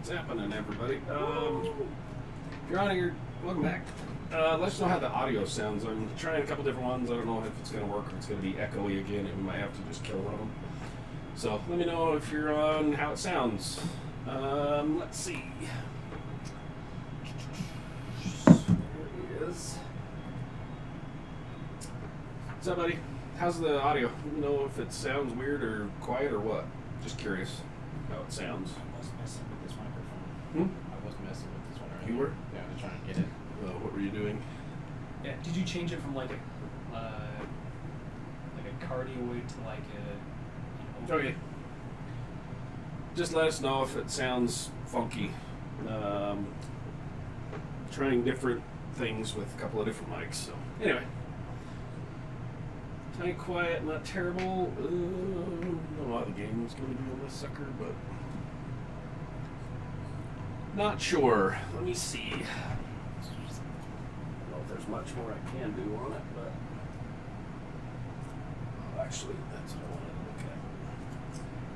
What's happening, everybody? If you're on here, welcome back. Let us know how the audio sounds. I'm trying a couple different ones. I don't know if it's going to work or it's going to be echoey again, and we might have to just kill one of them. So let me know if you're on how it sounds. Let's see. There he is. What's up, buddy? How's the audio? Let me know if it sounds weird or quiet or what. Just curious how it sounds. I was messing with this microphone. Hmm? I was messing with this one earlier. You were? Yeah, I was trying to get it. What were you doing? Yeah. Did you change it from like a cardioid to like a? Okay. Just let us know if it sounds funky. Trying different things with a couple of different mics. So anyway, tiny, quiet, not terrible. I don't know how the game's going to be on this sucker, but not sure. Let me see. I don't know if there's much more I can do on it, but actually, that's what I wanted to look at.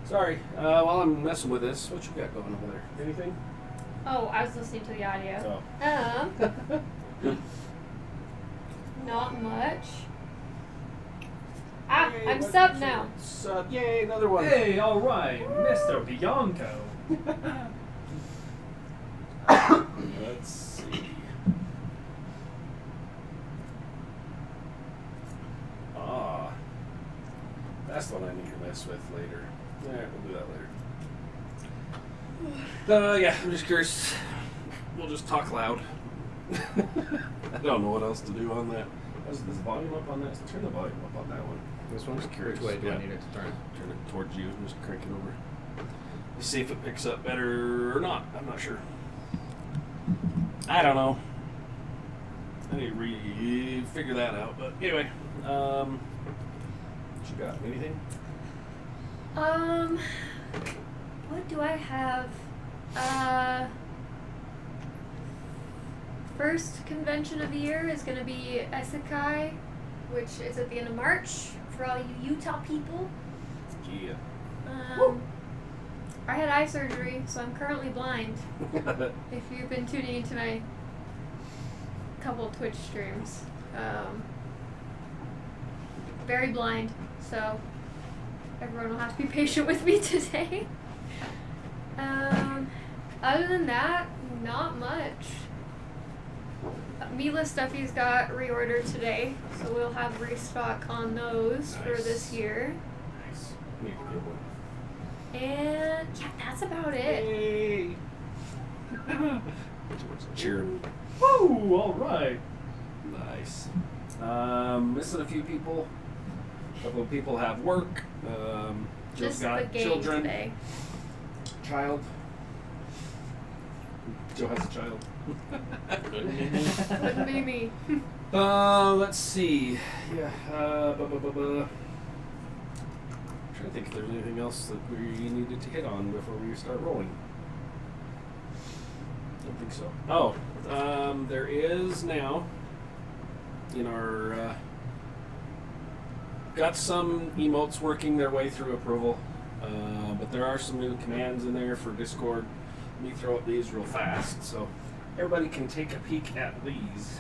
Sorry, while I'm messing with this, what you got going over there? Anything? Oh, I was listening to the audio. Oh. Not much. Ah, Yay, I'm what- sub now. Sub, yay, another one. Hey, all right, Mr. Bianco. Let's see. That's the one I need to mess with later. Alright, we'll do that later. Yeah, I'm just curious. We'll just talk loud. I don't know what else to do on that. Is the volume up on that? Turn the volume up on that one. This one's curious. Which way do I need it to turn? Turn it towards you and just crank it over. See if it picks up better or not. I'm not sure. I don't know. I need to figure that out. But anyway, what you got? Anything? What do I have? First convention of the year is going to be Isekai, which is at the end of March for all you Utah people. Yeah. I had eye surgery, so I'm currently blind. If you've been tuning into my couple Twitch streams, very blind, so everyone will have to be patient with me today. Other than that, not much. Mila Stuffy's got reordered today, so we'll have restock on those for this year. Nice. Need to get one. And yeah, that's about it. Yay! Cheering. Woo! All right. Nice. Missing a few people. A couple of people have work. Joe's Just the got game children. today. Child. Joe has a child. Wouldn't be me. Let's see. Yeah. Trying to think if there's anything else that we needed to hit on before we start rolling. I don't think so. Oh, there is now in our got some emotes working their way through approval, but there are some new commands in there for Discord. Let me throw up these real fast so everybody can take a peek at these.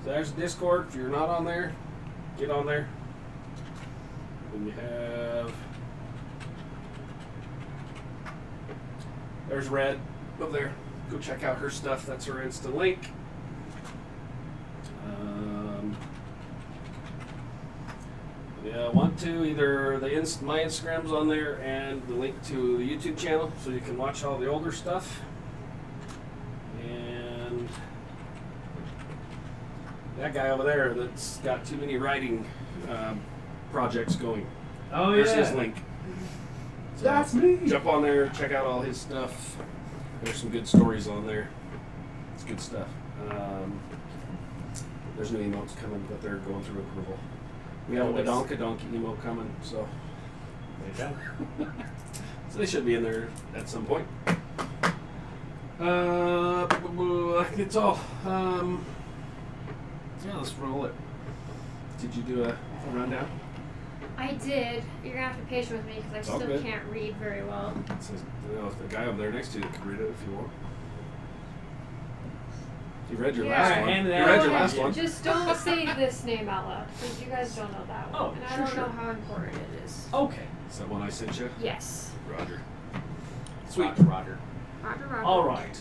So there's Discord. If you're not on there, get on there. Then you have, there's Red over there. Go check out her stuff. That's her Insta link. Yeah, want to either my Instagram's on there and the link to the YouTube channel, so you can watch all the older stuff. And that guy over there that's got too many writing projects going. Oh There's yeah. his link. So That's me. Jump on there, check out all his stuff. There's some good stories on there. It's good stuff. There's new emotes coming, but they're going through approval. We have a Badonka Donkey emote coming, so There you go. so they should be in there at some point. It's all. Yeah, let's roll it. Did you do a rundown? I did. You're gonna have to be patient with me because I It's all still good. can't read very well. It says, the guy over there next to you can read it if you want. You read your Yeah. last Alright, one. hand it You out. read your last one. Just don't say this name out loud because you guys don't know that one. Oh, and I sure, don't sure. know how important it is. Okay. Is that one I sent you? Yes. Roger. Sweet. Roger, Roger. Roger, Roger. All right.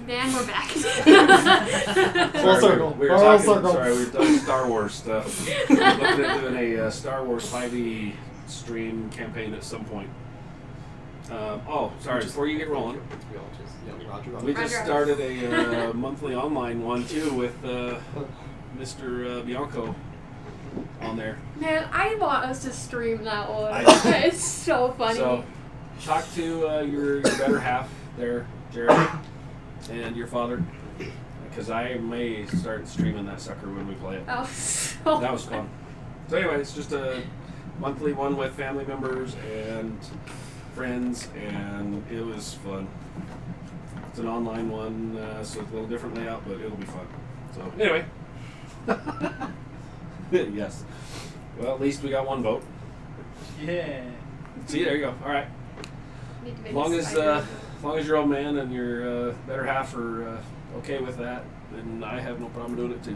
Man, we're back. Full circle. We were Full talking, circle. Sorry, we were talking Star Wars stuff. Looking at doing a Star Wars 5e stream campaign at some point. Sorry, before you get rolling. Roger, Roger. We just Roger. started a monthly online one too with Mr. Bianco on there. Man, I want us to stream that one. I- It's so funny. So, talk to your better half there, Jared, and your father, because I may start streaming that sucker when we play it. That was so That was fun. So anyway, it's just a monthly one with family members and friends, and it was fun. It's an online one, so it's a little different layout, but it'll be fun. So anyway, yes. Well, at least we got one vote. Yeah. See, there you go. All right. Need to make As long a as spider as long as your old man and your better half are okay with that, then I have no problem doing it too.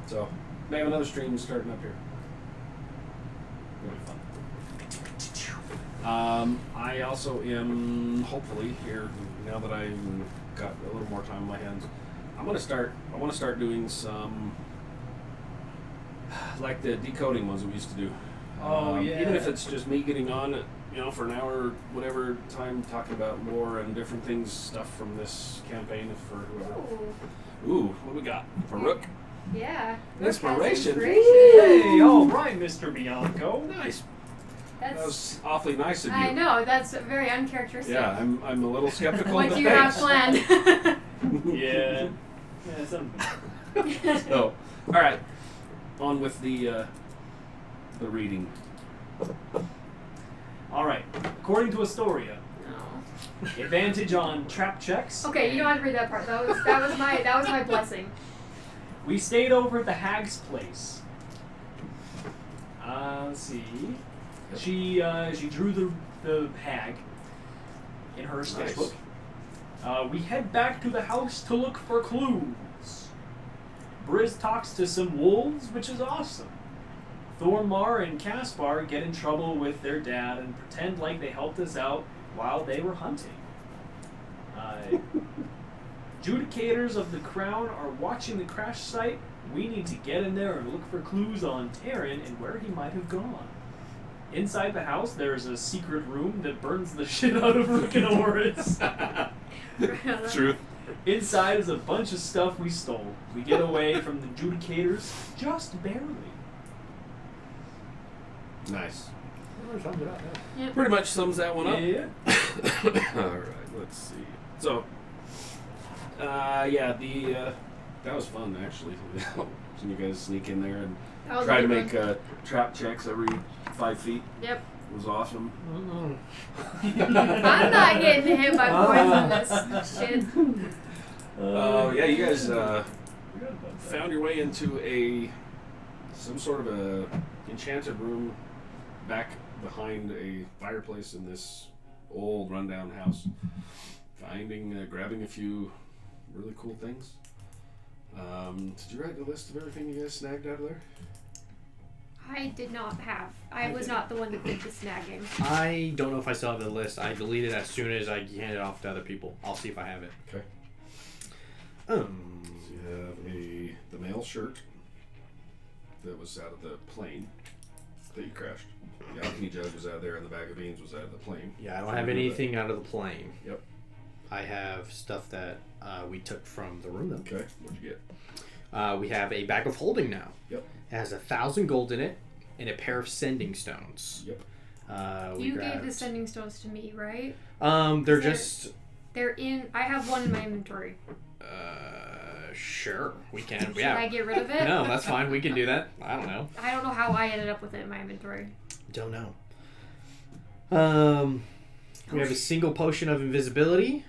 So, we have another stream starting up here. Really fun. I also am hopefully here now that I've got a little more time on my hands. I want to start doing some like the decoding ones we used to do. Oh, yeah. Even if it's just me getting on it, for an hour, whatever time, talking about lore and different things, stuff from this campaign for whoever. Ooh, what we got? Farouk. Yeah. Inspiration. Hey, all right, Mr. Bianco. Nice. That's, That was awfully nice of you. I know, that's very uncharacteristic. Yeah, I'm a little skeptical. What but do you have thanks. planned? Yeah. Yeah, something. So, all right, on with the reading. All right. According to Astoria, No. advantage on trap checks. Okay, you don't have to read that part. That was my blessing. We stayed over at the hag's place. Let's see. She drew the hag in her sketchbook. We head back to the house to look for clues. Briz talks to some wolves, which is awesome. Thormar and Caspar get in trouble with their dad and pretend like they helped us out while they were hunting. Judicators of the crown are watching the crash site. We need to get in there and look for clues on Terran and where he might have gone. Inside the house, there's a secret room that burns the shit out of Rook and Oris. Truth. Inside is a bunch of stuff we stole. We get away from the Judicators just barely. Nice. Sums it up, yeah. Yep. Pretty much sums that one up. Yeah. All right, let's see. So, that was fun actually. Seeing you guys sneak in there and That was try to really make fun. trap checks every 5 feet. Yep. It was awesome. I'm not getting hit by poisonous shit. Yeah, you guys Forgot about that. found your way into some sort of a enchanted room back behind a fireplace in this old rundown house. Grabbing a few really cool things. Did you write the list of everything you guys snagged out of there? I did not have. I was not the one that did the snagging. I don't know if I still have the list. I deleted it as soon as I hand it off to other people. I'll see if I have it. Okay. So you have the mail shirt that was out of the plane that you crashed. The alchemy jug was out of there, and the bag of beans was out of the plane. Yeah, I don't So have you moved anything out of the plane. Yep. I have stuff that we took from the room. that. Okay. What'd you get? We have a bag of holding now. Yep. It has 1,000 gold in it and a pair of sending stones. Yep. We You grabbed, gave the sending stones to me, right? they're They're- just. They're in. I have one in my inventory. Sure, we can. Should Yeah. I get rid of it? No, that's fine. We can do that. I don't know. I don't know how I ended up with it in my inventory. Don't know. We have a single potion of invisibility.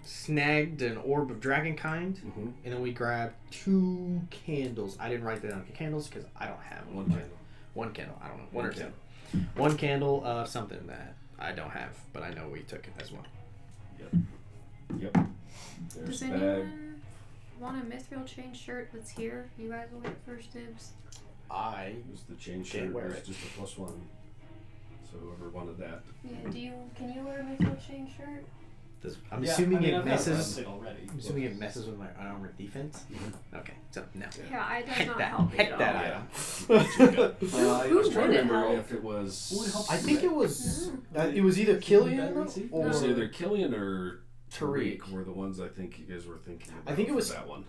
snagged an orb of dragonkind, Mm-hmm. and then we grabbed 2 candles. I didn't write that down. Candles because I don't have One candle. One candle. I don't know. One One or two. candle. One candle of something that I don't have, but I know we took it as well. Yep. There's Does the bag. anyone want a mithril chain shirt that's here? You guys will get first dibs. I It was the chain Can't shirt. wear It was it. just a +1. So whoever wanted that. Yeah. Can you wear a mithril chain shirt? I'm Yeah, assuming I mean, it I've got a messes. thing already. I'm assuming it messes with my armor defense. Okay, so no. Yeah, it does Heck not that. help me Heck at that all. item. I Who was trying would to it remember help? if it was. Who would help? I think it was. Mm. It was either Better Killian see. It or was either Killian or Tariq. Tariq were the ones I think you guys were thinking about. I think it was for that one.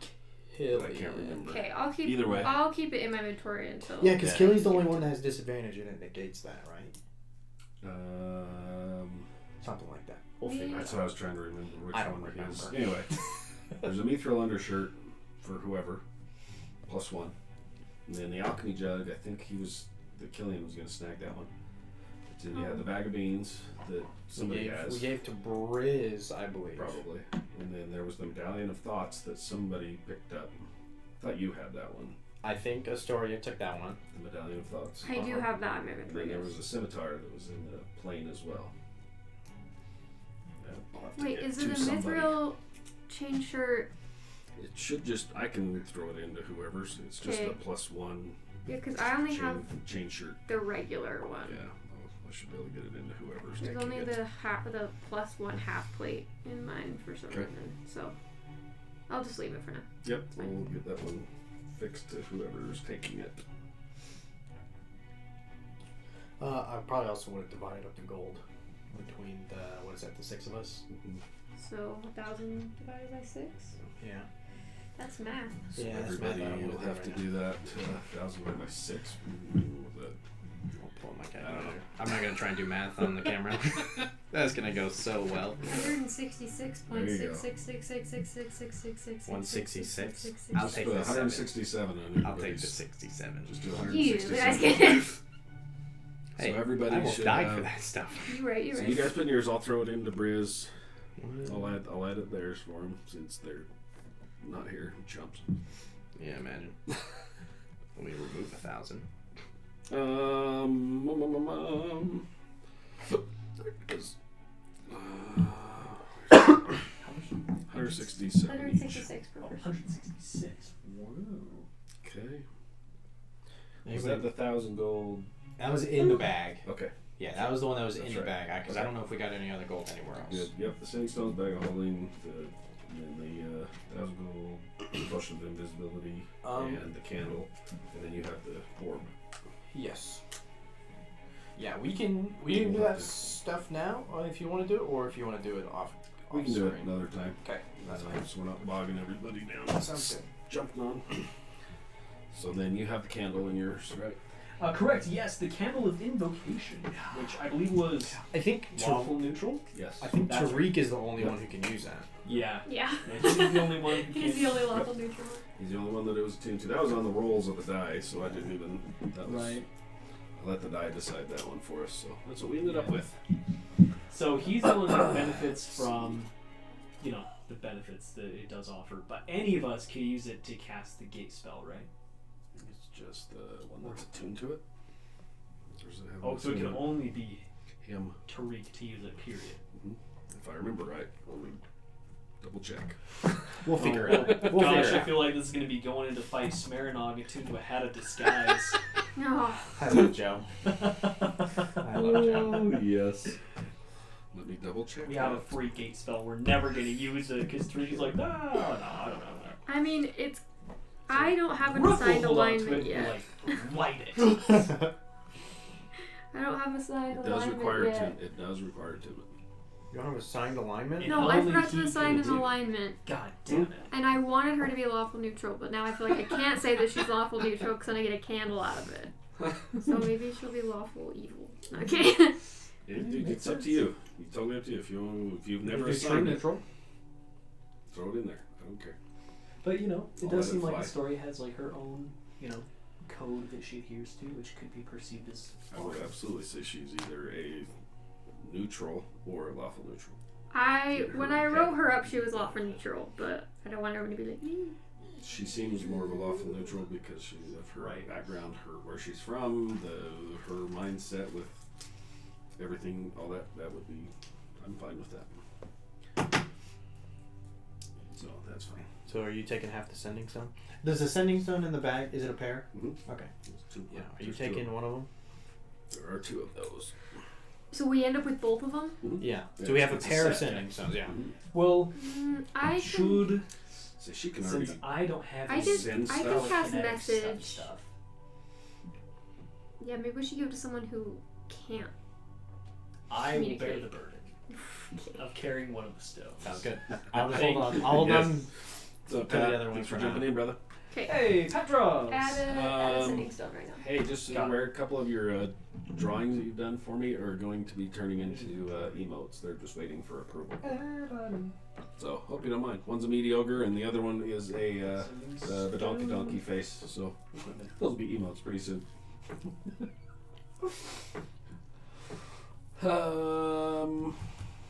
Killian. But I can't remember. Okay, I'll keep. Either way. I'll keep it in my inventory until. Yeah, because Yeah. Killian's the only one that has disadvantage and it negates that, right? Something like that. We'll figure it That's out. what I was trying to remember. Which I don't one it is. remember. Anyway, there's a mithril undershirt for whoever, +1. And then the alchemy jug. I think Killian was going to snag that one. But then you had the bag of beans that somebody has. We gave to Briz, I believe. Probably. And then there was the medallion of thoughts that somebody picked up. I thought you had that one. I think Astoria took that one. The medallion of thoughts. I do have that in my And inventory. then there was a scimitar that was in the plane as well. I'll have to Wait, get is it to a somebody. mithril chain shirt? It should just. I can throw it into whoever's. It's just a Okay. +1 Yeah, because I only have chain shirt. the regular one. Yeah, I should be able to get it into whoever's There's taking only it. the +1 half plate in mine for some Okay. reason. So I'll just leave it for now. Yep, fine. we'll get that one fixed to whoever's taking it. I probably also would have divided up the gold between the 6 of us? Mm-hmm. So 1,000 divided by 6. Yeah. That's math. So Yeah, that's math everybody I don't will know have right to now. do that. 1,000 divided by 6. I'll pull my calculator. I'm not gonna try and do math on the camera. That's gonna go so well. 166.666666666666. 166. I'll Just take put the 167 on I'll take everybody's. the 67. Just do You guys 167. get it. Hey, so everybody I almost should died have, for that stuff. You're right. You're So right. you guys put in yours. I'll throw it into Briz. I'll add it theirs for them since they're not here, chumps. Yeah, imagine. Let me remove 1,000. There it is. How much? 167 each. 166 per person. 166. Whoa. Okay. Was that the 1,000 gold? That was in the bag. Okay. Yeah, that was the one that was That's in the right. bag. Because I don't know if we got any other gold anywhere else. Good. Yep. The Singing Stones bag of holding, and then the 1,000 gold, potion of invisibility, and the candle, and then you have the orb. Yes. Yeah, we can do that stuff now if you want to do it, or if you want to do it off. We can do it screen. another time. Okay, that's fine. So we're not bogging everybody down. That sounds good. Jumping on. So then you have the candle in yours, right? Correct. Yes, the Candle of Invocation, which I believe was I think lawful neutral. Yes. I think That's Tariq is the only one who can use that. Yeah. Yeah. He's the only one who He's can. the only lawful neutral one. He's the only one that it was attuned to. That was on the rolls of the die, so I didn't even. That was, Right. I let the die decide that one for us, so that's what we ended up with. So he's the one that benefits from, the benefits that it does offer. But any of us can use it to cast the gate spell, right? It's just the one that's attuned to it. Or does it have Oh, one so it can attuned? only be Him, Tariq to use it, period. if I remember right. Let me double check. We'll figure it Oh, out. We'll gosh, figure it I out. feel like this is going to be going into fight Smerenog attuned to a hat of disguise. No. I love Joe. I love Joe. Oh, yes. Let me double check. We have a free gate spell. We're never going to use it because Tariq's like, no, I don't know. I mean, it's. I don't have an Rook will assigned hold on to alignment it and, yet. light it. I don't have assigned It does alignment require yet. it does require attunement. You don't have assigned alignment? It No, I only forgot to he assign can an do. alignment. God damn it. And I wanted her to be lawful neutral, but now I feel like I can't say that she's lawful neutral because then I get a candle out of it. So maybe she'll be lawful evil. Okay. It's up to you. It's totally up to you. If you've never It's assigned it, neutral. throw it in there. I don't care. But, it I'll does let seem it like fly. the story has, her own, code that she adheres to, which could be perceived as I would absolutely say she's either a neutral or a lawful neutral. When I wrote her up, she was lawful neutral, but I don't want everyone to be like, She seems more of a lawful neutral because of her background, where she's from, her mindset with everything, all that. That would be. I'm fine with that. So that's fine. So are you taking half the sending stone? Does the sending stone in the bag, is it a pair? Mm-hmm. Okay. Yeah. Are you taking one of them? There are 2 of those. so we end up with both of them? Mm-hmm. Yeah. Yeah, So we have a it's a pair of set. sending stones. Yeah. Mm-hmm. Well, I can, should So she can already. since I don't have I any can, send I can stuff. cast kinetic message. stuff. Yeah, maybe we should give it to someone who can't. I will bear Communicate. the burden of carrying one of the stones. Sounds good. I'll Thank hold on. you. I'll hold Yes. on. So, to the Pat, other one thanks for for jumping now. in, brother. Okay. Hey, Petros! Add a sending stone right now. Hey, just Got it. where a couple of your drawings that you've done for me are going to be turning into emotes. They're just waiting for approval. So, hope you don't mind. One's a mediocre, and the other one is a donkey face. So, those will be emotes pretty soon.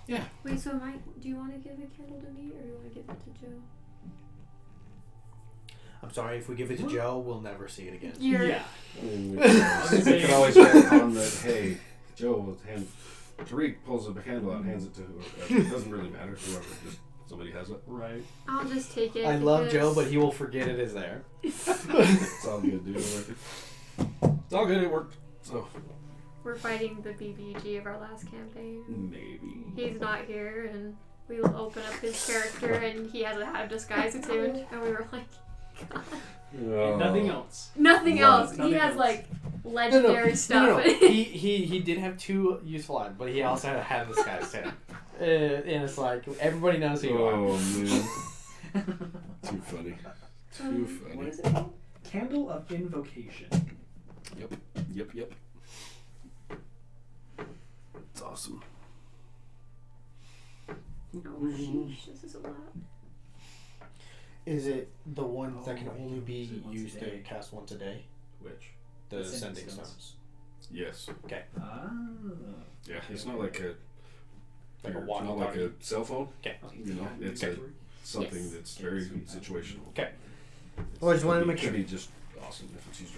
Yeah. Wait, so do you want to give a candle to me, or do you want to give it to Joe? I'm sorry, if we give it to Joe, we'll never see it again. Yeah. I mean, we say- could always get on that. Hey, Joe will hand. Tariq pulls the candle out and hands it to whoever. It doesn't really matter. Whoever, just somebody has it. Right. I'll just take it. I love because Joe, but he will forget it is there. It's all good, dude. It's all good. It worked. So we're fighting the BBG of our last campaign. maybe. He's not here, and we will open up his character, and he has a hat of disguise attuned, and we were like, God. Nothing else. Nothing Wow. else. He Nothing has else. like legendary stuff. He did have 2 useful items, but he also had this guy's too. And it's like everybody knows who you are. Oh man. Too funny. Too What funny. is it called? Candle of Invocation. Yep. It's awesome. Oh, sheesh, this is a lot. Is it the ones that can only be used to cast once a day? Which? The The sending sending stones. stones. Yes. Ah. Yeah. It's not like a. Like a it's not like a walkie-talkie. cell phone. Okay. You know, it's Okay. something Yes. that's very situational. Okay. Well, I just wanted to Could be- make sure. Could be just awesome if it's used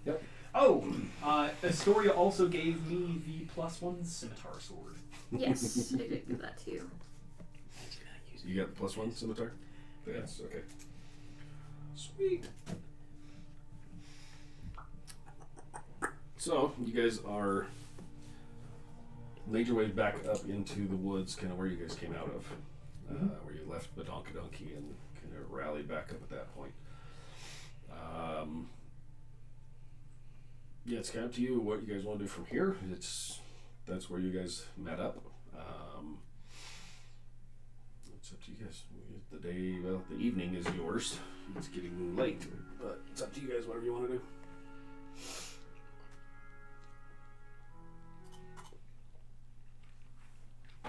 right. Oh, Astoria also gave me the +1 scimitar sword. Yes, I did give that to you. You got the +1 scimitar? Yes, okay. Sweet. So, you guys are made your way back up into the woods, kind of where you guys came out of, where you left Badonkadonki and kind of rallied back up at that point. Yeah, it's kind of up to you what you guys want to do from here. That's where you guys met up. It's up to you guys. The evening is yours. It's getting late, but it's up to you guys. Whatever you want to do.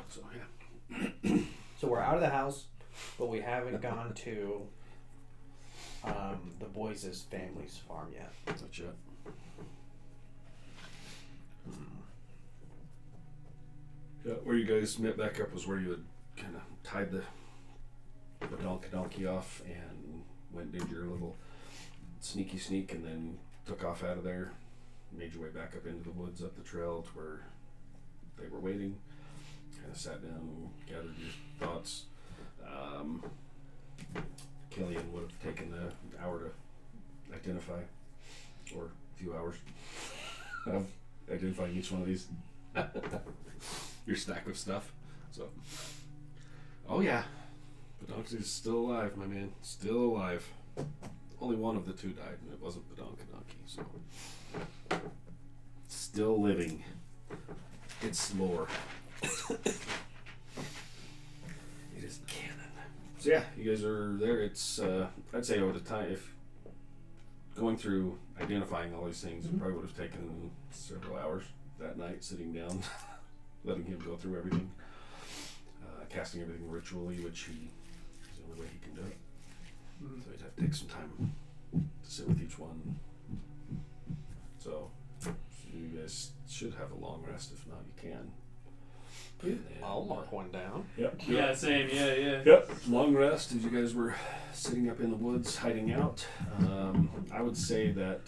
So yeah. So we're out of the house, but we haven't gone to the boys' family's farm yet. That's it. Yeah, where you guys met back up was where you had kind of tied the donkey off and went did your little sneak and then took off out of there, made your way back up into the woods up the trail to where they were waiting. Kind of sat down, gathered your thoughts. Killian would have taken the hour to identify, or a few hours of identifying each one of these. Your stack of stuff. So, oh yeah, Badonkadonki's still alive, my man. Still alive. Only one of the 2 died, and it wasn't Badonkadonki. So, still living. It's lore. It is canon. So yeah, you guys are there. It's I'd say over the time, if going through identifying all these things, it probably would have taken several hours that night, sitting down. Letting him go through everything, casting everything ritually, which is the only way he can do it. So he'd have to take some time to sit with each one. So you guys should have a long rest. If not, you can. I'll mark one down. Yep. Yeah, same. Yeah. Yep. Long rest as you guys were sitting up in the woods hiding out. I would say that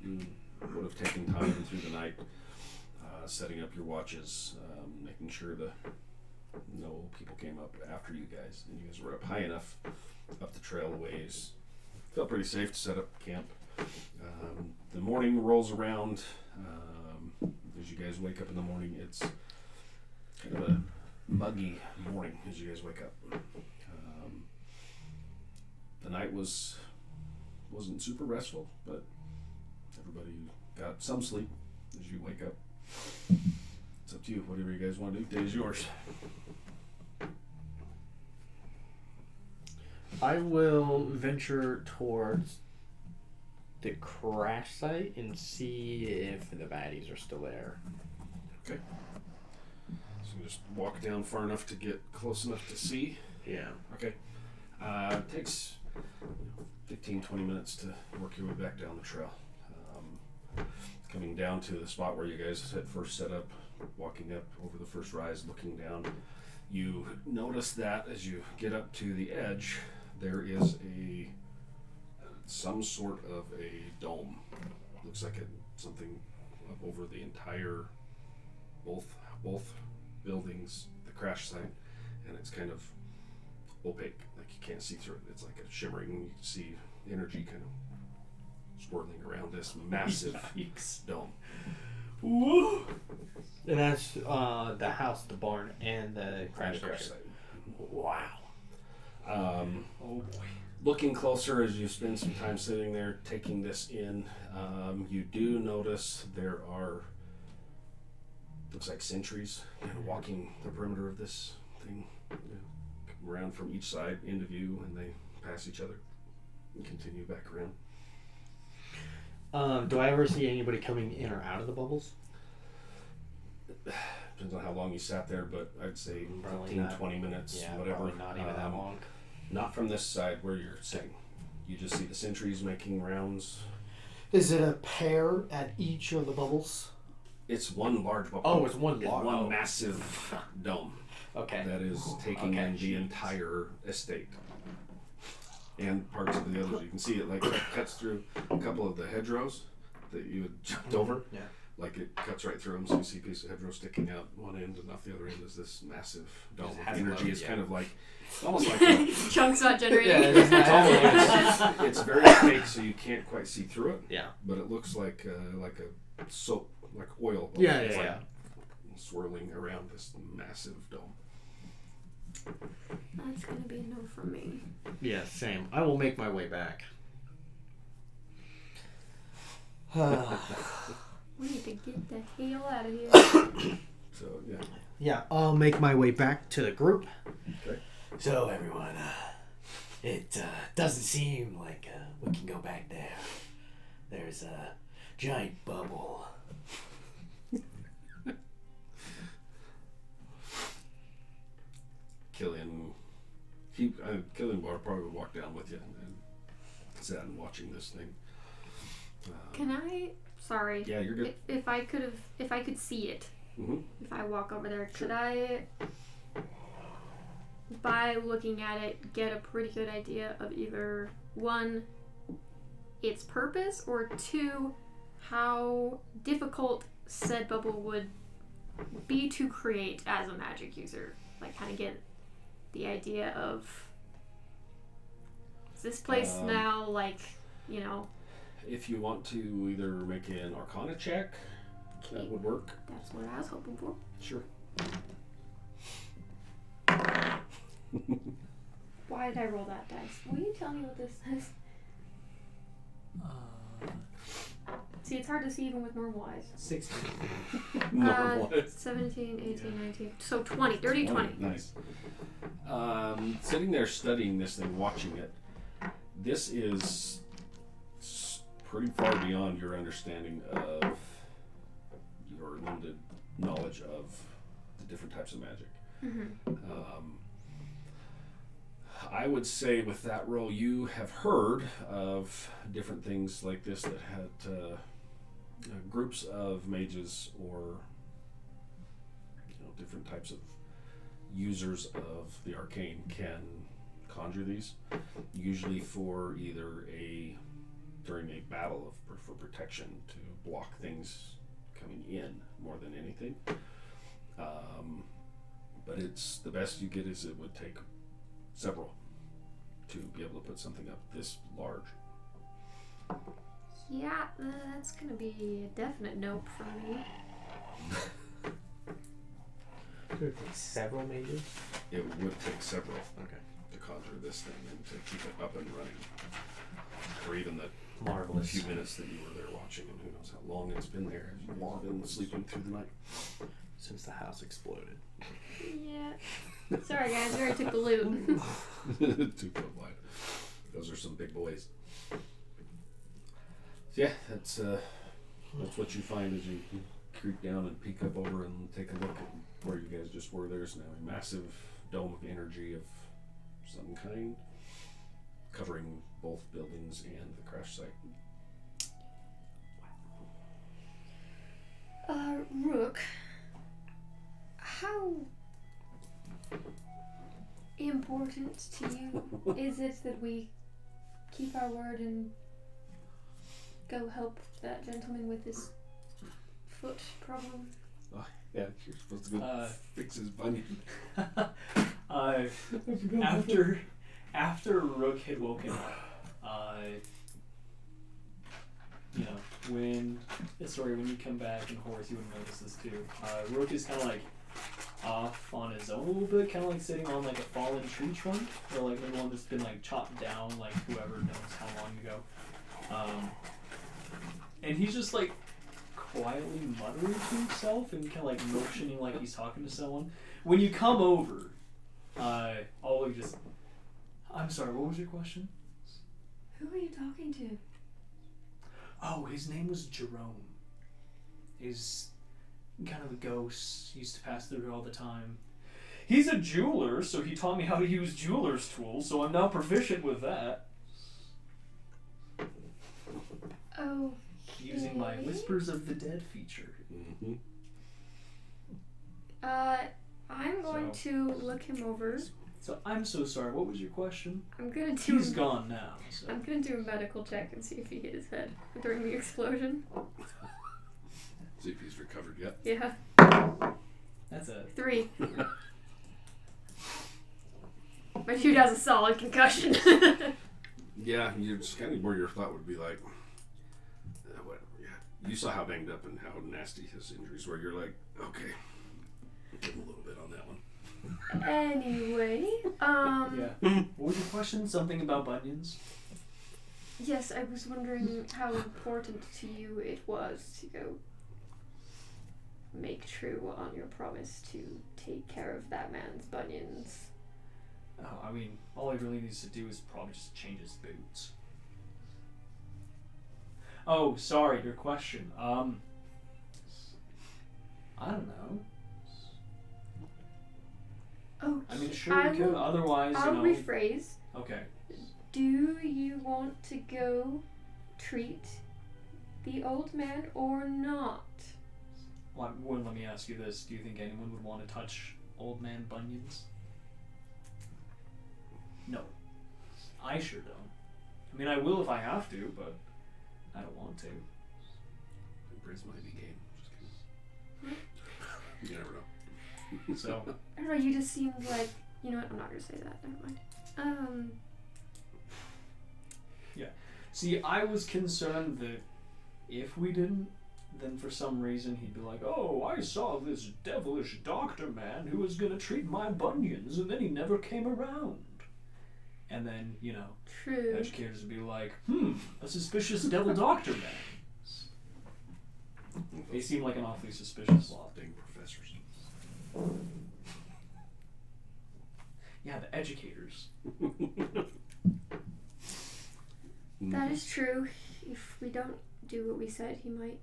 you would have taken time through the night setting up your watches, making sure no people came up after you guys. And you guys were up high enough up the trail a ways. Felt pretty safe to set up camp. The morning rolls around. As you guys wake up in the morning, it's kind of a muggy morning as you guys wake up. The night wasn't super restful, but everybody got some sleep as you wake up. It's up to you. Whatever you guys want to do, day is yours. I will venture towards the crash site and see if the baddies are still there. Okay. So you just walk down far enough to get close enough to see. Yeah. Okay. It takes 15, 20 minutes to work your way back down the trail. Coming down to the spot where you guys had first set up, walking up over the first rise, looking down, you notice that as you get up to the edge, there is some sort of a dome. Looks like something up over the entire, both buildings, the crash site, and it's kind of opaque, like you can't see through it. It's like a shimmering, you can see energy kind of swirling around this massive Yikes. dome. Woo! And that's the house, the barn, and the crash Crash site. site. Wow. Oh boy. Looking closer as you spend some time sitting there taking this in, you do notice there are, looks like sentries kind of walking the perimeter of this thing, come around from each side into view, and they pass each other and continue back around. Do I ever see anybody coming in or out of the bubbles? Depends on how long you sat there, but I'd say Probably 15, not. 20 minutes, Yeah, whatever. probably not even that long. Not from this side where you're sitting. You just see the sentries making rounds. Is it a pair at each of the bubbles? It's one large bubble. Oh, it's one It's large. one oh. massive dome Okay. that is taking Okay. in the entire estate. And parts of the others. You can see it like cuts through a couple of the hedgerows that you had jumped over. Yeah. Like it cuts right through them, so you see a piece of hedgerow sticking out one end, and off the other end is this massive dome. Just of has energy load, is yeah. kind of like, almost like a, Chunks not generating. Yeah, it is not- it's very opaque, so you can't quite see through it. Yeah. But it looks like a soap, like oil. Yeah, It's yeah, like yeah. swirling around this massive dome. That's gonna be a no from me. Yeah, same. I will make my way back. We need to get the hell out of here. So yeah. Yeah, I'll make my way back to the group. Okay. So everyone, it doesn't seem like we can go back there. There's a giant bubble. Killian probably would walk down with you and sat and watching this thing. Can I? Sorry. Yeah, you're good. If I could see it, Mm-hmm. if I walk over there, could I, by looking at it, get a pretty good idea of either one, its purpose, or two, how difficult said bubble would be to create as a magic user? Like, kind of get the idea of, is this place now, like, you know? If you want to either make an Arcana check, that would work. That's what I was hoping for. Sure. Why did I roll that dice? Will you tell me what this says? See, it's hard to see even with normal eyes. 16. Normal. 17, 18, 19. So 20. Dirty 20. Nice. Sitting there studying this thing, watching it, this is pretty far beyond your understanding of your limited knowledge of the different types of magic. Mm-hmm. I would say with that roll, you have heard of different things like this that had groups of mages or different types of users of the arcane can conjure these, usually for either during a battle for protection to block things coming in more than anything. But it's the best you get is it would take several to be able to put something up this large. Yeah, that's gonna be a definite nope from me. Could it take several mages? It would take several Okay. to conjure this thing and to keep it up and running, or even the Marvelous. few minutes that you were there watching, and who knows how long it's been there. You've been sleeping through the night. Since the house exploded. Yeah. Sorry guys, we already took the loot. 2 foot wide. Those are some big boys. So yeah, that's what you find as you creep down and peek up over and take a look at where you guys just were. There's now a massive dome of energy of some kind covering both buildings and the crash site. Rook, how important to you is it that we keep our word and go help that gentleman with his foot problem? Yeah, you're supposed to go fix his bunion. After Rook had woken up, when you come back, and Horace, you would notice this too. Rook is kind of like off on his own a little bit, kind of like sitting on like a fallen tree trunk, or like maybe one that's been like chopped down, like whoever knows how long ago. And he's just like quietly muttering to himself and kind of like motioning like he's talking to someone. When you come over, I'm sorry, what was your question? Who are you talking to? Oh, his name was Jerome. He's kind of a ghost. He used to pass through here all the time. He's a jeweler, so he taught me how to use jeweler's tools, so I'm now proficient with that. Oh. Using my Whispers of the Dead feature. Mm-hmm. I'm going to look him over. So I'm so sorry, what was your question? I'm gonna do. He's gone now. So. I'm gonna do a medical check and see if he hit his head during the explosion. See if he's recovered yet. Yeah. That's a 3. My dude has a solid concussion. Yeah, you just kind of where your thought would be like, whatever. Yeah, you saw how banged up and how nasty his injuries were. You're like, okay, give him a little bit on that one. Anyway, yeah. What was your question? Something about bunions? Yes, I was wondering how important to you it was to go make true on your promise to take care of that man's bunions. Oh, I mean, all he really needs to do is probably just change his boots. Oh, sorry, your question. I don't know. Okay. I mean, sure we could. Otherwise, I'll you know. rephrase. Okay. Do you want to go treat the old man or not? Well, let me ask you this: do you think anyone would want to touch old man bunions? No. I sure don't. I mean, I will if I have to, but I don't want to. Brace might be game. Just kidding. You never know. So. I don't know, you just seemed like, you know what, I'm not going to say that, never mind. Yeah. See, I was concerned that if we didn't, then for some reason he'd be like, oh, I saw this devilish doctor man who was going to treat my bunions, and then he never came around. And then, you know, True. educators would be like, a suspicious devil doctor man. They seem like an awfully suspicious lot. Dang professors. Yeah, the educators. That is true. If we don't do what we said, he might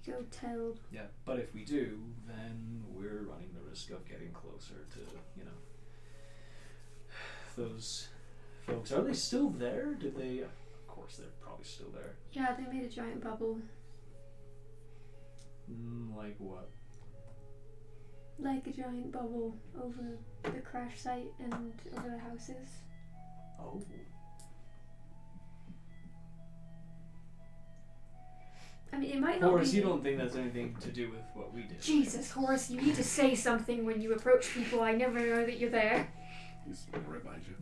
go tell. Yeah, but if we do, then we're running the risk of getting closer to, you know, those folks. Are they still there? Did they? Of course, they're probably still there. Yeah, they made a giant bubble. Like what? like a giant bubble over the crash site and over the houses. Oh. I mean, it might not Horace, be... you don't think that's anything to do with what we did? Jesus, Horace, you need to say something when you approach people. I never know that you're there. He's right behind you.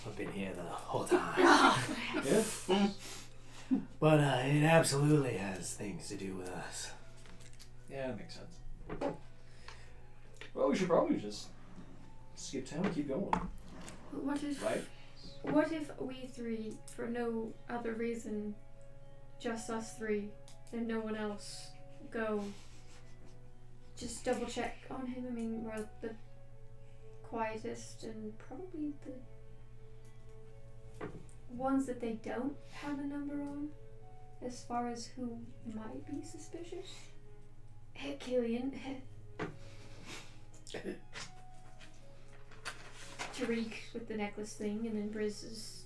I've been here the whole time. Yeah. But it absolutely has things to do with us. Yeah, that makes sense. Well, we should probably just skip town and keep going, What if... right? What if we three, for no other reason, just us three, and no one else, go just double check on him? I mean, we're the quietest and probably the ones that they don't have a number on, as far as who might be suspicious. Hey, Killian. Tariq with the necklace thing, and then Briz.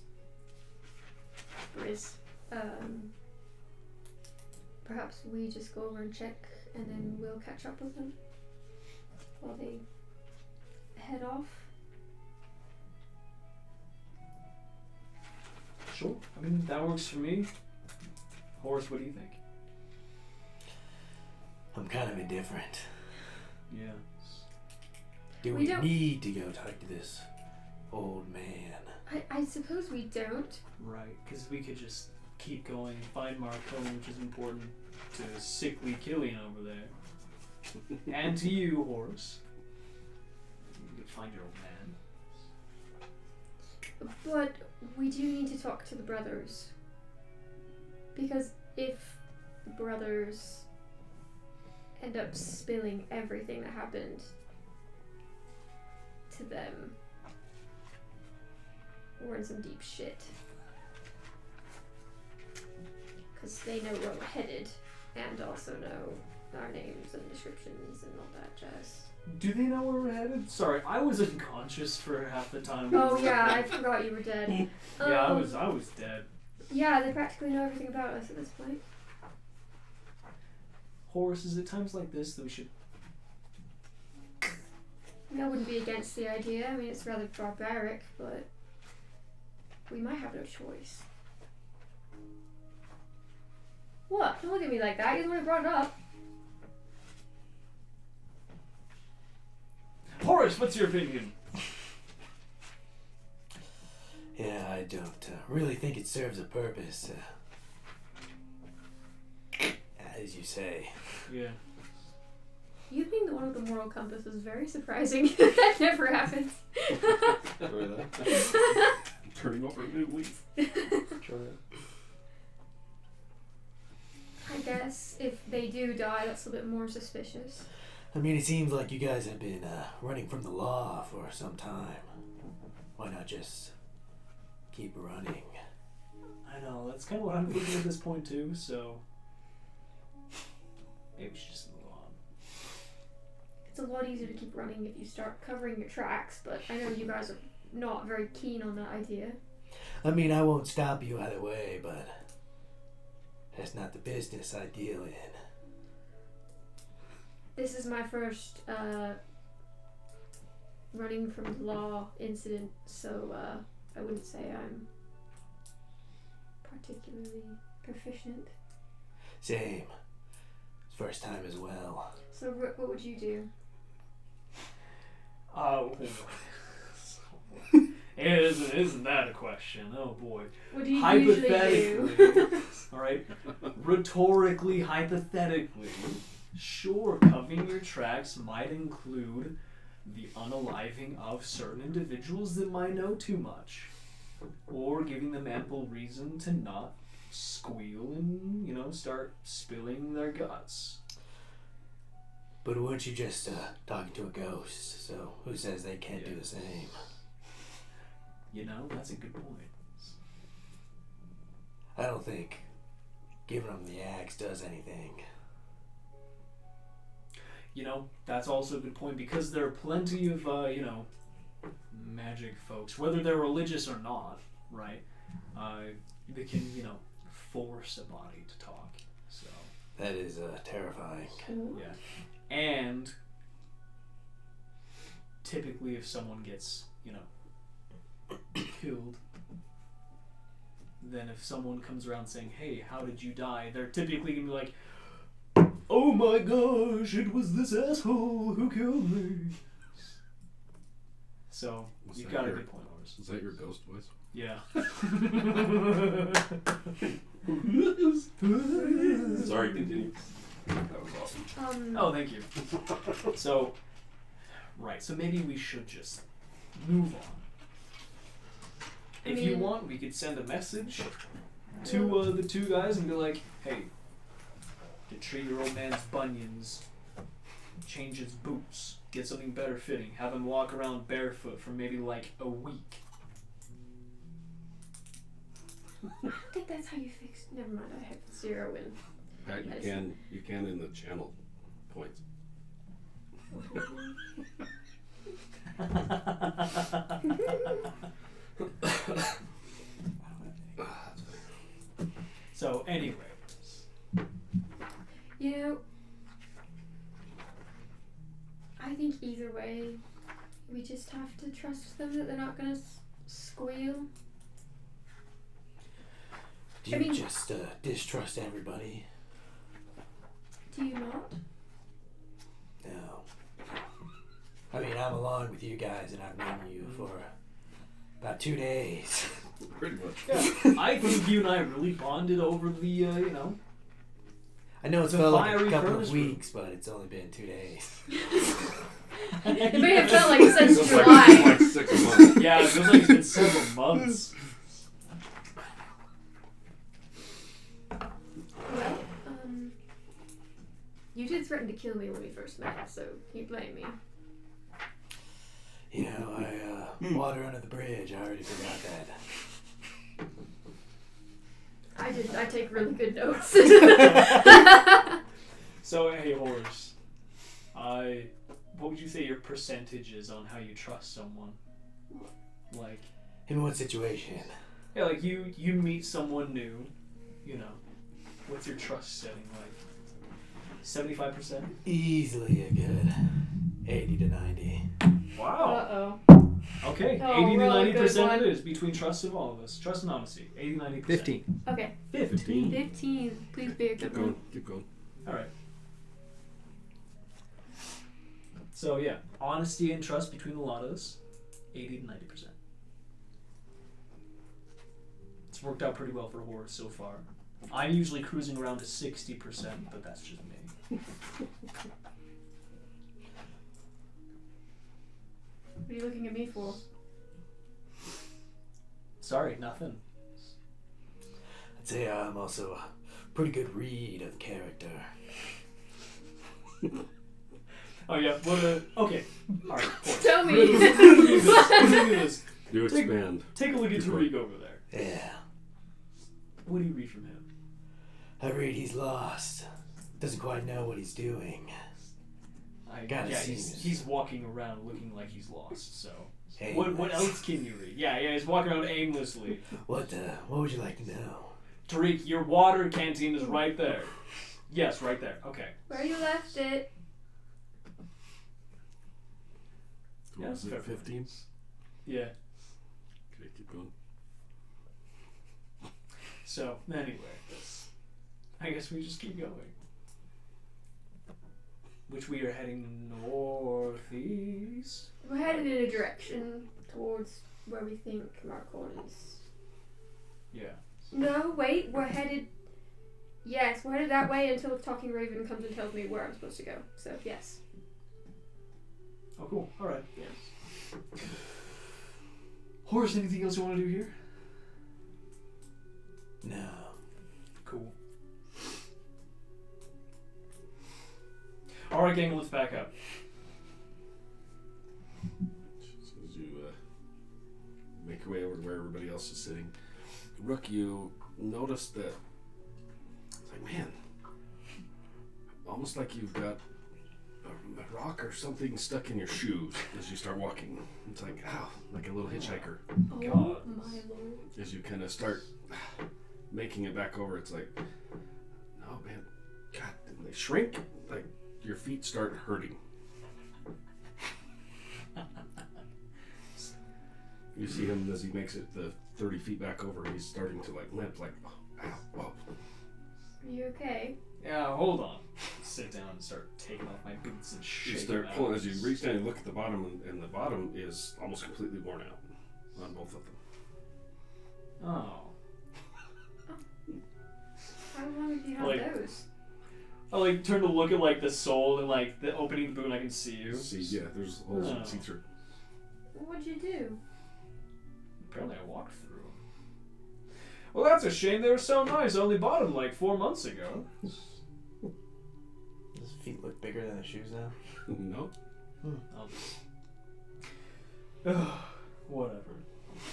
Perhaps we just go over and check, and then we'll catch up with them while they head off. Sure. I mean, that works for me. Horace, what do you think? I'm kind of indifferent. Yeah. Do We we don't- need to go talk to this old man? I suppose we don't. Right, because we could just keep going, find Marcone, which is important to sickly Killian over there. And to you, Horace. You could find your old man. But we do need to talk to the brothers. Because if the brothers end up spilling everything that happened to them, we're in some deep shit. Because they know where we're headed, and also know our names and descriptions and all that jazz. Do they know where we're headed? Sorry, I was unconscious for half the time. Oh yeah, I forgot you were dead. Yeah, I was dead. Yeah, they practically know everything about us at this point. Horace, is it times like this that we should... I mean, I wouldn't be against the idea. I mean, it's rather barbaric, but we might have no choice. What? Don't look at me like that. You're the one who brought it up. Horace, what's your opinion? Yeah, I don't really think it serves a purpose. As you say. Yeah. You being the one with the moral compass is very surprising. That never happens. Try that. Turning over a new leaf. Try that. I guess if they do die, that's a bit more suspicious. I mean, it seems like you guys have been running from the law for some time. Why not just keep running? I know, that's kind of what I'm thinking at this point too, so... Maybe we should just move on. It's a lot easier to keep running if you start covering your tracks, but I know you guys are not very keen on that idea. I mean, I won't stop you either way, but that's not the business I deal in. This is my first running from the law incident, so I wouldn't say I'm particularly proficient. Same. It's first time as well. So Rook, what would you do? Isn't that a question? Oh boy. What do you usually do? Alright, rhetorically, hypothetically, sure, covering your tracks might include the unaliving of certain individuals that might know too much, or giving them ample reason to not squeal and, start spilling their guts. But weren't you just talking to a ghost, so who says they can't do the same? That's a good point. I don't think giving them the axe does anything. That's also a good point, because there are plenty of, magic folks, whether they're religious or not, right? They can, force a body to talk. So That is terrifying. yeah, and typically if someone gets, killed, then if someone comes around saying, "Hey, how did you die?" they're typically gonna be like, "Oh my gosh, it was this asshole who killed me." So Was you've that got a your- good point, Horus. Is that your ghost voice? Yeah. Sorry, continue. That was awesome. Oh, thank you. So, right. So maybe we should just move on. If you mean- want, we could send a message to the two guys and be like, "Hey, to treat your old man's bunions, change his boots, get something better fitting, have him walk around barefoot for maybe like a week." I don't think that's how you fix. Never mind. I have 0 in. Pat, you can in the channel points. So anyway, I think either way, we just have to trust them that they're not gonna squeal. Do you I mean- just distrust everybody? Do you not? No. I mean, I'm along with you guys, and I've known you for about 2 days. Pretty much. yeah, I think you and I really bonded over the I know it's The felt like a fiery couple furnace of room. weeks, but it's only been 2 days. It may have felt like since Feels July. like 6 months. Yeah, it feels like it's been several months. Well, you did threaten to kill me when we first met, so you blame me. You know, water under the bridge. I already forgot that. I did. I take really good notes. So, hey, Horus, what would you say your percentage is on how you trust someone? Like, In what situation? yeah, like you meet someone new, what's your trust setting like? 75%? Easily a good 80 to 90. Wow. Uh-oh. Okay, Oh, 80 to roll a good 90% one. it is between trust of all of us. Trust and honesty. 80 90%. 15. Okay. 15. 15. Please be a Keep good going. one. Keep going. Alright. So, yeah, honesty and trust between a lot of us, 80 to 90%. It's worked out pretty well for Horus so far. I'm usually cruising around to 60%, but that's just me. What are you looking at me for? Sorry, nothing. I'd say I'm also a pretty good read of character. Oh, yeah, okay. Alright, Horus. Tell me. You expand. Take a look at Keep Tariq over there. Yeah. What do you read from him? I read he's lost. Doesn't quite know what he's doing. Gotta Yeah, see he's, this. he's walking around looking like he's lost, so. Aimless. What else can you read? Yeah, he's walking around aimlessly. What would you like to know? Tariq, your water canteen is right there. Yes, right there. Okay. Where you left it? What Yeah, was fair it, 15? Yeah. Okay, keep going. So, anyway. I guess we just keep going. Which we are heading northeast. We're headed in a direction towards where we think Marcon is. Yeah. No, wait, we're headed. Yes, we're headed that way until Talking Raven comes and tells me where I'm supposed to go. So, yes. Oh, cool. Alright. Yes. Horus, anything else you want to do here? No. Cool. Alright, gang, let's back up. As you make your way over to where everybody else is sitting, Rook, you notice that it's like, man, almost like you've got a rock or something stuck in your shoes as you start walking. It's like, ow, like a little hitchhiker. Oh, God. my lord. As you kind of start making it back over, it's like, no, man, God, did they shrink? Like, your feet start hurting. You see him as he makes it the 30 feet back over. He's starting to like limp, like, ow, ow. Are you okay? Yeah, hold on. Sit down and start taking off my boots and You shaking start them pulling out. as you reach down and look at the bottom, and the bottom is almost completely worn out on both of them. Oh. How long have you had Like- those? I like turn to look at like the sole and like the opening of the boot and I can see you. See, yeah, there's holes you can see through. What'd you do? Apparently I walked through 'em. Well, that's a shame. They were so nice. I only bought them like 4 months ago. His feet look bigger than his shoes now. No. I'll just... Whatever.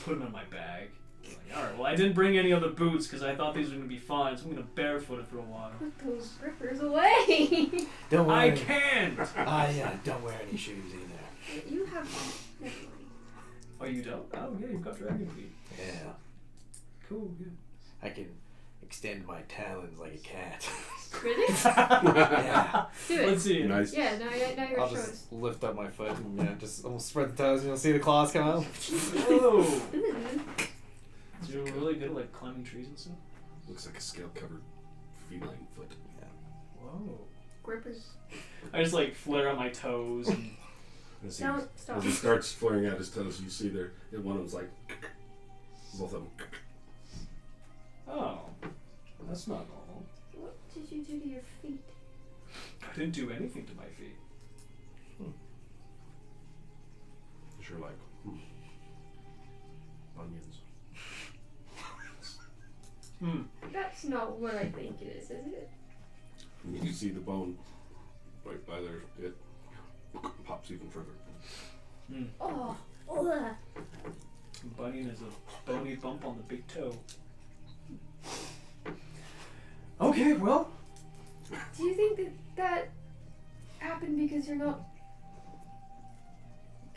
Put them in my bag. Like, alright, well I didn't bring any other boots because I thought these were going to be fine, so I'm going to barefoot it for a while. Put those grippers away! Don't wear. I can't! I don't wear any shoes either. You have... Never mind. Oh, you don't? Oh, yeah, you've got dragon feet. Yeah. Cool, yeah. I can extend my talons like a cat. Really? Yeah. Do it. Let's see. Nice. Yeah, now your I'll choice. just lift up my foot and just almost spread the toes and you'll see the claws come out. Whoa! Mm. So you're really good at like climbing trees and stuff? Looks like a scale-covered feline foot. Whoa. Grippers. I just like flare out my toes and... As he, Don't stop. as he starts flaring out his toes, you see there, and one of them's like, both of them. Oh. That's not normal. What did you do to your feet? I didn't do anything to my feet. You're like, onions. That's not what I think it is it? And you can see the bone right by there. It pops even further. Oh, ugh. Bunny has a bony bump on the big toe. Okay, well... Do you think that happened because you're not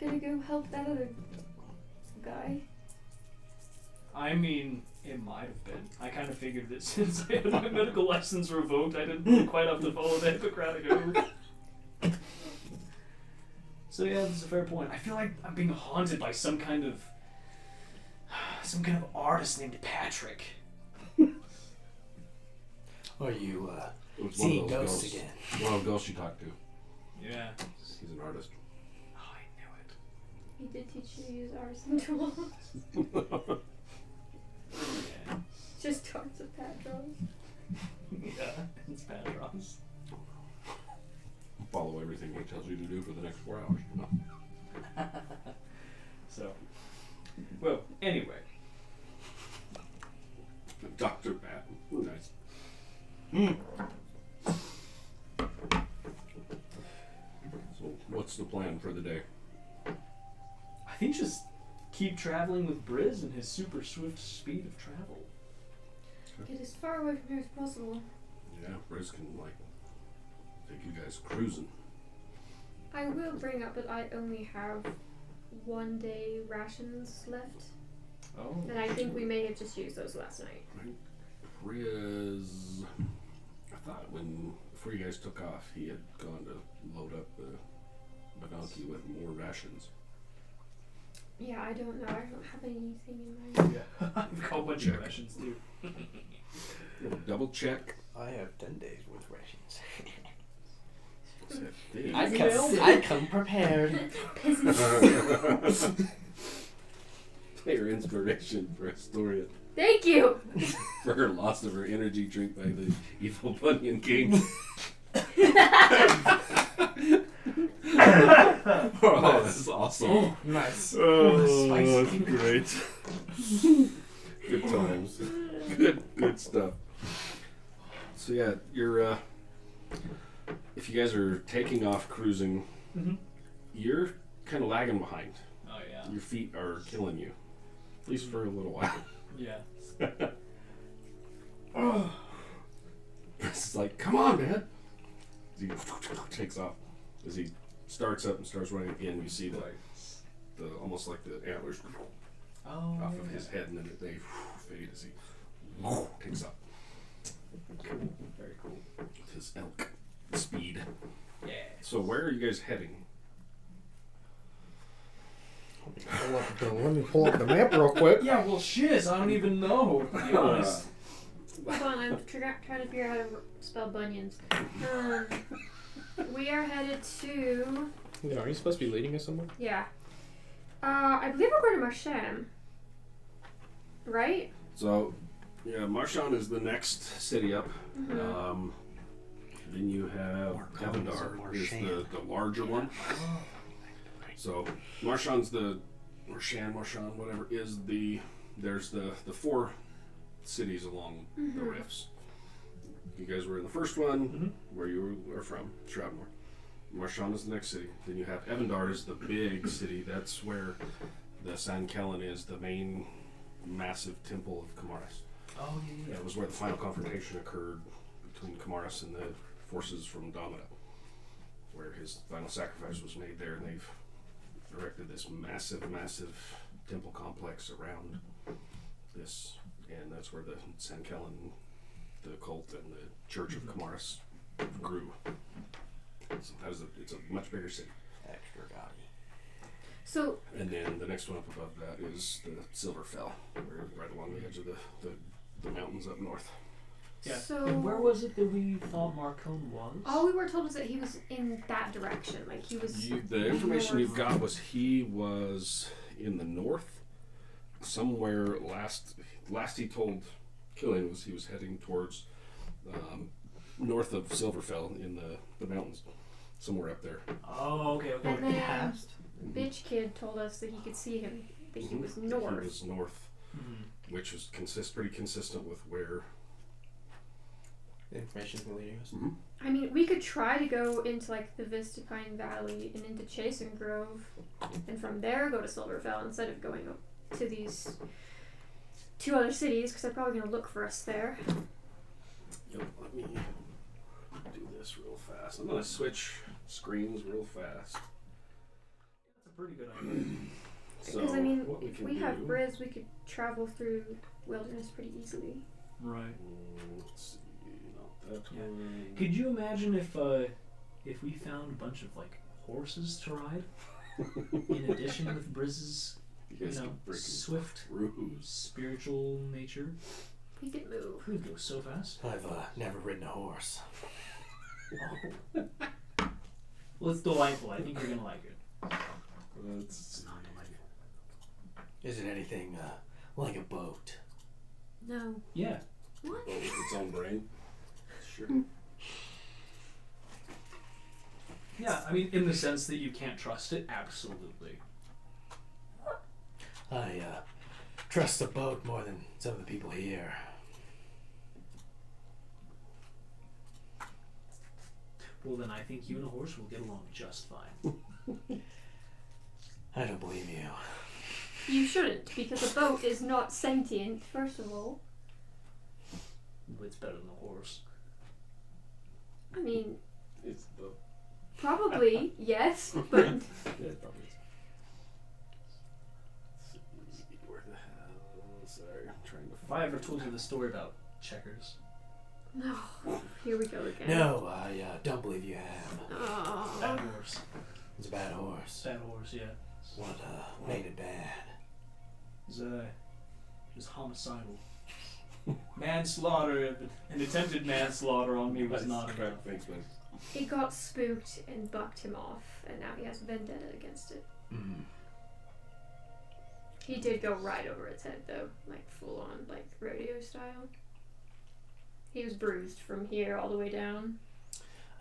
gonna go help that other guy? I mean, it might have been. I kind of figured that since I had my medical license revoked, I didn't quite have to follow the Hippocratic Oath. So yeah, that's a fair point. I feel like I'm being haunted by some kind of artist named Patrick. Or you It was one seeing of those ghosts again. One of the ghosts you talked to. Yeah. He's an artist. Oh, I knew it. He did teach you to use arson tools. Yeah. Just tarts of Patron. Yeah, it's Patron's. Follow everything he tells you to do for the next 4 hours. So, well, anyway. Dr. Pat. Nice. So, what's the plan for the day? I think just keep traveling with Briz and his super swift speed of travel. Get as far away from here as possible. Yeah, Briz can, like, take you guys cruising. I will bring up that I only have 1 day rations left. Oh. And I think we may have just used those last night. Briz... I thought before you guys took off, he had gone to load up the donkey with more rations. Yeah, I don't know. I don't have anything in mind. Yeah. I've got a bunch of rations too. Double check. I have 10 days worth of rations. I I come prepared. Player inspiration for Astoria Thank you! for her loss of her energy drink by the evil Bunyan King. Oh, this is awesome. Nice. Oh, Spicy. that's great. Good times. Good stuff. So yeah, you're if you guys are taking off cruising, you're kind of lagging behind. Oh yeah. Your feet are killing you, at least for a little while. Yeah. It's like, come on, man. He takes off. As he starts up and starts running again, you see the almost like the antlers Oh. off of his head, and then they fade as he takes up Cool. Very cool. with his elk speed. Yeah. So where are you guys heading? Let me pull up the map real quick. Yeah, well, shiz, I don't even know, to be honest. Hold on, I'm trying to figure out how to spell bunions. We are headed to... Yeah, are you supposed to be leading us somewhere? Yeah. I believe we're going to Marsham. Right? So, yeah, Marchand is the next city up. Mm-hmm. Then you have Evandar is the larger one. So Marchand's Marchand, whatever, is there's the 4 cities along the rifts. You guys were in the first one, where you are from, Shroudmore. Marchand is the next city. Then you have Evandar is the big city. That's where the San Kellen is, the main massive temple of Kamaris. Oh, yeah. That was where the final confrontation occurred between Kamaris and the forces from Domina, where his final sacrifice was made there, and they've erected this massive temple complex around this, and that's where the San Kellen, the cult, and the Church of Kamaris grew. So it's a much bigger city. Extra gaudy. So... And then the next one up above that is the Silverfell, right along the edge of the mountains up north. Yeah. So... And where was it that we thought Marcone was? All we were told was that he was in that direction. Like, he was... The information you've got was he was in the north, somewhere last he told Killian was he was heading towards north of Silverfell in the mountains, somewhere up there. Oh, okay. And then Past. Bitch Kid told us that he could see him, that he was north. He was north, which was pretty consistent with where... The information's leading us. I mean, we could try to go into, like, the Vista Pine Valley and into Chasen Grove, and from there go to Silverfell instead of going up to these 2 other cities, because they're probably going to look for us there. Yep, let me do this real fast. I'm going to switch screens real fast. That's a pretty good idea. So, Because, I mean, what if can we do, have Briz, we could travel through wilderness pretty easily. Right. Let's see, not that Yeah. one. Could you imagine if we found a bunch of, like, horses to ride? In addition with Briz's, You guys can break swift, through. spiritual nature? We could move. We'd go so fast. I've never ridden a horse. Oh. Well, it's delightful. I think you're gonna like it. Let's see. Is it anything like a boat? No. Yeah. What? Oh, with its own brain? Sure. Yeah, I mean, in the sense that you can't trust it, absolutely. I trust the boat more than some of the people here. Well, then I think you and a horse will get along just fine. I don't believe you. You shouldn't, because a boat is not sentient, first of all. It's better than a horse. I mean, It's the... probably, yes, but... Yeah, it probably is. Let's see, where the hell... Sorry, I'm trying to... If I ever told you the story about checkers. No. Here we go again. No, I don't believe you have. Bad Oh. horse. It's a bad horse. Bad horse, yeah. What made it bad? It was homicidal. Manslaughter, an attempted manslaughter on me was not enough. Thanks, man. It got spooked and bucked him off, and now he has vendetta against it. Mm. He did go right over its head, though, like full on, like rodeo style. He was bruised from here all the way down.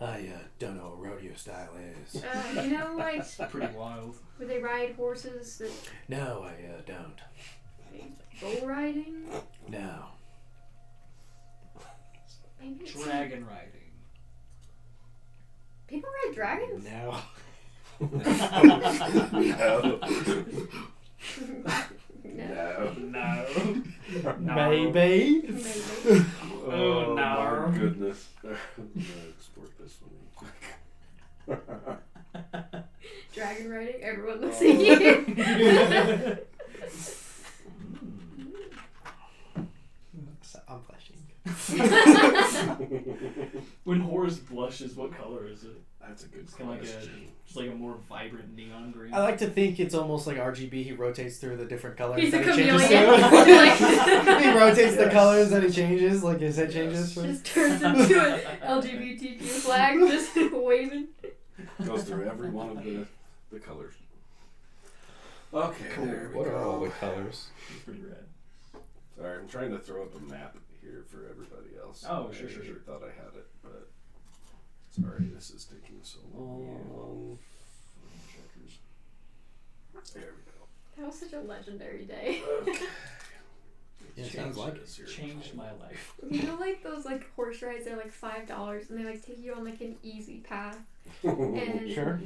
I don't know what rodeo style is. You know, like It's pretty wild. where they ride horses, that No, I don't. bull riding. No. Maybe it's Dragon riding. People ride dragons. No. No. No. No. Maybe. Maybe. Oh, no. My goodness. I'm gonna export this one real quick. Dragon riding. Everyone looks at you. I'm flashing. When horse horse blushes, what color is it? That's a good It's kind of like question. just like a more vibrant neon green. I like to think it's almost like RGB. He rotates through the different colors. He's a that he changes chameleon. to. He rotates the Yes. colors that he changes, like his head changes. For... Just turns into an LGBTQ flag, just waving. Goes through every one of the colors. Okay, there we What go. are all the colors? It's pretty rad. Sorry, I'm trying to throw up a map here for everybody else. Oh, I sure. thought I had it, but sorry, this is taking so long. Checkers. There we go. That was such a legendary day. Okay. Yeah, sounds like it. Changed my life. You know, like those like horse rides, they're like $5, and they like take you on like an easy path, it. and Sure.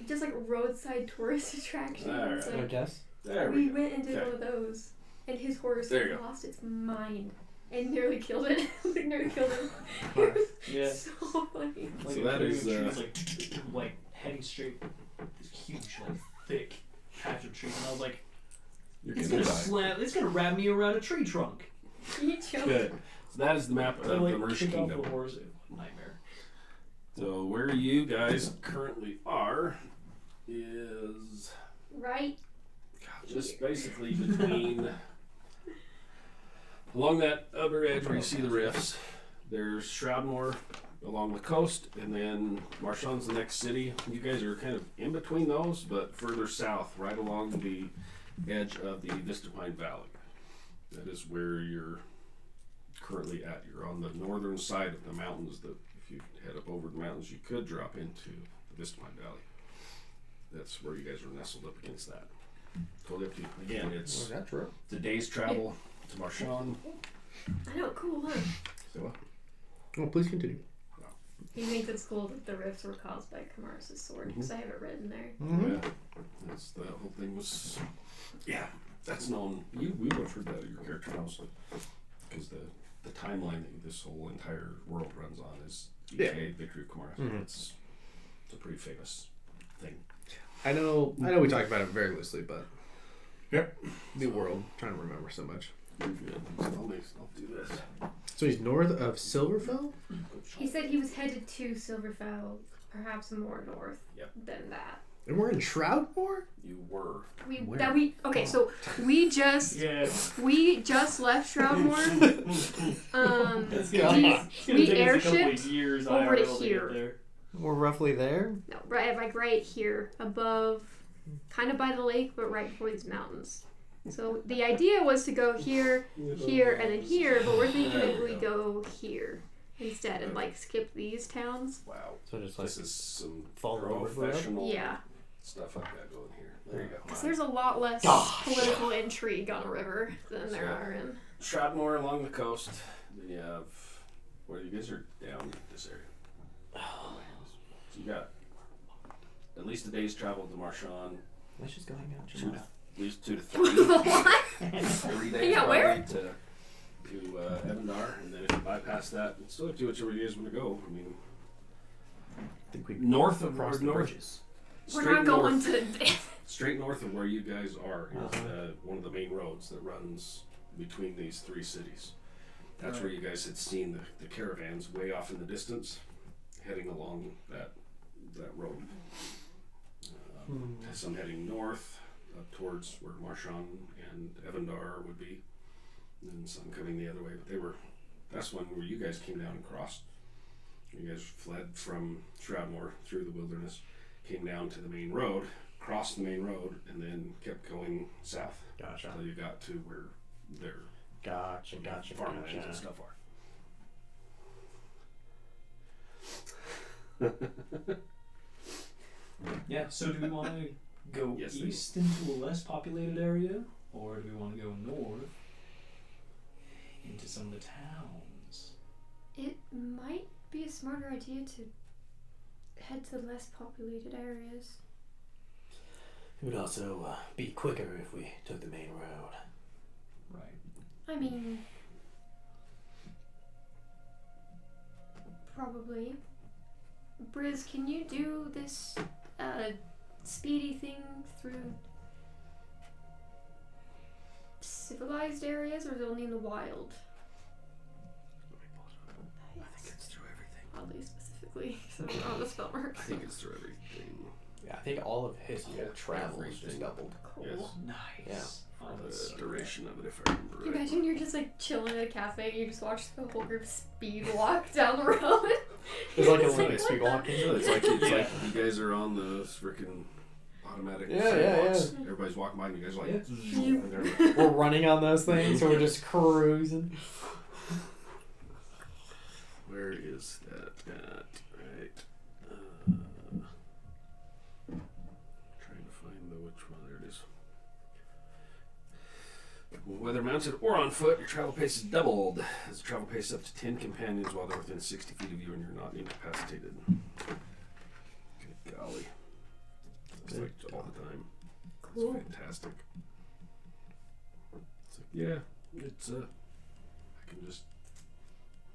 just like roadside tourist attractions. Alright. I Like, guess. There we we go. went and did Okay. one of those, and his horse There you go. lost its mind and nearly killed it. Like nearly killed him. It was Yeah. so funny. Like So a that canoe is, trees, like heading straight, this huge, like thick patch of trees, and I was like, You're it's gonna gonna die. slam, it's gonna wrap me around a tree trunk. He choked. Good. So that is the map I of like the Mersh kick off Kingdom. the horse. Nightmare. So where you guys currently are is Right. just basically between along that upper edge where you see the rifts. There's Shroudmore along the coast, and then Marchand's the next city. You guys are kind of in between those, but further south, right along the edge of the Vistapine Valley. That is where you're currently at. You're on the northern side of the mountains. That if you head up over the mountains, you could drop into the Vistapine Valley. That's where you guys are nestled up against that. Totally up to you. Again, it's that true? a day's travel to Marchand. I know, cool, huh? So, Well, please continue. He thinks it's cool that the rifts were caused by Kamaris' sword, because I have it written there. yeah, that's the whole thing was. Yeah, that's known. We would have heard that in your character notes, because the timeline that this whole entire world runs on is UK Victory of Kamaris. Mhm. It's a pretty famous thing. I know we talked about it very loosely, but Yep. the world. Trying to remember so much. You're good. I'll do this. So he's north of Silverfell? He said he was headed to Silverfell, perhaps more north Yep. than that. And we're in Shroudmore? You were. Where? Okay, so we just Yeah. left Shroudmore. It's we gonna take us a couple airshipped of years over to IRL here. get there. We're roughly there. No, right here, above, kind of by the lake, but right before these mountains. So the idea was to go here, here, and then here, but we're thinking maybe we go here instead and like skip these towns. Wow. So just like This is some fall over the road? professional Yeah, stuff I've got going here. There you go. because there's a lot less Gosh. political intrigue on a river than there are in. Shroudmore along the coast. Then you have where you guys are down this area. So you got at least a day's travel to Marchand. let's just go hang out. Two to, at least 2 to 3. What? 3 days Yeah, probably where? to Evandar, and then if you bypass that, it's still up to whichever you guys want to go. I mean, I think we north of cross the north, bridges. We're straight not going north, to. straight north of where you guys are is Uh-huh. one of the main roads that runs between these 3 cities. That's Right. where you guys had seen the caravans way off in the distance, heading along that road. Some heading north up towards where Marchand and Evandar would be, and then some coming the other way. But that's one where you guys came down and crossed. You guys fled from Shroudmore through the wilderness, came down to the main road, crossed the main road, and then kept going south Gotcha. until you got to where their Gotcha. farmlands and stuff are. Yeah, so do we want to go Yes, east into a less populated area, or do we want to go north into some of the towns? It might be a smarter idea to head to less populated areas. It would also be quicker if we took the main road. Right. I mean, probably. Briz, can you do this speedy thing through civilized areas, or is it only in the wild? I think it's through everything. Oddly specific. spell marks. I think it's through everything. Yeah, I think all of his whole travel is just everything. doubled. Cool. Yes. Nice. Oh, For that's the so duration of it, if I remember right. Imagine you're just like chilling at a cafe and you just watch the whole group speed walk down the road. It's like a It's Olympic speed what walking. It's like Yeah. you guys are on the freaking automatic Yeah, sidewalks. yeah. Everybody's walking by and you guys are like, Yeah. and they're like, We're running on those things, so we're just cruising. where is that at? Right. Trying to find which one. There it is. Whether mounted or on foot, your travel pace is doubled. As the travel pace up to 10 companions while they're within 60 feet of you and you're not incapacitated. Good golly. It's like all the time. Cool. It's fantastic. It's like, yeah, it's I can just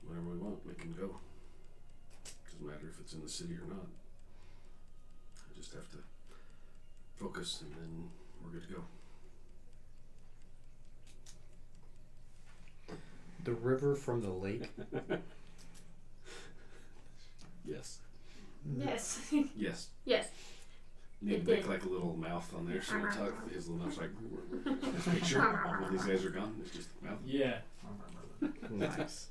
whenever we want, we can go. Doesn't matter if it's in the city or not. I just have to focus and then we're good to go. The river from the lake. Yes. Yes. Yes. Yes. You need It to make did. like a little mouth on there so we'll talk. His little mouth's like, just make sure when these guys are gone, it's just the mouth. Yeah. Nice.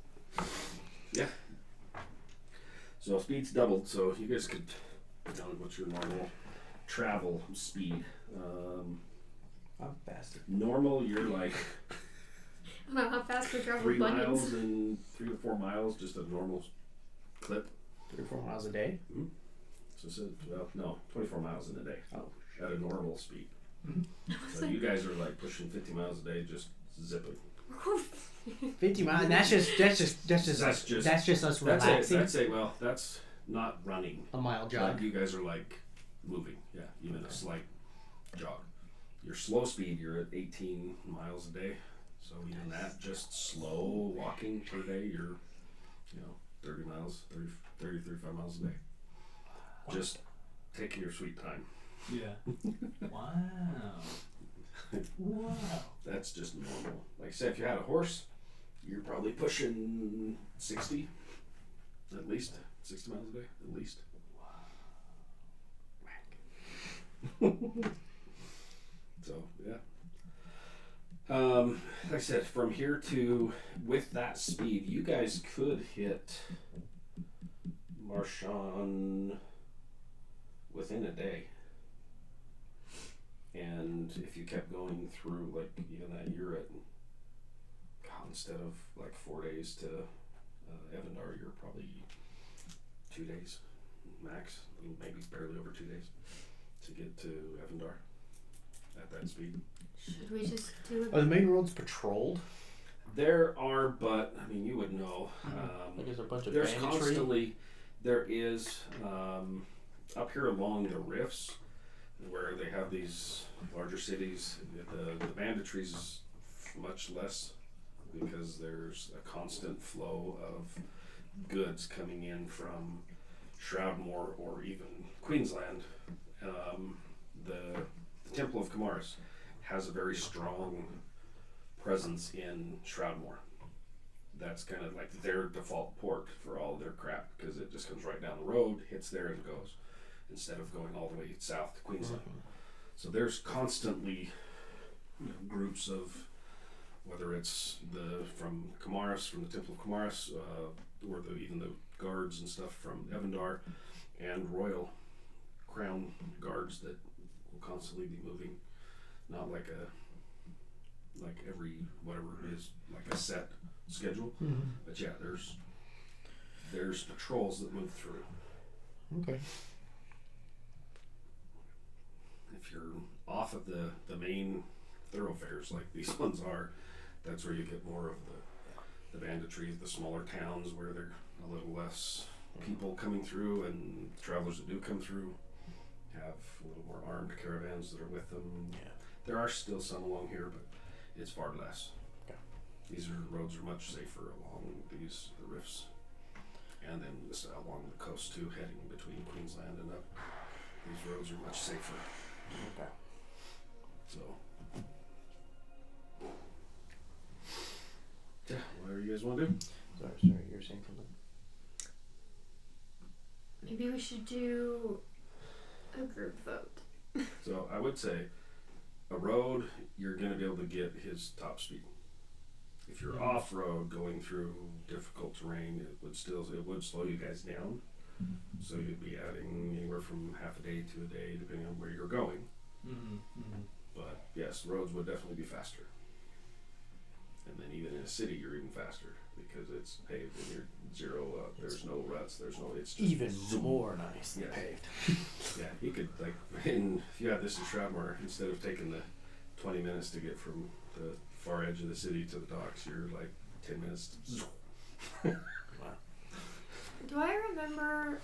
So speed's doubled, so you guys could tell me what's your normal travel speed. I'm bastard. Normal, you're like I don't know how fast we travel 3 with miles bunions. and 3 to 4 miles, just a normal clip. 3 or 4 miles a day. So it says, well, no, 24 miles in a day. Oh. At a normal speed. So you guys are like pushing 50 miles a day, just zipping. 50 miles. That's just us relaxing. That's not running. A mile Like jog. you guys are like moving. Yeah, even a slight jog. Your slow speed, you're at 18 miles a day. So even that, just slow walking per day, you're, 30 miles, 35 miles a day. Just taking your sweet time. Yeah. Wow. Wow. That's just normal. Like I said, if you had a horse, you're probably pushing 60, at least 60 miles a day, at least. So yeah. Like I said, from here to with that speed, you guys could hit Marchand within a day. And if you kept going through, like, even that you're at, instead of like 4 days to Evandar, you're probably 2 days max, maybe barely over 2 days to get to Evandar at that speed. Should we just do Are the main roads patrolled? There are, but I mean, you would know. Like there's a bunch of There's banditry? constantly, there is up here along the rifts where they have these larger cities. The banditry is much less because there's a constant flow of goods coming in from Shroudmoor or even Queensland. The Temple of Kamaris has a very strong presence in Shroudmoor. That's kind of like their default port for all their crap because it just comes right down the road, hits there and goes, instead of going all the way south to Queensland. So there's constantly groups of, whether it's from Kamaris, from the Temple of Kamaris, or even the guards and stuff from Evandar, and Royal Crown guards that will constantly be moving. Not like every whatever it is, like a set schedule. But yeah, there's patrols that move through. Okay. If you're off of the main thoroughfares like these ones are, that's where you get more of the banditry, the smaller towns where they're a little less people coming through, and travelers that do come through have a little more armed caravans that are with them. Yeah. There are still some along here, but it's far less. Okay. These roads are much safer along the rifts, and then just along the coast too, heading between Queensland and up. These roads are much safer. Okay. So, yeah, whatever you guys want to do. Sorry, you were saying something? Maybe we should do a group vote. So I would say a road, you're going to be able to get his top speed. If you're off-road going through difficult terrain, it would slow you guys down. So you'd be adding anywhere from half a day to a day, depending on where you're going. But yes, roads would definitely be faster. And then even in a city, you're even faster because it's paved and you're zero. There's no ruts. It's just Even more nice than Yes. paved. Yeah, you could if you had this in Shroudmore, instead of taking the 20 minutes to get from the far edge of the city to the docks, you're like 10 minutes. Do I remember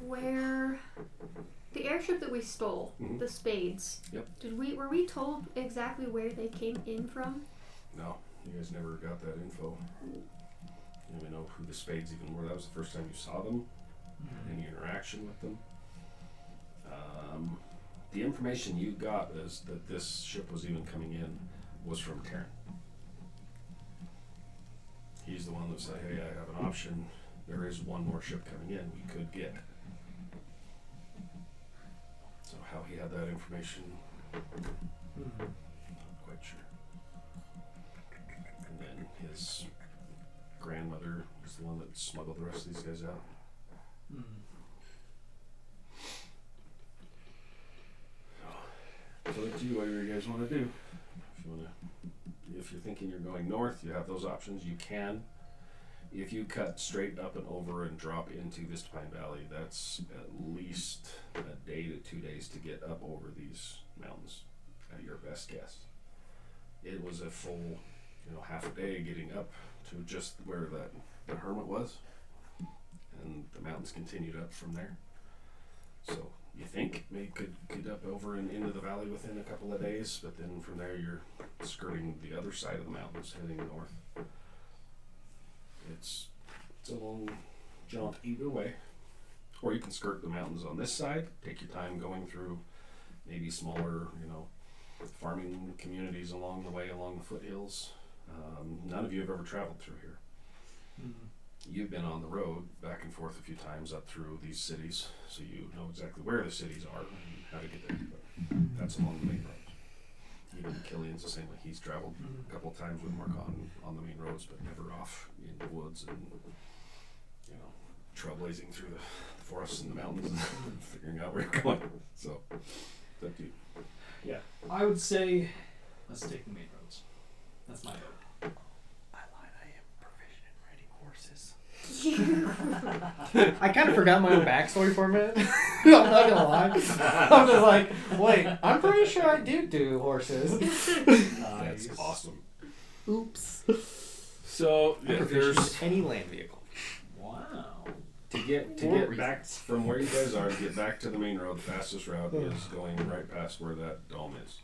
where the airship that we stole, the Spades? Yep. Were we told exactly where they came in from? No, you guys never got that info. You don't even know who the Spades even were. That was the first time you saw them. Any interaction with them. The information you got is that this ship was even coming in was from Terran. He's the one that said, hey, I have an option. There is one more ship coming in we could get. So how he had that information, not quite sure. And then his grandmother was the one that smuggled the rest of these guys out. So up to you, whatever you guys want to do. If you're thinking you're going north, you have those options. You can. If you cut straight up and over and drop into Vista Pine Valley, that's at least a day to 2 days to get up over these mountains, at your best guess. It was a full, half a day getting up to just where the hermit was, and the mountains continued up from there. So you think maybe could get up over and into the valley within a couple of days, but then from there you're skirting the other side of the mountains, heading north. It's a long jaunt either way. Or you can skirt the mountains on this side, take your time going through maybe smaller, farming communities along the way, along the foothills. None of you have ever traveled through here. You've been on the road back and forth a few times up through these cities, so you know exactly where the cities are and how to get there. But that's along the main roads. Even Killian's the same way. He's traveled a couple of times with Marcon on the main roads, but never off in the woods and, trailblazing through the forests and the mountains and figuring out where you're going. So, it's up to you. Yeah, I would say let's take the main roads. That's my vote. I lied. I am proficient in riding horses. I kind of forgot my own backstory for a minute. I'm not gonna lie. I'm just like, wait, I'm pretty sure I do horses. That's awesome. Oops. So, I'm proficient there's in any land vehicle. Wow. to get back from where you guys are, to get back to the main road, the fastest route is going right past where that dome is.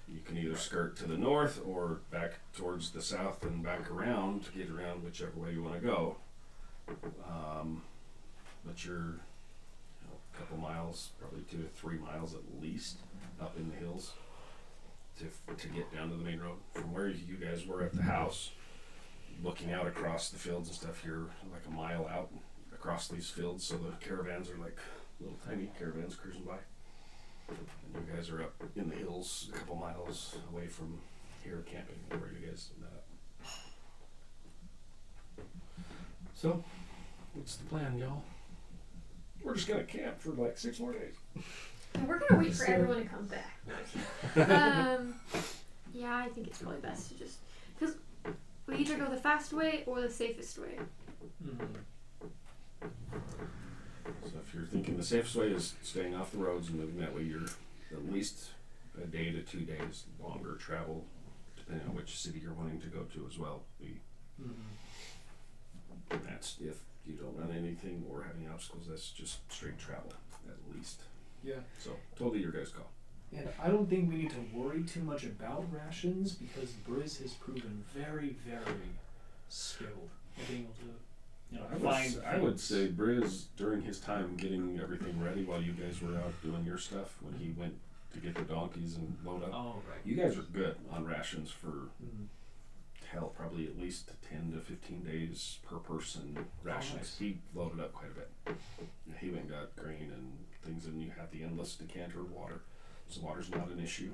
You can either skirt to the north or back towards the south and back around to get around whichever way you want to go. But you're a couple miles, probably 2 to 3 miles at least, up in the hills to get down to the main road. From where you guys were at the house, looking out across the fields and stuff, you're like a mile out across these fields, so the caravans are like little tiny caravans cruising by. And you guys are up in the hills a couple miles away from here camping where you guys met up. So, what's the plan, y'all? We're just gonna camp for like 6 more days. And we're gonna wait for everyone to come back. Yeah, I think it's probably best to just, because we either go the fast way or the safest way. So if you're thinking the safest way is staying off the roads and moving that way, you're at least a day to 2 days longer travel, depending on which city you're wanting to go to as well. And that's if you don't run anything or have any obstacles. That's just straight travel, at least. Yeah. So totally your guys' call. And I don't think we need to worry too much about rations because Briz has proven very, very skilled at being able to, find. I would say Briz, during his time getting everything ready while you guys were out doing your stuff, when he went to get the donkeys and load up, Oh, right. you guys are good on rations for hell, probably at least 10 to 15 days per person rations. nice. He loaded up quite a bit. got the endless decanter of water, so water's not an issue.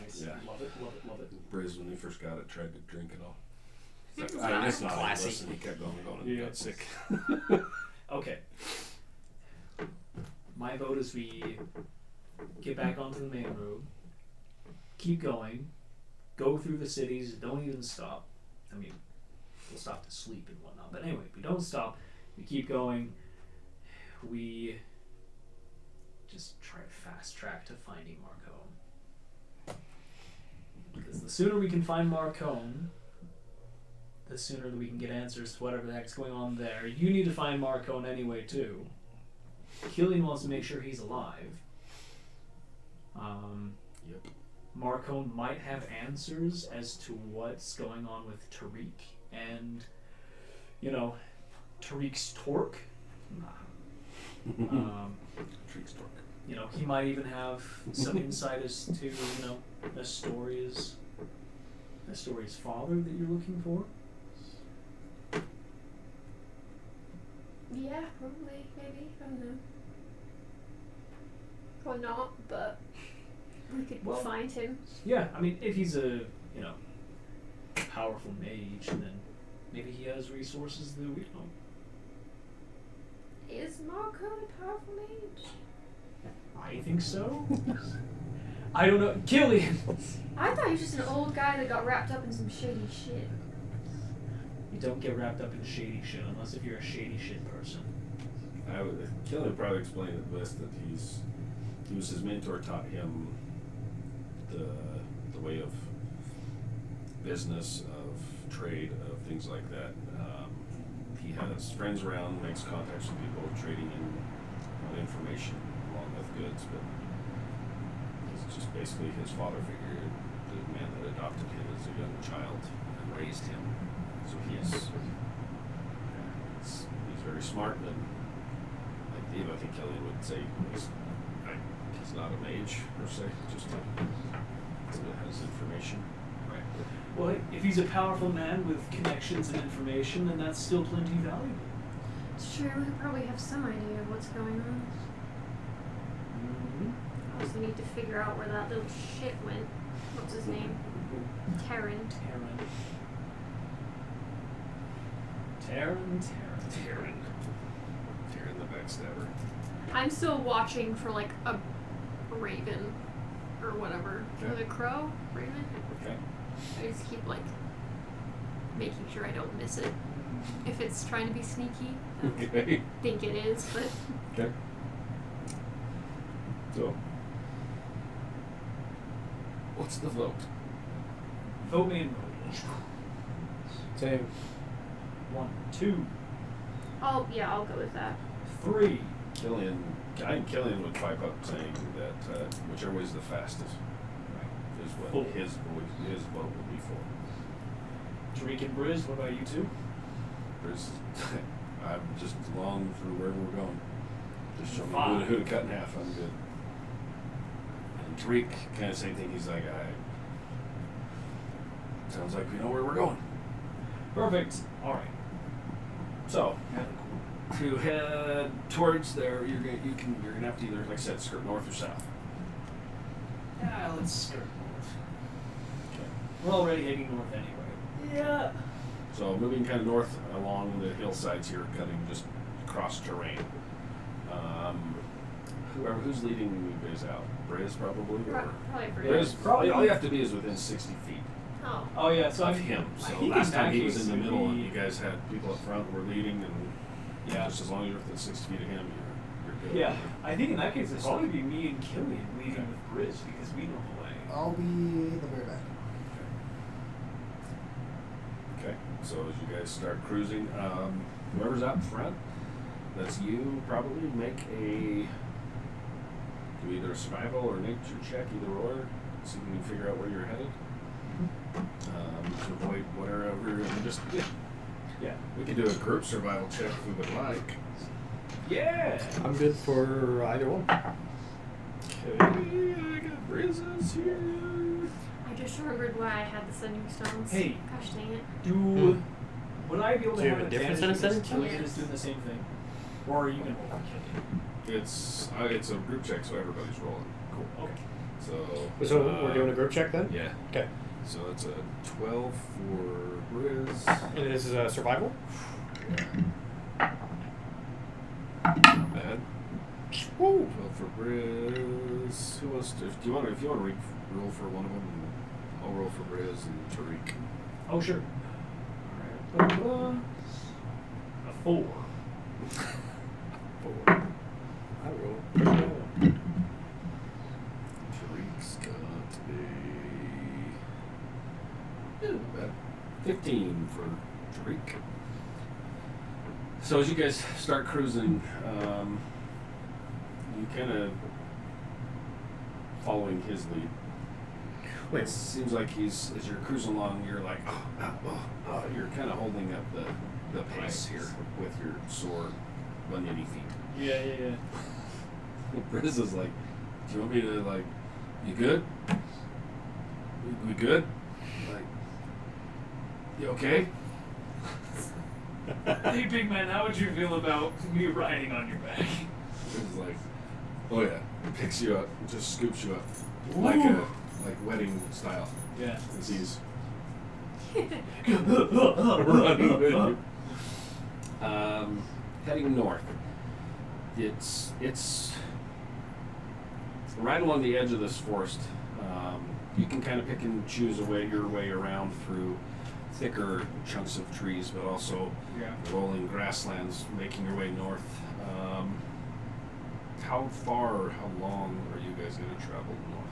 Nice. Yeah. Love it. Briz, when he first got it, tried to drink it all. He's It's like, it's not classy. endless, and he kept going and Yeah. got sick. Okay. My vote is we get back onto the main road, keep going, go through the cities, don't even stop. I mean, we'll stop to sleep and whatnot, but anyway, we don't stop, we keep going, we just try to fast track to finding Marcone. Because the sooner we can find Marcone, the sooner that we can get answers to whatever the heck's going on there. You need to find Marcone anyway, too. Killian wants to make sure he's alive. Yep. Marcone might have answers as to what's going on with Tariq and, Tariq's torque. Treats torque. He might even have some insight as to, Astoria's father that you're looking for. Yeah, probably, maybe. I don't know. Probably not, but we could find him. Yeah, I mean, if he's a, powerful mage, then maybe he has resources that we don't. Is Marcone a powerful mage? I think so. I don't know. Killian! I thought he was just an old guy that got wrapped up in some shady shit. You don't get wrapped up in shady shit unless if you're a shady shit person. Killian probably explained it best that he was his mentor, taught him the way of business, of trade, of things like that. He has friends around, makes contacts with people, trading in information along with goods, but he's just basically his father figure, the man that adopted him as a young child and raised him. So he's very smart, and like Dave, I think Killian would say he's not a mage per se, just has information. Right. Well, if he's a powerful man with connections and information, then that's still plenty valuable. It's true, we probably have some idea of what's going on. Mm-hmm. Also need to figure out where that little shit went. What's his name? Terran. Terran the backstabber. I'm still watching for like a raven or whatever. Okay. Was it a crow? Raven? Okay. I just keep like making sure I don't miss it. If it's trying to be sneaky, I Okay. think it is, but Okay. So, what's the vote? Vote me in. Same. 1, 2, I'll go with that. 3. Killian would pipe up saying that whichever way is the fastest is what Cool. his vote would be for. Tariq and Briz, what about you two? I'm just along through wherever we're going. Just show me Fine. who to cut in half. I'm good. And Tariq, kind of same thing. He's like, sounds like we know where we're going. Perfect. All right. So, to head towards there, you're gonna have to either, like I said, skirt north or south. Yeah, let's skirt north. Okay. We're already heading north anyway. Yeah. So moving kind of north along the hillsides here, cutting just across terrain. Who's leading you guys out? Briz probably? Or? Probably for Briz, Probably. all you have to be is within 60 feet Oh. Oh yeah. So of I him. So think last in time that he was case in the it'd middle be- and you guys had people up front who were leading, and Yeah. just as long as you're within 60 feet of him, you're good. Yeah. I think in that case it'd probably be me and Killian leading with Briz because we know the way. I'll be the very back. Okay, so as you guys start cruising, whoever's out front, that's you, probably make do either a survival or nature check, either or, so you can figure out where you're headed. To avoid whatever, Yeah. we could do a group survival check if we would like. Yeah. I'm good for either one. Okay, I got Briz's here. I just remembered why I had the sending stones. Hey. Gosh dang it. Would I be able to Do you have have a different advantage set of because settings? Killian is Yes. doing the same thing? Or are you going to roll for killing? It's a group check, so everybody's rolling. Cool. Okay. So We're doing a group check then? Yeah. Okay. So it's a 12 for Briz. And this is a survival? Not bad. Woo! 12 for Briz. Who wants to? If you want to roll for one of them, I'll roll for Briz and Tariq. Oh, sure. Alright. A 4. 4. I roll. Tariq's got not bad. 15 for Tariq. So as you guys start cruising, you kind of following his lead. Wait. It seems like as you're cruising along, you're like, you're kind of holding up the pace here with your sore, buniony feet. Yeah. Briz is like, do you want me to, like, you good? We good? Like, you okay? Hey, big man, how would you feel about me riding on your back? Briz is like, oh yeah. Picks you up, just scoops you up. Ooh. Like wedding style. Yeah. As he's Running with you. Heading north. It's right along the edge of this forest. You can kind of pick and choose your way around through thicker chunks of trees, but also rolling grasslands, making your way north. How far or how long are you guys going to travel north?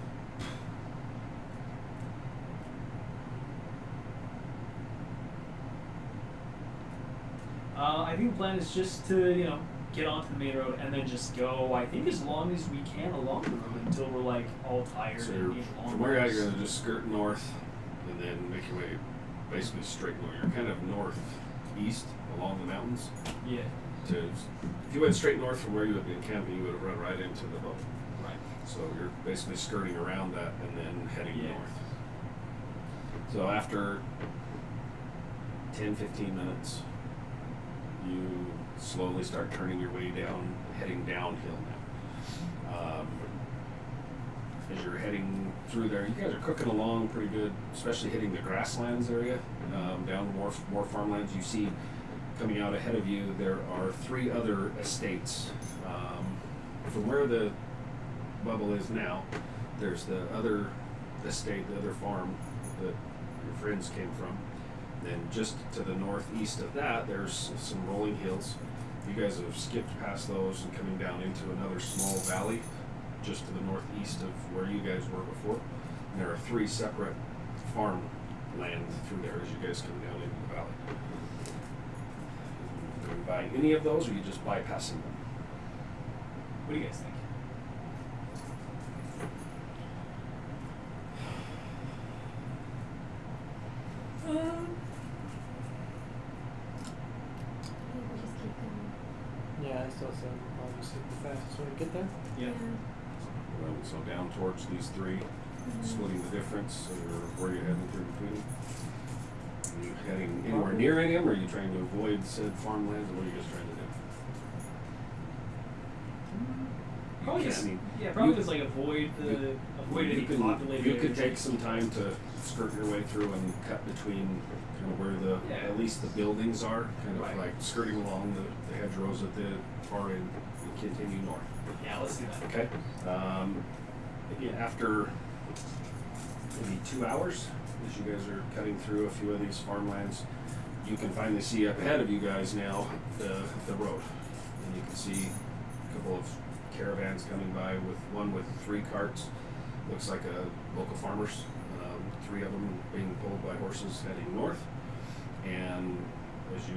I think the plan is just to, get onto the main road and then just go, I think, as long as we can along the road until we're, like, all tired So and need long from where you're at, walks. you're going to just skirt north and then make your way basically straight north. You're kind of northeast along the mountains. Yeah. If you went straight north from where you had been camping, you would have run right into the boat. Right. So you're basically skirting around that and then heading Yeah. north. So after 10, 15 minutes, you slowly start turning your way down, heading downhill now. As you're heading through there, you guys are cooking along pretty good, especially hitting the grasslands area, down more farmlands. You see coming out ahead of you, there are 3 other estates. From where the bubble is now, there's the other estate, the other farm that your friends came from. Then just to the northeast of that, there's some rolling hills. You guys have skipped past those and coming down into another small valley just to the northeast of where you guys were before. And there are 3 separate farm land through there as you guys come down into the valley. Are you buying any of those, or are you just bypassing them? What do you guys think? We'll just keep going. Yeah, I still said I'll just take the fastest way to get there. Yeah. So down towards these 3, splitting the difference, or where you're heading through between them. Are you heading anywhere near any of them, or are you trying to avoid said farmlands, or what are you guys trying to do? Probably Yeah, just, I mean, probably you- just like avoid any you populated could areas. take some time to skirt your way through and cut between kind of where at least the buildings are, kind of Right. like skirting along the hedgerows at the far end and continue north. Yeah, let's do that. Okay. Again, after maybe 2 hours, as you guys are cutting through a few of these farmlands, you can finally see up ahead of you guys now the road, and you can see a couple of caravans coming by with 3 carts. Looks like local farmers. 3 of them being pulled by horses heading north, and as you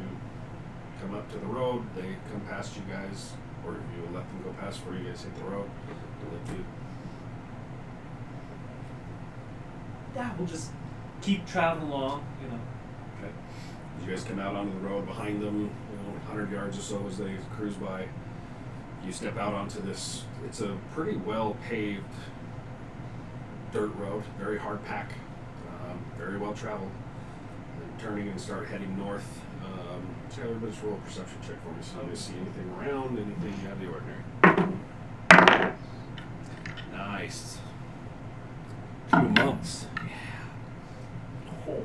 come up to the road, they come past you guys, or you let them go past before you guys hit the road. They'll let you. Yeah, we'll just keep traveling along, Okay. As you guys come out onto the road behind them, 100 yards or so as they cruise by, you step out onto this. It's a pretty well paved dirt road, very hard pack, very well traveled. And turning and start heading north So everybody just roll a perception check for me. So you guys see anything around, anything out of the ordinary. Nice. 2 months. Oh.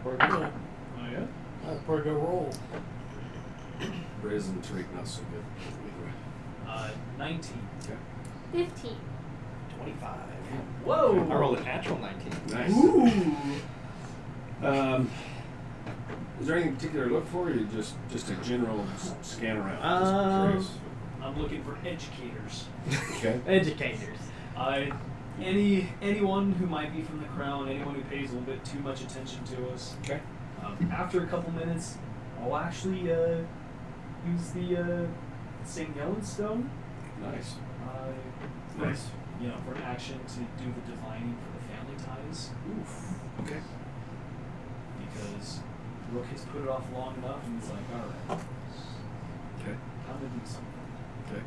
Pretty good. Oh yeah. That's a pretty good roll. Riz and Tariq not so good. 19. 15. 25. Whoa. I rolled a natural 19. Nice. Ooh. Is there anything particular to look for? Or you just a general scan around? Just curious. I'm looking for educators. Okay. Educators. Anyone who might be from the crown, anyone who pays a little bit too much attention to us. Okay. After a couple minutes, I'll actually use the St. Stone. Nice. Nice. You know, for an action to do the divining for the family ties, Oof. Okay. because Rook has put it off long enough, and he's like, all right, Okay. I'm gonna do something. Okay.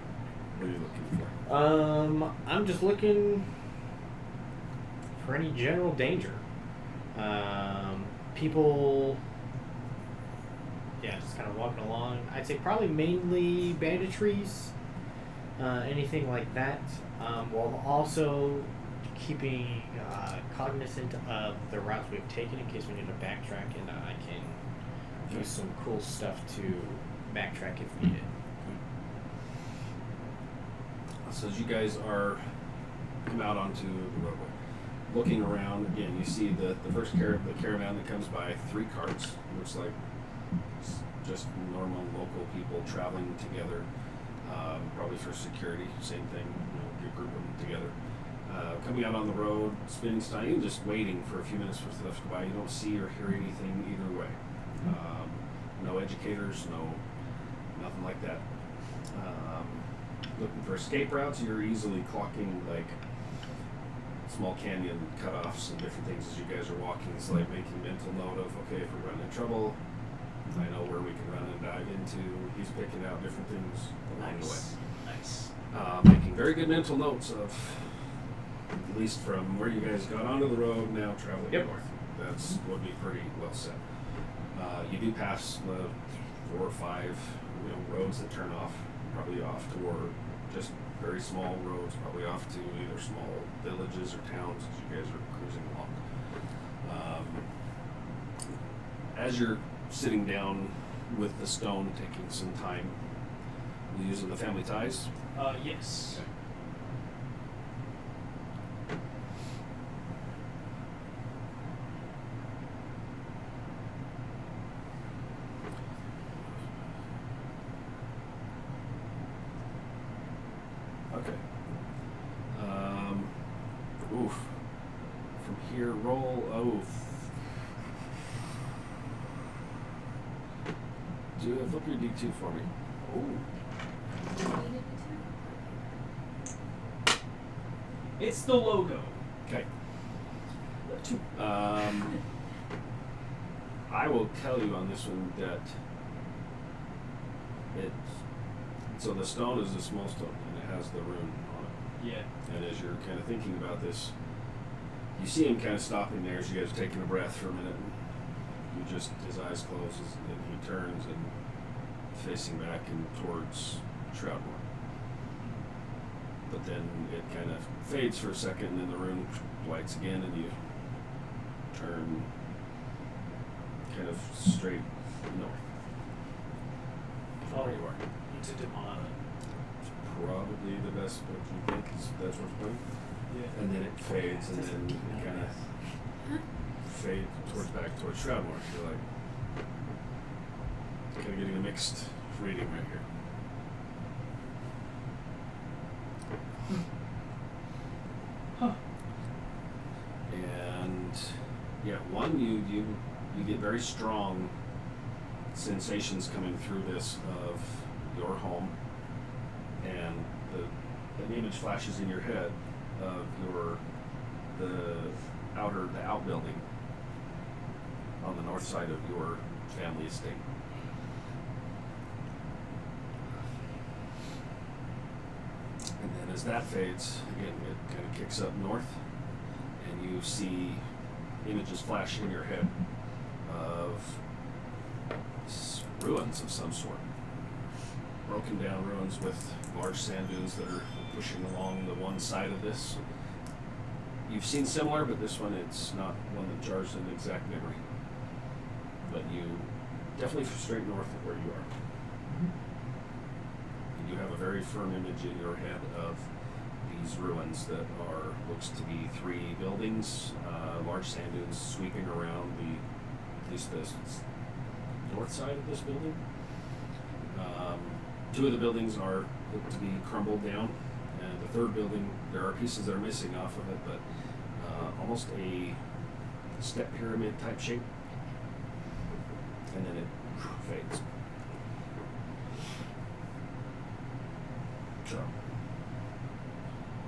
What are you looking for? I'm just looking for any general danger. People, yeah, just kind of walking along. I'd say probably mainly banditries, anything like that, while also keeping cognizant of the routes we've taken in case we need to backtrack, and I can do some cool stuff to backtrack if needed. So as you guys are come out onto the roadway, looking around again, you see the first the caravan that comes by, 3 carts. Looks like it's just normal local people traveling together, probably for security. Same thing, you group them together. Coming out on the road, spending time, even just waiting for a few minutes for stuff to go by. You don't see or hear anything either way. No educators, nothing like that. Looking for escape routes, you're easily clocking like small canyon cutoffs and different things as you guys are walking. It's like making mental note of, okay, if we're running into trouble, I know where we can run and dive into. He's picking out different things along the way. Nice. Making very good mental notes of, at least from where you guys got onto the road, now traveling north. That's would be pretty well set. You do pass the 4 or 5 roads that turn off, probably off toward just very small roads, probably off to either small villages or towns as you guys are cruising along. As you're sitting down with the stone, taking some time, you using the family ties? Yes. Okay. Okay. Oof. From here, roll. Flip your D2 for me. It's the logo. Okay. I will tell you on this one that so the stone is a small stone and it has the rune on it. Yeah. And as you're kind of thinking about this, you see him kind of stopping there as you guys are taking a breath for a minute. You just, his eyes closes and he turns and facing back and towards Shroudmore. But then it kind of fades for a second and then the rune lights again and you turn kind of straight north. From where you are. Into Demana. It's probably the best what you think is that's what's going. Yeah. And then it fades and then it kind of fade back towards Shroudmore. You're like kind of getting a mixed reading right here. Huh. And yeah, one you get very strong sensations coming through this of your home, and an image flashes in your head of the outbuilding on the north side of your family estate. And then as that fades, again, it kind of kicks up north, and you see images flash in your head of ruins of some sort. Broken down ruins with large sand dunes that are pushing along the one side of this. You've seen similar, but this one, it's not one that jars in exact memory. But you definitely straight north of where you are. And you have a very firm image in your head of these ruins that are, looks to be 3 buildings, large sand dunes sweeping around at least the north side of this building. 2 of the buildings are look to be crumbled down, and the 3rd building, there are pieces that are missing off of it, but almost a step pyramid type shape, and then it fades. So,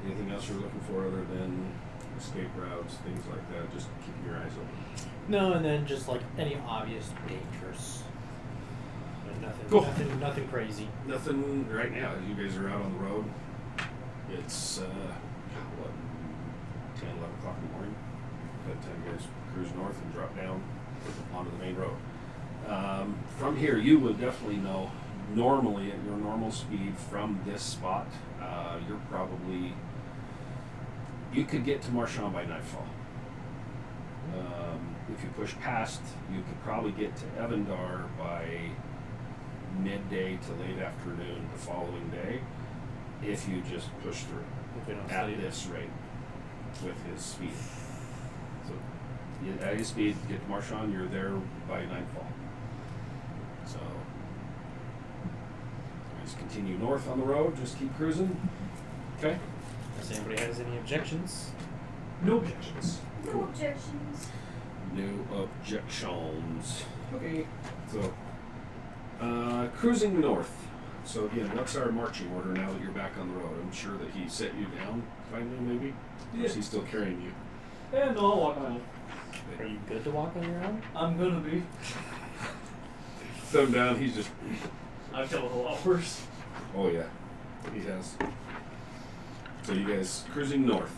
anything else you're looking for other than escape routes, things like that? Just keeping your eyes open. No, and then just like any obvious dangers. But nothing, Cool. nothing crazy. Nothing right now. You guys are out on the road. It's, 10, 11 o'clock in the morning. By the time you guys cruise north and drop down onto the main road. From here, you would definitely know, normally at your normal speed from this spot, you're probably, you could get to Marchand by nightfall. If you push past, you could probably get to Evandar by midday to late afternoon the following day, if you just push through If we don't at sleep. this rate with his speed. So at his speed, get to Marchand, you're there by nightfall. So just continue north on the road, just keep cruising. Okay? Unless anybody has any objections. No objections. No objections. No objections. Okay. So cruising north. So again, what's our marching order now that you're back on the road? I'm sure that he set you down finally, maybe? Or is he still carrying you? Yeah, no, I'll walk on my own. Are you good to walk on your own? I'm gonna be. Set him down, he's just, I've dealt with a lot worse. oh yeah, he has. So you guys cruising north.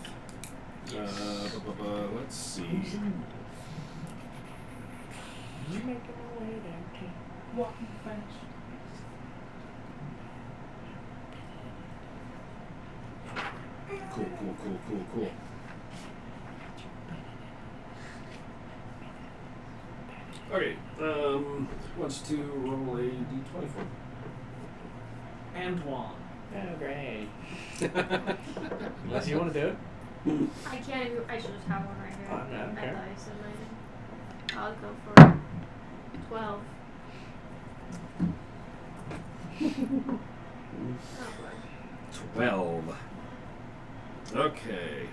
Let's see. Walking fast. Cool. Okay, wants to roll a d20 for me. Antoine. Oh, great. Unless you want to do it. I can't even, I should just have one right here. Oh, no, At okay. dice in my I'll go for 12. Oh, boy. 12. Okay.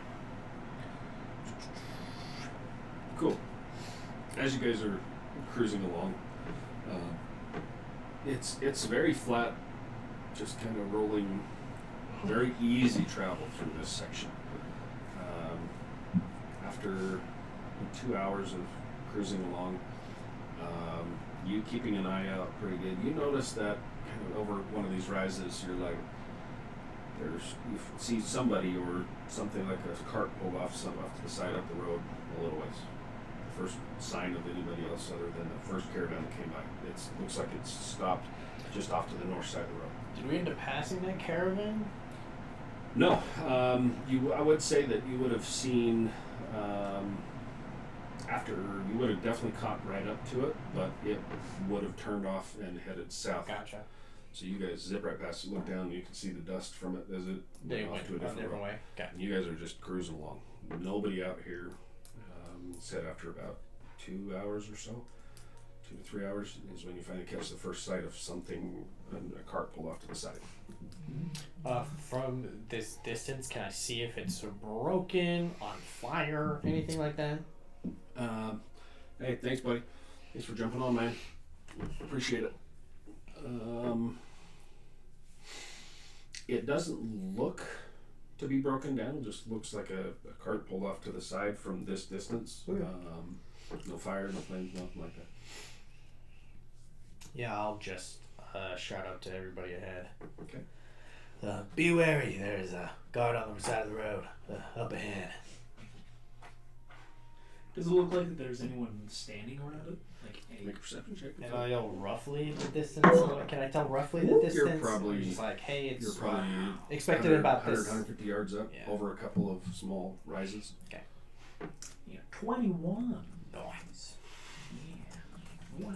Cool. As you guys are cruising along, it's very flat, just kind of rolling, very easy travel through this section. After 2 hours of cruising along, you keeping an eye out pretty good, you notice that kind of over one of these rises, you're like, you see somebody or something like a cart pulled off to the side up the road a little ways. The first sign of anybody else other than the first caravan that came by. It looks like it's stopped just off to the north side of the road. Did we end up passing that caravan? No, I would say that you would have seen after you would have definitely caught right up to it, but it would have turned off and headed south. Gotcha. So you guys zip right past it, look down, and you can see the dust from it as it They went off went to a different road. way. Okay. And you guys are just cruising along. Nobody out here. Said after about 2 hours or so, 2 to 3 hours is when you finally catch the first sight of something, and a cart pulled off to the side. From this distance, can I see if it's broken, on fire, anything like that? Hey, thanks, buddy. Thanks for jumping on, man. Appreciate it. It doesn't look to be broken down. It just looks like a cart pulled off to the side from this distance. Okay. No fire, no flames, nothing like that. Yeah, I'll just shout out to everybody ahead. Okay. Be wary, there's a guard on the side of the road, up ahead. Does it look like that there's anyone standing around it? Like any... Make a perception check. And I know roughly the distance. So can I tell roughly the distance? You're probably- Or just like, hey, it's You're probably expected about 100, this. 150 yards up Yeah. over a couple of small rises. Yeah, 21. Nice. Yeah. Wow.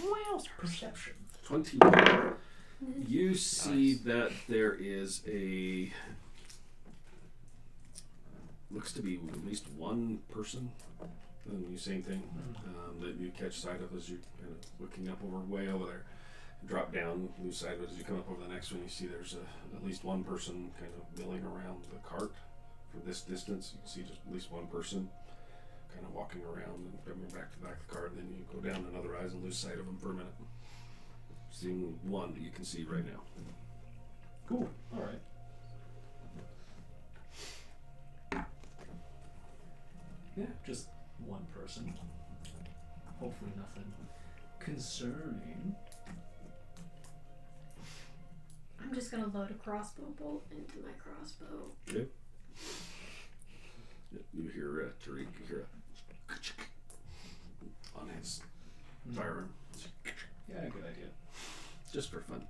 Wow. Perception. 21. You see that there is a... Looks to be at least one person. And you same thing that you catch sight of as you're kind of looking up over way over there. Drop down, lose sight of it as you come up over the next one. You see there's at least one person kind of milling around the cart from this distance. You can see just at least one person kind of walking around and coming back to the back of the cart. And then you go down another rise and lose sight of them for a minute. Seeing one that you can see right now. Cool. All right. Yeah, just one person. Hopefully nothing concerning. I'm just gonna load a crossbow bolt into my crossbow. Okay. You hear Tariq, you hear on his firearm. Yeah, good idea. Just for fun.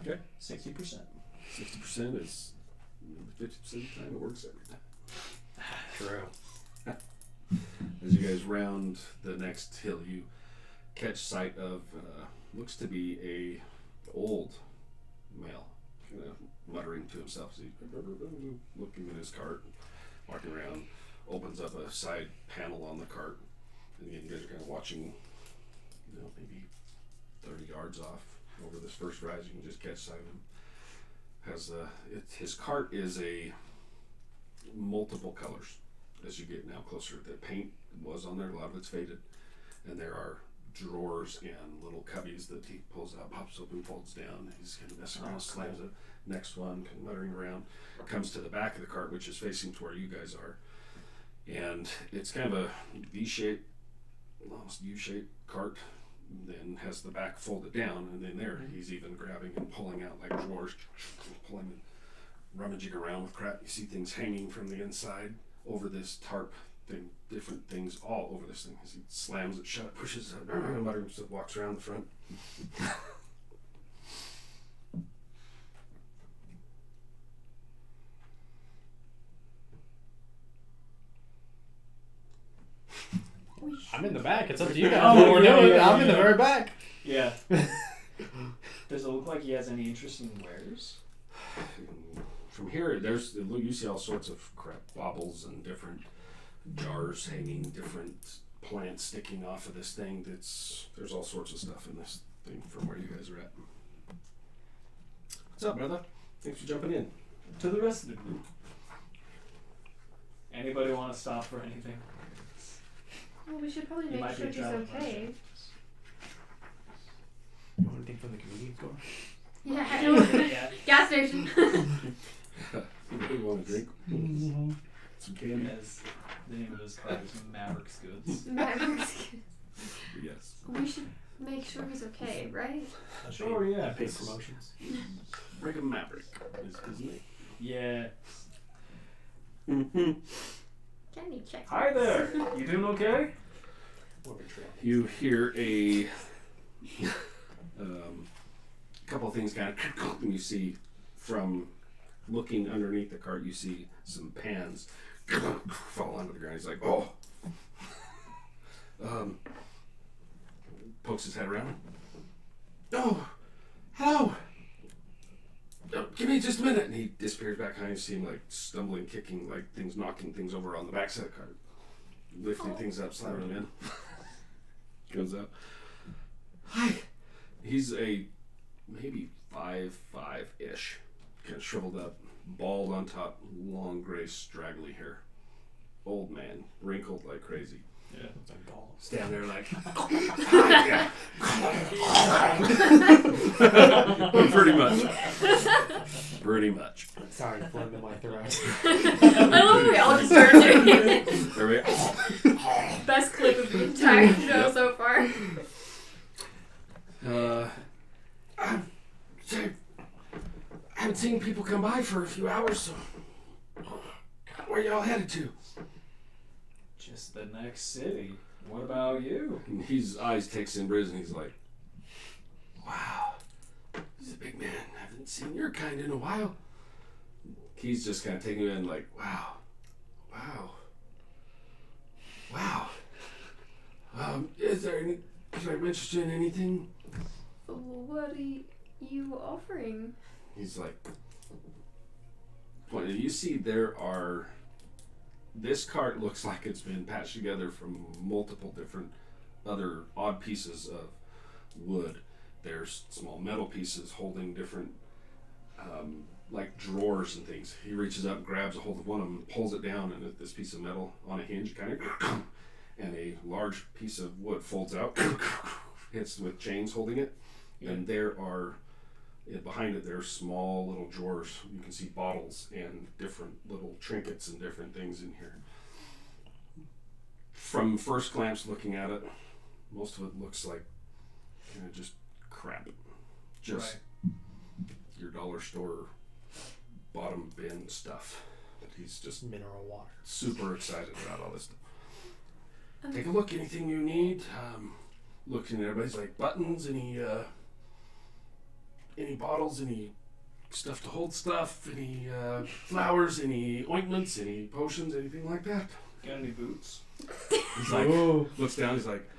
Okay. 60%. 60% is 50% of the time it works every time. True. As you guys round the next hill, you catch sight of looks to be a old male, kind of muttering to himself as he's looking in his cart, walking around, opens up a side panel on the cart, and again, you guys are kind of watching, maybe 30 yards off over this first rise. You can just catch sight of him. His cart is a multiple colors. As you get now closer, the paint was on there, a lot of it's faded, and there are drawers and little cubbies that he pulls out, pops open, folds down. He's kind of messing around, slams it. Next one, kind of muttering around, comes to the back of the cart, which is facing to where you guys are, and it's kind of a V-shaped, almost U-shaped cart. Then has the back folded down, and then there he's even grabbing and pulling out like drawers, pulling and rummaging around with crap. You see things hanging from the inside over this tarp thing, different things all over this thing. As he slams it shut, pushes it, mutters, walks around the front. I'm in the back. It's up to you guys Oh, what we're yeah, doing. yeah, I'm in the yeah. very back. Yeah. Does it look like he has any interesting wares? From here, you see all sorts of crap, baubles and different jars hanging, different plants sticking off of this thing. There's all sorts of stuff in this thing from where you guys are at. What's up, brother? Thanks for jumping in. To the rest of the group. Anybody want to stop for anything? Well, we should probably You make might sure be a he's traveling okay. merchant. You want anything from the convenience store? Yeah, I know. Yeah. Gas station. You want a drink? Some candy? As the name of his card is Maverick's Goods. Mavericks. Yes. We should make sure he's okay, right? Sure, yeah. I paid promotions. Brigham Maverick is his name. Yeah. Can you check? Hi there. You doing okay? You hear a couple of things kind of, and you see from looking underneath the cart, you see some pans fall onto the ground. He's like, oh. Pokes his head around. Oh, hello. Oh, give me just a minute. And he disappears back behind. You see him like stumbling, kicking, like things, knocking things over on the backside of the cart. Lifting things up, slamming them in. Comes up. Hi. He's a maybe 5'5"-ish. Kind of shriveled up, bald on top, long gray straggly hair. Old man, wrinkled like crazy. Yeah. Stand there like Pretty much. Sorry, phlegm in my throat. I love we all just started doing it. There we go. Best clip of the entire show so far. I haven't seen people come by for a few hours, so Where y'all headed to? Just the next city. What about you? And his eyes takes in Briz and he's like, wow. He's a big man. I haven't seen your kind in a while. He's just kind of taking it in like, wow. Wow. Wow. Is there any, can I mention in anything? What are you offering? He's like, well, you see there are, this cart looks like it's been patched together from multiple different other odd pieces of wood. There's small metal pieces holding different, like drawers and things. He reaches up, grabs a hold of one of them, pulls it down, and this piece of metal on a hinge kind of, and a large piece of wood folds out, hits with chains holding it, and there are, behind it, there are small little drawers. You can see bottles and different little trinkets and different things in here. From first glance looking at it, most of it looks like kind of just crap. Just your dollar store bottom bin stuff. But he's just Mineral water. super excited about all this stuff. Take a look, anything you need. Looking at everybody's like buttons, any bottles, any stuff to hold stuff, any flowers, any ointments, any potions, anything like that. Got any boots? He's like, looks down, he's like,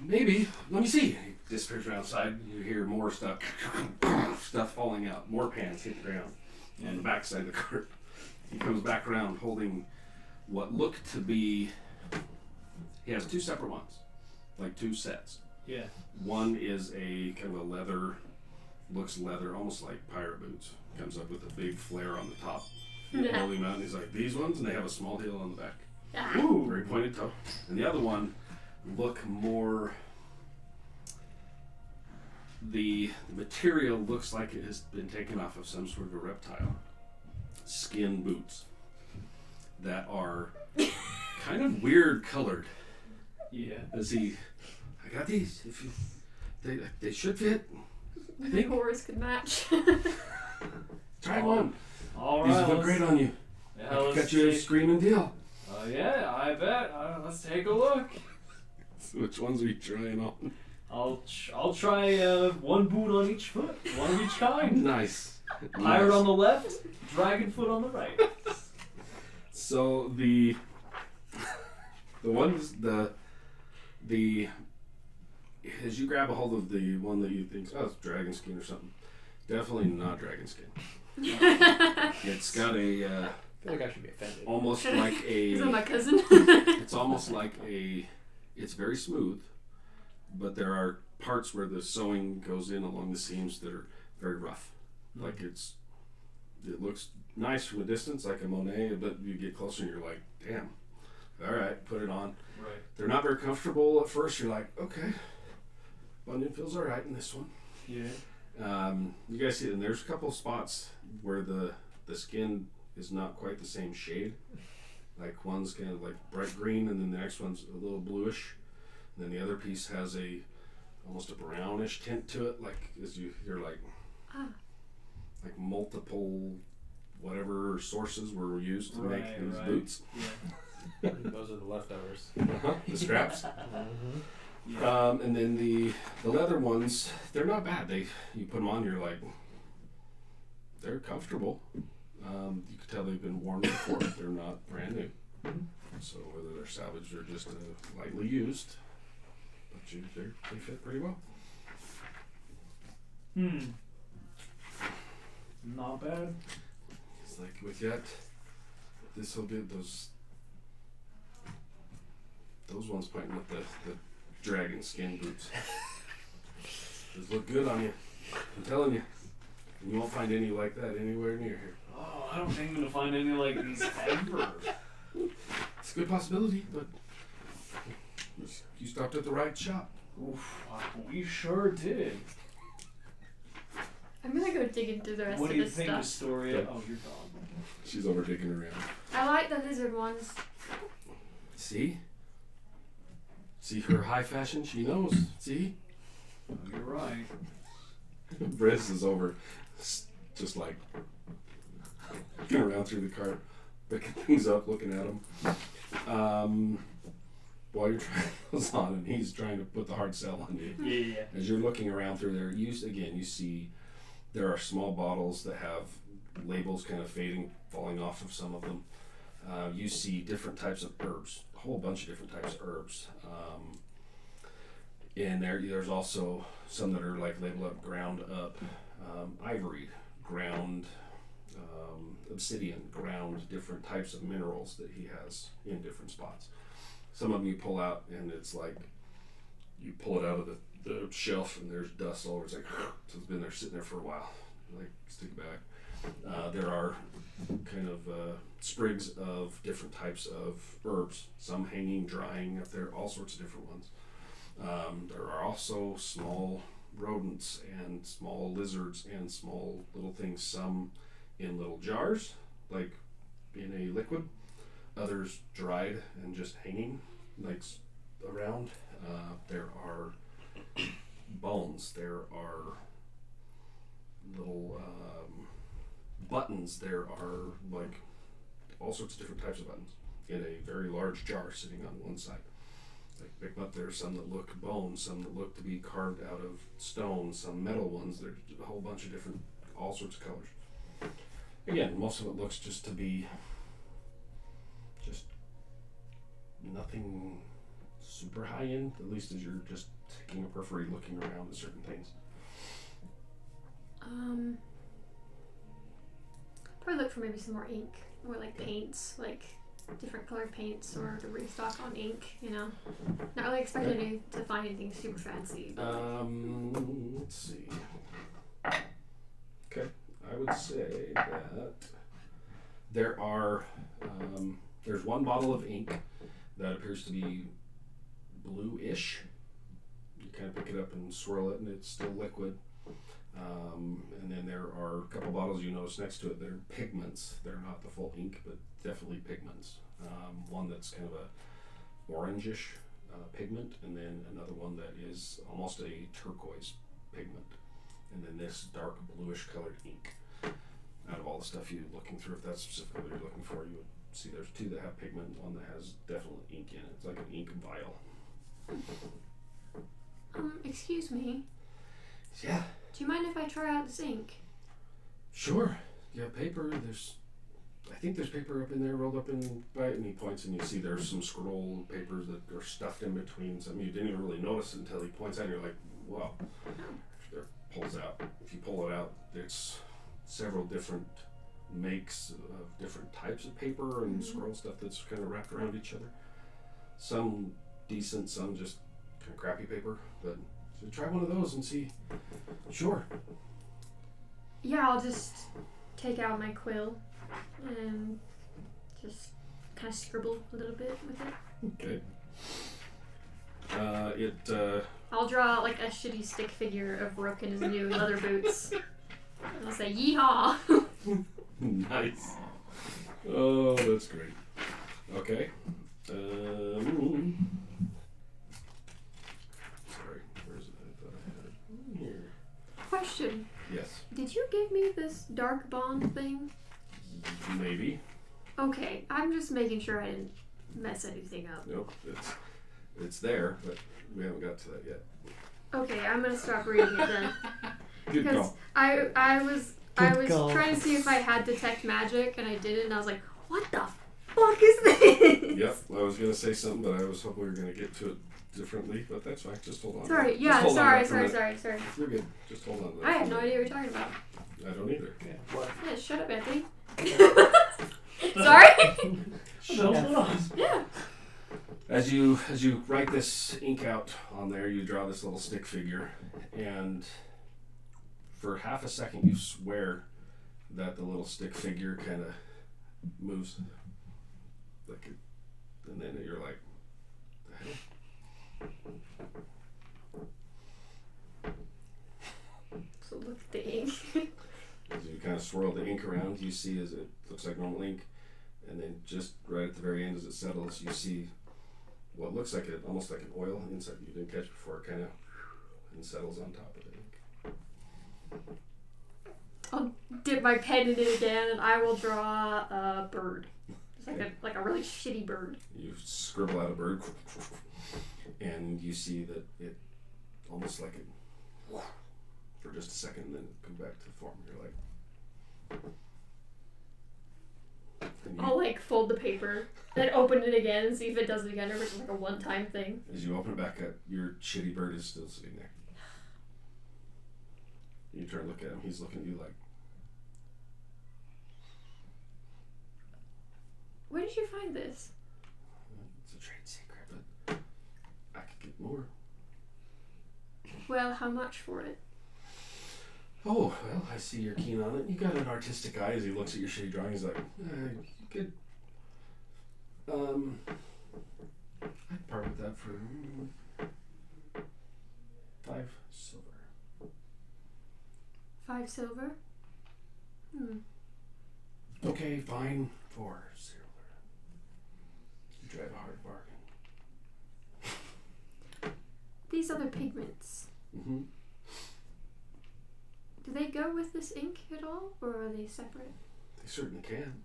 maybe, let me see. He disappears around outside, you hear more stuff, stuff falling out, more pans hit the ground on the backside of the cart. He comes back around holding what look to be, he has two separate ones, like two sets. Yeah. One is a kind of a leather, looks leather, almost like pirate boots. Comes up with a big flare on the top. You hold him out and he's like, these ones, and they have a small heel on the back. Ooh, very pointed toe. And the other one look more, the material looks like it has been taken off of some sort of a reptile. Skin boots that are kind of weird colored. Yeah. As he, I got these. If you, they should fit. I The think. horse could match. Try one. All These right. look great on you. Yeah, I let's got you a take- screaming deal. Yeah, I bet. Let's take a look. Which ones are you trying on? I'll try one boot on each foot, one of each kind. Nice. Pirate Nice. on the left, dragon foot on the right. So the ones the as you grab a hold of the one that you think, oh, it's dragon skin or something, definitely not dragon skin. It's got a I feel like I should be offended. almost like Is that my a. cousin? It's almost like a. It's very smooth, but there are parts where the sewing goes in along the seams that are very rough. Like it looks nice from a distance, like a Monet, but you get closer and you're like, damn. All right, put it on. Right. They're not very comfortable at first. You're like, okay, bunion feels all right in this one. Yeah. You guys see it, and there's a couple spots where the skin is not quite the same shade. Like one's kind of like bright green, and then the next one's a little bluish. And then the other piece has almost a brownish tint to it. Like as you're like, like multiple whatever sources were used to make these boots. Yeah. Those are the leftovers. The straps. Yeah. And then the leather ones, they're not bad. You put them on, you're like, they're comfortable. You can tell they've been worn before. They're not brand new. So whether they're salvaged or just lightly used, but they fit pretty well. Not bad. It's like with that, this will get those ones pointing with the dragon skin boots. Those look good on you. I'm telling you. And you won't find any like that anywhere near here. Oh, I don't think I'm gonna find any like these ever. It's a good possibility, but you stopped at the right shop. Oof, we sure did. I'm gonna go dig into the rest What of do you this think, stuff. Astoria? Oh, you're gone. She's over digging around. I like the lizard ones. See? See her high fashion? She knows. See? Oh, you're right. Briz is over just like, looking around through the cart, picking things up, looking at them. While you're trying those on, and he's trying to put the hard sell on you. Yeah. As you're looking around through there, you see there are small bottles that have labels kind of fading, falling off of some of them. You see different types of herbs, a whole bunch of different types of herbs. And there's also some that are like labeled up, ground up, ivory, ground, obsidian, ground, different types of minerals that he has in different spots. Some of them you pull out and it's like, you pull it out of the shelf and there's dust all over. It's like, so it's been there sitting there for a while. Like, stick it back. There are kind of sprigs of different types of herbs, some hanging, drying up there, all sorts of different ones. There are also small rodents and small lizards and small little things, some in little jars, like in a liquid, others dried and just hanging, like around. There are bones, there are little buttons, there are like all sorts of different types of buttons in a very large jar sitting on one side. Like pick them up, there are some that look bone, some that look to be carved out of stone, some metal ones. There's a whole bunch of different, all sorts of colors. Again, most of it looks just to be just nothing super high end, at least as you're just taking a periphery looking around at certain things. Probably look for maybe some more ink, or like paints, like different colored paints, or to restock on ink, you know. Not really expecting you to find anything super fancy. But Let's see. Okay, I would say that there are, there's one bottle of ink that appears to be bluish. You kind of pick it up and swirl it and it's still liquid. And then there are a couple bottles you notice next to it. They're pigments. They're not the full ink, but definitely pigments. One that's kind of a orangish pigment, and then another one that is almost a turquoise pigment, and then this dark bluish colored ink. Out of all the stuff you're looking through, if that's specifically what you're looking for, you would see there's two that have pigment, one that has definitely ink in it. It's like an ink vial. Excuse me. Yeah. Do you mind if I try out this ink? Sure. Yeah, paper. I think there's paper up in there, rolled up in by it, and he points, and you see there's some scroll papers that are stuffed in between. Something you didn't even really notice until he points out, and you're like, "Wow!" There pulls out. If you pull it out, there's several different makes of different types of paper and scroll stuff that's kind of wrapped around each other. Some decent, some just kind of crappy paper. But so try one of those and see. Sure. Yeah, I'll just take out my quill and just kind of scribble a little bit with it. Okay. I'll draw like a shitty stick figure of Rook in his new leather boots. And I'll say, yeehaw! Nice. Oh, that's great. Okay. Sorry, where's it? I thought I had it here. Question. Yes. Did you give me this dark bond thing? Maybe. Okay, I'm just making sure I didn't mess anything up. Nope. It's there, but we haven't got to that yet. Okay, I'm gonna stop reading it then. Good Because call. I was call. trying to see if I had detect magic, and I didn't, and I was like, what the fuck is this? Yep. I was gonna say something, but I was hoping we were gonna get to it differently. But that's fine. Just hold on. Sorry, Just yeah, hold on sorry. to that for a minute. You're good. Just hold on to that. I for have a no minute. idea what you're talking about. I don't either. Yeah, shut up, Anthony. Sorry? Shut up. Yeah. As you write this ink out on there, you draw this little stick figure, and for half a second you swear that the little stick figure kind of moves, like it, and then you're like, the hell? So look at the ink. As you kind of swirl the ink around, you see as it looks like normal ink, and then just right at the very end as it settles, you see what looks like almost like an oil inside you didn't catch before, kind of, and settles on top of the ink. dip my pen in it again, and I will draw a bird. It's like a really shitty bird. You scribble out a bird, and you see that it almost like it for just a second, and then come back to form. You're like, I'll like fold the paper, then open it again and see if it does it again, or if it's like a one-time thing. as you open it back up, your shitty bird is still sitting there. You turn to look at him. He's looking at you like, Where did you find this? it's a trade secret, but I could get more. Well, how much for it? Oh, well, I see you're keen on it. You got an artistic eye as he looks at your shitty drawing. He's like, you could, I'd part with that for 5 silver. 5 silver? Okay, fine, 4 silver. You drive a hard bargain. These other pigments, Mm-hmm. do they go with this ink at all, or are they separate? They certainly can.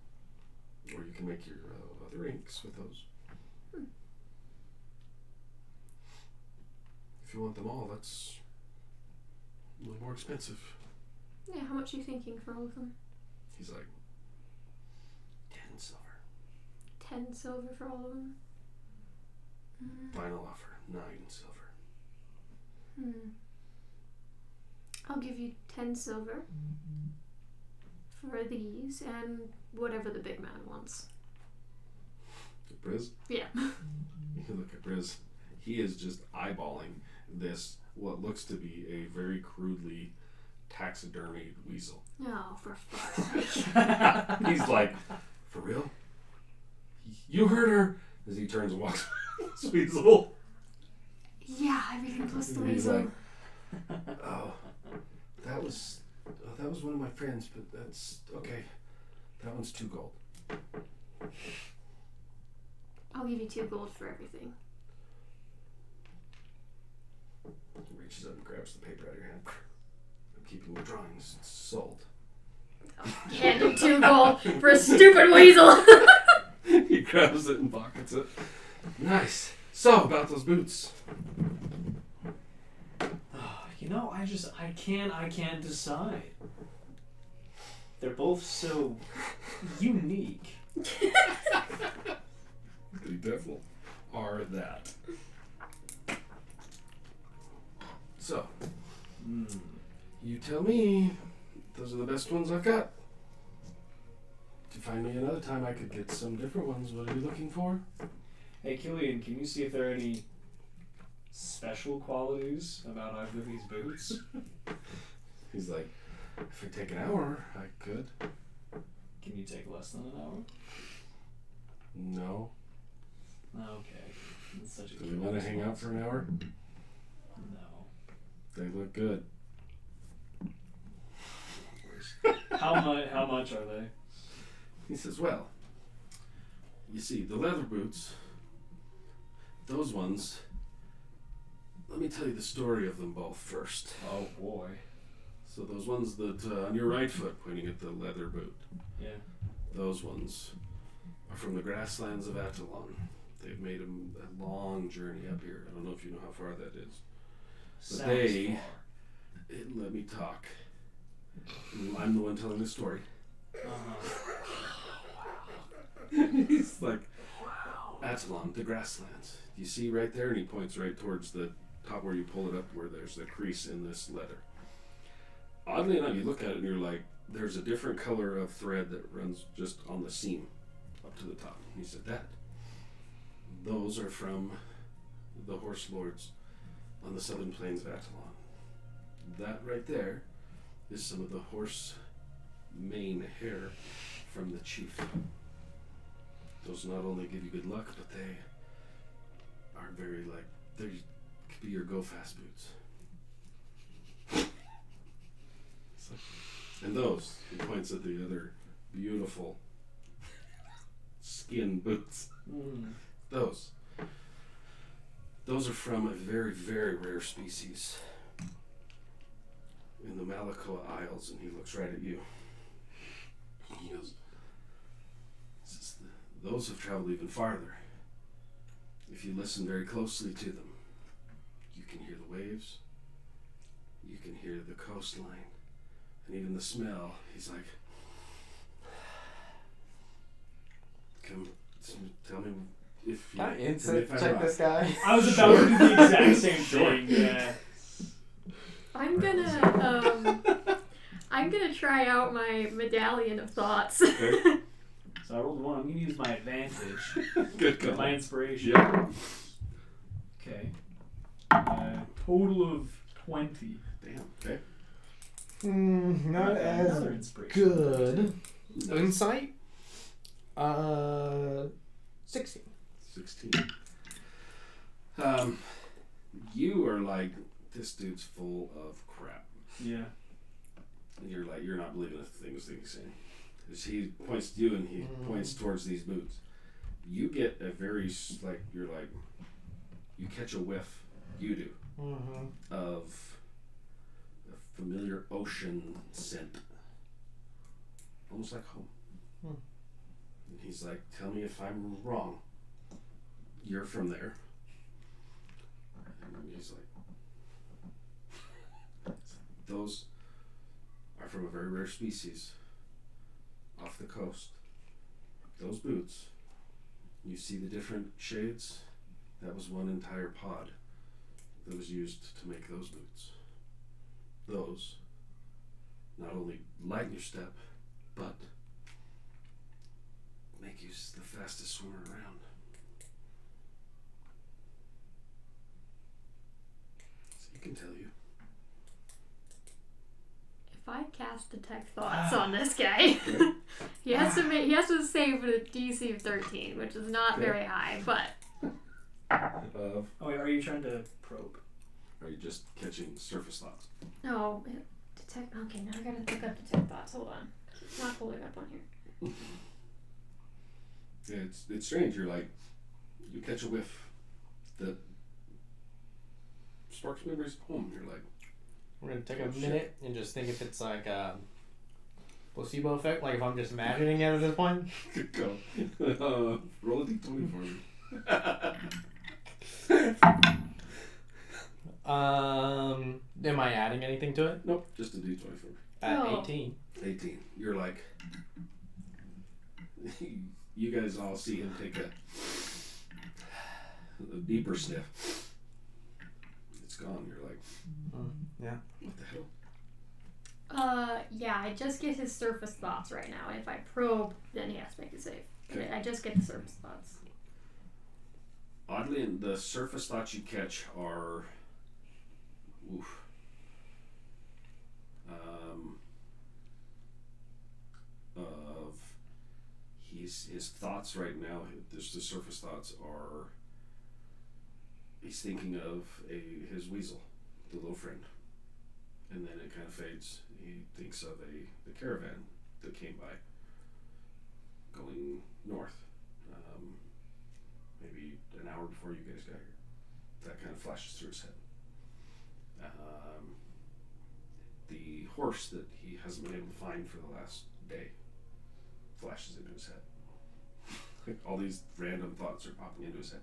Or you can make your other inks with those. If you want them all, that's a little more expensive. Yeah, how much are you thinking for all of them? He's like, 10 silver. 10 silver for all of them? Final offer, 9 silver. I'll give you 10 silver for these, and whatever the big man wants. Briz? Yeah. You look at Briz. He is just eyeballing this, what looks to be a very crudely taxidermied weasel. Oh, for fuck's sake. He's like, for real? You heard her? As he turns and walks away with this weasel. Yeah, everything plus the And he's weasel. like, oh, that was one of my friends, but that's okay. That one's 2 gold. I'll give you 2 gold for everything. He reaches up and grabs the paper out of your hand. I'm keeping the drawings. It's sold. Hand him 2 gold for a stupid weasel. He grabs it and pockets it. Nice. So, about those boots. You know, I can't decide. They're both so unique. They definitely are that. So, you tell me, those are the best ones I've got. To find me another time, I could get some different ones. What are you looking for? Hey, Killian, can you see if there are any special qualities about either of these boots? He's like, if it take an hour, I could. Can you take less than an hour? No. Okay. That's such a Do we want to hang out for an hour? No. They look good. How much are they? He says, well, you see, the leather boots, those ones, let me tell you the story of them both first. Oh boy. So those ones that, on your right foot, pointing at the leather boot, Yeah. those ones are from the grasslands of Atalon. They've made a long journey up here. I don't know if you know how far that is. But Sounds let me talk. I'm the one telling the story. far. He's like, Atalon, the grasslands. You see right there? And he points right towards the top where you pull it up, where there's the crease in this leather. Oddly enough, you look at it and you're like, there's a different color of thread that runs just on the seam up to the top. And he said, those are from the horse lords on the southern plains of Atalon. That right there is some of the horse mane hair from the chief. Those not only give you good luck, but they are very they could be your go fast boots. And those, he points at the other beautiful skin boots. Those are from a very, very rare species in the Malacca Isles, and he looks right at you. He goes, those have traveled even farther. If you listen very closely to them, you can hear the waves, you can hear the coastline, and even the smell. He's like, come, tell me if you Can I tell me insight if I'm check wrong." this guy? I was about to do the exact same thing. Yeah. I'm gonna try out my medallion of thoughts. Okay. So I rolled 1. I'm gonna use my advantage. Good Get call. my inspiration. Yeah. Okay. Total of 20. Damn. Okay. Not Another as inspiration. good. Insight. 16. 16. You are like, this dude's full of crap. Yeah. And you're like, you're not believing a thing he's saying. As he points to you and he points towards these boots. You get a very, like, you're like, you catch a whiff, you do, of a familiar ocean scent. Almost like home. And he's like, tell me if I'm wrong. You're from there. And he's like, those are from a very rare species off the coast. Those boots, you see the different shades? That was one entire pod that was used to make those boots. Those not only lighten your step, but make you the fastest swimmer around. So he can tell you. If I cast detect thoughts on this guy, he has to save with a DC of 13, which is not very high, but Oh, wait, are you trying to probe? Are you just catching surface thoughts? no, detect. Okay, now I gotta look up detect thoughts. Hold on, it's not pulling up on here. Yeah, it's strange. You're like, you catch a whiff that sparks memories of home. You're like, We're going to take a minute and just think if it's like a placebo effect, like if I'm just imagining it at this point. good go. Roll a d20 for me. Am I adding anything to it? Nope, just a d20 for me. At Oh. 18. 18. You're like, you guys all see him take a deeper sniff. It's gone. You're like, Yeah. what the hell? Yeah, I just get his surface thoughts right now, and if I probe, then he has to make a save. Okay. I just get the surface thoughts. Oddly, the surface thoughts you catch are, oof. Of his thoughts right now. The surface thoughts are. He's thinking of his weasel, the little friend, and then it kind of fades. He thinks of the caravan that came by, going north. Maybe an hour before you guys got here. That kind of flashes through his head. The horse that he hasn't been able to find for the last day flashes into his head. All these random thoughts are popping into his head.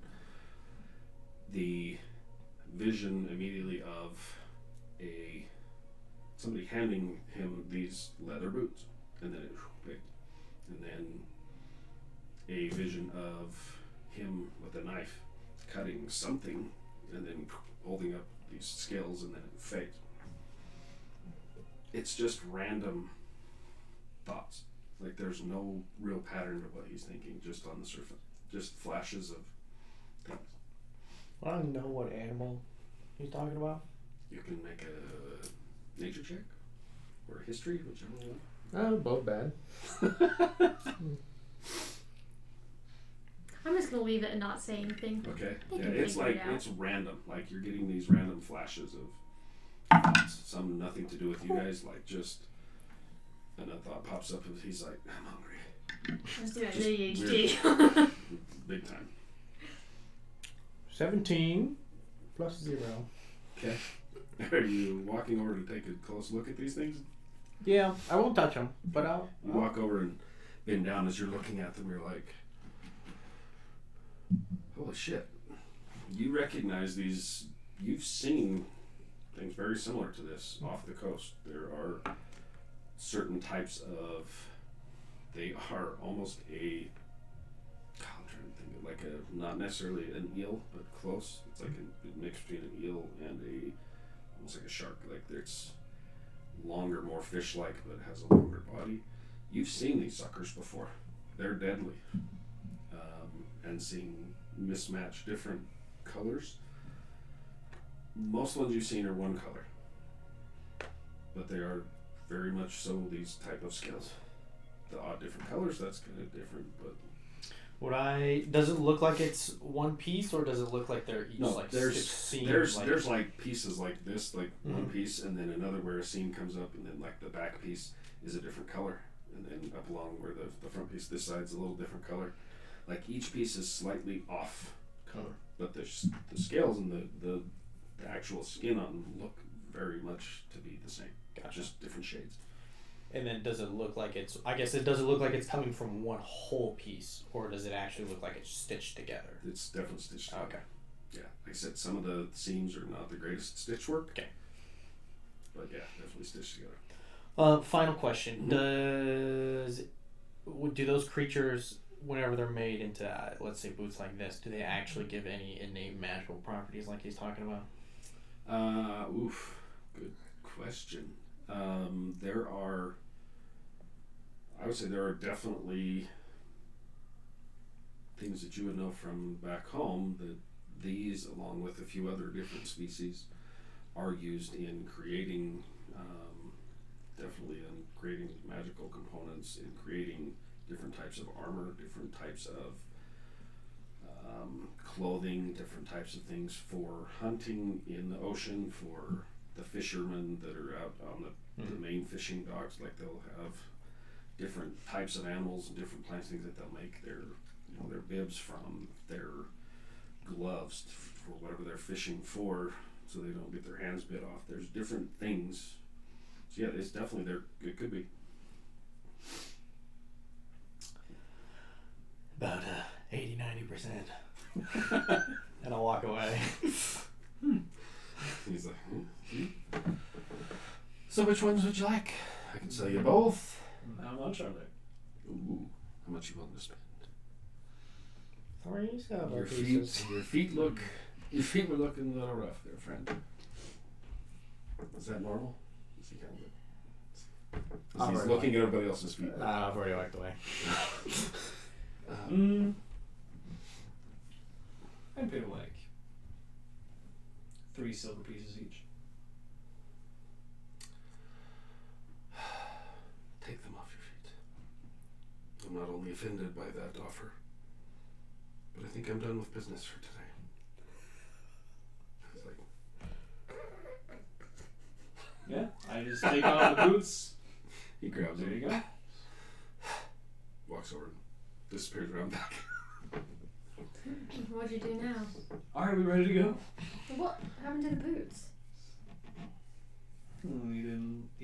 The vision immediately of somebody handing him these leather boots, and then a vision of him with a knife cutting something, and then holding up these scales, and then it fades. It's just random thoughts. Like there's no real pattern to what he's thinking, just on the surface. Just flashes of things. I don't know what animal he's talking about. You can make a nature check or a history, whichever one. Both bad. I'm just gonna leave it and not say anything. Okay. They Yeah, can it's figure it like out. it's random. Like you're getting these random flashes of thoughts. Some nothing to do with you guys. Like just another thought pops up, and he's like, "I'm hungry." Let's do it. Just ADHD. Big time. 17 plus 0. Okay. Are you walking over to take a close look at these things? Yeah, I won't touch them, but You walk over and bend down as you're looking at them. You're like, holy shit. You recognize these. You've seen things very similar to this off the coast. There are certain types of. They are almost a. I'm trying to think of like a. Not necessarily an eel, but close. It's like a mix between an eel and almost like a shark. Like it's longer, more fish-like, but it has a longer body. You've seen these suckers before. They're deadly. And seeing mismatched different colors. Most ones you've seen are one color. But they are very much so these type of scales. The odd different colors, that's kind of different, but... Does it look like it's one piece, or does it look like they're each there's like pieces like this, like one piece, and then another where a seam comes up, and then like the back piece is a different color, and then up along where the front piece, this side's a little different color. Like each piece is slightly off color, but the scales and the actual skin on them look very much to be the same. Gotcha. Just different shades. And then does it look like it's? I guess it doesn't look like it's coming from one whole piece, or does it actually look like it's stitched together? It's definitely stitched together. Okay. Yeah, like I said, some of the seams are not the greatest stitch work. Okay. But yeah, definitely stitched together. Final question: do those creatures, whenever they're made into, let's say, boots like this, do they actually give any innate magical properties like he's talking about? Good question. I would say there are definitely things that you would know from back home that these, along with a few other different species, are used in creating, definitely in creating magical components, in creating different types of armor, different types of clothing, different types of things for hunting in the ocean, for the fishermen that are out on the main fishing docks. Like they'll have different types of animals and different plants, things that they'll make their bibs from, their gloves for whatever they're fishing for, so they don't get their hands bit off. There's different things. So yeah, it's definitely there. It could be. About 80-90%. And I'll walk away. He's like, So which ones would you like? I can sell you both. How much are they? Ooh, how much you willing to spend? Three silver Your pieces. feet were looking a little rough there, friend. Is that normal? Is he kind of He's looking at everybody else's feet. I've already walked away. I'd pay like 3 silver pieces each. Take them off your feet. I'm not only offended by that offer, but I think I'm done with business for today. I was like, Yeah, I just take off the boots. he grabs There them, you go. walks over, and disappears around back. What'd you do now? Alright, we ready to go? What happened to the boots? He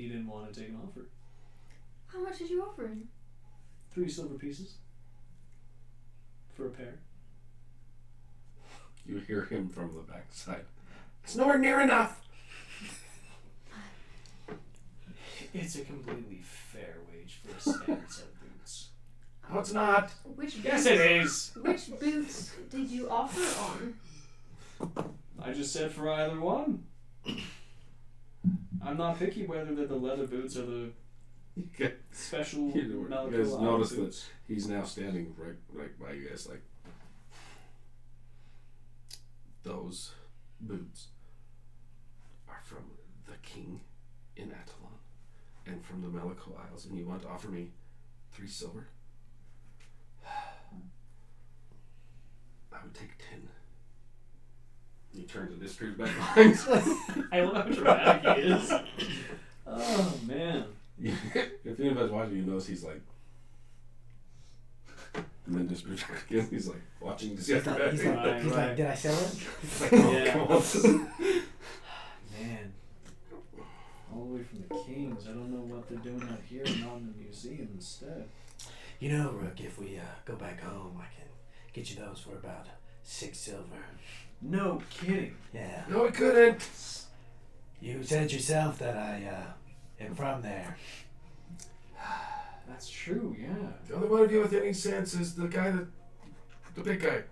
didn't want to take an offer. How much did you offer him? 3 silver pieces. For a pair. You hear him from the backside. It's nowhere near enough. It's a completely fair wage for a standard set of boots. No, it's not. Which Yes, boots, it is. Which boots did you offer on? I just said for either one. I'm not picky whether they're the leather boots or the special You guys Malachal notice that boots. he's now standing right by you guys, like, those boots are from the king in Atalon and from the Malachal Isles, and you want to offer me 3 silver? I would take 10. He turns and disappears back behind. I love how dramatic he is. Oh man. If anybody's watching, you notice he's like, and then disappears back again. He's like watching to see after that. He's Right, like, right. did I sell it? He's like, oh, Yeah. come on. Man. All the way from the king. beings. I don't know what they're doing out here and not in the museum instead. You know, Rook, if we go back home, I can get you those for about 6 silver. No kidding. Yeah. No, I couldn't. You said yourself that I am from there. That's true, yeah. The only one of you with any sense is the guy that, the big guy.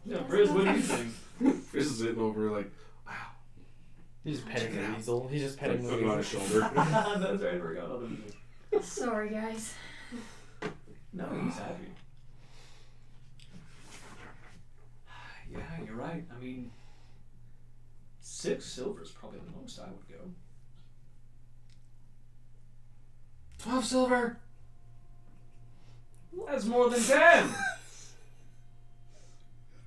Yeah, Briz, what do you think? This is sitting over like, wow. He's just petting Check it the out. weasel. He's just petting the Put it on his weasel. shoulder. That's right, I forgot all the Sorry, guys. No, he's happy. Yeah, you're right. I mean, 6 silver is probably the most I would go. 12 silver. That's more than 10!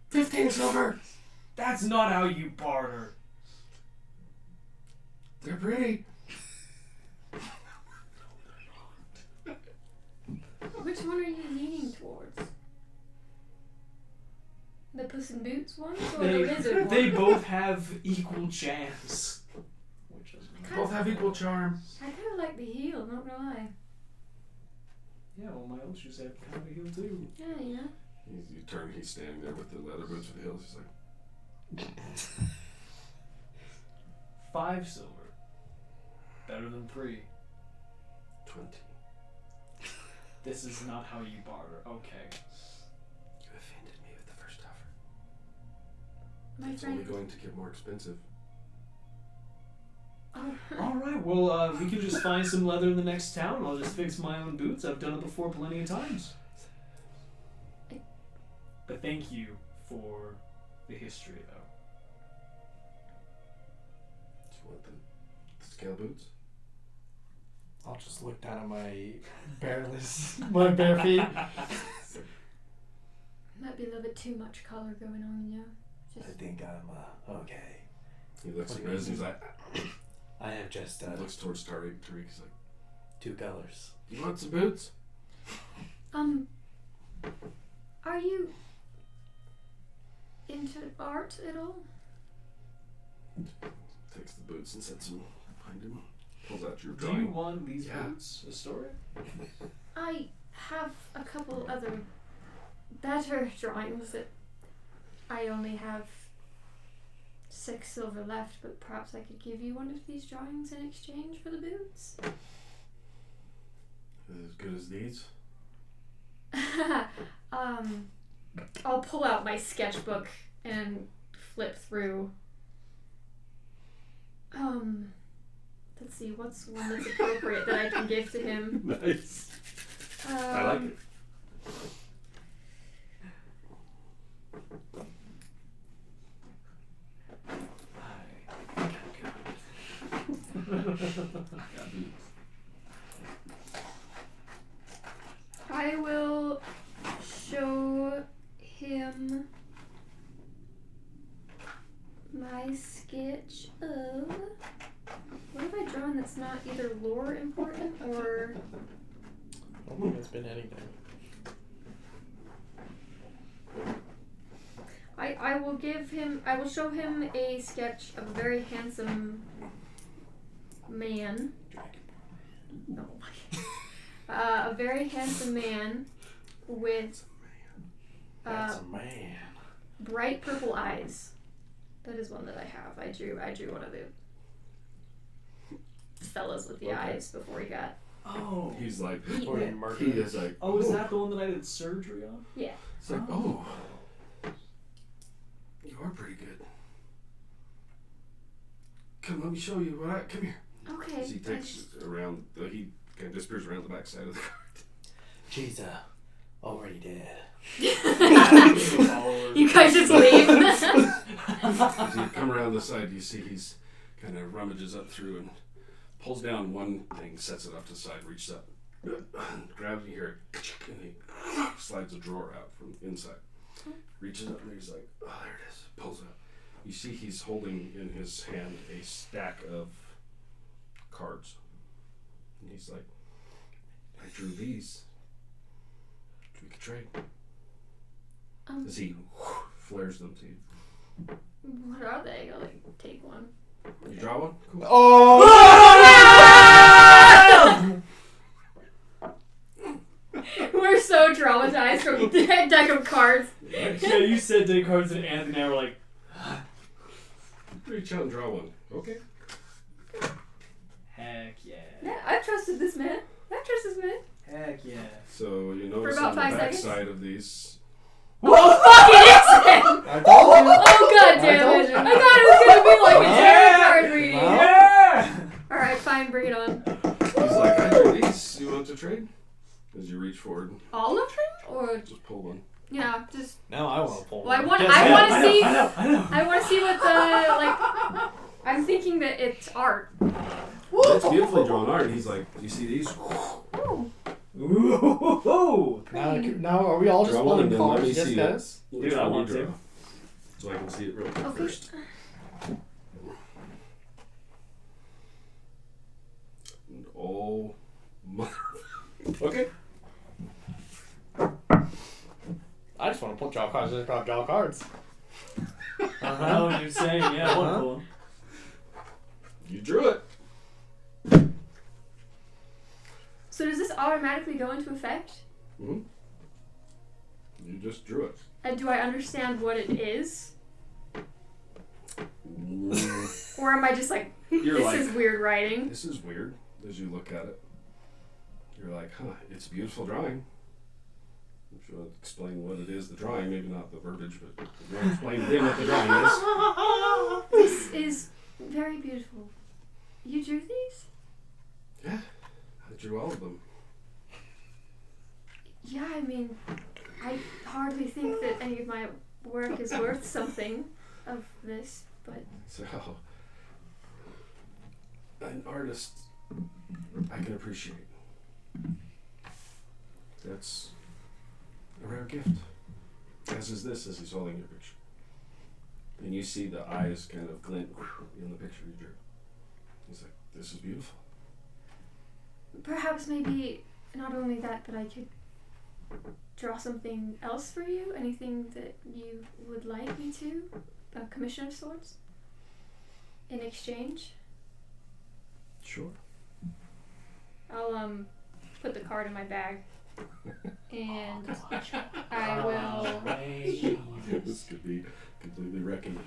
15 silver. That's not how you barter. They're pretty. Which one are you leaning towards? The Puss in Boots one or the lizard one? They both have equal chance. Which is Both have equal charm. I kind of like the heel, not gonna lie. yeah, well, my old shoes have kind of a heel too. Yeah, you know. He's standing there with the leather boots with the heels. He's like, 5 silver. Better than 3. 20. This is not how you barter. Okay. You offended me with the first offer. My It's only friend. going to get more expensive. Oh. Alright, well, we can just find some leather in the next town. I'll just fix my own boots. I've done it before plenty of times. But thank you for the history, though. Do you want the scale boots? I'll just look down at my my bare feet. Might be a little bit too much color going on, you know. I Just think I'm okay. He looks What at do you Riz and he's mean? like, I have just he looks towards Tariq. Tariq's like, 2 colors. you want some boots? are you into art at all? Takes the boots and sets them behind him. Pulls out your Do you drawing. want these Yeah. boots? A story? I have a couple other better drawings that I only have 6 silver left, but perhaps I could give you one of these drawings in exchange for the boots. As good as these? I'll pull out my sketchbook and flip through. Let's see, what's one that's appropriate that I can give to him? Nice. I like it. I will show him my sketch of. What have I drawn that's not either lore important or. I don't think it's been anything. I will show him a sketch of a very handsome man. No. A very handsome man with That's a man. bright purple eyes. That is one that I have. I drew one of the fellas with the Okay. eyes before he got. Oh. He's like, Or Yeah. murder. he is like, Oh, is that the one that I did surgery on? Yeah. It's like, oh, you are pretty good. Come, let me show you what I. Come here. Okay. As he takes around, he kind of disappears around the back side of the cart. She's already dead. You guys just leave. As you come around the side, you see he's kind of rummages up through and pulls down one thing, sets it off to the side, reaches up, grabs, you hear it, and he slides a drawer out from inside. Reaches up and he's like, oh, there it is. Pulls it out. You see he's holding in his hand a stack of cards. And he's like, I drew these. We could trade. As he flares them to you. What are they? I'll like take one. You draw one? Cool. Oh! We're so traumatized from that deck of cards. Nice. Yeah, you said deck cards and Anthony and I were like, Reach out and draw one. Okay. heck yeah. Yeah, I trusted this man. I trust this man. Heck yeah. So you notice about on the 5 back seconds? side of these. Oh, fuck it is him! I told you. Oh, god damn it. I thought it was gonna be like a tarot card reading. Well. Yeah! Alright, fine, bring it on. He's like, I drew these. You want to trade? As you reach forward, All of them? Or, just pull one. yeah, just. Now I want to pull. Well, I one. want Yes, to see. I know. I want to see what the, like. I'm thinking that it's art. That's beautifully drawn art. He's like, do you see these? Ooh. Ooh. Now are we all just Draw one pulling and then let cards me just see guys? Which I one want you to. draw? So I can see it real quick Okay. first. Oh, mother. Okay. I just want to draw cards. Just draw cards. I know what you're saying, yeah. Uh-huh. Wonderful. You drew it. So does this automatically go into effect? Mm-hmm. You just drew it. And do I understand what it is? Mm. Or am I just like, You're this like, is weird writing? this is weird. As you look at it, you're like, huh, it's a beautiful drawing. If you want to explain what it is, the drawing, maybe not the verbiage, but if you want to explain to him what the drawing is. This is very beautiful. You drew these? Yeah, I drew all of them. Yeah, I mean, I hardly think that any of my work is worth something of this, but So, an artist, I can appreciate. That's a rare gift. As is this, as he's holding your picture. And you see the eyes kind of glint in the picture you drew. He's like, this is beautiful. perhaps maybe not only that, but I could draw something else for you. Anything that you would like me to? A commission of sorts? In exchange? Sure. I'll put the card in my bag. And I will This could be completely wrecking.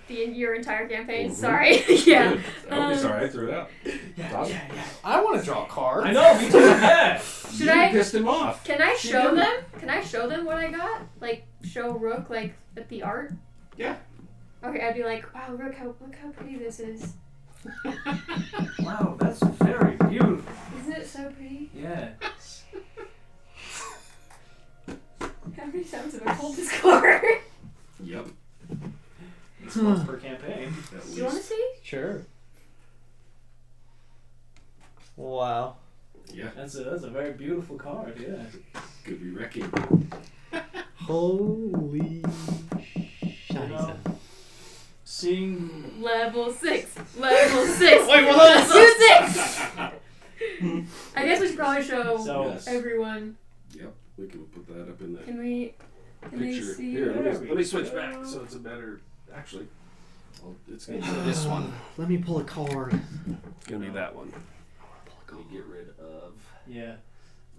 your entire campaign. Mhm. Sorry. Yeah. Good. Don't be sorry, I threw it out. Yeah, Awesome. yeah. I want to draw cards. I know, me too, yeah. Should You I? pissed him off. Can I She show did. them? Can I show them what I got? Like show Rook like at the art? Yeah. Okay, I'd be like, wow, Rook, look how pretty this is. Wow, that's very beautiful. Isn't it so pretty? Yeah. How many times have I pulled this card? Yep. It's once per campaign. At Do you want to least. see? Sure. Wow. Yeah. That's a very beautiful card, yeah. Could be wrecking. Holy You know, seeing Level 6. Level 6. Wait, what? Let's do 6. I guess we should probably show so Yes. everyone. Yep. We can put that up in the Can we picture. see? Here, There let we me switch go. back so it's a better. Actually, it's going to be this one. Let me pull a card. It's going to be that one. Let me get rid of yeah.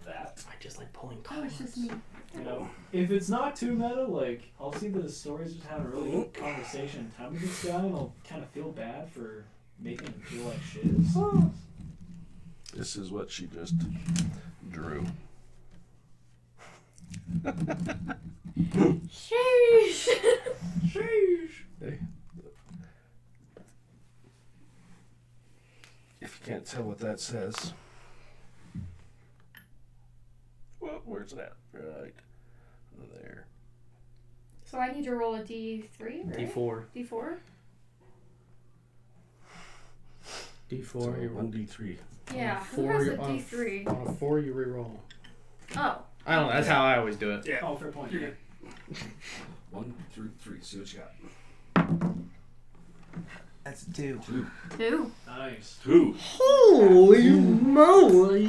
that. I just like pulling Oh, it's just me. You know, if it's not too meta, like I'll see the stories just having a really good conversation time with this guy, and I'll kind of feel bad for making him feel like shit. This is what she just drew. Sheesh. Sheesh. Hey. If you can't tell what that says. Well, where's that? Right there. So I need to roll a D3, right? D4. D4? D4. So You 1d3. Yeah. Who Four, has a you're on- D3? On a 4, you reroll. Oh. I don't know. That's how I always do it. Yeah. Oh, fair point. Yeah. 1 through 3. See what you got. That's a 2. 2. 2. Nice. 2. Holy moly!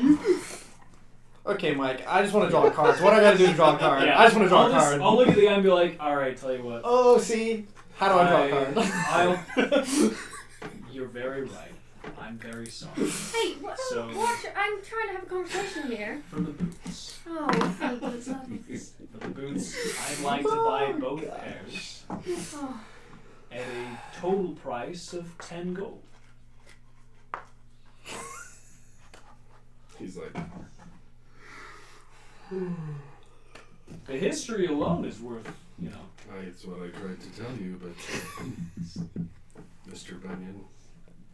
Okay, Mike. I just want to draw cards. What do I got to do to draw a card? Yeah. I just want to draw I'll a just- card. I'll look at the guy and be like, all right, tell you what. Oh, see. How do I draw a card? You're very right. I'm very sorry. Hey, what? So- I'm trying to have a conversation here. For the boots. Oh, thank goodness. For the boots, I'd like to buy both pairs Oh, at a total price of 10 gold. He's like, The history alone is worth, you know. it's what I tried to tell you, but Mr. Bunyan,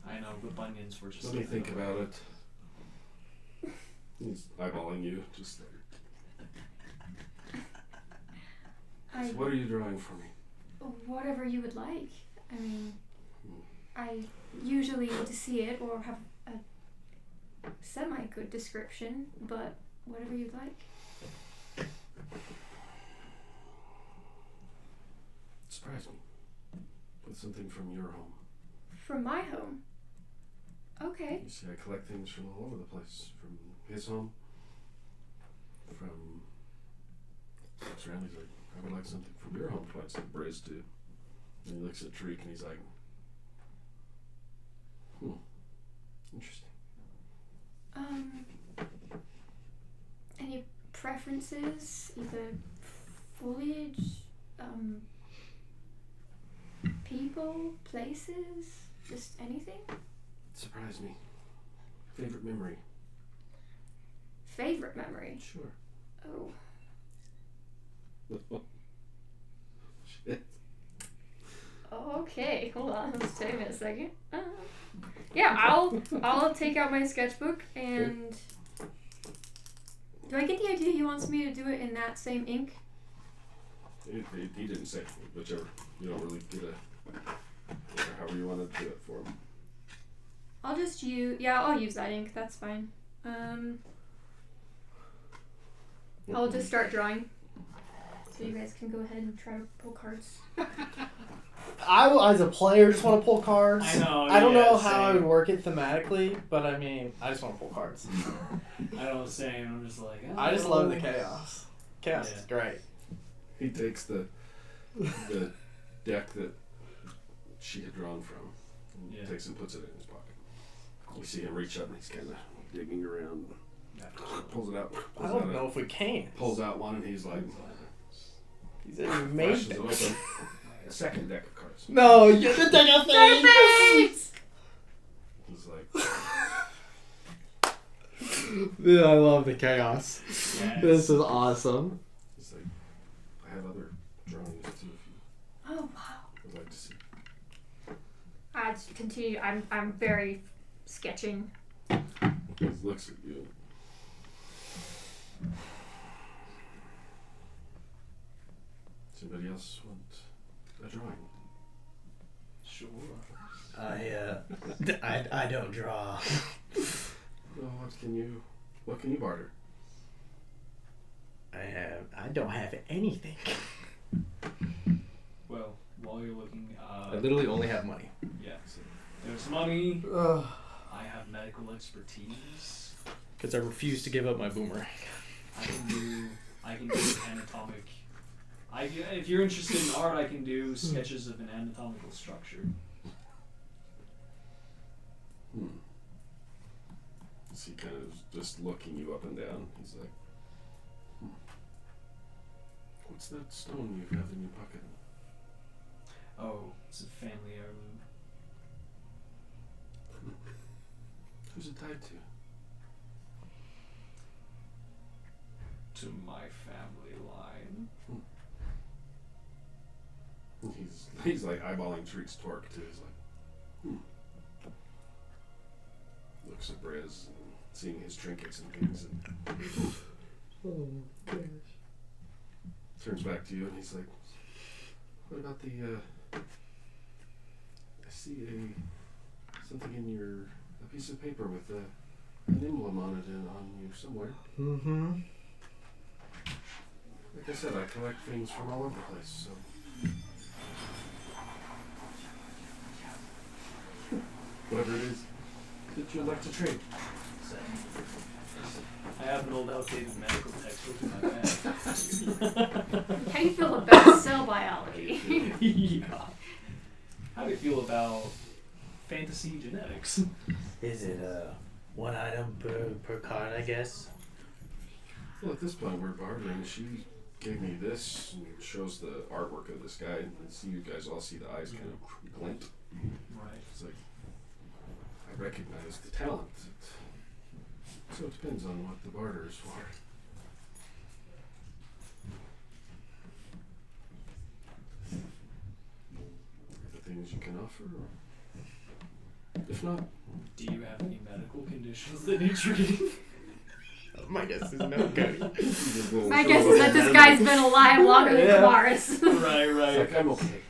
I know the bunions were just. let me think about it. He's eyeballing you, just there. So what are you drawing for me? Whatever you would like. I mean, I usually need to see it or have a semi-good description, but whatever you'd like. Surprise me with something from your home. From my home. Okay. You see, I collect things from all over the place. From his home, from looks around, he's like, I would like something from your home. Points at Briz too. And he looks at Tariq and he's like, interesting. Any preferences? Either foliage, people, places, just anything? Surprise me. Favorite memory? Favorite memory? Sure. Oh. Shit. Okay, hold on. Let's take me a second. Yeah, I'll take out my sketchbook and. Do I get the idea he wants me to do it in that same ink? He didn't say, whichever. You don't really get a. However you want to do it for him. I'll just use. Yeah, I'll use that ink. That's fine. I'll just start drawing. So you guys can go ahead and try to pull cards. I, as a player, just want to pull cards. I know. I don't know same. how I would work it thematically, but I mean, I just want to pull cards. I know, same. I'm just like. I just love the chaos. Chaos is Yeah. great. He takes the deck that she had drawn from, and Yeah. takes and puts it in his pocket. You see him reach up and he's kind of digging around. Pulls it out. I don't know if we can. Pulls out one and he's like, He's in made flashes it open. A second deck of cards. No, you're the deck of things. Perfect! He's like, Dude, I love the chaos. Yes. This is awesome. he's like, I have other drawings too if you Oh wow. would like to see. I just continue. I'm very sketching. He looks at you. Does anybody else want a drawing? Sure. I don't draw. Well, what can you barter? I don't have anything. Well, while you're looking, I literally only have money. yeah. There's money. Ugh. I have medical expertise. Because I refuse to give up my boomerang. I can do anatomic. If you're interested in art, I can do sketches of an anatomical structure. Is he kind of just looking you up and down? He's like, what's that stone you have in your pocket? Oh, it's a family heirloom. Who's it tied to? To my family line. He's like eyeballing Tariq's torque too. He's like, looks at Briz and seeing his trinkets and things, and Oh gosh. turns back to you and he's like, what about the? I see something in a piece of paper with an emblem on it on you somewhere. Mm-hmm. Like I said, I collect things from all over the place, so. Whatever it is that you'd like to trade. I have an old outdated medical textbook in my bag. How do you feel about cell biology? Yeah. How do you feel about fantasy genetics. Is it one item per card, I guess? Well, at this point, we're bartering. She gave me this and it shows the artwork of this guy. And see, you guys all see the eyes kind of glint. Right. It's like, I recognize the talent. So it depends on what the barter is for. The things you can offer, or if not, Do you have any medical conditions that need treating? My guess is no good. My guess is that this guy's been alive longer than Yeah. Kamaris. Right, it's right. like I'm okay.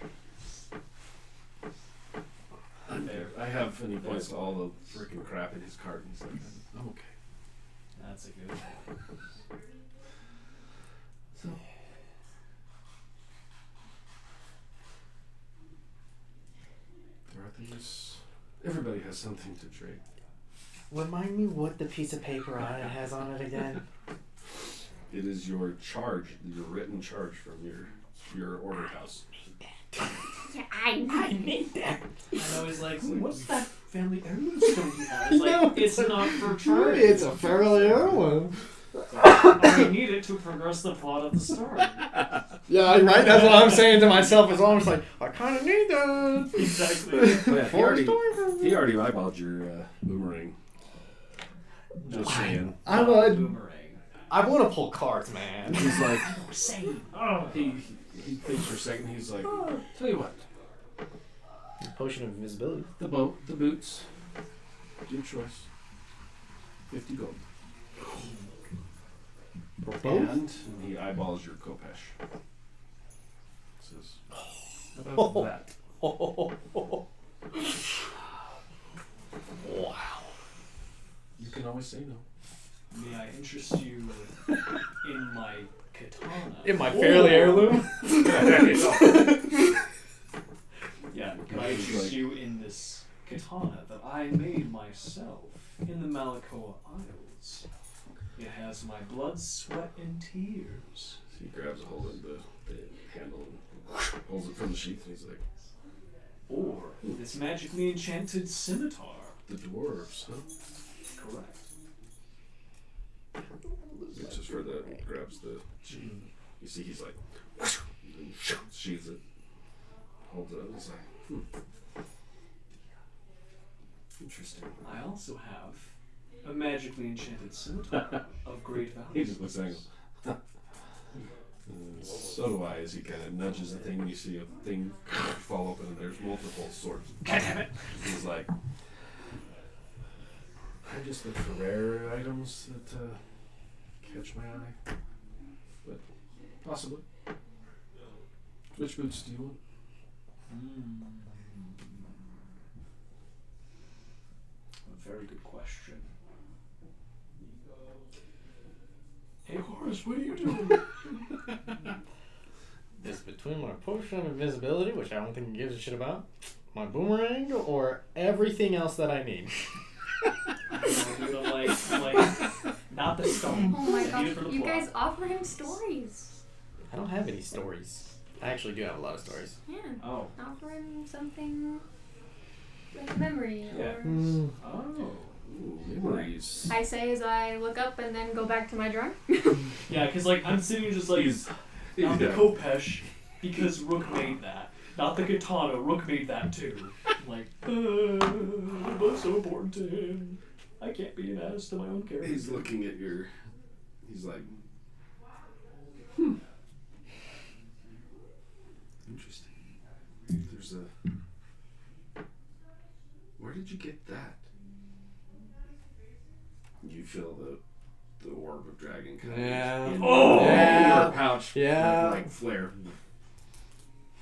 I'm there. I have, and he points to all the freaking crap in his cart, and he's like, I'm okay. That's a good one. So. There are things. Everybody has something to trade. Remind me what the piece of paper on it has on it again. It is your charge, your written charge from your order house. Yeah, I need that. I know he's like, what's that family heirloom stone you have? It's like, it's not for charge. It's a fairly heirloom. I need it to progress the plot of the story. Yeah, right. That's what I'm saying to myself. It's almost like I kind of need that. Exactly. Oh, yeah, For the story. he already eyeballed your boomerang. Just saying. I would. Boomerang. I want to pull cards, man. He's like, Same. he thinks for a second. He's like, tell you what, Potion of invisibility. the boat, the boots, your choice. 50 gold. For both? And he eyeballs your Kopesh. Says, how about that? Wow. You can always say no. May I interest you in my katana? In my fairly heirloom. Yeah, can I interest you in this katana that I made myself in the Malakoa Isles? It has my blood, sweat, and tears. He grabs a hold of the handle and pulls it from the sheath, and he's like, Or this magically enchanted scimitar. the dwarves, huh? Correct. Reaches for the, grabs the sheath. You see he's like, and sheathes it, holds it up, and he's like, interesting. I also have a magically enchanted scimitar of great value. He just looks at him. So do I, as he kind of nudges the thing, and you see a thing fall open, and there's multiple swords. God damn it! He's like, I just look for rare items that catch my eye. But possibly. Which boots do you want? A very good question. Hey Horace, what are you doing? It's between my potion of invisibility, which I don't think he gives a shit about, my boomerang, or everything else that I need. like, not the stone. Oh my I need it for gosh, the you plot. guys offer him stories. I don't have any stories. I actually do have a lot of stories. Yeah, Oh. offer him something like a memory. Yeah. Or Oh. Ooh, memories. I say as I look up and then go back to my drawing. Yeah, because like I'm sitting just like not the Kopesh because Rook made that. Not the katana, Rook made that too. I'm like, but so important to him. I can't be an ass to my own character. He's looking at your. He's like, interesting. There's a. Where did you get that? You feel the orb of dragon kind Yeah. of in Yeah. your pouch. Yeah. Like flare.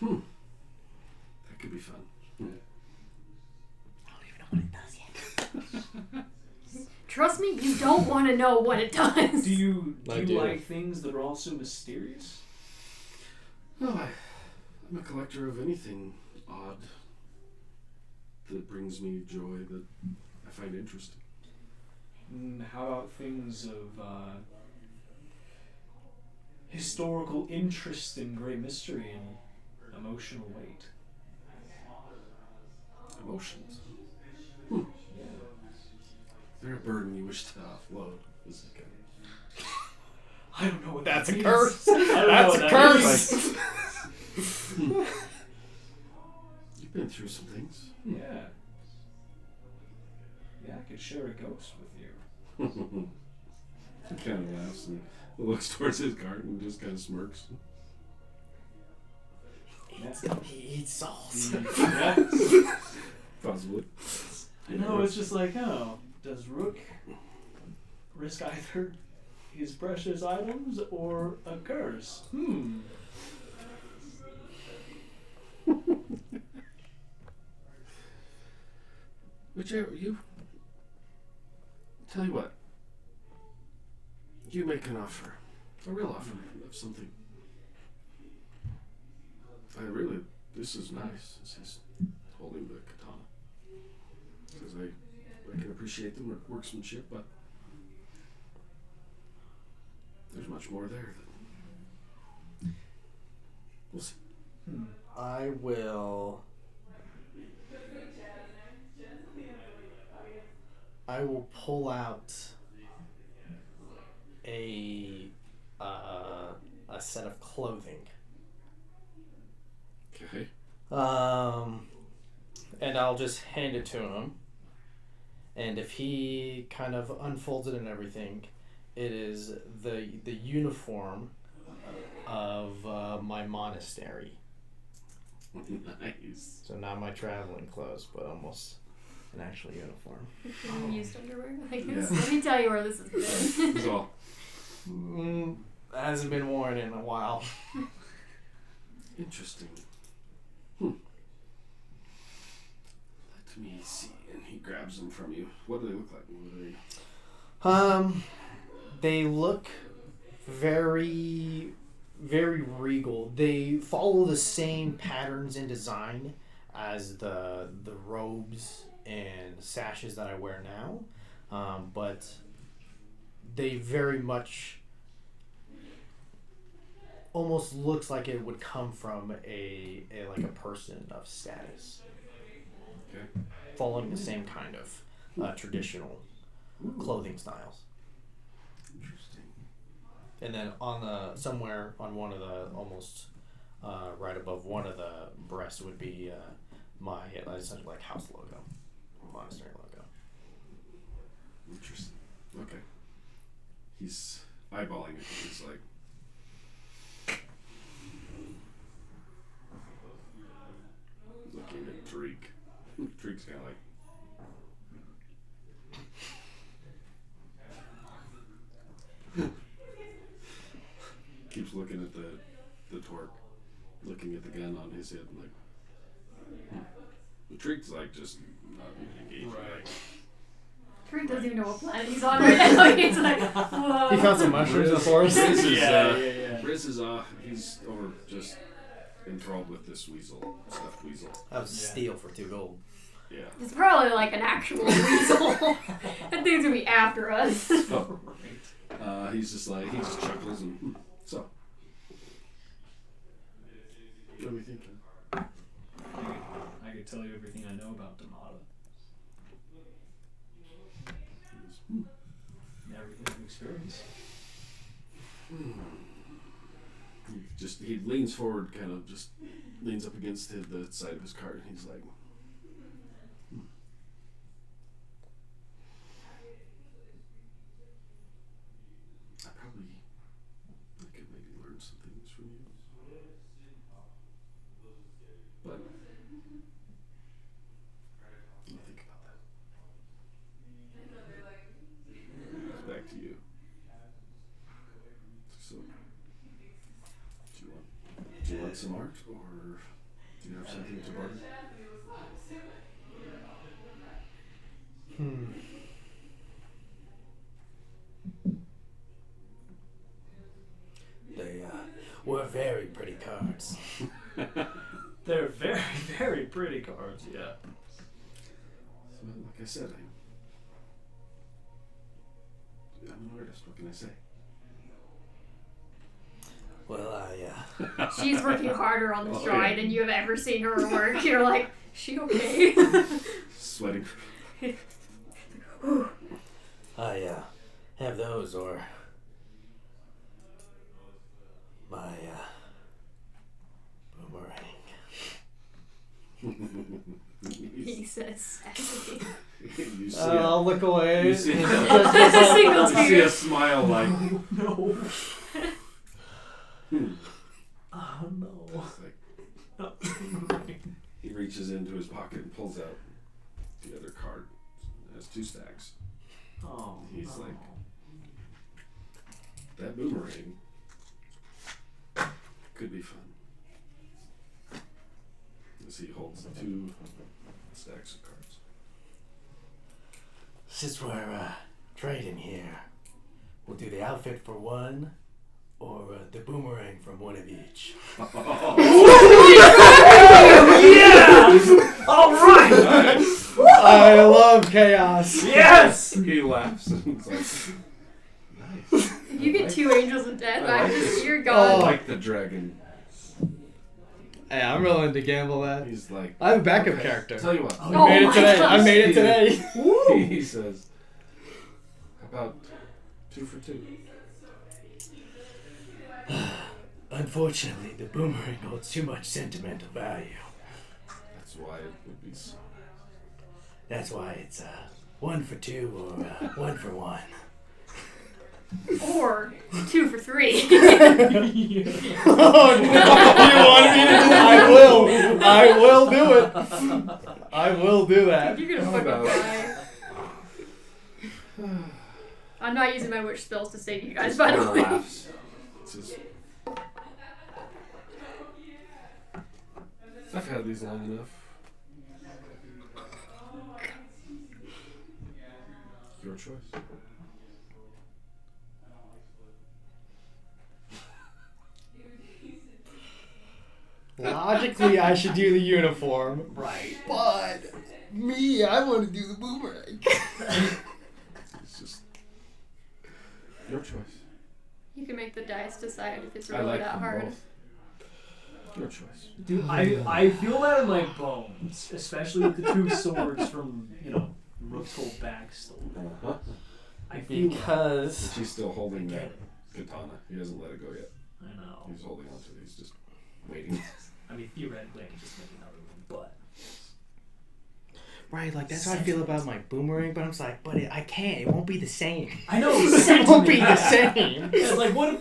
That could be fun. Trust me, you don't want to know what it does. Do you I do. like things that are also mysterious? No, I'm a collector of anything odd that brings me joy that I find interesting. How about things of historical interest and great mystery and emotional weight? Emotions. burden you wish to offload? Is it I don't know what That's a means. curse. I don't know That's what a that curse. means. You've been through some things. Yeah. Yeah, I could share a ghost with you. He kind of laughs and looks towards his cart and just kind of smirks. He eats sauce. Yeah. Possibly. I know, it's just like, oh, does Rook risk either his precious items or a curse? Whichever you. Tell you what. You make an offer. A real offer of something. This is nice. This is holding the katana. Says I can appreciate the workmanship, but there's much more there. We'll see. I will pull out a set of clothing. Okay. And I'll just hand it to him. And if he kind of unfolds it and everything, it is the uniform of my monastery. Nice. So not my traveling clothes, but almost an actual uniform. Used underwear. Like Yeah. this. Let me tell you where this has been. That's all. Hasn't been worn in a while. Interesting. Let me see. And he grabs them from you. What do they look like? What are they? They look very, very regal. They follow the same patterns and design as the robes and sashes that I wear now, but they very much almost looks like it would come from a person of status. Okay. Following the same kind of traditional clothing styles. Interesting. And then somewhere on one of the almost right above one of the breasts would be my essentially like house logo, monastery logo. Interesting. Okay. He's eyeballing it. He's like. Looking at Dreek. Dreek's kind of like. Keeps looking at the torque, looking at the gun on his head, and like. The Dreek's like just not even engaged. Like, Trink doesn't even know what planet he's on right now. He's like, whoa. He found some mushrooms in the forest. Riz is, Yeah. Riz is he's over just enthralled with this stuffed weasel. That was steel for 2 gold. Yeah. It's probably like an actual weasel. That thing's gonna be after us. Oh. He's just chuckles and so. What are we thinking? I could tell you everything I know about Damata. Everything I've experienced. He leans forward, kind of just leans up against the side of his cart, and he's like, I could maybe learn some things from you. But what do you think about that? It's back to you. So, do you want some art, or do you have something to barter? They were very pretty cards. They're very, very pretty cards, yeah. So, like I said, I'm an artist. What can I say? Well, She's working harder on this Oh, drawing yeah. than you have ever seen her work. You're like, she okay? Sweating. I have those or my boomerang. He says sassy. You see, I'll look away. you see, Just a single you see tear. a smile like. No. Hmm. Oh no. It's like, he reaches into his pocket and pulls out the other card. It has 2 stacks. Oh. He's no. like, that boomerang could be fun. As he holds the 2 stacks of cards. Since we're trading here, we'll do the outfit for one, or the boomerang from one of each. Yeah! All right. Nice. I love chaos. Yes. He laughs and he's like, nice. If you get 2 angels of death, I I'm like just this. you're I gone. like the dragon. Hey, I'm willing to gamble that. He's like, I have a backup okay, character. Tell you what. Oh I made it my today. gosh. I made it today. He says, how about 2 for 2? Unfortunately, the boomerang holds too much sentimental value. That's why it would be so. That's why it's 1 for 2 or 1 for 1. Or 2 for 3. Oh no! You want me to do? I will. I will do it. I will do that. You're gonna How fucking about- die. I'm not using my witch spells to save you guys, by the Connor way. laughs. It's just, I've had these long enough. Your choice. Logically, I should do the uniform, Right. but me, I want to do the boomerang. It's just your choice. You can make the dice decide if it's I really like that them hard. both. Your choice. Dude, I feel that in my bones, especially with the 2 swords from, Rook's whole backstory. Huh? I feel Because She's still holding I that get it. katana. He doesn't let it go yet. I know. He's holding on to it. He's just waiting. I mean, theoretically, I could just make another one, but right, like that's how I feel about my boomerang. But I'm just like, but I can't. It won't be the same. I know It won't be the same. It's like, what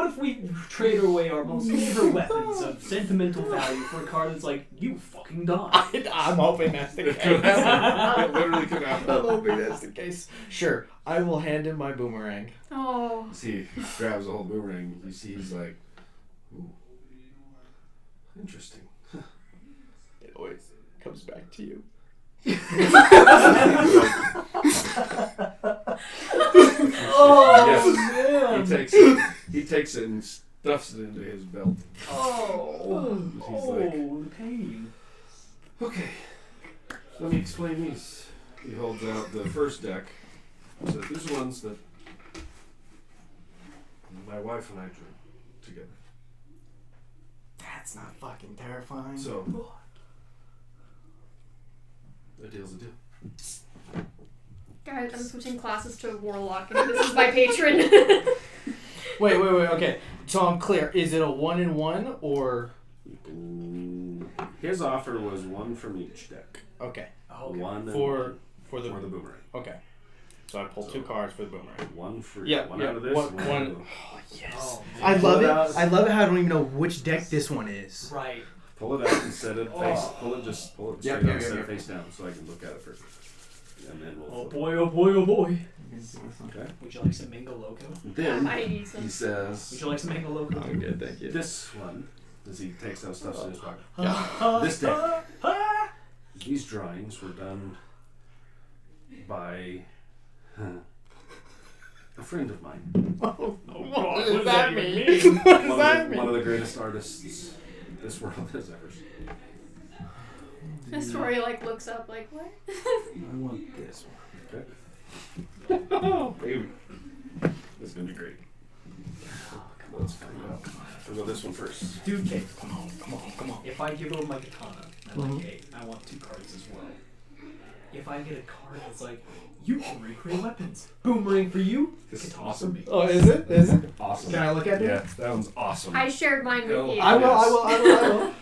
if we trade away our most favorite weapons of sentimental value for a card that's like, you fucking die. I'm hoping that's the It could case. happen. It literally could I'm happen. hoping that's the case. Sure, I will hand him my boomerang. Oh. See, he grabs the whole boomerang. You see, he's like, ooh, interesting. It always comes back to you. Oh, Yes. man. He takes it and stuffs it into his belt. Oh, He's like, the pain. okay, let me explain these. He holds out the first deck. He says, these are ones that my wife and I drew together. That's not fucking terrifying. So, a deal's a deal. Guys, I'm switching classes to Warlock, and this is my patron. Wait. Okay, so I'm clear. Is it a 1-in-1 or? His offer was 1 from each deck. Okay. Okay. One For the for the boomerang. Okay. So I pulled 2 cards for the boomerang. 1 for Yeah, one yeah, out of this. one- One, one- out of Oh yes. Oh, I man. love Pull it. it out. I love it how I don't even know which deck this one is. Right. pull it out and set it face. Oh. Pull it straight Yep, out yep, and set yep, it yep. face down so I can look at it first. And then we'll. Oh boy, oh boy, oh boy. Okay. Would you like some mango loco? Then might need some. he says, Would you like some mango loco? I'm good, thank you. this one, as he takes out stuff in his pocket. Yeah. This deck. These drawings were done by a friend of mine. Oh, What does does that that mean? even What does that One of mean? the greatest artists this world has ever seen. This story looks up what? I want this one. Okay. Oh, baby. This is gonna be great. Let's find out. We'll go this one first. Dude, okay. Come on. If I give over my katana, I'm like, hey, I want 2 cards as well. if I get a card that's like, you can recreate weapons. Boomerang for you. This is awesome. Oh, is it? Is it? Awesome. Can I look at it? Yeah, that one's awesome. I shared mine with you. I will.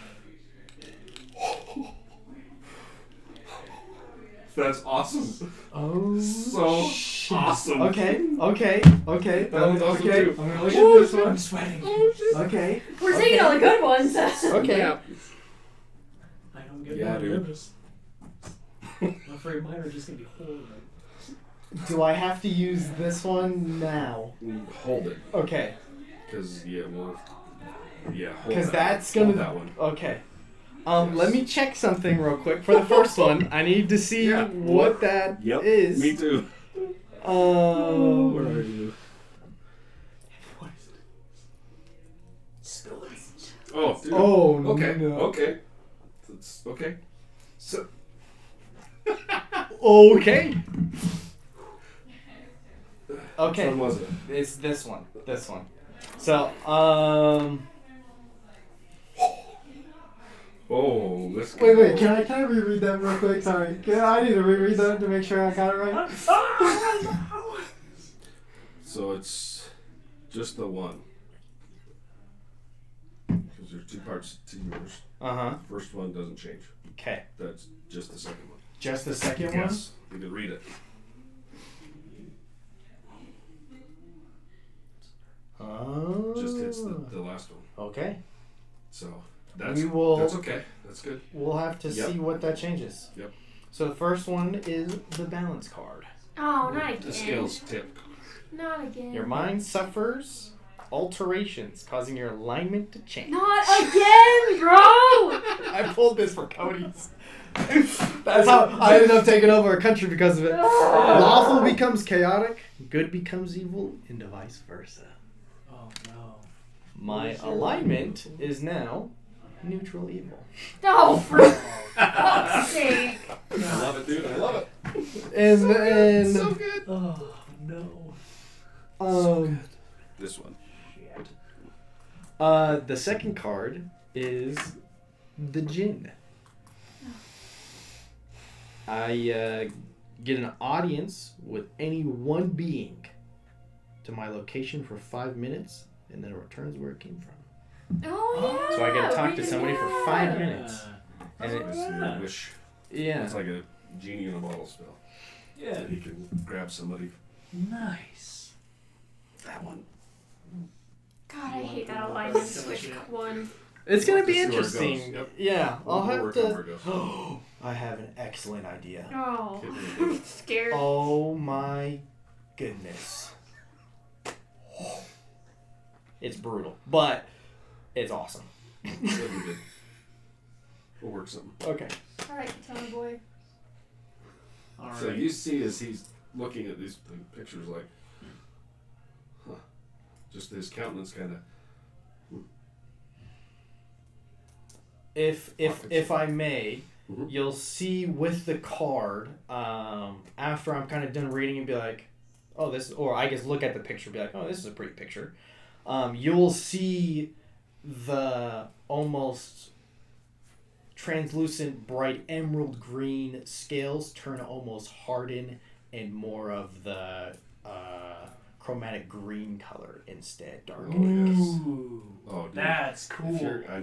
That's awesome. Oh, So shit. awesome. Okay. That one's awesome Okay. too. I'm gonna look at this one. I'm sweating. Okay. We're taking all the good ones. Okay. Yeah. I don't get Yeah, more dude. nervous. I'm afraid mine are just gonna be horrible. Do I have to use this one now? Hold it, Okay. because hold Because that. that's Hold gonna. that one. Okay. Let me check something real quick for the first one. I need to see Yeah. what that is. Me too. Where are you? What is it? Spill it. Oh, dude. Oh Okay. no. Okay. It's okay. So. Okay. Which Okay. one was it? It's this one. This one. So, Oh, let's Wait, can I reread that real quick? Sorry. I need to reread that to make sure I got it right. So it's just the one. Because there's two parts to yours. Uh-huh. First one doesn't change. Okay. That's just the second one. Just the second one? Yes. You can read it. Just hits the last one. Okay. So that's that's okay. That's good. We'll have to Yep. see what that changes. Yep. So the first one is the balance card. Oh, not again. The scales tip. Not again. Your mind suffers alterations, causing your alignment to change. Not again, bro! I pulled this for Cody's. That's how I ended up taking over a country because of it. Lawful becomes chaotic, good becomes evil, and vice versa. Oh no. My alignment is now neutral evil. No, for fuck's sake. I love it, dude. I love it. And So good. Oh no. This one. Shit. The second card is the Jinn. I get an audience with any one being to my location for 5 minutes, and then it returns where it came from. Oh, yeah. So I get to talk to we somebody did for that. 5 minutes. And It's your wish. yeah. It's like a genie in a bottle spell. Yeah. And he can grab somebody. Nice. That one. God, I hate that alignment switch one. It's going to be Let's see where it goes. interesting. Yep. Yeah, I'll We'll have work on where to... it goes. I have an excellent idea. Oh, Okay. I'm scared. Oh my goodness. It's brutal, but it's awesome. That'd be good. We'll work something. Okay. All right, Katana boy. All So right. you see as he's looking at these pictures like, huh. Just his countenance kind of. If I may, Mhm. you'll see with the card, after I'm kind of done reading and be like, oh, this, or I guess look at the picture, be like, oh, this is a pretty picture. You'll see the almost translucent, bright emerald green scales turn almost harden and more of the chromatic green color instead, darkening. Ooh. Oh, dude. That's If cool. you're- I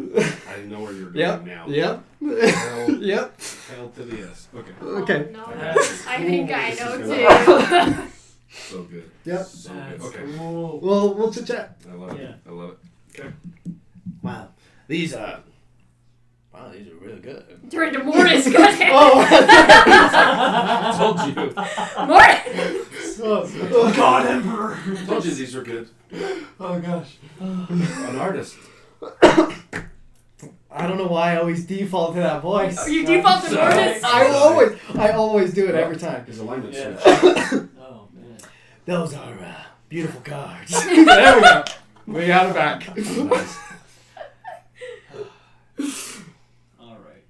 know where you're going Yep. now. Yep. Hell, Yep. hell to the yes. Okay. Okay. Oh, no. That's I think I This know is too. So good. Yep. So good. That's Okay. cool. Well, we'll chit chat. I love Yeah. it. I love it. Okay. Wow. These are really good. Turn into Mortis. Goddamn. Oh. Told you. Mortis. God Emperor. Told you these were good. Oh gosh. An artist. I don't know why I always default to that voice. You default to Sorry. Mortis. I always do it every time. His alignment Yeah. switch. Oh man. Those are beautiful cards. There we go. We got it back. Nice. All right.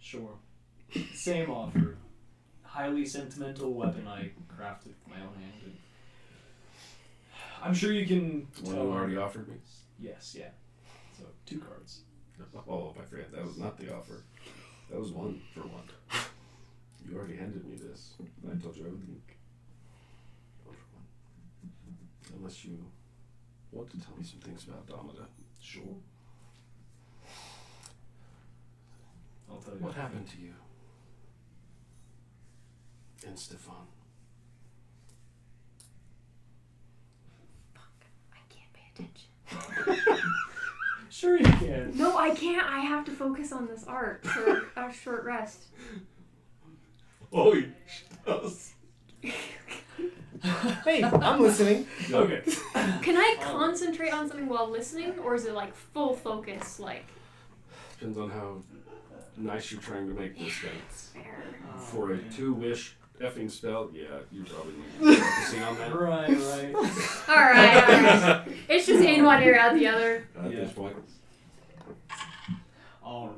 Sure. Same offer. Highly sentimental weapon I crafted with my own hand. And I'm sure you can One tell. you already offered me. Yes. Yeah. So 2 cards. Oh, I forgot. That was not the offer. That was one for one. You already handed me this. I told you everything. Unless you want to tell me some things about Domida. Sure. I'll tell you. What happened to you? And Stefan? I can't pay attention. Sure you can. No, I can't. I have to focus on this art for a short rest. Oh, Hey, I'm listening. Okay. Can I concentrate on something while listening, or is it like full focus? Like depends on how nice you're trying to make this guy. fair. For a 2-wish effing spell, yeah, you probably need to be focusing on that Right. All right. It's just in one ear, out the other. at this point. All right.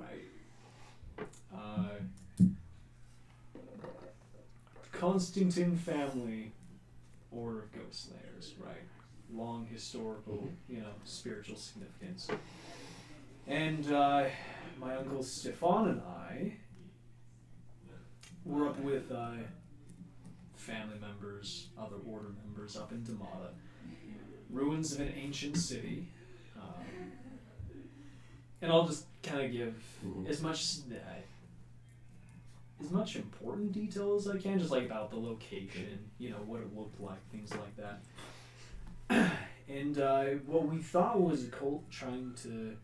Constantine family, Order of Ghost Slayers, right? Long historical, spiritual significance. And my uncle Stefan and I were up with family members, other order members up in Damada. Ruins of an ancient city. And I'll just kind of give as much important detail as I can, just like about the location, what it looked like, things like that. And what we thought was a cult trying to,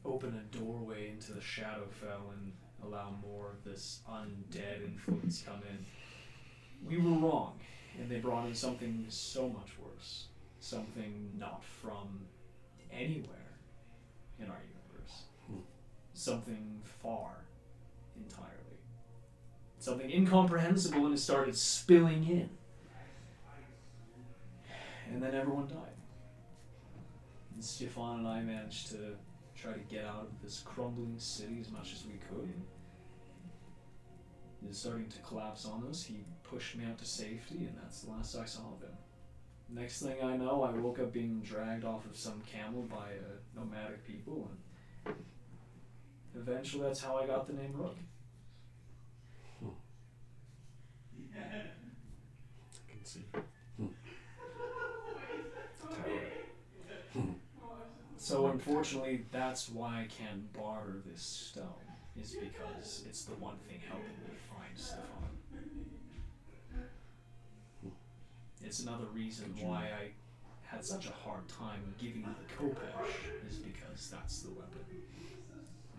open a doorway into the Shadowfell and allow more of this undead influence come in. We were wrong, and they brought in something so much worse. Something not from anywhere in our universe. Something far entirely. Something incomprehensible, and it started spilling in. And then everyone died. And Stefan and I managed to try to get out of this crumbling city as much as we could. It was starting to collapse on us. He pushed me out to safety, and that's the last I saw of him. Next thing I know, I woke up being dragged off of some camel by nomadic people, and eventually that's how I got the name Rook. I can see. Tower. So unfortunately, that's why I can't barter this stone, is because it's the one thing helping me find Stefan. It's another reason why I had such a hard time giving you the Kopesh, is because that's the weapon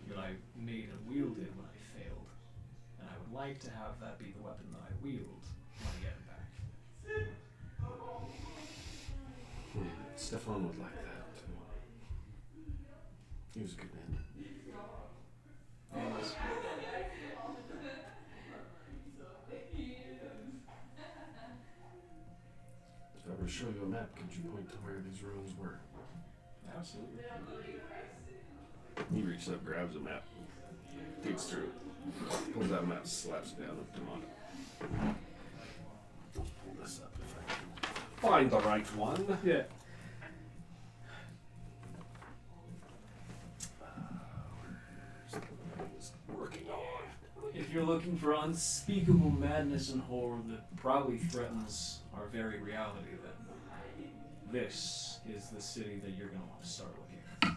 that I made and wielded when I failed. And I would like to have that be the weapon that I wield when I get it back. Stefan would like that too. He was a good man. Anyways, If I were to show you a map, could you point to where these ruins were? absolutely. He reaches up, grabs a map, digs through, pulls out a map, slaps it down with Demonic. I'll pull this up if I can find the right one. Yeah. Where's the one I was working on? If you're looking for unspeakable madness and horror that probably threatens our very reality, then this is the city that you're going to want to start looking at.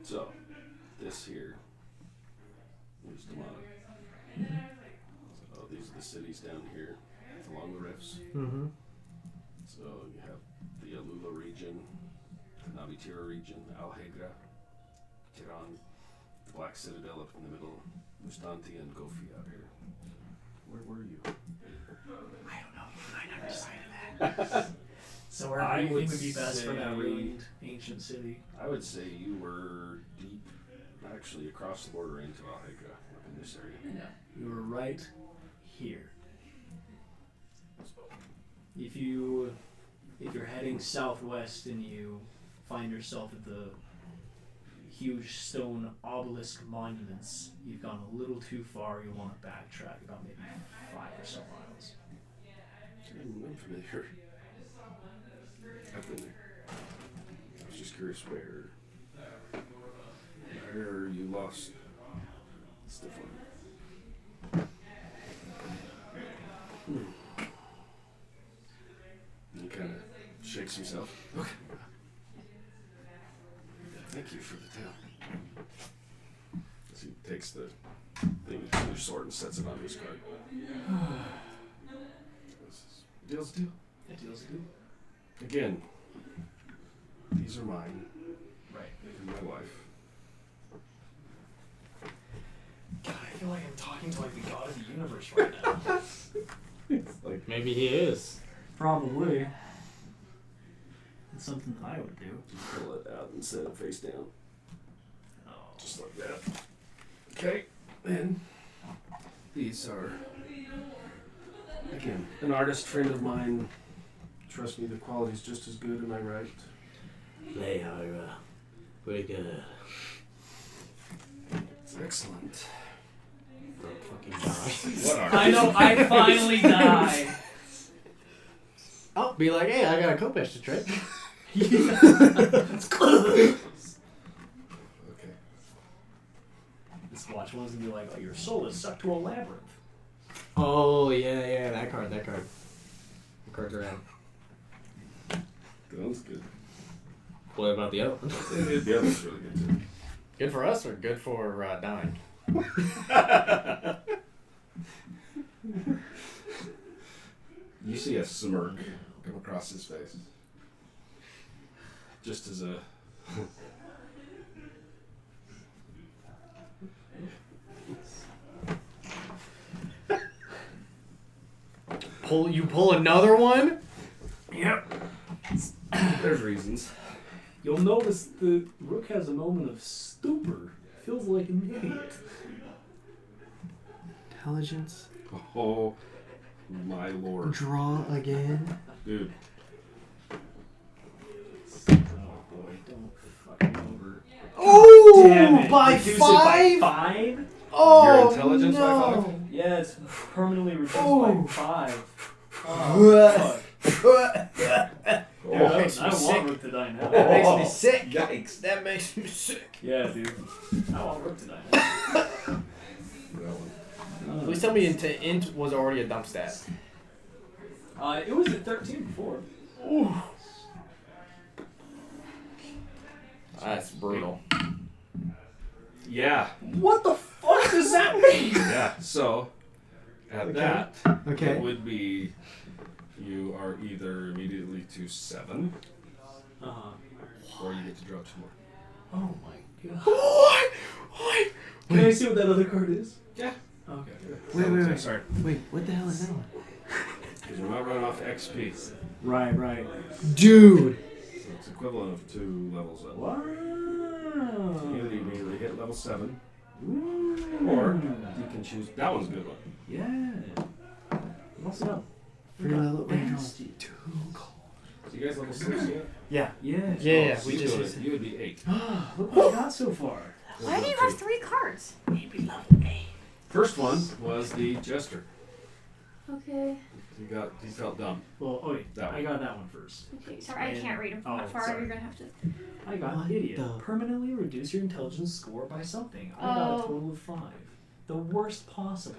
So, this here is Demonic. So, these are the cities down here along the rifts. Mm-hmm. So, you have the Alula region, the Navitira region, Alhegra, Tiran, the Black Citadel up in the middle, Mustanti, and Gofi out here. Where were you? I don't know. I never decided that. So wherever you think would be best for that say- ruined ancient city. I would say you were deep, actually across the border into Alhegra, up in this area. Yeah. You were right here. If you're heading southwest and you find yourself at the huge stone obelisk monuments, you've gone a little too far. You want to backtrack about maybe 5 or so miles. I'm familiar. I've been there. I was just curious where you lost Stiff one. He kind of shakes himself. Okay. Thank you for the tale. As he takes the thing from your sword and sets it on his card. Deal's a deal. That deal's good. Again, these are mine Right. and my wife. God, I feel like I'm talking to like the god of the universe right now. It's like, Maybe he is. Probably. It's something that I would do. just pull it out and set it face down. Oh. Just like that. Okay, and these are, again, an artist friend of mine. Trust me, the quality's just as good, am I right? They are pretty good. It's excellent. Don't fucking die. What are I know, I finally die. Oh, be like, hey, I got a Kopesh to trick. Okay. This watch one's gonna be like, oh, your soul is sucked to a labyrinth. Oh, yeah, that card. The cards are out. Sounds good. What about the other one? The other's really good too. Good for us or good for dying? You see a smirk come across his face. Just as a... Pull another one? Yep. There's reasons. You'll notice the rook has a moment of stupor. Feels like an idiot. Intelligence. Oh, my lord. Draw again. Dude. Oh boy, don't fuck me over. Oh, Damn it. by Reduce it 5? by 5? Oh, Your intelligence by no. 5? Yeah, it's permanently reduced Oh. by 5. Oh, fuck. Dude, That I makes me want sick. Rook to die now. That makes me sick. Yikes. That makes me sick. Yeah, dude. I want Rook to die now. That one. Please tell me int was already a dump stat. It was at 13 before. Ooh. That's brutal. Yeah. What the fuck does that mean? Yeah. So, at that, it Okay. would be you are either immediately to 7, or you get to draw 2 more. Oh my god. What? Can I see what that other card is? Yeah. Okay. Wait. Sorry. Wait, what the hell is that one? Because we're not running off XP. So Right. Dude. it's equivalent of 2 levels up. Wow. So you immediately hit level 7, Ooh. or you can choose. That one's a good one. Yeah. What's up? Free level. Wait, draw Nasty. 2 cards. So you guys level 6 yet? Yeah. Yes. Yeah. So We you just. would- you would be 8. Look what I got so far. Why do you have 3 cards? Maybe level 8. First one was the jester. Okay. He felt dumb. Well, oh wait, That I one. got that one first. Okay, sorry, I can't read them from Oh, that far. sorry. You're gonna have to. I got What idiot. the- Permanently reduce your intelligence score by something. I got a Oh. total of 5. The worst possible.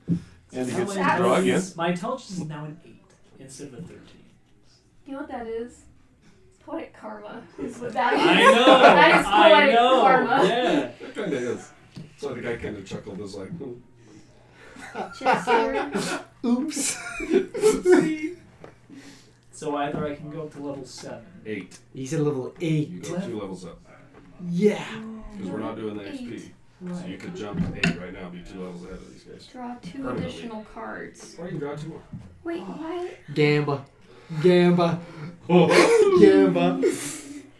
And he Now gets my to draw again. intelligence- My intelligence is now an 8 instead of a 13. You know what that is? It's poetic karma. Is what that is. I know. That is I poetic know. karma. Yeah. It kind of is. So the guy kind of chuckled, was like, Chester. Oops. So either I can go up to level 7. 8. You said level 8. You go 2 levels up. Yeah. Because we're not doing the XP. So you could jump to 8 right now, be 2 levels ahead of these guys. Draw 2 Permanently. additional cards. Or you can draw 2 more. Wait, what? Gamba. Gamba.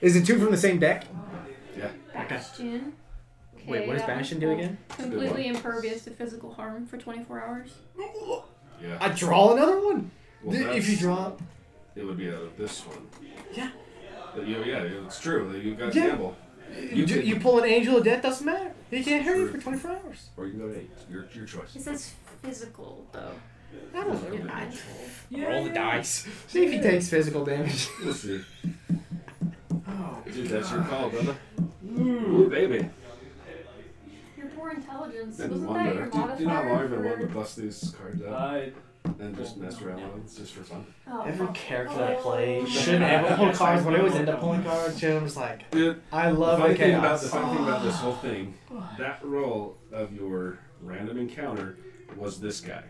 Is it 2 from the same deck? Yeah. Bastion. Wait, what does that Bastion one's do again? Completely impervious to physical harm for 24 hours. Yeah. I draw another one? Well, If you that's- draw. It would be out of this one. Yeah. But it's true. That you got Yeah. gamble. You You could- pull an Angel of Death, doesn't matter. He can't hurt you for 24 hours. Or you can go to 8. Your choice. It says physical, though. I don't know. Yeah, Roll the dice. See if he takes physical damage. We'll see. Oh, Dude, that's your call, brother. Ooh, baby. intelligence. Then Wasn't that wonder. your Do you know how long I've modifier been wanting to for... bust these cards out and just mess around no. with them just for fun? Oh, Every oh. character that I play Oh. shouldn't ever pull cards, but I always end up pulling cards. And I'm just like, Dude, I the love funny the thing about chaos. the funny thing about this whole thing, that roll of your random encounter was this guy.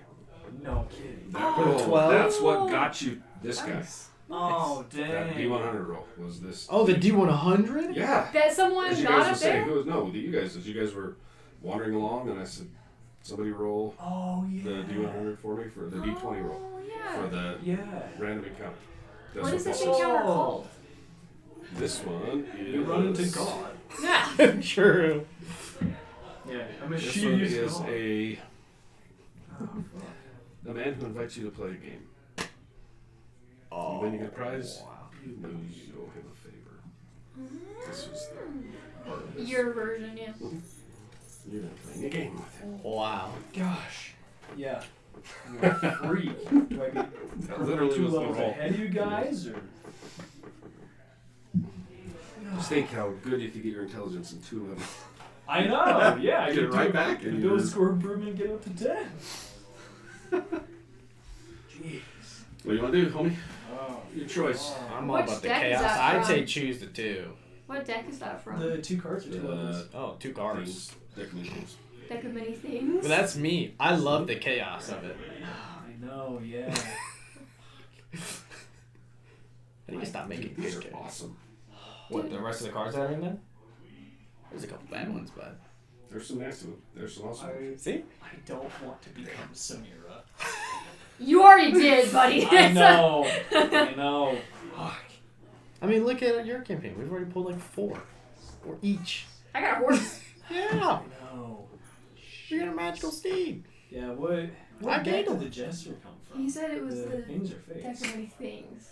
No kidding. That For the roll, 12? that's what got you this guy. Oh, That dang. D100 roll was this. Oh, the D100? Yeah. That someone As you got guys were up saying, there? who was no? You guys, as you guys were wandering along, and I said, somebody roll Oh, yeah. the D100 for me for the D20 roll Oh, for yeah. the Yeah. random encounter. That's What is this this is. encounter called? This one is. You run into God. Yeah. True. Yeah. I'm a This one mischievous is God. a man who invites you to play a game. Oh, You win, you get a prize. wow. You lose, you owe him a favor. This was the part of this. Your version, yeah. You're not playing a game with him. Wow. Gosh. Yeah. I'm a freak. Do I get That literally two was the levels roll. ahead of you guys, or? Just think how good you could get your intelligence in 2 levels. I know. Yeah. I Get could it right do back and build a you're- score improvement, get up to 10. Jeez. What do you want to do, homie? Oh. Your choice. I'm all Which about the deck is chaos. that I'd from? say choose the 2. What deck is that from? The 2 cards or 2 levels. Oh, 2 cards. Things, decorative things. Deck of many things. But that's me. I love the chaos of it. I know. Yeah. I need to stop making These good are chaos. awesome. What, the rest of the cards that are in there? There's a couple bad ones, but... There's some nasty ones. There's some awesome ones. See? I don't want to become Samira. You already did, buddy. I know. I know. I mean, look at your campaign. We've already pulled like 4. 4 each. I got a horse. Yeah. I know. We got a magical steed. Yeah. What I deck gained did him. the jester come from? He said it was the things or deck face. of many things.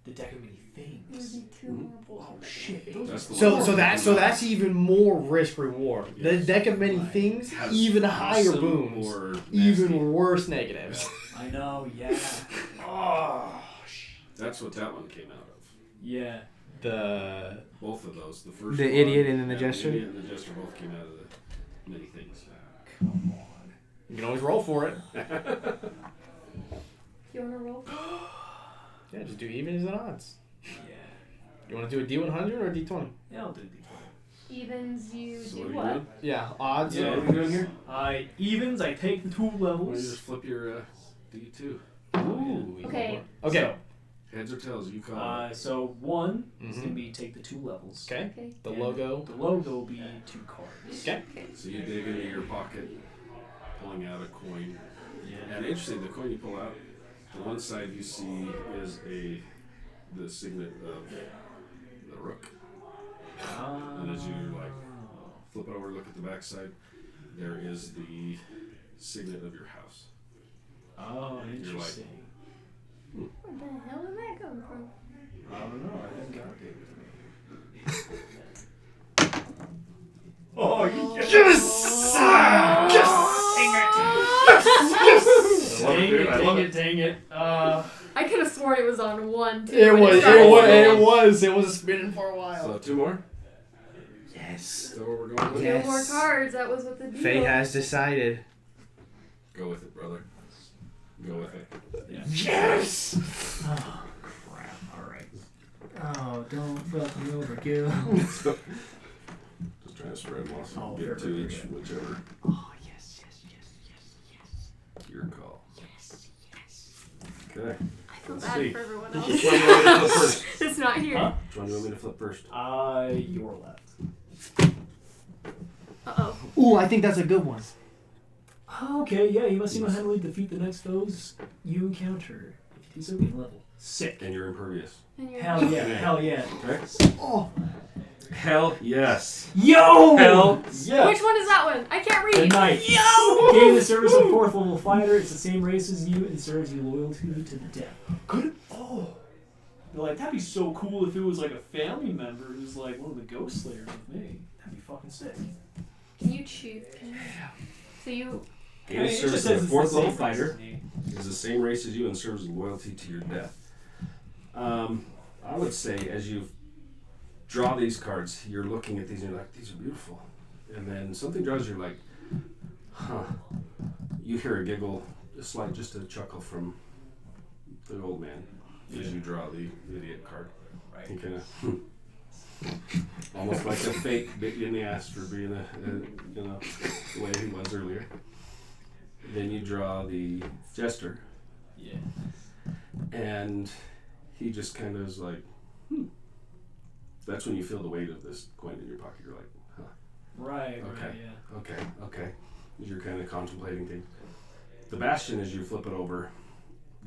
The deck of many It would things. be 2 more bulls. Oh shit. Those That's are the So one. that's even more risk reward. The Yes. deck of many Right. things, Has even higher awesome boons, or nasty. even worse negatives. I know. Yeah. Oh. That's what that one came out of. Yeah. The Both of those. The first The one, idiot and then the yeah, jester? The idiot and the jester both came out of the many things. Come on. you can always roll for it. You want to roll? Yeah, just do evens and odds. Yeah. You want to do a D100 or a D20? Yeah. I'll do D20. Evens, you So do what are you what? doing? Yeah, odds. So Yeah. what are we doing here? Evens. I take the 2 Why don't you levels. just flip your D2? Ooh. Okay. Okay. Heads or tails, you call it. So 1 is Mhm. gonna be take the 2 levels. Okay. Okay. The And logo. The logo will be 2 cards. Okay. So you dig into your pocket, pulling out a coin. Yeah. And interesting, the coin you pull out, the one side you see is the signet of the rook. And as you flip over, look at the back side, there is the signet of your house. Oh, like- interesting. Where the hell did that come from? I don't know. I think God gave it to me. Oh, you Yes! Dang it. I could have sworn it was on 1 too. It when was. started rolling. It was spinning for a while. So 2 more? Yes. Is that what we're going with? No Yes. more cards. That was what the deal. Fate has decided. Go with it, brother. Go with it. Yes! Oh, crap. Alright. Oh, don't fuck me over, Gil. Just trying to spread them off so Oh, you get 2 very each, good. whichever. Oh, yes, yes, yes, yes, yes. Your call. Yes, yes. Okay. I feel Let's bad see. for everyone Which one do you want me to flip else. first? It's not here. Huh? Which one do you want me to flip first? Your left. Uh-oh. Ooh, I think that's a good one. Okay, yeah, you must single-handedly defeat the next foes you encounter. If you do so, gain level. Sick. And you're impervious. And you're Hell yeah, hell yeah. Okay. Oh, Hell yes. Yo! Hell yeah. Which one is that one? I can't The read. knight. Yo! Gain the service of 4th level fighter. It's the same race as you and serves you loyalty to the death. Good. Oh. They're like, that'd be so cool if it was like a family member who's like one of the ghost slayers with me. That'd be fucking sick. Can you choose? So you. Gain I mean, it service just of says a it's 4th the same level race fighter. as me. Is the same race as you and serves loyalty to your death. I would say as you draw these cards, you're looking at these and you're like, these are beautiful. And then something draws you like, Huh. You hear a giggle, just a chuckle from the old man as you draw the idiot card. Right. He kind of almost like a fake bit you in the ass for being the way he was earlier. Then you draw the jester, Yeah. and he just kind of is like, That's when you feel the weight of this coin in your pocket. You're like, huh. Right. Okay. Right. Yeah. Okay. As you're kind of contemplating things. The bastion, as you flip it over,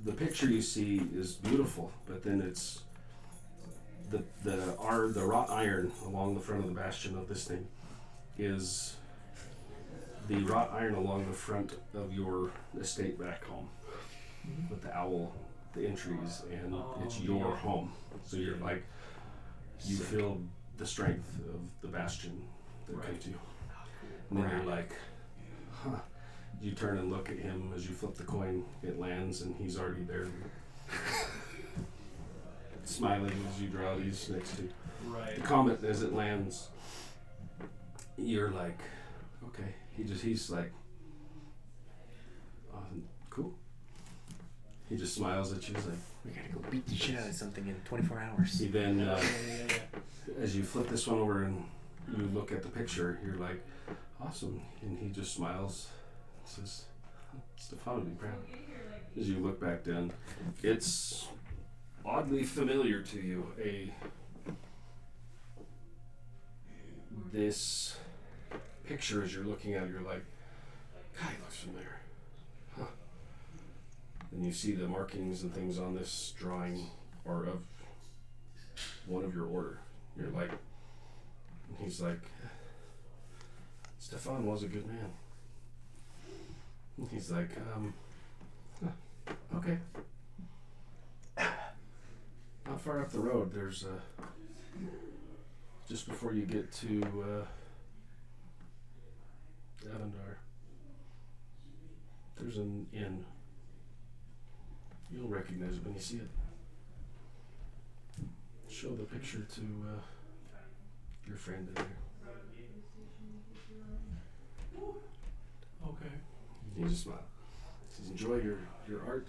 the picture you see is beautiful, but then it's the wrought iron along the front of the bastion of this thing is the wrought iron along the front of your estate back home with the owl, the entries, and it's your home. So you're like, you feel the strength of the bastion that comes to you. And then you're like, huh. You turn and look at him as you flip the coin, it lands, and he's already there. Smiling as you draw these next to Right. the comet as it lands. You're like, okay. He's like, cool. He just smiles at you. He's like, We gotta go beat the shit out of something in 24 hours. he then, Yeah. as you flip this one over and you look at the picture, you're like, awesome. And he just smiles and says, Stefan would be proud. As you look back down, it's oddly familiar to you. This picture, as you're looking at it, you're like, God, he looks familiar. Huh. And you see the markings and things on this drawing are of one of your order. You're like, and he's like, Stefan was a good man. And he's like, okay. Not far up the road, there's just before you get to Avendar, there's an inn. You'll recognize it when you see it. Show the picture to your friend in there. Okay. He just smiled. He says, enjoy your art.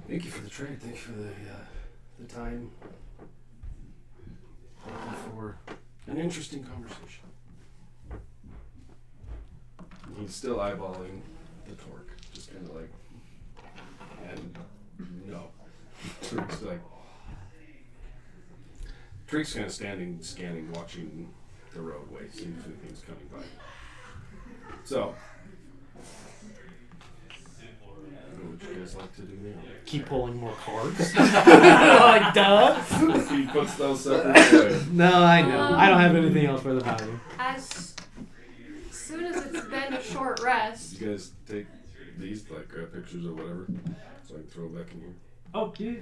Thank you for the trade. Thank you for the time. Thank you for an interesting conversation. He's still eyeballing the torque, just kind of like, and no. Trick's like, Trick's kind of standing, scanning, watching the roadway, seeing if anything's coming by. So, what would you guys like to do now? Keep pulling more cards. Like, duh. He puts those separate away. No, I know. I don't have anything else for the value. As soon as it's been a short rest, You guys take these, like grab pictures or whatever, so I can throw them back in here. Oh yeah.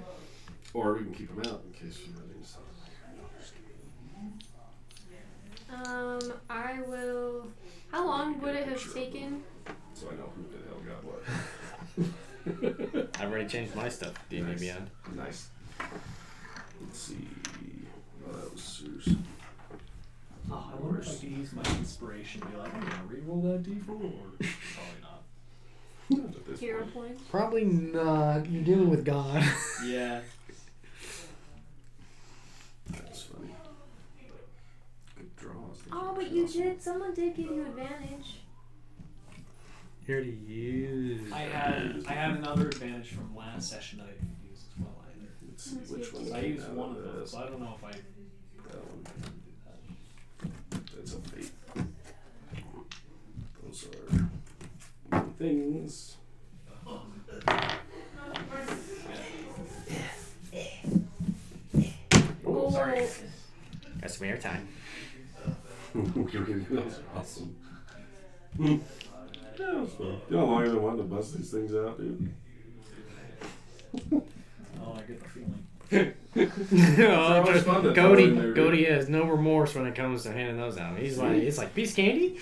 Or we can keep them out in case you run into something. I will. How long would it have taken? So I know who the hell got what. I've already changed my stuff. D&D Nice. Beyond. Nice. Let's see. Oh, that was serious. Oh, I wonder if I could use my inspiration to be like, I'm gonna reroll that D4. Probably not. Not at this Hero point. points. Probably not. You're dealing with God. Yeah. That's funny. Good draws. Oh, but you did. Someone did give you advantage. Here to use. I had another advantage from last session that I could use as well. Let's see which one. I came used out one of this. those, so I don't know if I. That one. That's a fate. Those are things. Oh, sorry. Got some airtime. Those are awesome. Yeah, that's fun. You know how long I've been wanting to bust these things out, dude? Oh, I get the feeling. always fun to throw in there, dude. Cody has no remorse when it comes to handing those out. He's like, it's like piece of candy.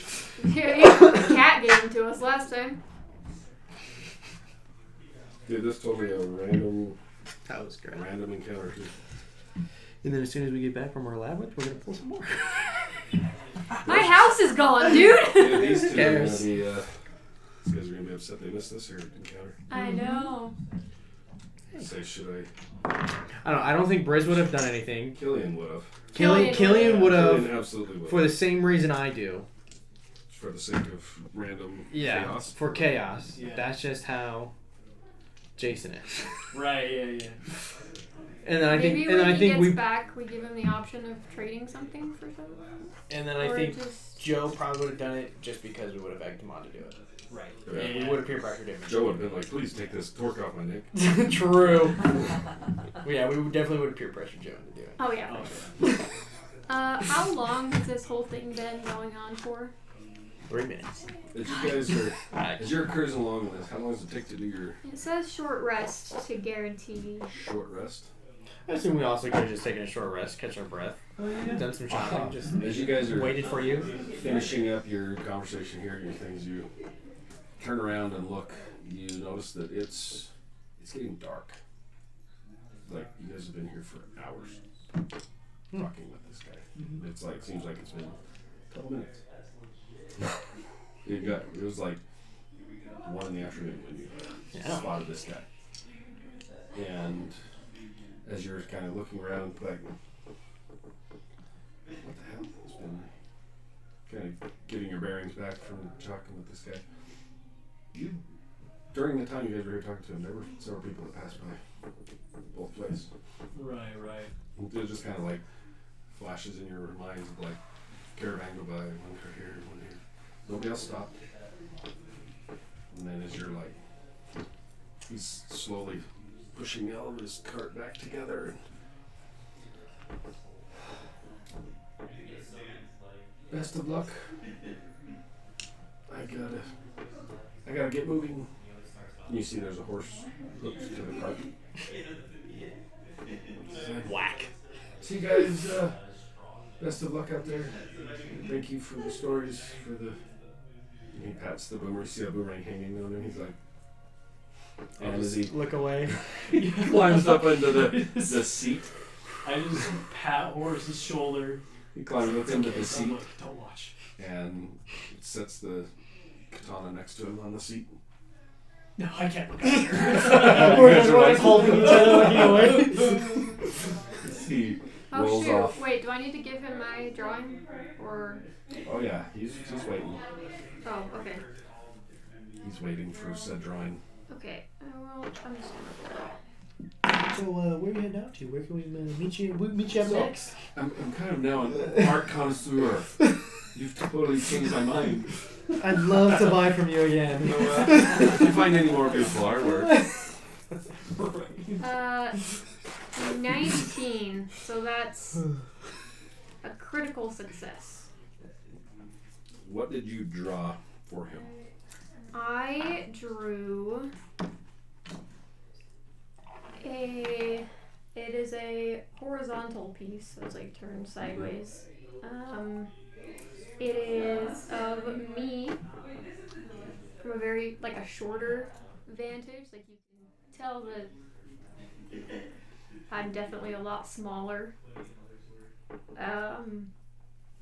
Here, the cat gave them to us last time. Dude, this totally a random That was great. encounter, too. And then as soon as we get back from our labyrinth, we're gonna pull some more. My house is is gone, dude. Yeah, these two are gonna Cares. be. These guys are gonna be upset they missed this here encounter. I know. Say, should I don't know. I don't think Briz would have done anything. Killian would have. Killian would Killian have absolutely would. for the same reason I do. For the sake of random Yeah, chaos. for chaos. Yeah. That's just how Jason is. Right. Yeah. And then I Maybe think, when and then I he think gets we, back, we give him the option of trading something for something. and then I Or think just Joe probably would have done it just because we would have egged him on to do it. Right. Yeah. And we would have peer pressured him. Joe would have been like, please take this torque off my neck. True. Well, yeah, we would definitely would have peer pressured Joe to do it. Oh yeah. Okay. How long has this whole thing been going on for? 3 minutes. As you guys are, as you're cruising along with this, how long does it take to do your It says short rest to guarantee. short rest? I assume we also could have just taken a short rest, catch our breath, done some shopping, just As you guys are waited for you. finishing up your conversation here, your things, you turn around and look. You notice that it's getting dark. Like you guys have been here for hours talking with this guy. It's like seems like it's been a couple minutes. It was like 1 in the afternoon when you spotted this guy. And as you're kind of looking around, like, what the hell? It's been kind of getting your bearings back from talking with this guy. During the time you guys were here talking to him, there were several people that passed by both places. Right. It was just kind of like flashes in your minds of like caravan go by, one car here, one here. Nobody else stopped. And then as you're like, he's slowly pushing all of his cart back together. Best of luck. I gotta get moving. And you see there's a horse hooked to the cart. Whack. See you guys, best of luck out there. Thank you for the stories, for the... He pats the boomerang. You see a boomerang hanging on him. He's like... And as he Look away. climbs up into the seat. I just pat Horace's shoulder. He climbs up into the seat Don't watch. and sets the katana next to him on the seat. No, I can't look at her. We're like holding each other, looking away. He Oh rolls shoot! off. Wait, do I need to give him my drawing, or? Oh yeah, he's waiting. Oh, okay. He's waiting for said drawing. Okay. Well, I'm just gonna. So, where are you heading out to? Where can we meet you? We meet you up next. I'm kind of now an art connoisseur. You've totally changed my mind. I'd love to buy from you again. So, if you find any more beautiful artwork, 19. So that's a critical success. what did you draw for him? I drew it is a horizontal piece, so it's like turned sideways. It is of me from a very, like a shorter vantage, like you can tell that I'm definitely a lot smaller.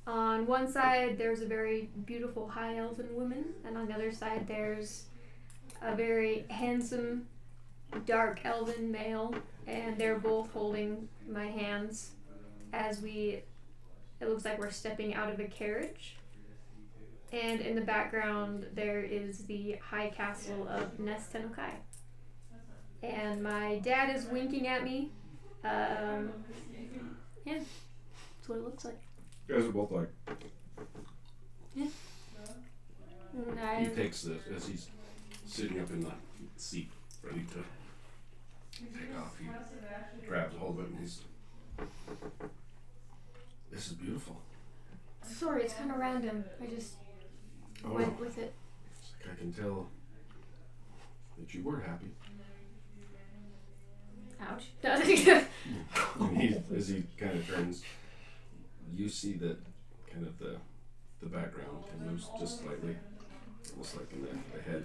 On one side there's a very beautiful high elven woman, and on the other side there's a very handsome dark elven male, and they're both holding my hands as it looks like we're stepping out of a carriage. And in the background there is the high castle of Ness Tenokai. And my dad is winking at me. Yeah, that's what it looks like. You guys are both like. And He takes this as he's sitting up in the seat, ready to take off. He grabs a hold of it and he's. This is beautiful. Sorry, it's kind of random. I just went with it. It's like I can tell that you were happy. Ouch. And as he kind of turns, you see that kind of the background moves just slightly, almost like in the head,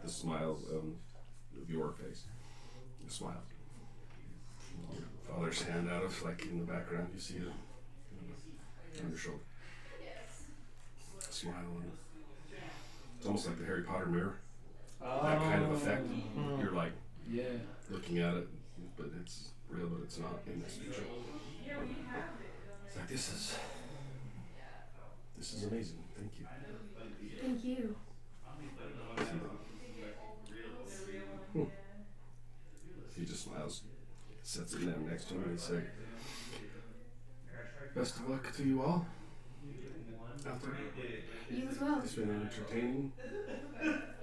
the smile of your face, the smile. Your father's hand out of like in the background, you see it on your shoulder. smile. And it's almost like the Harry Potter mirror. That kind of effect. You're like Yeah. looking at it, but it's real, but it's not in this picture. It's like this is amazing. Thank you. Thank you. He just smiles, sets it down next to him, and he says, "Best of luck to you all out there. You as well. It's been entertaining.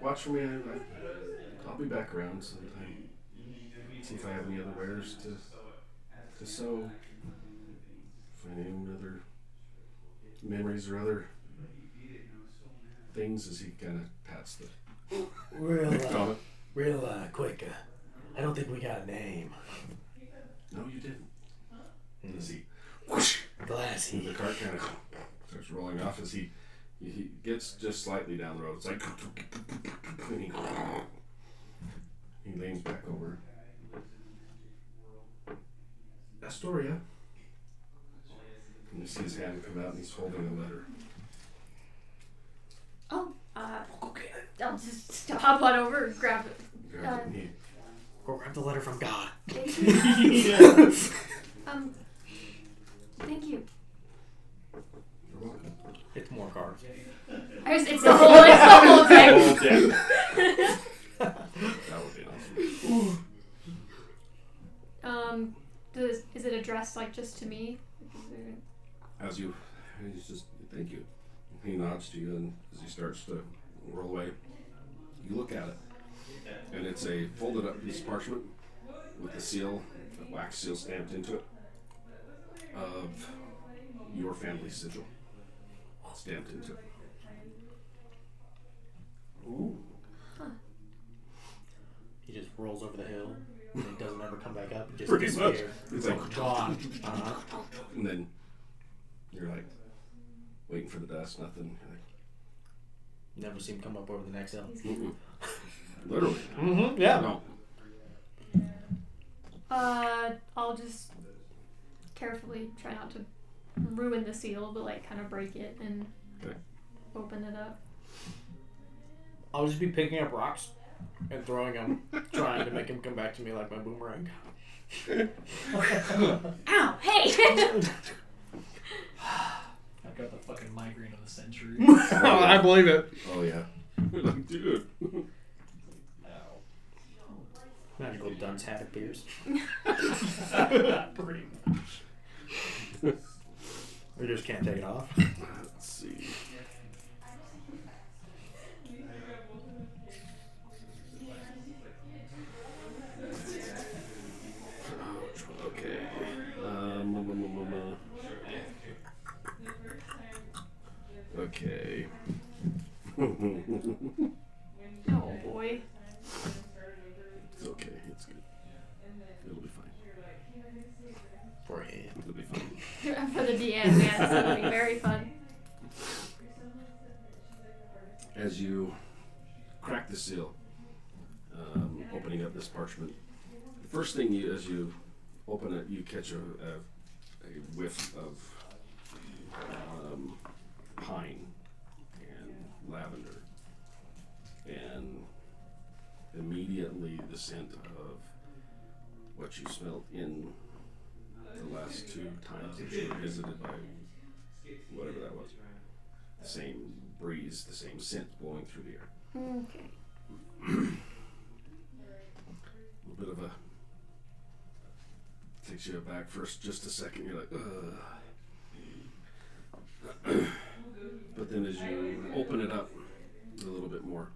Watch for me. I'll be back around sometime. See if I have any other wares to sow. If I have any other memories or other things." As he kind of pats the Real quick. I don't think we got a name. No, you didn't. As he whoosh, Glassy. the cart kind of starts rolling off as he gets just slightly down the road. It's like and he leans back over. Astoria. And you see his hand come out and he's holding a letter. Oh, I'll just hop on over and grab it. Grabs it and he Go grab the letter from God. Thank you. Thank you. You're welcome. It's more cards. It's the whole thing. Oh, damn. That would be awesome. Is it addressed like just to me? As he's just, thank you. He nods to you, and as he starts to roll away, you look at it, and it's a folded up piece of parchment with a seal, a wax seal stamped into it, of your family's sigil stamped into it. Ooh. Huh. He just rolls over the hill, and he doesn't ever come back up. He just Pretty much. disappears. It's like, gone. and then you're like waiting for the dust, nothing. You're like, Never see him come up over the next hill. mm-mm. Literally. Mm-hmm. Yeah. No. I'll just carefully try not to ruin the seal, but like kind of break it and open it up. I'll just be picking up rocks and throwing them, trying to make him come back to me like my boomerang. Ow! Hey! I've got the fucking migraine of the century. I believe it. Oh yeah. You're like, dude. Magical dunce hat appears. Pretty much. We just can't take it off. Let's see. Okay. Okay. Oh boy. It's okay. It's good. It'll be fine. For him. It'll be fine. For the DM, yes, it'll be very fun. As you crack the seal, opening up this parchment, the first thing as you open it, you catch a whiff of pine and lavender, and immediately the scent of what you smelled in the last two times that you were visited by whatever that was. The same breeze, the same scent blowing through the air. Okay. A little bit of a takes you back for just a second. You're like, ugh. But then as you open it up a little bit more,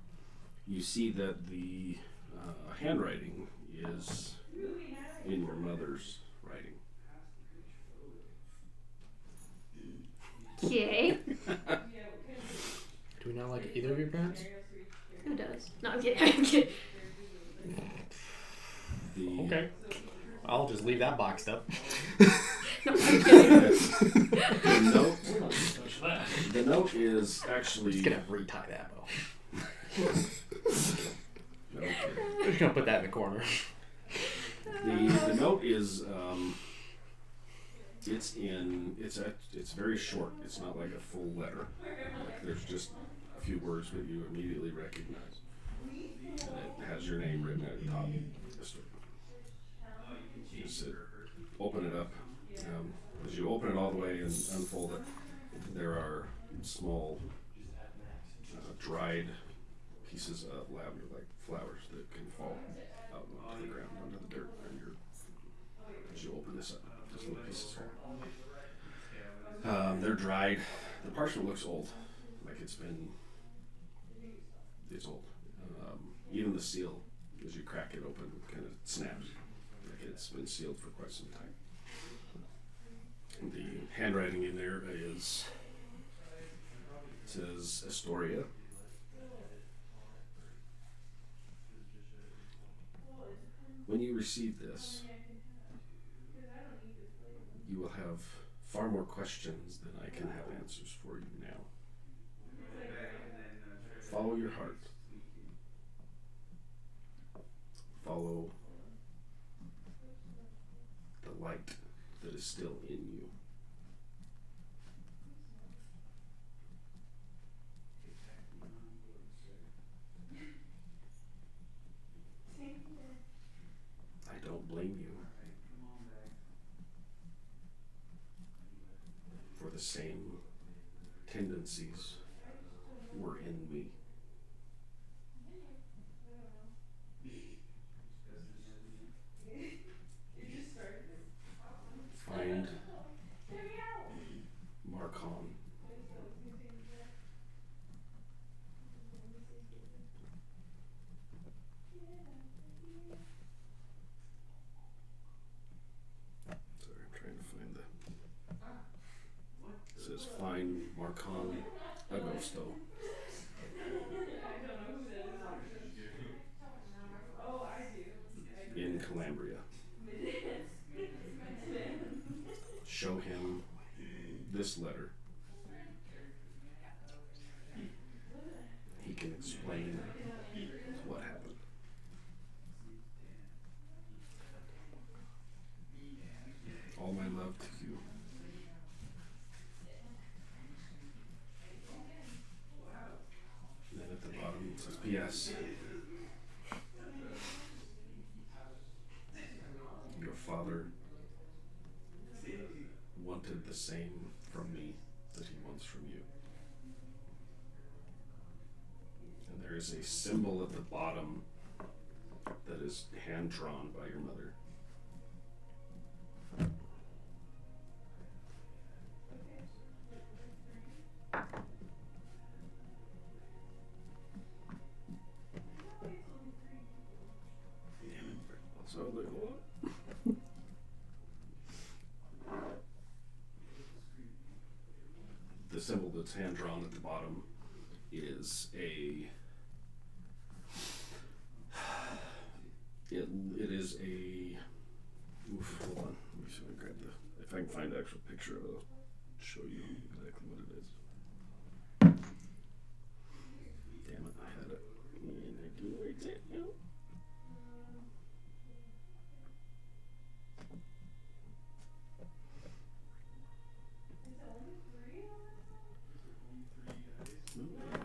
you see that the handwriting is in your mother's writing. Okay. Do we not like either of your parents? Who does? No, I'm kidding. I'm kidding. Okay. I'll just leave that boxed up. No, I'm kidding. The note is actually. Just gonna retie that bow. Okay. Just gonna put that in the corner. The note is It's very short. It's not like a full letter. Like there's just a few words that you immediately recognize, and it has your name written at the top. Just open it up. As you open it all the way and unfold it, there are small dried pieces of lavender-like flowers that can fall out onto the ground, onto the dirt, and as you open this up, just little pieces fall. They're dried. The parchment looks old, like it's old. Even the seal, as you crack it open, kind of snaps, like it's been sealed for quite some time. And the handwriting in there says Astoria. When you receive this, you will have far more questions than I can have answers for you now. Follow your heart. Follow the light that is still in you. I don't blame you for the same tendencies were in me. Find Marcon. Sorry, I'm trying to find it says find Marcon Agosto. In Calabria. Show him this letter. He can explain what happened. All my love to you. And then at the bottom it says P.S. Your father wanted the same from me that he wants from you. And there is a symbol at the bottom that is hand drawn by your mother. So like what? The symbol that's hand drawn at the bottom is it is a hold on, let me see if I can grab if I can find the actual picture of it, I'll show you exactly what it is. Damn it, I had it and I do right there now.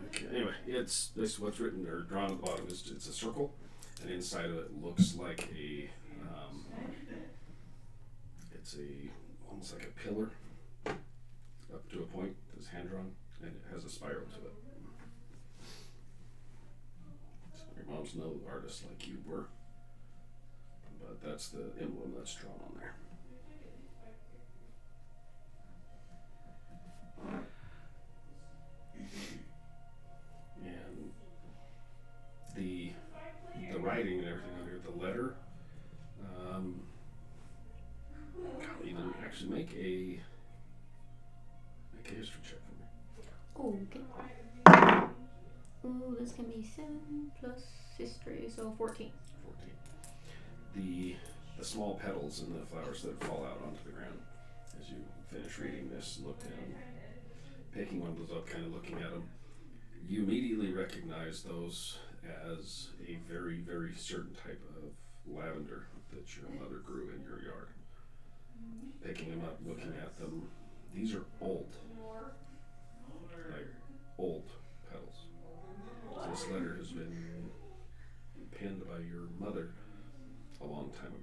Okay, anyway, it's this what's written or drawn at the bottom is it's a circle, and inside of it looks like it's almost like a pillar up to a point that's hand drawn, and it has a spiral to it. So your mom's no artist like you were, but that's the emblem that's drawn on there. And the writing and everything on here, the letter, I'll even actually make a history check for me. Oh, okay. Ooh, this can be 7 plus history, so 14. 14. The small petals and the flowers that fall out onto the ground as you finish reading this, look down, picking one of those up, kind of looking at them. You immediately recognize those as a very, very certain type of lavender that your mother grew in your yard. picking them up, looking at them. These are old. Like, old petals. This letter has been penned by your mother a long time ago.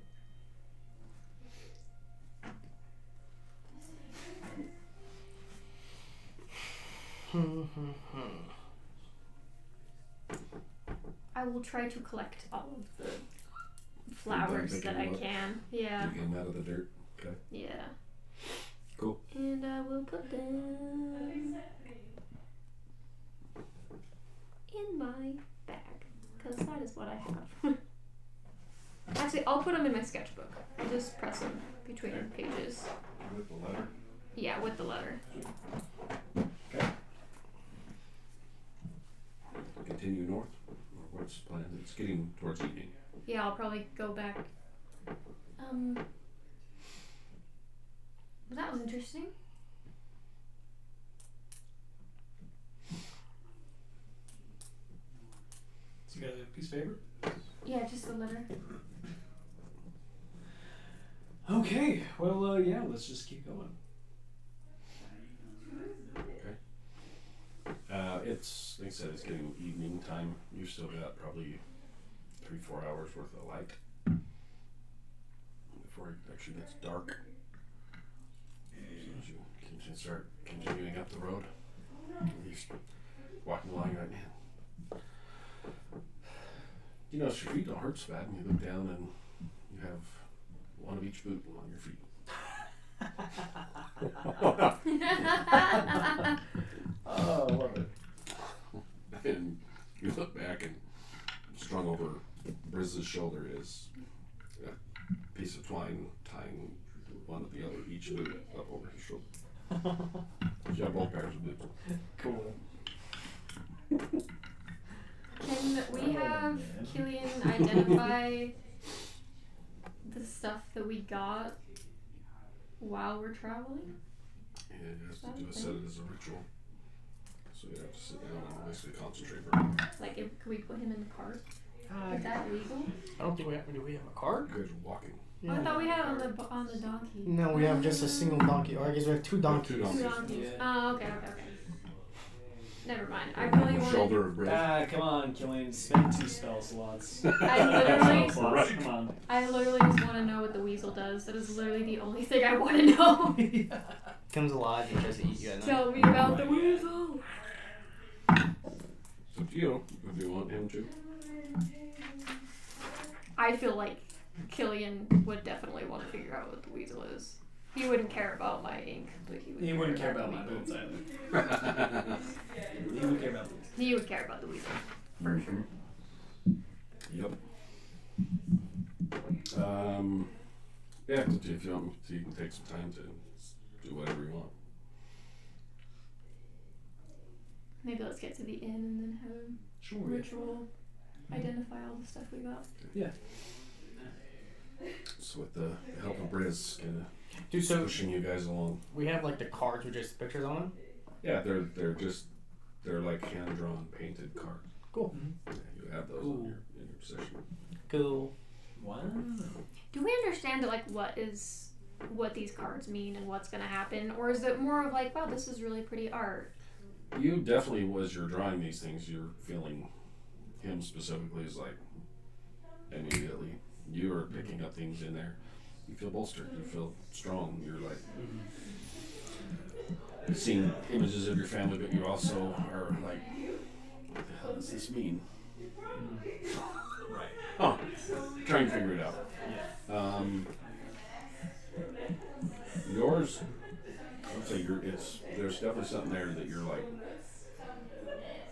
I will try to collect all of the flowers that I can. Yeah. You get them out of the dirt. Okay. Yeah. Cool. And I will put them in my bag, because that is what I have. Actually, I'll put them in my sketchbook. I'll just press them between pages. With the letter. Yeah, with the letter. Okay. Continue north. Or what's the plan? It's getting towards evening. Yeah, I'll probably go back. That was interesting. So you got a piece of paper? Yeah, just the letter. Okay, well, yeah, let's just keep going. It's, like I said, it's getting evening time. You've still got probably 3-4 hours worth of light before it actually gets dark. So as you can start continuing up the road, you're just walking along, you're like, man, you know, your feet don't hurt so bad. And you look down and you have one of each boot on your feet. Oh, I love it. And you look back and strung over Briz's shoulder is a piece of twine tying one of the other, each boot up over his shoulder. You have both pairs of boots. Cool. Can we have Killian identify the stuff that we got while we're traveling? And you have to do a set it as a ritual. So you have to sit down and basically concentrate for it. Like, can we put him in the cart? Is that legal? I don't think we have. Do we have a card? You guys are walking. Oh, I thought we had it on the donkey. No, we have just a single donkey. Or I guess we have two donkeys. Two Two donkeys. donkeys. Yeah. Oh, okay. Never mind. I really The wanted. shoulder of Briz. Ah, come on, Killian, spend 2 spell slots. I literally, Spell slots, come on. I literally just want to know what the weasel does. That is literally the only thing I want to know. Comes alive and tries to eat you at night. Tell me about the weasel. So do you do you want him to? I feel like Killian would definitely want to figure out what the weasel is. He wouldn't care about my ink, but He wouldn't care about the my weasel. boots either. He would care about boots. He would care about the weasel, for sure. Yep. Yeah, if you want me to, you can take some time to do whatever you want. Maybe let's get to the inn and then have him Sure. ritual identify all the stuff we got. Yeah. So with the help of Briz, kind Dude, of so pushing you guys along. we have like the cards with just pictures on them. Yeah, they're like hand drawn, painted cards. Cool. Yeah, you have those Cool. in your possession. Cool. Wow. Do we understand like what these cards mean and what's gonna happen, or is it more of like, wow, this is really pretty art? You definitely, as you're drawing these things, you're feeling him specifically is like immediately. You are picking up things in there. You feel bolstered. You feel strong. You're like seeing images of your family, but you also are like, what the hell does this mean? Right. Oh, trying to figure it out. Yeah. Yours, I would say there's definitely something there that you're like,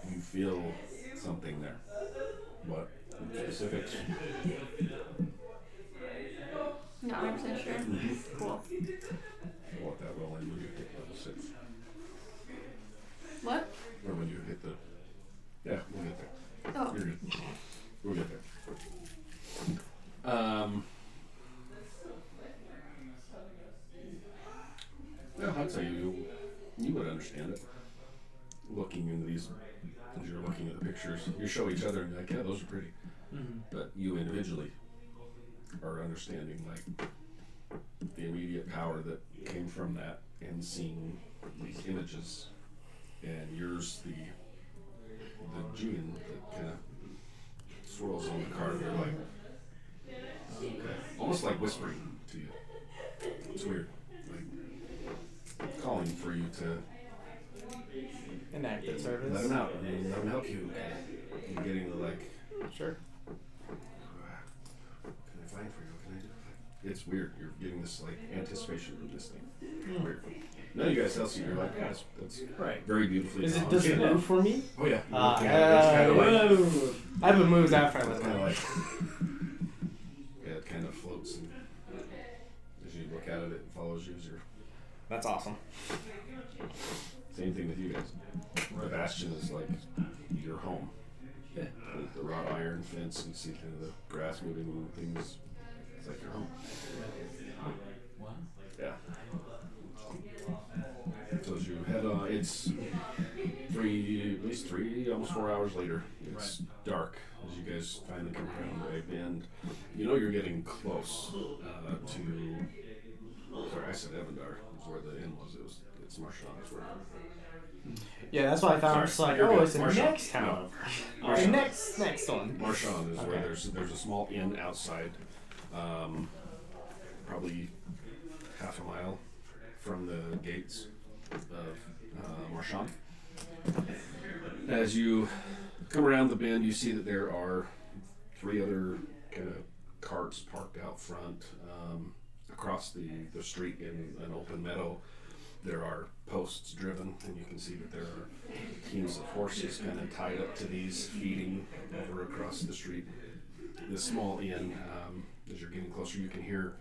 you feel something there. What specifics? Not 100% sure. Cool. I'll let that roll in when you hit level 6. What? Or when you hit the. Yeah, we'll get there. Oh. You're good. We'll get there. Yeah, I'd say you would understand it. Looking into these, as you're looking at the pictures, you show each other and you're like, yeah, those are pretty. Mm-hmm. But you individually are understanding, like, the immediate power that came from that, and seeing these images, and yours the gene that kind of swirls on the card. They're like almost like whispering to you. It's weird, like calling for you to Enact that service. let them out. I mean, let them help you. You're getting the like. Sure. What can I find for you? What can I do? It's weird. You're getting this like anticipation of this thing. It's weird. None of you guys else. You're like, yeah, that's Right. very beautifully. Does it drawn. move for me? Oh yeah. Yeah, It's kind of like. whoa. I have a moves after I It's let kind of go. like. Yeah, it kind of floats, and as you look at it, it follows you. As you're That's awesome. same thing with you guys. The bastion is like your home. Yeah. The wrought iron fence, and you see kind of the grass moving and things. It's like your home. Wow. Yeah. So as you head on, it's at least 3, almost 4 hours later. It's dark as you guys finally come around the bend. You know you're getting close to. Sorry, I said Evandar is where the inn was. It's Marchand is where. Yeah, that's why I thought. I was like, oh, it's the Marchand. next town. No. The Marchand. next one. Marchand is where Okay. there's a small inn outside, probably half a mile from the gates of Marchand. As you come around the bend, you see that there are 3 other kind of carts parked out front. Across the street in an open meadow, there are posts driven, and you can see that there are teams of horses kind of tied up to these, feeding over across the street. This small inn, as you're getting closer, you can hear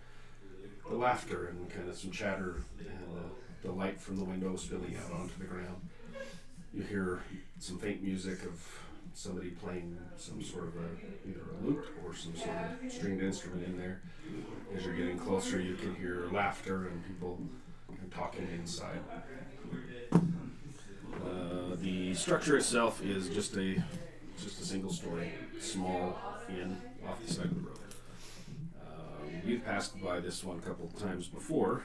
the laughter and kind of some chatter, and the light from the window spilling out onto the ground. You hear some faint music of somebody playing some sort of either a lute or some sort of stringed instrument in there. As you're getting closer, you can hear laughter and people kind of talking inside. The structure itself is just a single-story, small inn off the side of the road. You've passed by this one a couple of times before,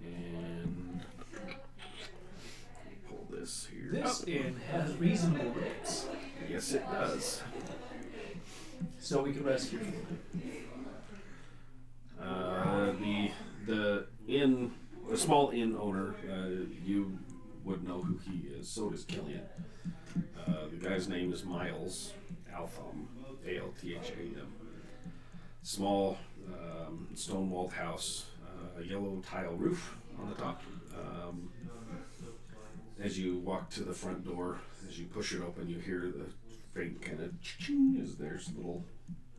and pull this here. This inn has reasonable rates, Yes, it does. so we can rest here. The small inn owner, you would know who he is. So does Killian. The guy's name is Miles Altham, Altham. Small stone-walled house, a yellow tile roof on the top. As you walk to the front door, as you push it open, you hear the faint kind of ching as there's little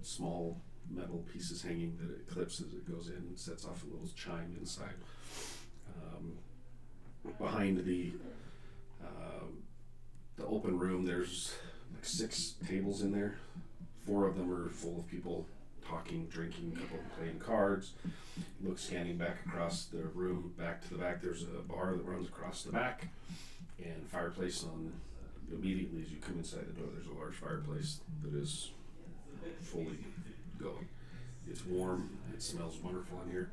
small metal pieces hanging that it clips as it goes in and sets off a little chime inside. Behind the open room, there's like 6 tables in there. 4 of them are full of people talking, drinking, a couple playing cards. You look scanning back across the room, back to the back. There's a bar that runs across the back, and fireplace on. Immediately as you come inside the door, there's a large fireplace that is fully going. It's warm. It smells wonderful in here.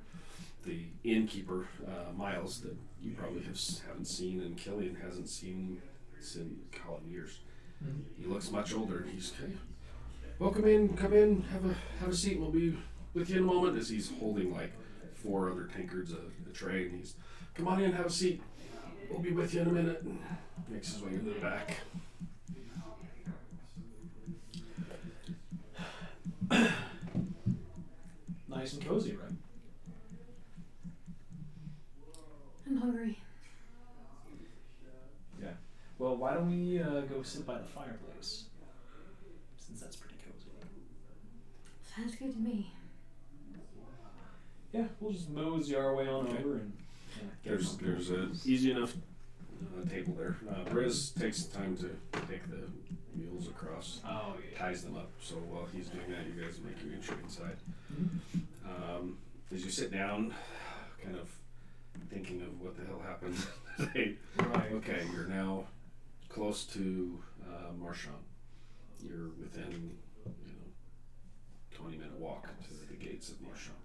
The innkeeper, Miles, that you probably haven't seen, and Killian hasn't seen in years. Mm-hmm. He looks much older. He's hey, welcome in, come in, have a seat. We'll be with you in a moment. As he's holding like 4 other tankards, a tray, and he's come on in, have a seat. We'll be with you in a minute. And makes his way into the back. Nice and cozy, right? I'm hungry. Yeah. Well, why don't we go sit by the fireplace? Since that's pretty cozy. Sounds good to me. Yeah, we'll just mosey our way on Okay. over and There's a easy enough table there. Briz takes the time to take the mules across, Oh yeah. ties them up. So while he's doing that, you guys make your entry inside. Mm-hmm. As you sit down, kind of thinking of what the hell happened today. Right. Okay, you're now close to Marchand. You're within, 20-minute walk to the gates of Marchand.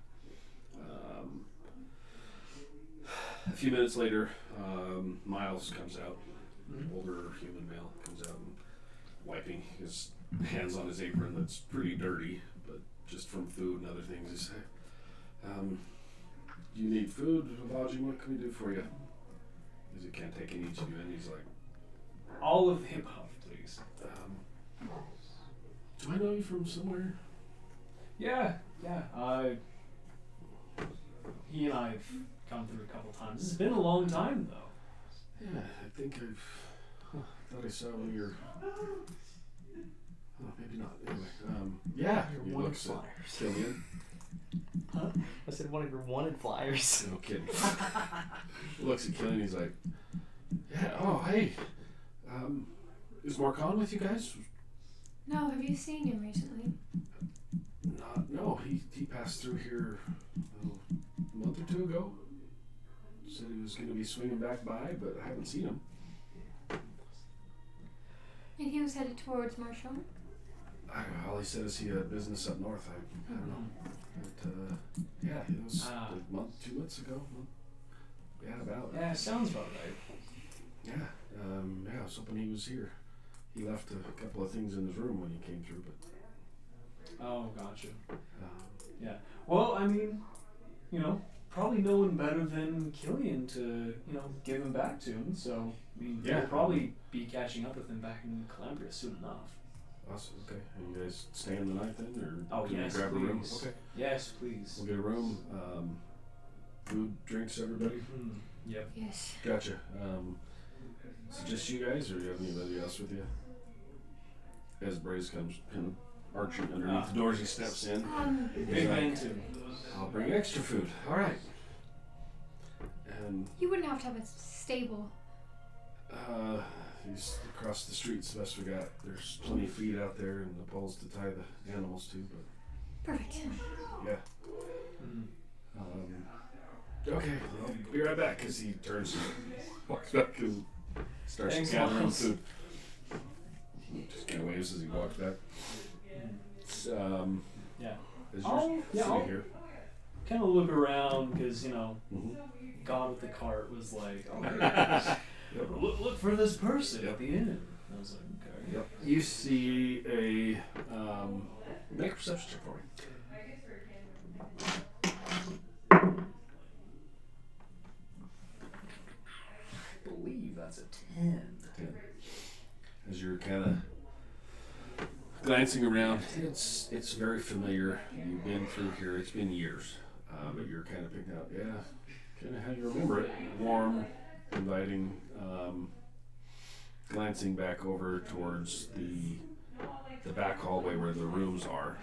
A few minutes later, Miles comes out. Older human male comes out and wiping his hands on his apron that's pretty dirty, but just from food and other things. He's do you need food, lodging? What can we do for you? Because he can't take each of you, and he's like, All of hip hop, please. do I know you from somewhere? Yeah. He and I've come through a couple times. It's been a long time, though. Yeah, I think thought I saw one of your. Oh, maybe not. Anyway, yeah. Your He wanted looks at flyers. Killian. Huh? I said one of your wanted flyers. No kidding. Looks at Killian. He's like, yeah. Oh, hey. Is Marcon with you guys? No, have you seen him recently? No. He passed through here a month or two ago. Said he was going to be swinging back by, but I haven't seen him. And he was headed towards Marshall? All he said is he had business up north. I don't know. But, yeah, it was a month, 2 months ago. Yeah, about. Yeah, sounds about right. Yeah, I was hoping he was here. He left a couple of things in his room when he came through, but. Oh, gotcha. Yeah. Well, I mean, probably no one better than Killian to, give him back to him. So, I mean, Yeah. we'll probably be catching up with him back in Calambria soon enough. Awesome. Okay. Are you guys staying the night then, or Oh, can yes, we grab a room? please. Okay. Yes, please. We'll get a room. Food, drinks, everybody. Yep. Yes. Gotcha. Is it just you guys, or do you have anybody else with you? As Braze comes kind of arching underneath the doors, he steps in. Big man too. I'll bring extra food. All right. And You wouldn't have to have a stable. he's across the street's the best we got. There's plenty of feed out there and the poles to tie the animals to, but Perfect. yeah. Okay, I'll be right back, because he turns and walks back and starts Thanks, gathering Miles. food. He just kind of waves as he walks back. It's, Yeah. as I'll- you're yeah, sitting I'll- here. Kind of look around because, Mhm. God with the cart was like, oh, look for this person Yep. at the end. I was like, okay. Yep. You see a make a perception check for me. I believe that's a 10. As you're kind of glancing around, it's very familiar. You've been through here. It's been years, but you're kind of picking out, kind of how you remember it. Warm, inviting. Glancing back over towards the back hallway where the rooms are,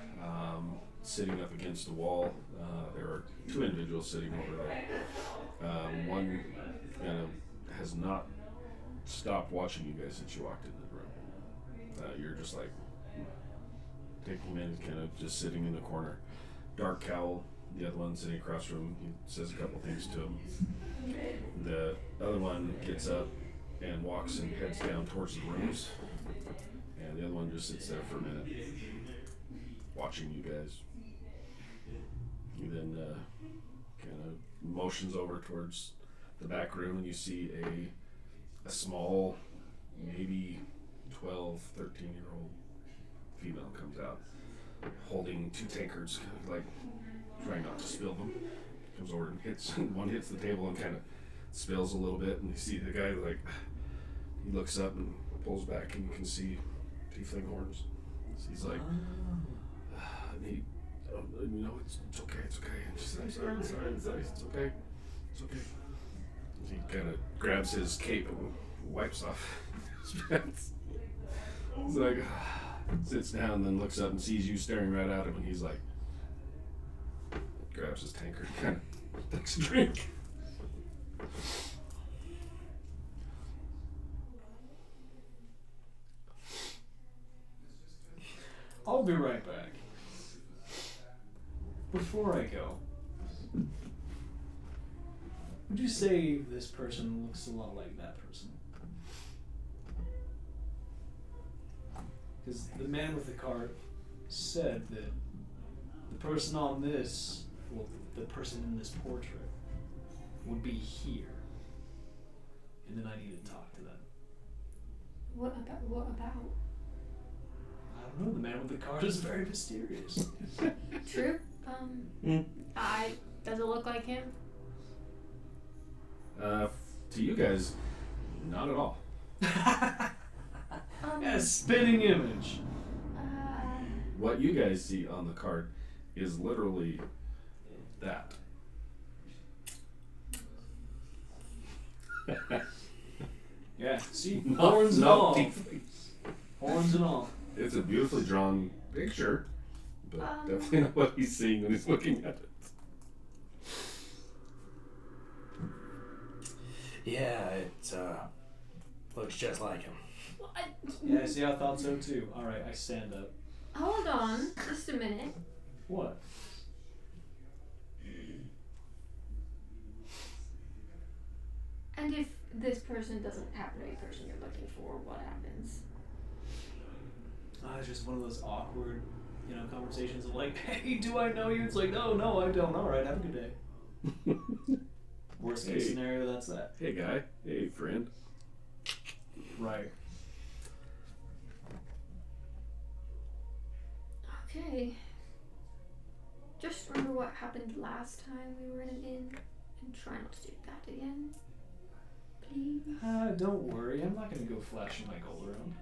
sitting up against the wall. There are two individuals sitting over there. One kind of has not stopped watching you guys since you walked into the room. You're just like taking him in, kind of just sitting in the corner. Dark cowl. The other one sitting across from him, he says a couple things to him. The other one gets up and walks and heads down towards the rooms. And the other one just sits there for a minute, watching you guys. He then kind of motions over towards the back room, and you see a small, maybe 12, 13-year-old female comes out, holding two tankards, kind of like trying not to spill them. Comes over and one hits the table and kind of spills a little bit, and you see the guy like, he looks up and pulls back, and you can see tiefling horns. So he's like, and he, it's okay. And she's like, I'm sorry, it's okay. And he kind of grabs his cape and wipes off his pants. He's like, sits down, and then looks up and sees you staring right at him, and he's like, grabs his tankard, kind of takes a drink. I'll be right back. Before I go, would you say this person looks a lot like that person? Because the man with the cart said that the person on this well, the person in this portrait would be here, and then I need to talk to them. What about? I don't know. The man with the card is very mysterious. True. Does it look like him? To you guys, not at all. Yeah, spinning image. What you guys see on the card is literally that. Yeah, see? Not- Horns and not all. tieflings. Horns and all. It's a beautifully drawn picture, but definitely not what he's seeing when he's looking at it. Yeah, it looks just like him. Yeah, see, I thought so too. Alright, I stand up. Hold on, just a minute. What? And if this person doesn't happen to be the person you're looking for, what happens? It's just one of those awkward, conversations of like, hey, do I know you? It's like, no, I don't. Alright, have a good day. Worst case Hey. scenario, that's that. Hey guy, hey friend. Right. Okay. Just remember what happened last time we were in an inn, and try not to do that again. Please. Don't worry, I'm not gonna go flashing my gold around.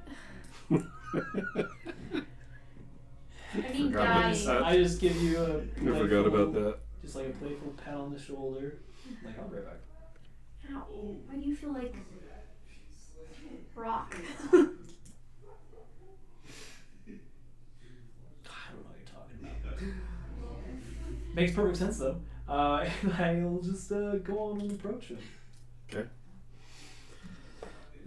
I mean, Forgot what you dying. said. I just give you a I forgot playful- about that. Just like a playful pat on the shoulder. Like, I'll be right back. Ow. Why do you feel like rock? I don't know what you're talking about. Makes perfect sense though. And I'll just go on and approach him. Okay.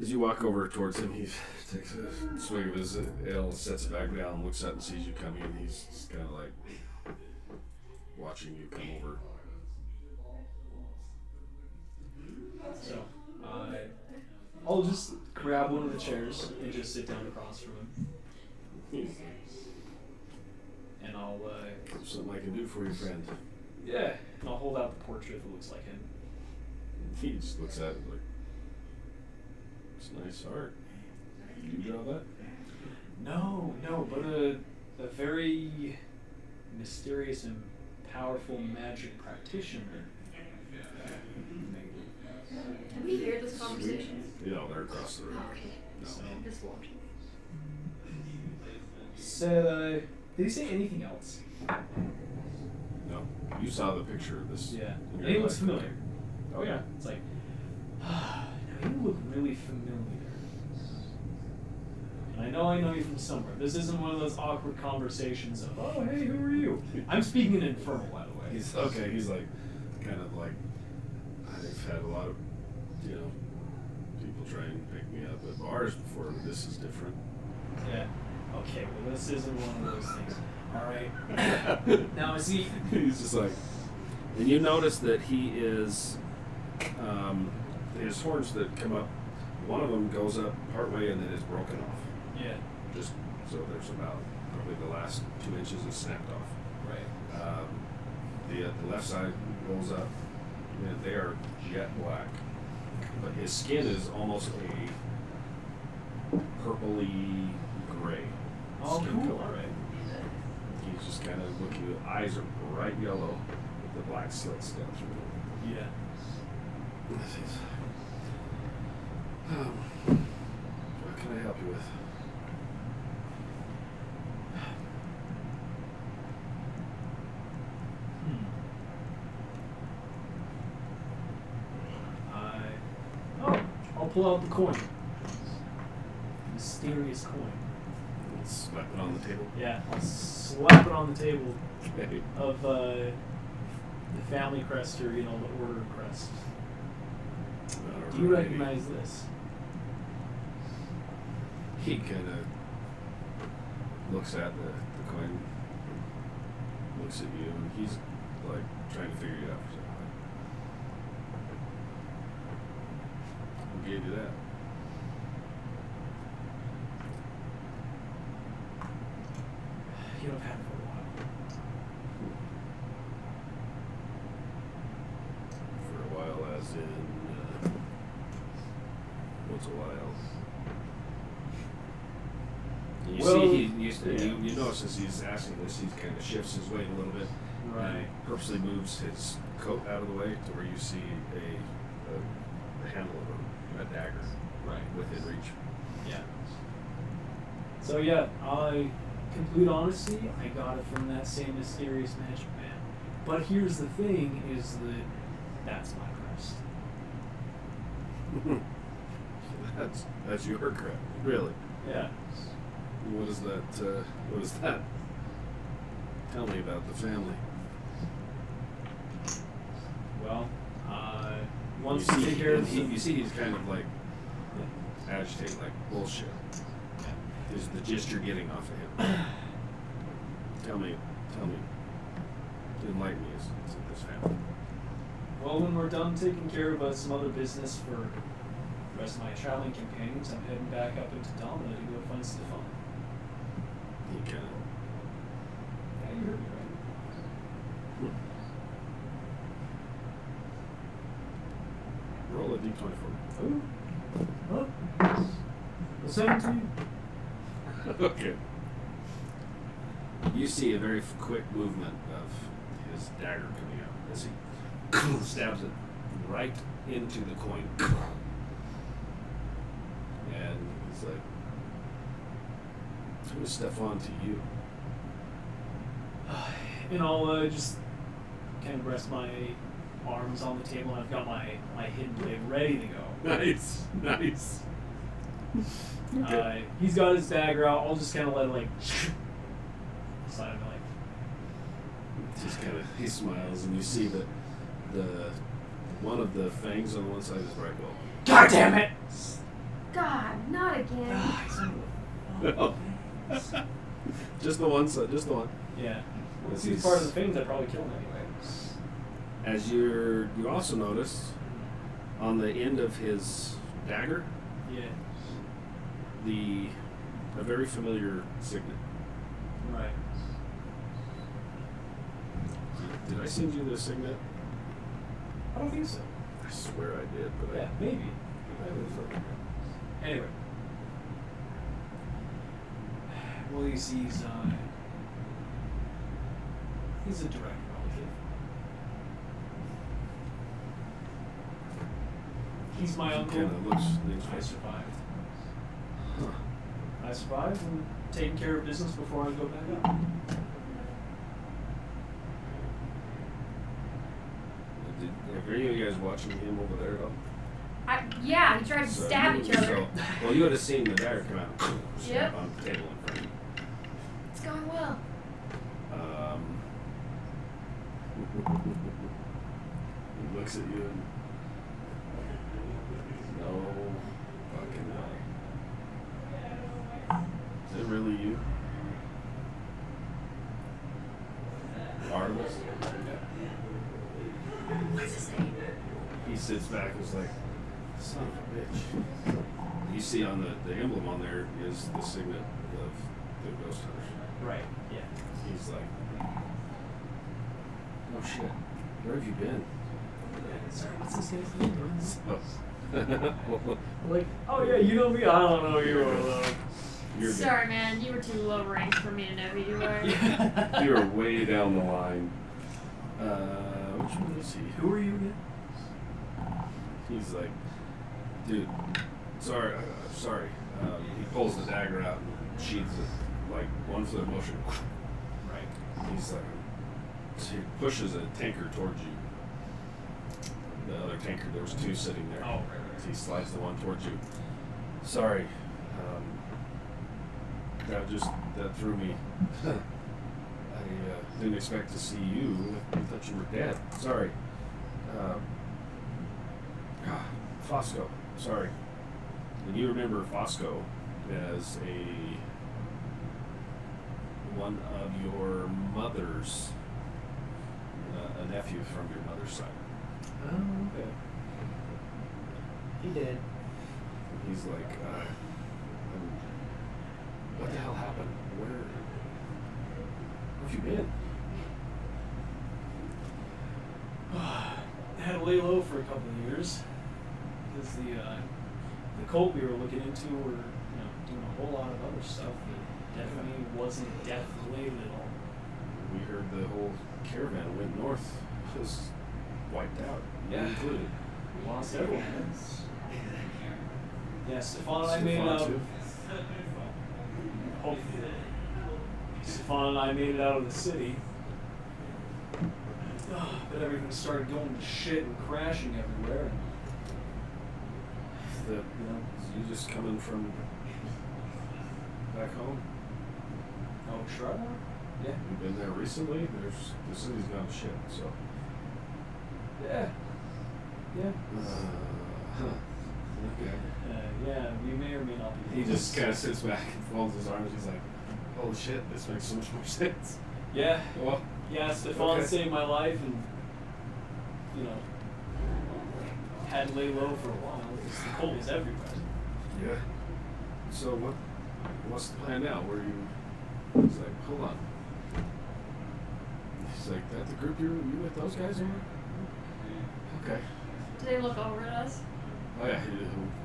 As you walk over towards him, he takes a swig of his ale, sets it back down, looks up and sees you coming, and he's just kind of like watching you come over. So, I'll just grab one of the chairs and just sit down across from him. And I'll, There's something I can do for you, friend. yeah, and I'll hold out the portrait that looks like him. He just looks at it like, it's nice art. Did you draw that? No, but a very mysterious and powerful magic practitioner. Can we hear this conversation? Yeah, they're across the room. Okay. No. I'm just watching. Said, did he say anything else? No. You saw the picture of this. Yeah. in And your he looks life. familiar. Oh yeah. It's like, now you look really familiar. And I know you from somewhere. This isn't one of those awkward conversations of, oh hey, who are you? I'm speaking in Infernal, by the way. He's okay. He's like, kind of like, I've had a lot of, people try and pick me up at bars before, but this is different. Yeah. Okay, well this isn't one of those things. Alright. Now is he He's just like, and you notice that he is, his horns that come up, one of them goes up partway and then is broken off. yeah. Just so there's about probably the last 2 inches is snapped off. Right. The left side rolls up, and they are jet black, but his skin is almost a purpley gray. Oh skin cool, color. alright. He's just kind of looking. The eyes are bright yellow with the black slits down through them. Yeah. What can I help you with? I'll pull out the coin. Mysterious coin. Slap it on the table. Yeah, I'll slap it on the table Okay. of the family crest or, the order crest. Do you Alrighty. recognize this? He kind of looks at the coin, looks at you, and he's like trying to figure it out. Who gave you that? I've had it for a while. see yeah. you notice as he's asking this, he kind of shifts his weight a little bit. Right. And purposely moves his coat out of the way to where you see the handle of a dagger Right. within reach. Yeah. So yeah, complete honesty, I got it from that same mysterious magic man. But here's the thing: is that that's my crest. That's your crap, really. Yeah. What is that? What is that? Tell me about the family. Well, You once you take care of you see he's kind of like agitated, like bullshit. Is the gist you're getting off of him? Tell me. Enlighten me as this family. Well, when we're done taking care of some other business for the rest of my traveling companions, I'm heading back up into Domina to go find Stefan. He kind of. Yeah, you heard me right. Roll a d20 Ooh. Huh? A 17. Okay. You see a very quick movement of his dagger coming out as he stabs it right into the coin. And he's like, who is Stefan to you? And I'll just kind of rest my arms on the table, and I've got my hidden blade ready to go. Nice. Okay. He's got his dagger out. I'll just kind of let it like slide him Just kind of, he smiles, and you see that the one of the fangs on one side is right well. God damn it! God, not again. No. Just the one side, just the one. Yeah. As If he's part of the things, I'd probably kill him anyway. As you also notice on the end of his dagger, Yeah. a very familiar signet. Right. Did I send you the signet? I don't think so. I swear I did, but Yeah, maybe. Anyway. Well, he's a direct relative. He's my uncle. Kind of looks. I survived. I survived and taken care of business before I go back up. Are any of you guys watching him over there at all? Yeah, he tried to stab each other. Well, you would have seen the dagger come out. Yep. On the table in front of you. It's going well. He looks at you and no fucking way. Is it really you? Artemis? What's his name? He sits back and is like, son of a bitch. You see on the emblem on there is the signet of the ghost hunters. Right. Yeah. He's like, oh shit, where have you been? Sorry, what's this guy's name? So, Like, oh yeah, you know me. I don't know you. you're Sorry, man. You were too low ranked for me to know who you were. you're way down the line. Which one is he? Who are you again? He's like, dude, sorry, sorry. He pulls the dagger out and sheathes it like one foot motion. Right. He's like, he pushes a tanker towards you. The other tanker, there was two sitting there. Oh, right. He slides the one towards you. Sorry, that threw me. I didn't expect to see you. I thought you were dead. Sorry. Fosco. Sorry. And you remember Fosco as one of your mother's, a nephew from your mother's side. Oh, okay. He did. He's like, what the hell happened? Where have you been? I had to lay low for a couple of years because the cult we were looking into were doing a whole lot of other stuff that Definitely wasn't death related at all. We heard the whole caravan went north was wiped out. You Yeah. included. We lost everyone. Yeah, Stefan and I made it Stefan, out. too? Hopefully. Stefan and I made it out of the city. But everything started going to shit and crashing everywhere. The, You know, you just coming from back home? oh, Shredder? Yeah. You've been there recently? The city's gone to shit, so. Yeah. Yeah. Okay. Yeah, we may or may not be. He just kind of sits back and folds his arms. He's like, "Oh shit, this makes so much more sense." Yeah. Well, Yeah, Stefan Okay. saved my life and, you know, had to lay low for a while because the cold was everywhere. yeah. So what's the plan now? Where you? He's like, hold on. He's like, that the group you with those guys are? Okay. Do they look over at us? Oh yeah,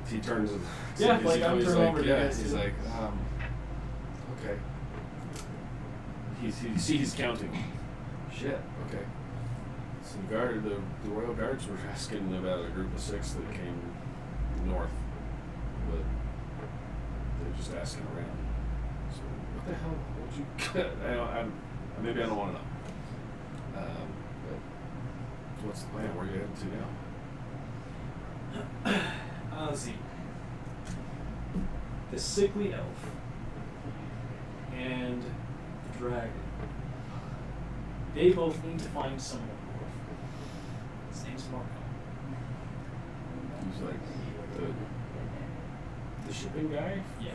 he turns and Yeah, sees like, you I'm coming, he's turning like, over to you yeah, guys, he's too. like, okay. He sees counting. Shit. Okay. So the royal guards were asking about a group of 6 that came north, but they're just asking around. So what the hell would you? Maybe I don't want to know. But what's the plan? Where are you heading to now? Ozzy, the sickly elf, and the dragon. They both need to find someone. His name's Marco. He's like the shipping guy. Yeah.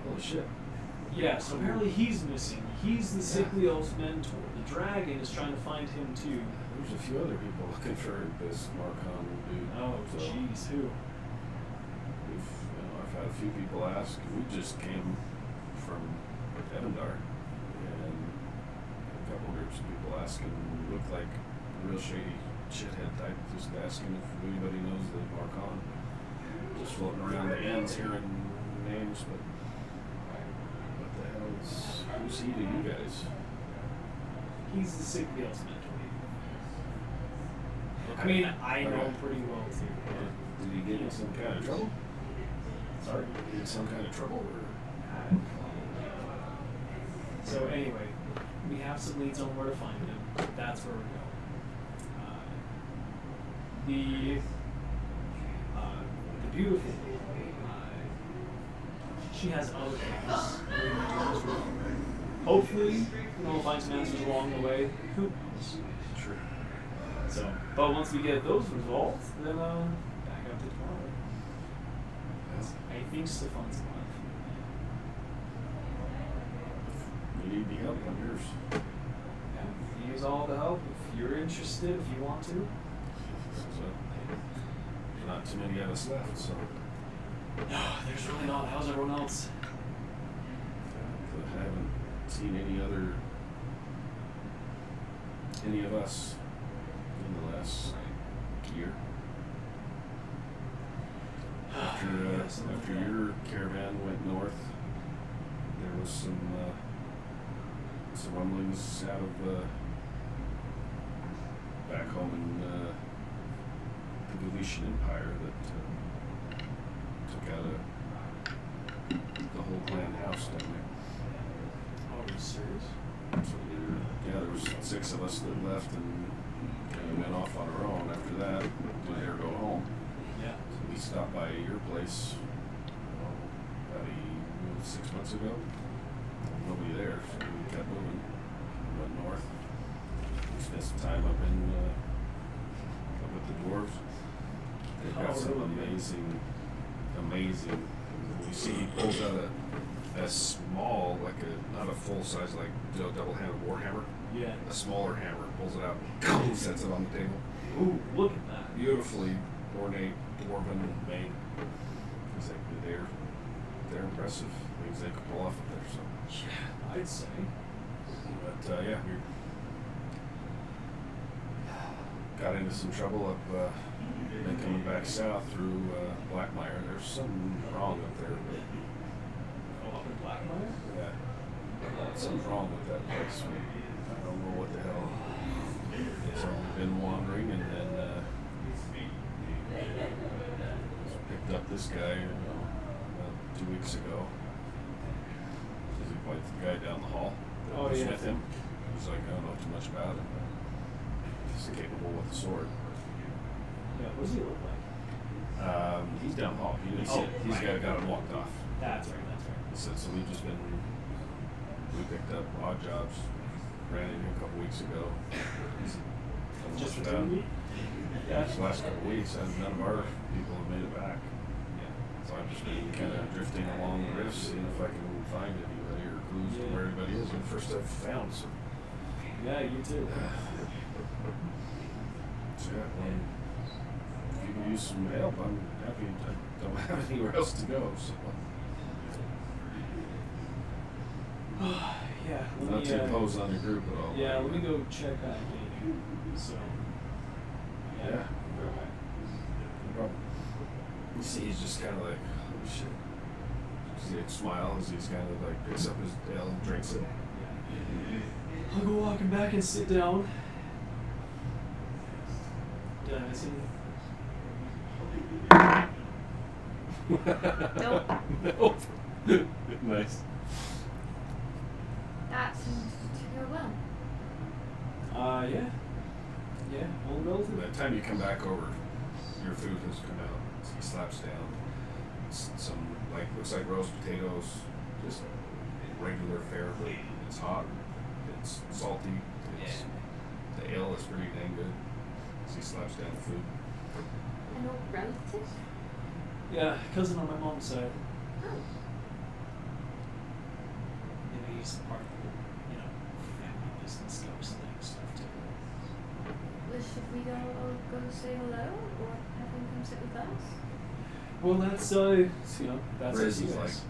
Holy shit. Yeah, so apparently he's missing. He's the sickly elf's mentor. The dragon is trying to find him too. There's a few other people looking for this Marcon dude. Oh, So jeez, who? I've had a few people ask. We just came from Evandar, and a couple groups of people asking. Looked like a real shady shithead type, just asking if anybody knows the Marcon. Just floating around the ends, hearing names, but what the hell who's he to you guys? He's the sickly elf's mentor. I mean, I know him pretty well too. Did he get in some kind of trouble? Sorry. In some kind of trouble, or? So anyway, we have some leads on where to find him. That's where we're going. The beautiful. She has other things. Hopefully, we'll find some answers along the way. Who knows? Sure. So, but once we get those results, then back up to tomorrow. I think Stefan's alive. You need the help on yours. Yeah, use all the help if you're interested, if you want to. So, there's not too many of us left, so No, there's really not. How's everyone else? I haven't seen any of us in the last year. After your caravan went north, there was some rumblings out of back home in the Galician Empire that took out the whole clan house down there. Oh, are you serious? So there was 6 of us that left and kind of went off on our own after that. Didn't ever go home. Yeah. So we stopped by your place about 6 months ago. Nobody there, so we kept moving. We went north. We spent some time up with the dwarves. They've got some amazing. You see, he pulls out a small, like not a full size, like double-handed warhammer. Yeah. A smaller hammer, pulls it out, sets it on the table. Ooh, look at that. Beautifully ornate dwarven made. He's like, they're impressive things they could pull off of there. So, Yeah, I'd say. but yeah, we got into some trouble up. Then coming back south through Blackmire. There's something wrong up there, but Oh, up in Blackmire? Yeah. Something's wrong with that place. I don't know what the hell. So we've been wandering, and then picked up this guy about 2 weeks ago. He pointed the guy down the hall. That Oh, was yeah. with him. He's like, I don't know too much about him. He's capable with a sword. Yeah, what does he look like? He's down the hall. He's right. got him walked off. That's right, that's right. So we've just been, we picked up odd jobs, ran into him a couple weeks ago. Just for about 2 weeks? Yeah. These last couple weeks, and none of our people have made it back. So I've just been kind of drifting along the rifts, seeing if I can find anybody or clues to where anybody is. And first I've found some. Yeah, you too. So yeah, well, if you can use some help, I'm happy. I don't have anywhere else to go. So. Yeah, let Not me, to impose on your group at all. yeah, let me go check back in. So, Yeah. No problem. You see, he's just kind of like, holy shit. See it smile as he's kind of like picks up his ale and drinks it. I'll go walking back and sit down. Did I miss anything? Nope. Nope. Nice. That seems to go well. Yeah. Yeah, all relative. By the time you come back over, your food has come out. He slaps down. Some, like, looks like roast potatoes, just regular fare. It's hot. It's salty. It's, the ale is pretty dang good. So he slaps down the food. An old relative? Yeah, cousin on my mom's side. Oh. Maybe he's part of the, family business ghost thing stuff too. Well, should we go say hello or have him come sit with us? Well, that's, that's Riz us, you is like, guys.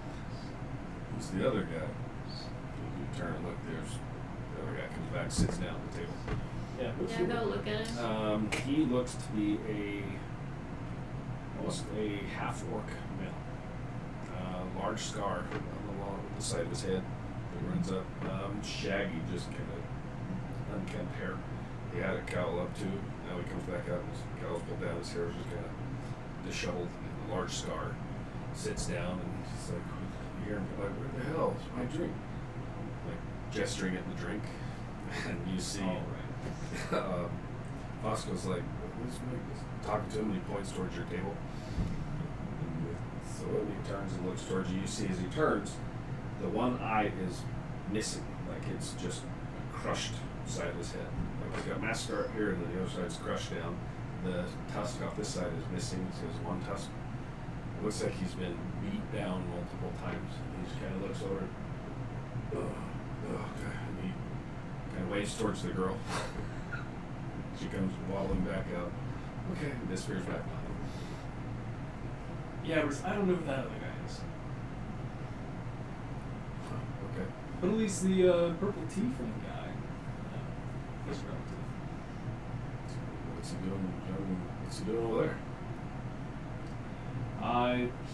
who's the other guy? You turn and look, there's the other guy comes back, sits down at the table. Yeah, what's Yeah, your go look at him. He looks to be almost a half-orc male. Large scar along the side of his head that runs up. Shaggy, just kind of unkempt hair. He had a cowl up too. Now he comes back up, his cowl's pulled down, his hair is just kind of disheveled. A large scar. Sits down and he's like, you hear him like, where the hell is my drink? Like gesturing at the drink. And you see Bosco's like, who's talking to him, and he points towards your table. And so when he turns and looks towards you, you see as he turns, the one eye is missing. Like it's just a crushed side of his head. Like he's got mascara up here, and then the other side's crushed down. The tusk off this side is missing. So there's one tusk. It looks like he's been beat down multiple times. He just kind of looks over. Okay. And he kind of waves towards the girl. She comes waddling back out. Okay. And disappears back behind him. Yeah, I don't know who that other guy is. Okay. But at least the purple tiefling guy is relative. What's he doing? What's he doing over there?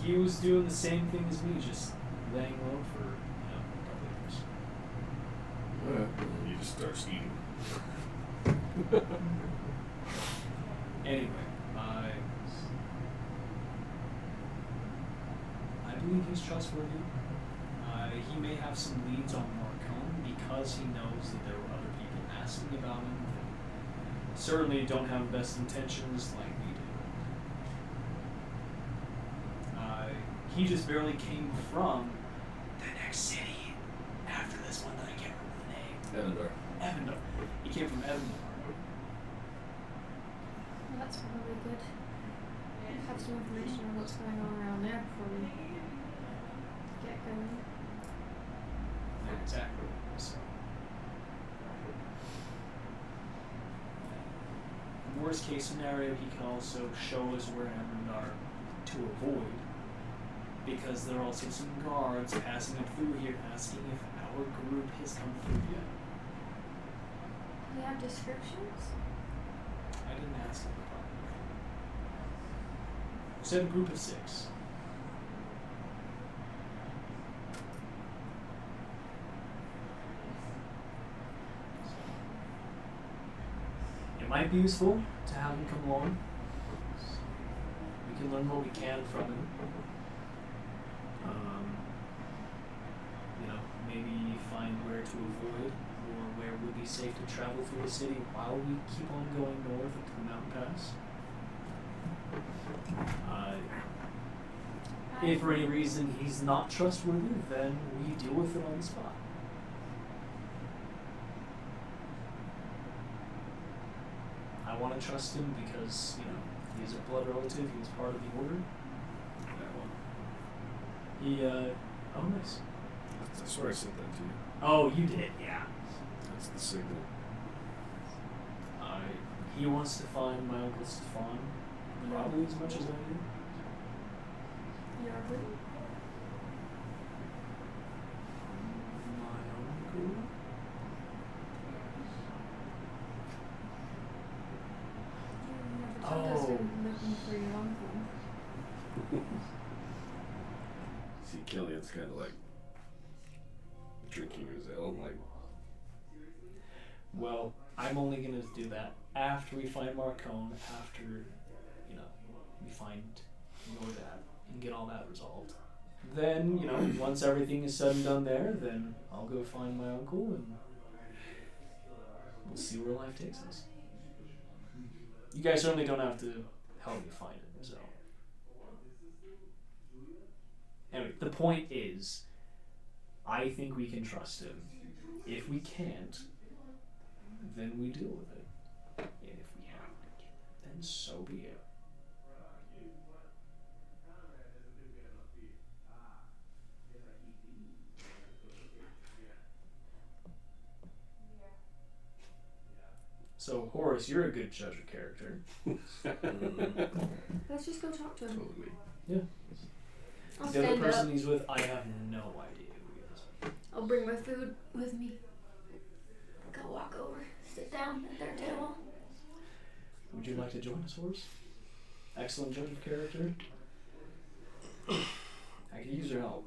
He was doing the same thing as me, just laying low for a couple of years. He just starts eating. Anyway, I believe he's trustworthy. He may have some leads on Marcone because he knows that there were other people asking about him that certainly don't have best intentions like we do. He just barely came from the next city after this one that I can't remember the name. Evandor. He came from Evandor. Well, that's probably good. Have some information on what's going on around there before we get going. Exactly. So, worst case scenario, he can also show us where Evandor to avoid. Because there are also some guards passing up through here asking if our group has come through yet. Do you have descriptions? I didn't ask him about that. Said a group of 6. might be useful to have him come along. We can learn what we can from him. You know, maybe find where to avoid or where would be safe to travel through the city while we keep on going north into the mountain pass. If for any reason he's not trustworthy, then we deal with it on the spot. I want to trust him because, you know, he's a blood relative, he was part of the order. That one. He, oh nice. I swear I sent that to you. Oh, you did, yeah. That's the signal. He wants to find my Uncle Stefan probably as much as I do. Your uncle? My uncle? You never told us you're looking for your uncle. See, Killian's kind of like drinking his ale, like. Well, I'm only going to do that after we find Marcone, after, you know, we find your dad and get all that resolved. Then, you know, once everything is said and done there, then I'll go find my uncle and we'll see where life takes us. You guys certainly don't have to help me find him, so. Anyway, the point is, I think we can trust him. If we can't, then we deal with it. And if we have to, then so be it. So, Horace, you're a good judge of character. Let's just go talk to him. Totally. Yeah. I'll The other stand person up. he's with, I have no idea who he is. I'll bring my food with me. Go walk over, sit down at their table. Would you like to join us, Horace? Excellent judge of character. I could use your help.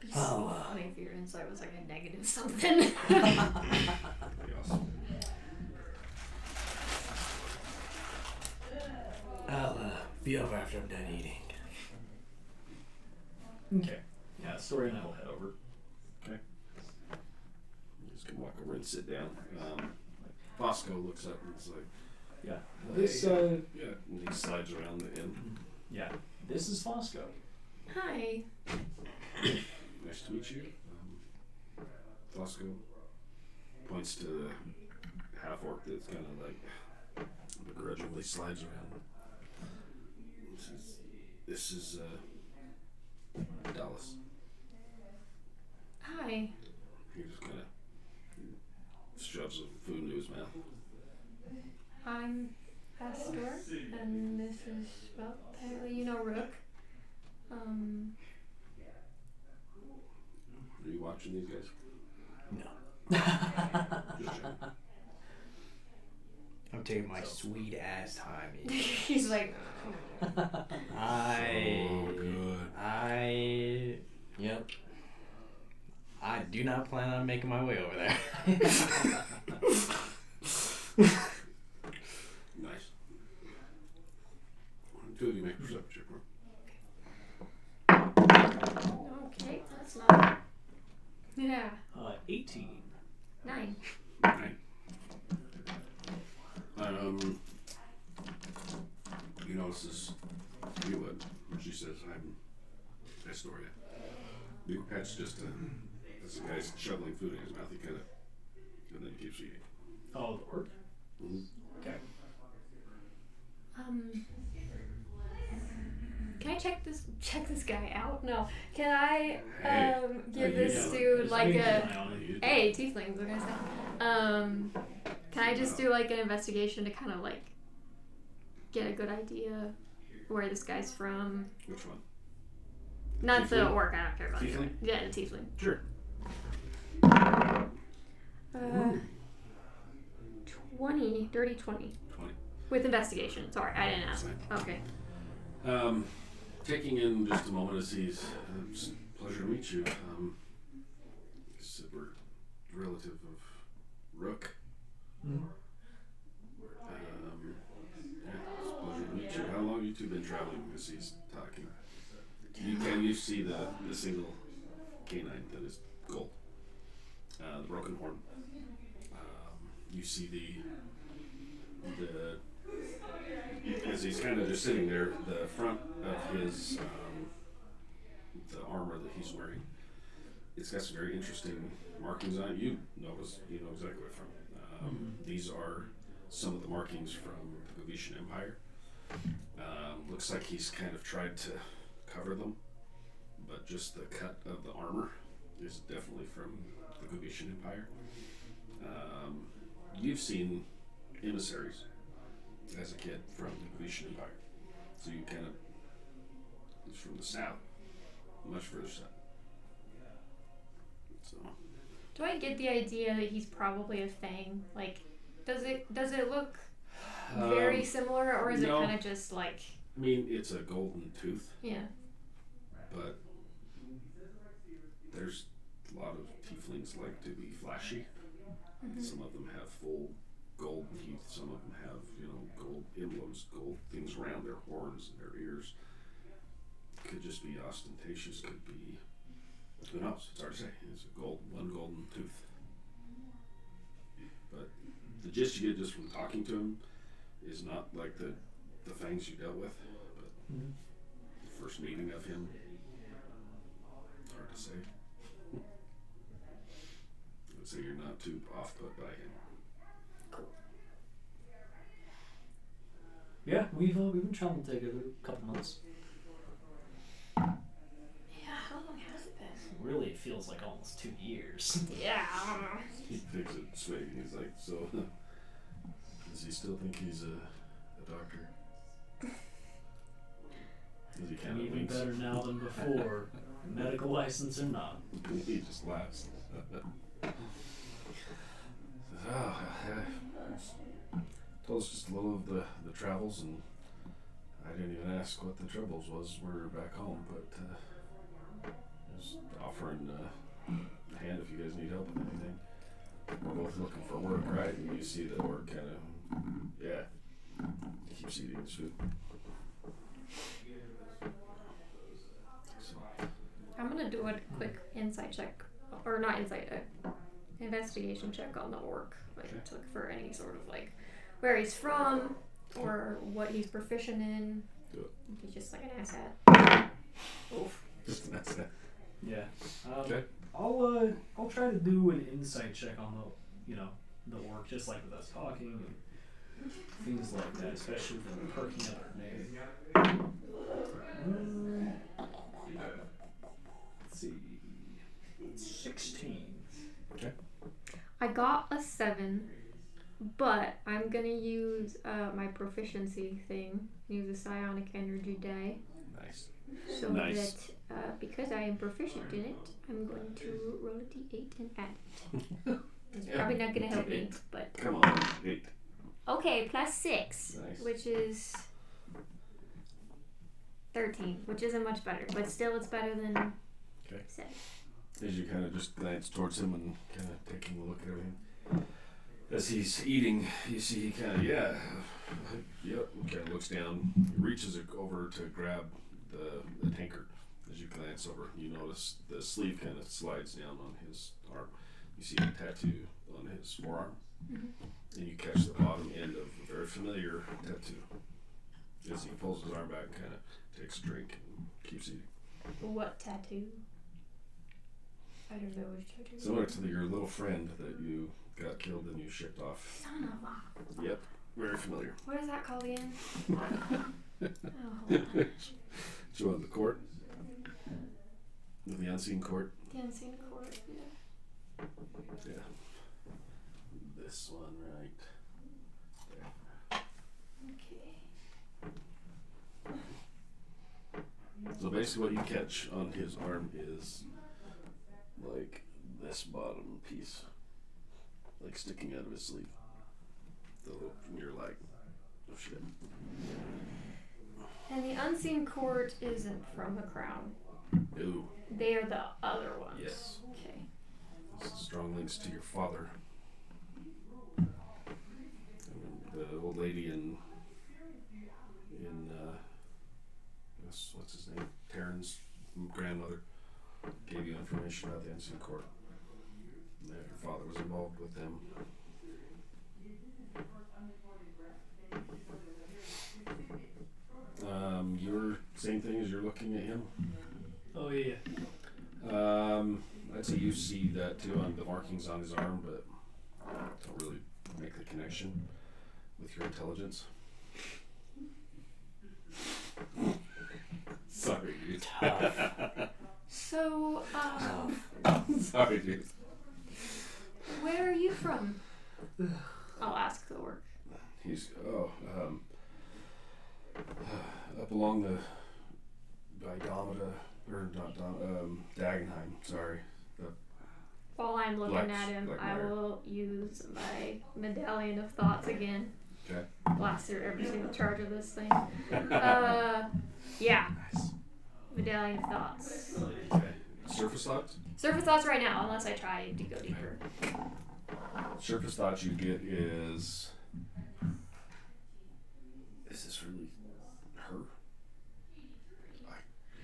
Be so funny if your insight was like a negative something. Pretty awesome. I'll be over after I'm done eating. Okay. Yeah, Story and I will head over. Okay. Just gonna walk over and sit down. Bosco looks up and is like, Yeah. "Hey, This, yeah," and he slides around the inn. yeah. This is Fosco. Hi. Nice to meet you. Fosco points to the half-orc that's kind of like begrudgingly slides around. This is Dallas. Hi. He just kind of shoves some food into his mouth. I'm Astor, and this is, well, apparently you know Rook. Are you watching these guys? No. Just checking. I'm taking my sweet ass time eating. He's like, Yep. I do not plan on making my way over there. Nice. Two of you make a perception check. okay, that's not. Yeah, 18. 9. Right. You notice this Mila, when she says, "I'm Astoria." Big Pat's just this guy's shoveling food in his mouth. He kind of, and then he keeps eating. Oh, the orc? Mm-hmm. Okay. Can I check this guy out? No. Can I Hey. give Yeah, this yeah. dude Just like keep a an eye on it. hey tieflings? What can I say? Can I just do like an investigation to kind of like get a good idea where this guy's from? Which one? Not the Tiefling? orc. I don't care about the Tiefling? orc. Yeah, the tiefling. Sure. 20, dirty 20. 20. With investigation. Sorry, I didn't ask. Fine. Okay. Taking in just a moment as he's it's a pleasure to meet you. Said we're relative of Rook. Mm. Yeah, it's a pleasure to meet you. How long have you two been traveling? As he's talking, you see the single canine that is gold, the broken horn. You see the as he's kind of just sitting there, the front of his the armor that he's wearing, it's got some very interesting markings on it. You know exactly where from. These are some of the markings from the Gavetian Empire. Looks like he's kind of tried to cover them, but just the cut of the armor is definitely from the Gavetian Empire. You've seen emissaries as a kid from the Gavetian Empire, so you kind of it's from the south, much further south. So. Do I get the idea that he's probably a Fang? Like, does it look very similar, or is no. it kind of just like? I mean, it's a golden tooth. Yeah. But there's a lot of tieflings like to be flashy. Mm-hmm. Some of them have full gold teeth. Some of them have, gold emblems, gold things around their horns and their ears. Could just be ostentatious. Could be, who knows? It's hard to say. It's one golden tooth. But the gist you get just from talking to him is not like the fangs you dealt with, but the first meeting of him. It's hard to say. I would say you're not too off put by him. Yeah, we've been traveling together a couple months. Yeah. How long has it been? Really, it feels like almost 2 years. Yeah. He takes a swig and he's like, so, does he still think he's a doctor? Does he kind of Even winks? better now than before, medical license or not. He just laughs. Oh, told us just a little of the travels, and I didn't even ask what the troubles was. We're back home, but just offering a hand if you guys need help with anything. We're both looking for work, right? And you see that we're kind of, he keeps eating his food. So, I'm gonna do a quick insight check, or not insight, investigation check on the orc, like Okay. to look for any sort of like where he's from or what he's proficient in. Do it. He's just like an asshat. Oof. Just an asset. Yeah. Okay. I'll try to do an insight check on the orc, just like with us talking and things like that, especially them perking up her name. Let's see. 16. Okay. I got a 7, but I'm gonna use my proficiency thing. Use a psionic energy die. Nice. So Nice. that because I am proficient in it, I'm going to roll a d8 and add it. It's probably not gonna help me, but Come on, 8. okay, plus 6, Nice. which is 13, which isn't much better, but still it's better than Okay. 7. As you kind of just glance towards him and kind of taking a look at everything. As he's eating, you see he kind of, yep, kind of looks down, reaches over to grab the tankard. As you glance over, you notice the sleeve kind of slides down on his arm. You see a tattoo on his forearm. Mm-hmm. And you catch the bottom end of a very familiar tattoo. As he pulls his arm back, kind of takes a drink and keeps eating. What tattoo? I don't know which tattoo. Similar to your little friend that you got killed and you shipped off. Son of a. Yep, very familiar. What is that called again? Oh, So the court? The unseen court? the unseen court. Yeah. Yeah. This one right there. Okay. So basically what you catch on his arm is like this bottom piece, like sticking out of his sleeve. And you're like, oh shit. And the unseen court isn't from the crown. No. They are the other ones. Yes. Okay. This is strong links to your father. The old lady in what's his name? Taryn's grandmother gave you information about the unseen court. And that your father was involved with them. Your same thing as you're looking at him. Oh yeah. I'd say you see that too on the markings on his arm, but don't really make the connection with your intelligence. Sorry, dude. Tough. So, Sorry, dude. where are you from? I'll ask the orc. He's up along the Dagenheim. Sorry. While I'm looking Black- at him, Black I Mare. will use my medallion of thoughts again. Okay. Blast through every single charge of this thing. Yeah. Medallion of thoughts. Okay. Surface thoughts. Surface thoughts right now, unless I try to go deeper. Surface thoughts you get is this really her?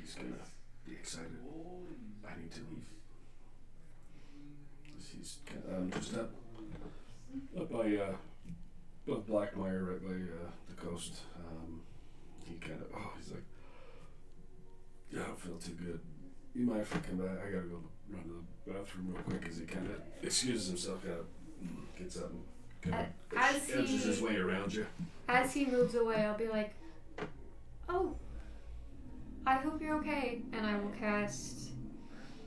He's gonna be excited. I need to leave. He's just up by Blackmire, right by the coast. He kind of he's like, yeah, I don't feel too good. You might have to come back. I gotta go run to the bathroom real quick. As he kind of excuses himself, kind of gets up and kind of As edges his he way around you. as he moves away, I'll be like, "Oh, I hope you're okay," and I will cast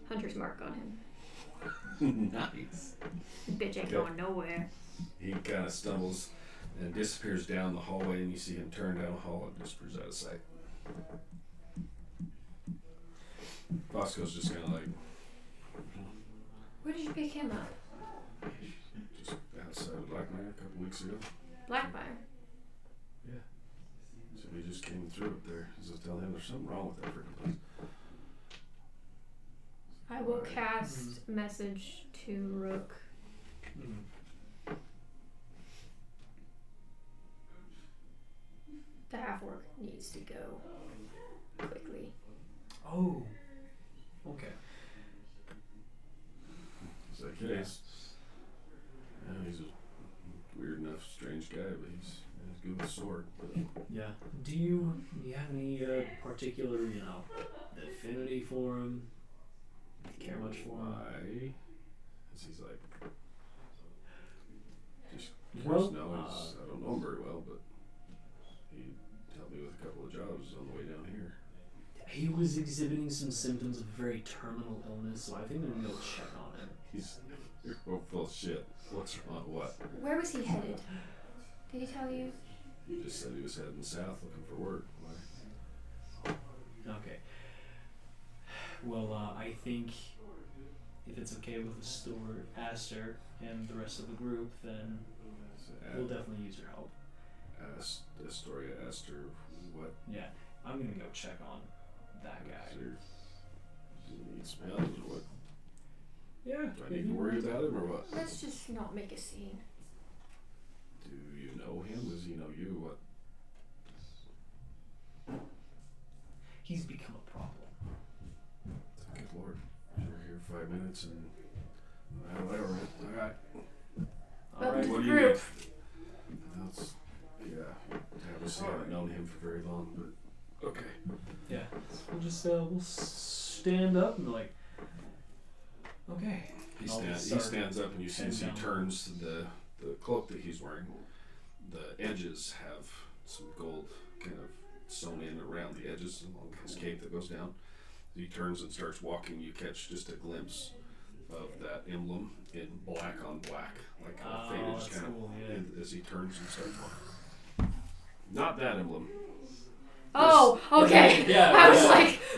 Hunter's Mark on him. Nice. Bitch ain't Okay. going nowhere. He kind of stumbles and disappears down the hallway, and you see him turn down the hall and disappears out of sight. Bosco's just kind of like, Where did you pick him up? just outside of Blackmire a couple weeks ago. Blackfire. So he just came through up there. He's just telling him there's something wrong with that freaking place. I will Alright. cast message to Rook. The half orc needs to go quickly. Oh. Okay. He's like, yeah, he's a weird enough, strange guy, but he's good with a sword. But Yeah. Do you have any particular, affinity for him? Care much for him? why? Because he's like, just Well, no, I don't know him very well, but he helped me with a couple of jobs on the way down here. He was exhibiting some symptoms of very terminal illness, so I think I'm gonna go check on him. You're full of shit. What's wrong? What? Where was he headed? Did he tell you? He just said he was heading south looking for work. Why? Okay. Well, I think if it's okay with the store, Aster, and the rest of the group, then So we'll definitely use your help. Astoria asked her what. Yeah, I'm gonna go check on that guy. Is there, does he need smells or what? Yeah. Do I need to worry about him or what? Let's just not make a scene. Do you know him? Does he know you? What? He's become a problem. Good lord. You're here 5 minutes and. Whatever. Alright. Welcome to What the do you group. get? That's, yeah. Obviously, I haven't known him for very long, but. Okay. Yeah. We'll just we'll stand up and be like, okay. He I'll stands up and you see as he head down. turns the cloak that he's wearing. The edges have some gold kind of sewn in around the edges along his cape that goes down. As he turns and starts walking, you catch just a glimpse of that emblem in black on black, like faded, just that's kind cool, of yeah. as he turns and starts walking. Not that emblem. Oh, okay. Yeah. I was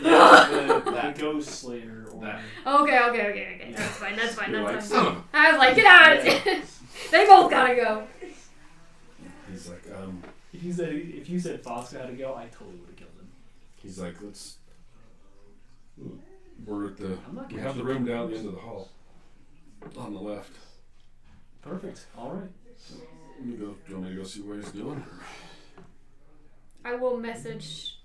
yeah. like, The Ghost Slayer. Or That. okay. That's fine. You're like, That's son fine. of I was like, get out of it. They both gotta go. He's like, If you said Fox had to go, I totally would have killed He's like, let's. We're at the. I'm not We gonna have the keep room you down the close. end of the hall. On the left. Perfect. All right. You go. Do you want me to go see what he's doing? I will message.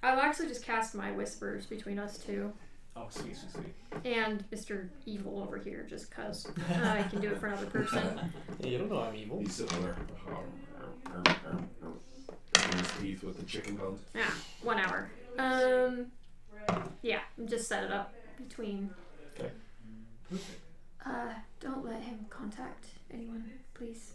I'll actually just cast my whispers between us two Oh, sweet, sweet, sweet. and Mr. Evil over here, just cause I can do it for another person. Yeah, you don't know I'm evil. He's sitting there. His teeth with the chicken bones. Yeah, 1 hour. Yeah, just set it up between. Okay. Perfect. Don't let him contact anyone, please.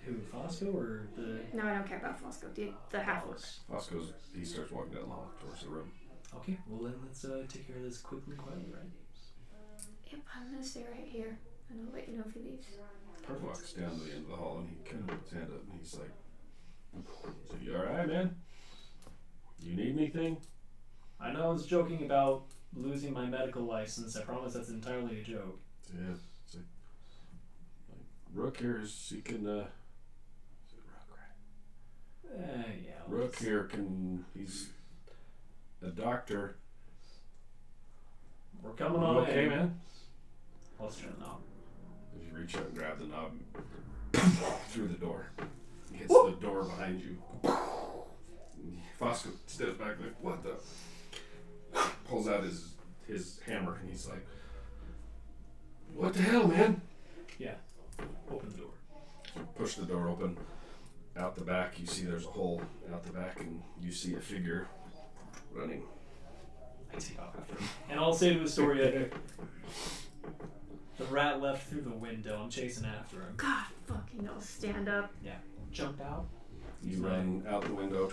Who, Fosco or the... No, I don't care about Fosco. The half-orc. Fosco's. He starts walking down the hall towards the room. Okay, well then let's take care of this quickly and quietly, right? Yep, I'm gonna stay right here, and I'll let you know if he leaves. Perfect. Walks down to the end of the hall and he kind of puts his hand up and he's like, "So you all right, man? You need anything?" I know I was joking about losing my medical license. I promise that's entirely a joke. Yeah. It's like Rook here is he can. Is it Rook, right? Yeah. Rook here can. He's a doctor. We're coming You on okay, in. man? Let's turn it on. As you reach out and grab the knob through the door. He hits the door behind you. Fosco steps back like, what the? Pulls out his hammer and he's like, what the hell, man? Yeah. Open the door. Push the door open. Out the back, you see there's a hole out the back and you see a figure running. I take off after him. And I'll say to Astoria, the rat left through the window. I'm chasing after him. God fucking hell, stand up. Jump out. You run out the window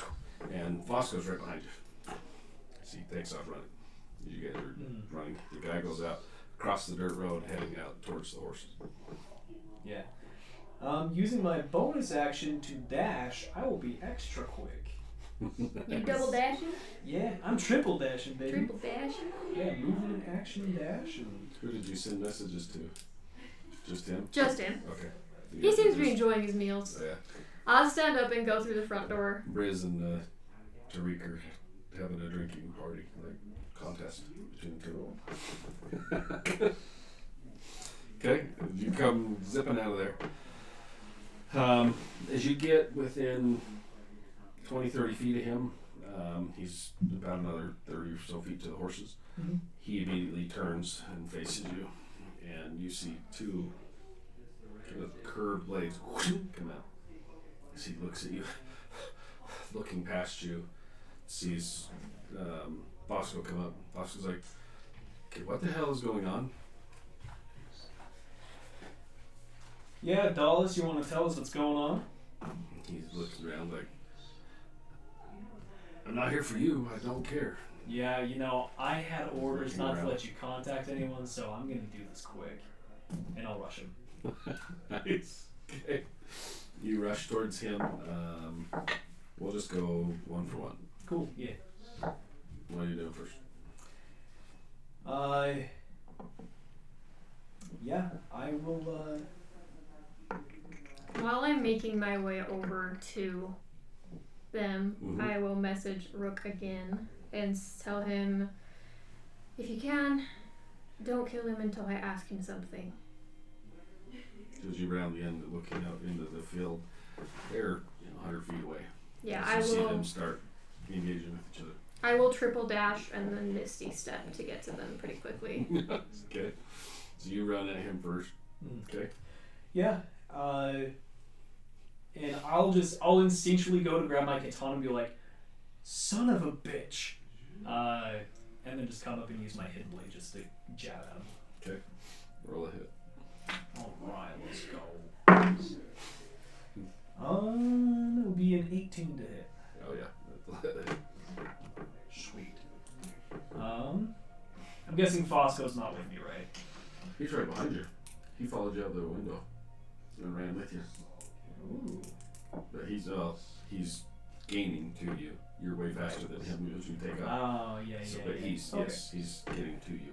and Fosco's right behind you. So he takes off running. You guys are running. The guy goes out across the dirt road heading out towards the horses. Yeah. Using my bonus action to dash, I will be extra quick. You double dashing? Yeah, I'm triple dashing, baby. Triple dashing? Yeah, movement, action, and dash. And... Who did you send messages to? Just him? Just him. Okay. He seems to be enjoying his meals. Yeah. I'll stand up and go through the front door. Briz and Tariq are having a drinking party, like contest between the two of them. Okay, you come zipping out of there. As you get within 20, 30 feet of him, he's about another 30 or so feet to the horses. Mhm. He immediately turns and faces you, and you see two kind of curved blades come out. As he looks at you, looking past you, sees Bosco come up. Bosco's like, okay, what the hell is going on? Yeah, Dallas, you want to tell us what's going on? He's looking around like, I'm not here for you, I don't care. Yeah, you know, I had orders Looking not to around. let you contact anyone, so I'm gonna do this quick. And I'll rush him. Nice. Okay. You rush towards him. We'll just go one for one. Cool, yeah. What are you doing first? Yeah, I will, While I'm making my way over to them, Mhm. I will message Rook again and tell him, if you can, don't kill him until I ask him something. As you round the end, looking out into the field, they're 100 feet away. Yeah, As I you see will. them start engaging with each other. I will triple dash and then Misty step to get to them pretty quickly. Okay. So you run at him first. Okay. yeah, and I'll instinctually go to grab my katana and be like, son of a bitch. And then just come up and use my hidden blade just to jab at him. Okay. Roll a hit. Alright, let's go. It'll be an 18 to hit. Oh yeah. Sweet. I'm guessing Fosco's not with me, right? He's right behind you. He followed you out the window and ran with you. Ooh. But he's gaining to you. You're way faster than him as you take off. Oh, yeah, So, yeah, but yeah. he's Okay. yes, he's getting to you.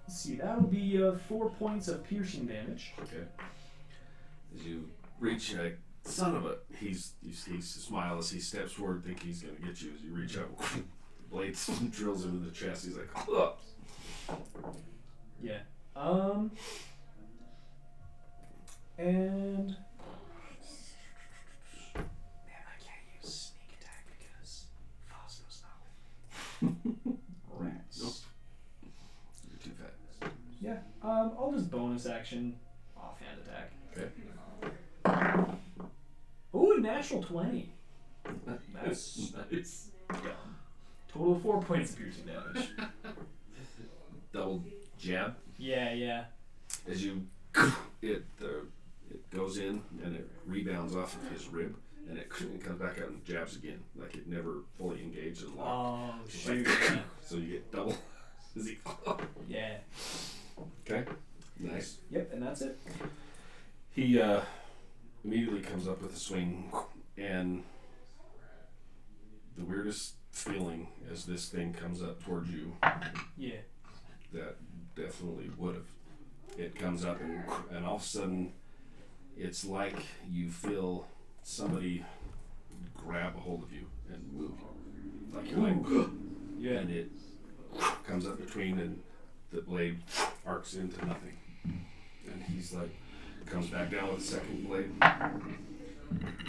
Let's see, that'll be 4 points of piercing damage. Okay. As you reach, son of a. He smiles as he steps forward, think he's gonna get you. As you reach out, blade drills into the chest. He's like, ugh. Yeah. And Man, I can't use sneak attack because Fosco's not with me. rats. Nope. You're too fat. Yeah. I'll just bonus action offhand attack. Okay. Ooh, natural 20. That's nice. dumb. Total of 4 points of piercing damage. Double jab. Yeah. As you, it goes in and it rebounds off of his rib, and it comes back out and jabs again, like it never fully engaged and locked. Oh, It's shoot. like, so you get double. Is he? Yeah. Okay. Nice. Yep, and that's it. He immediately comes up with a swing, and the weirdest feeling as this thing comes up towards you, Yeah. that definitely would have. It comes up and all of a sudden it's like you feel somebody grab a hold of you and move you. Like you're like, Yeah. and it comes up between and the blade arcs into nothing. And he's like, comes back down with a second blade.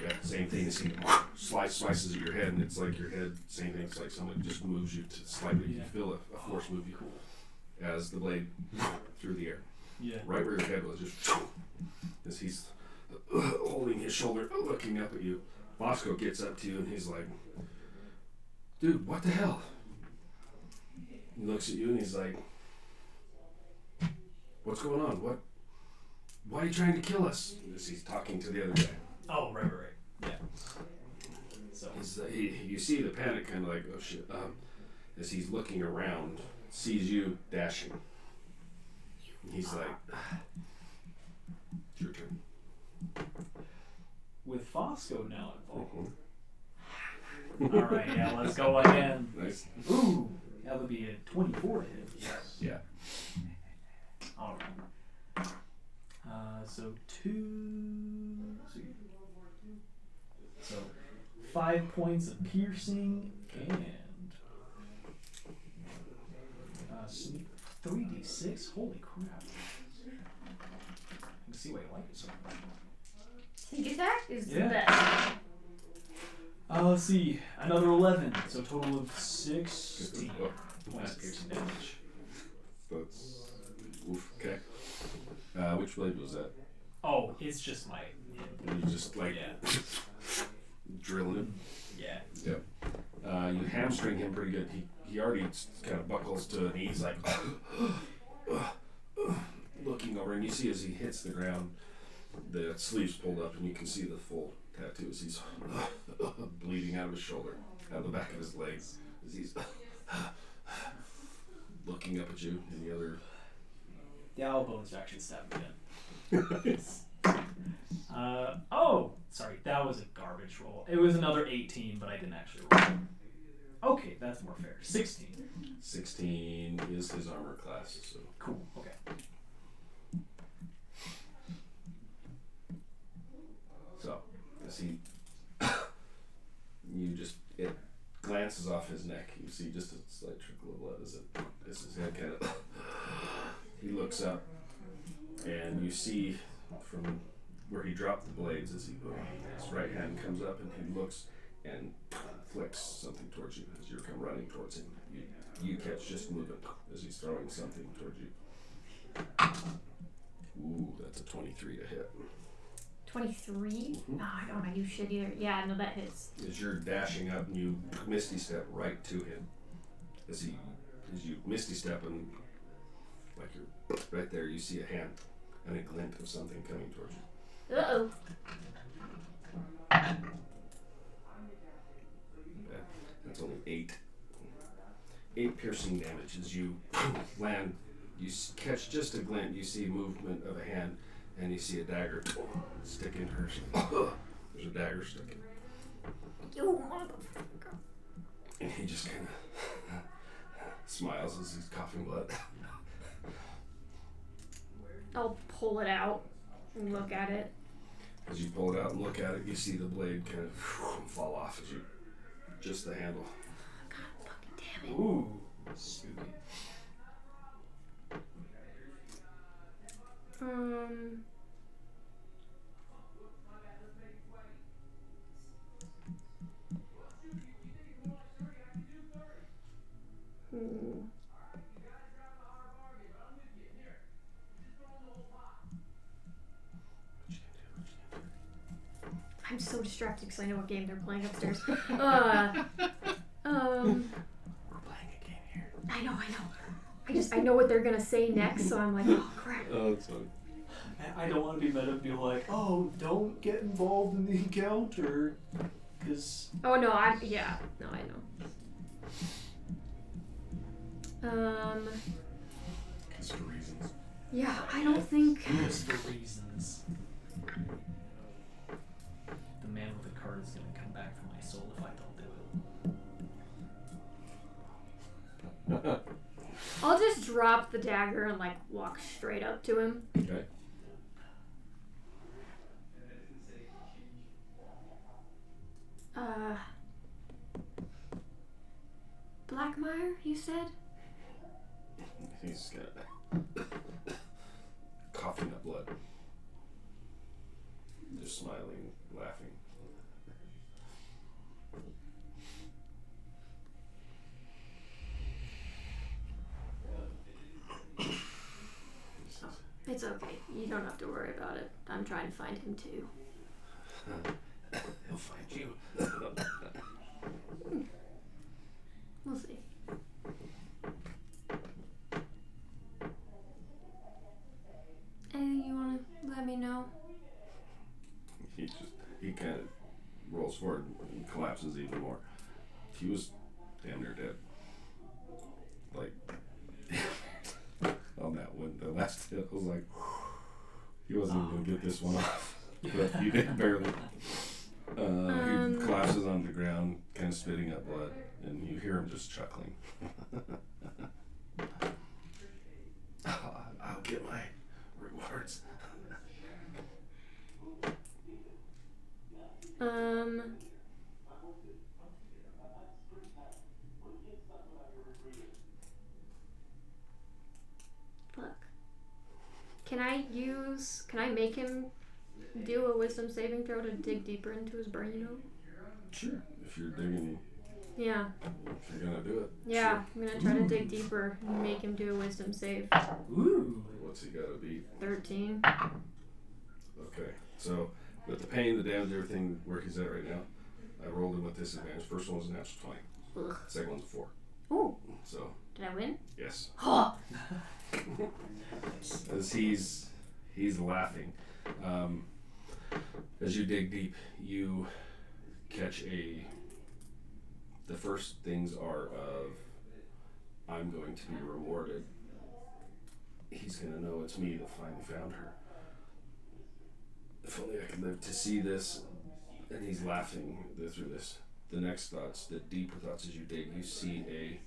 Yeah, same thing as he slices at your head, and it's like your head, same thing, it's like someone just moves you to slightly, you feel a force move you as the blade through the air. Yeah. Right where your head was, just as he's holding his shoulder, looking up at you. Bosco gets up to you and he's like, dude, what the hell? He looks at you and he's like, what's going on? Why are you trying to kill us? As he's talking to the other guy. Oh, right. Yeah. So. You see the panic, kind of like, oh shit. As he's looking around, sees you dashing. He's like, it's your turn. With Fosco now involved. Mhm. Alright, yeah, let's go again. Nice. Ooh, that would be a 24 to hit. Yeah. Alright. So 2. So 5 points of piercing and 3d6. Holy crap! I can see why you like it so much. Sneak attack is Yeah. the best. Let's see, another 11. So total of 16 Oh, points of piercing damage. That's oof. Okay. Which blade was that? Oh, it's just my. You just like Yeah. drilling him. Yeah. Yep. You hamstring him pretty good. He already kind of buckles to a knee. He's like looking over, and you see as he hits the ground, the sleeves pulled up, and you can see the full tattoo as he's bleeding out of his shoulder, out of the back of his legs, as he's looking up at you in the other. Yeah, I'll bonus action stab again. Oh, sorry, that was a garbage roll. It was another 18, but I didn't actually roll. Okay, that's more fair. 16. 16 is his armor class, so. Cool. Okay. So, as he, it glances off his neck. You see just a slight trickle of blood as his head kind of, he looks up, and you see from where he dropped the blades as his right hand comes up and he looks and flicks something towards you as you're come running towards him. You catch just movement as he's throwing something towards you. Ooh, that's a 23 to hit. 23? Mhm. Oh, I don't know, you shit either. Yeah, no, that hits. As you're dashing up and you misty step right to him. As you misty step and like you're right there, you see a hand and a glint of something coming towards you. Uh-oh. That's only 8 piercing damage as you land. You catch just a glint. You see movement of a hand, and you see a dagger stick in her. There's a dagger stuck in. You motherfucker. And he just kind of smiles as he's coughing blood. I'll pull it out and look at it. As you pull it out and look at it, you see the blade kind of fall off as you just the handle. God fucking damn it. Ooh, spooky. I'm so distracted because I know what game they're playing upstairs. We're playing a game here. I know. I know what they're gonna say next, so I'm like, oh crap. Oh, that's funny. I don't want to be meta and be like, oh, don't get involved in the encounter. Because. Oh no, I know. Just for reasons. Yeah, I don't think. Just for reasons. The man with the card is going to come back for my soul if I don't do it. I'll just drop the dagger and like walk straight up to him. Okay. Blackmire, you said? He's got coughing up blood. Just smiling, laughing. It's okay. You don't have to worry about it. I'm trying to find him too. He'll find you. We'll see. Anything you want to let me know? He kind of rolls forward and collapses even more. He was damn near dead. Like, on that one, the last hit, I was like, he wasn't even going to get this one off. But you did barely. He collapses on the ground, kind of spitting up blood, and you hear him just chuckling. I'll get my rewards. Fuck. Can I make him do a wisdom saving throw to dig deeper into his brain, you know? Sure. If you're digging, Yeah. if you're gonna do it. Yeah, Sure. I'm gonna try to dig deeper and make him do a wisdom save. Ooh. What's he gotta be? 13. Okay. So, with the pain, the damage, everything where he's at right now, I rolled him with disadvantage. First one was a natural 20. Ugh. Second one's a 4. Ooh, So, did I win? yes. Oh! As he's laughing. As you dig deep, you catch the first things are of, I'm going to be rewarded. He's going to know it's me that finally found her. If only I could live to see this. And he's laughing through this. The next thoughts, the deeper thoughts as you dig, you see a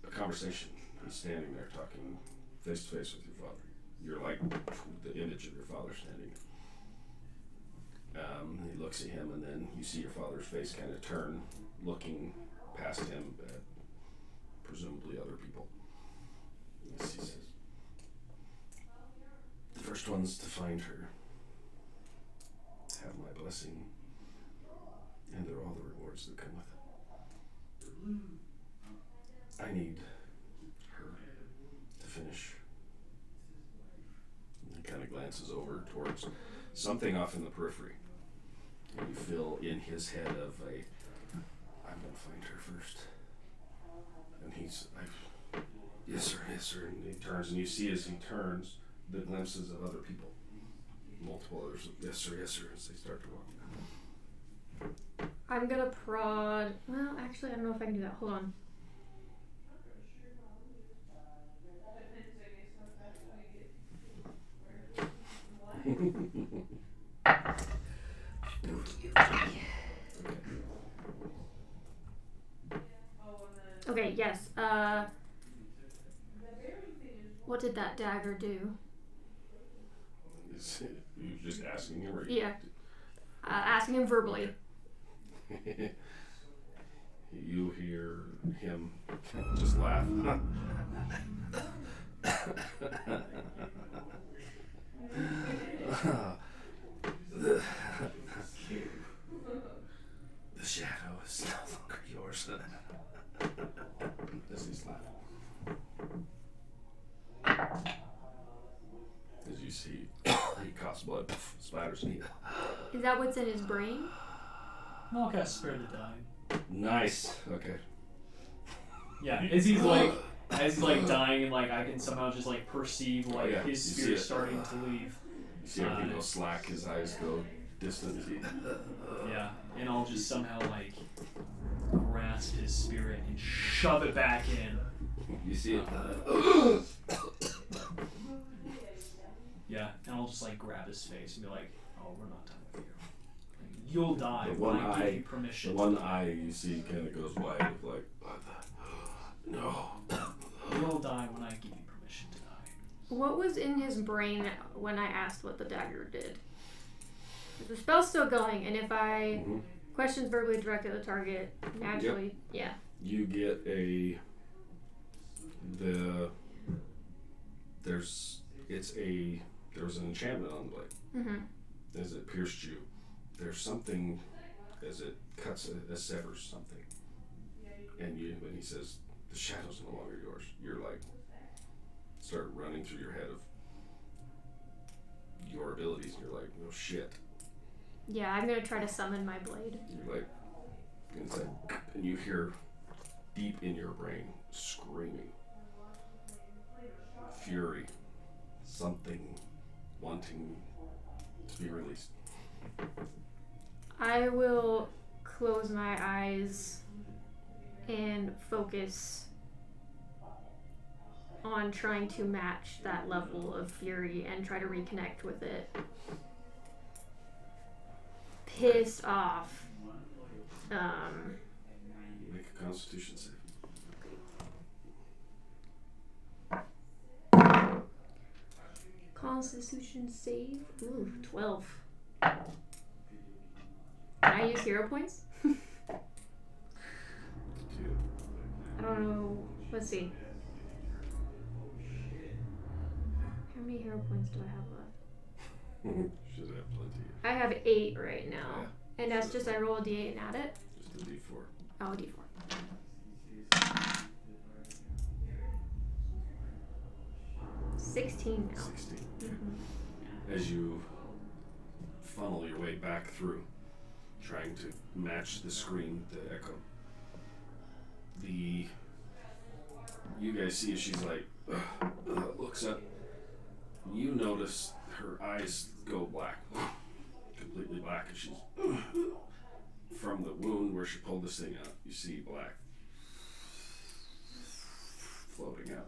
conversation. He's standing there talking face to face with your father. You're like the image of your father standing. He looks at him, and then you see your father's face kind of turn, looking past him at presumably other people. Yes, he says, the first one's to find her, have my blessing, and there are all the rewards that come with it. I need her to finish. And he kind of glances over towards something off in the periphery. And you feel in his head of I'm going to find her first. And yes sir, and he turns, and you see as he turns, the glimpses of other people. Multiple others, yes sir, as they start to walk. I'm gonna prod. Well, actually, I don't know if I can do that. Hold on. Okay, yes. What did that dagger do? You just asking him, or Yeah. Asking him verbally. You hear him just laugh. The shadow is no longer yours. As he's laughing. As you see, he coughs blood, splatters me. Is that what's in his brain? I'll cast Spare the Dying. Nice. Okay. Yeah, as he's like dying, and like I can somehow just like perceive like yeah, his you see spirit it. starting to leave. You see everything go slack, his eyes go distant. Yeah, and I'll just somehow like grasp his spirit and shove it back in. You see it. Yeah, and I'll just like grab his face and be like, "Oh, we're not done with you. Like, you'll die The when one I eye- give you permission." The one eye you see kind of goes wide, like, no. You'll die when I give you permission to die. What was in his brain when I asked what the dagger did? Is the spell still going? And if I Mhm. questions verbally direct at the target, naturally, yeah. You get there's an enchantment on the blade. Mm-hmm. As it pierced you, there's something as it cuts, it severs something. And when he says, the shadow's no longer yours, you're like, start running through your head of your abilities, and you're like, no shit. Yeah, I'm gonna try to summon my blade. You're like, and, it's like, and you hear deep in your brain screaming, fury, something wanting to be released. I will close my eyes and focus on trying to match that level of fury and try to reconnect with it. Pissed off. Make a Constitution save. Constitution save? Ooh, 12. Can I use hero points? I don't know. Let's see. How many hero points do I have left? Should have plenty. I have 8 right now. Yeah. And that's just I roll a d8 and add it? Just a D4. Oh, a d4. 16 now. 16. Mm-hmm. As you funnel your way back through, trying to match the scream, the echo. You guys see as she's like, looks up. You notice her eyes go black, completely black, as she's from the wound where she pulled this thing out. You see black floating out.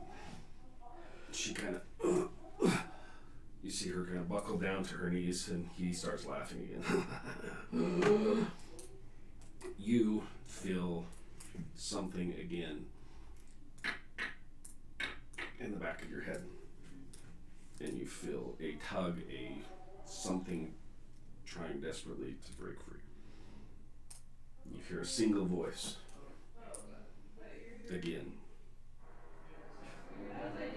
She kind of, you see her kind of buckle down to her knees, and he starts laughing again. You feel something again in the back of your head, and you feel a tug, something trying desperately to break free. You hear a single voice again.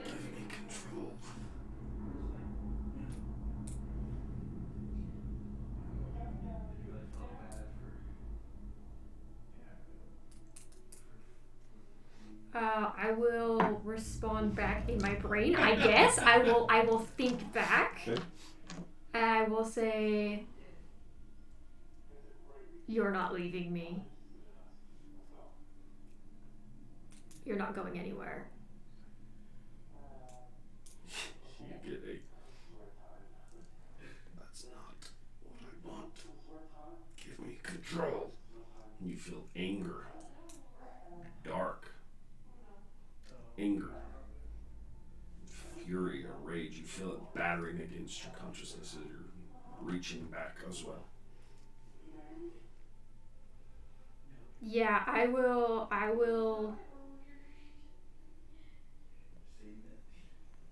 Give me control. I will respond back in my brain, I guess. I will think back. Okay. I will say, you're not leaving me. You're not going anywhere. You get that's not what I want. Give me control. You feel anger. Dark. Anger. Fury or rage. You feel it battering against your consciousness as you're reaching back as well. Yeah, I will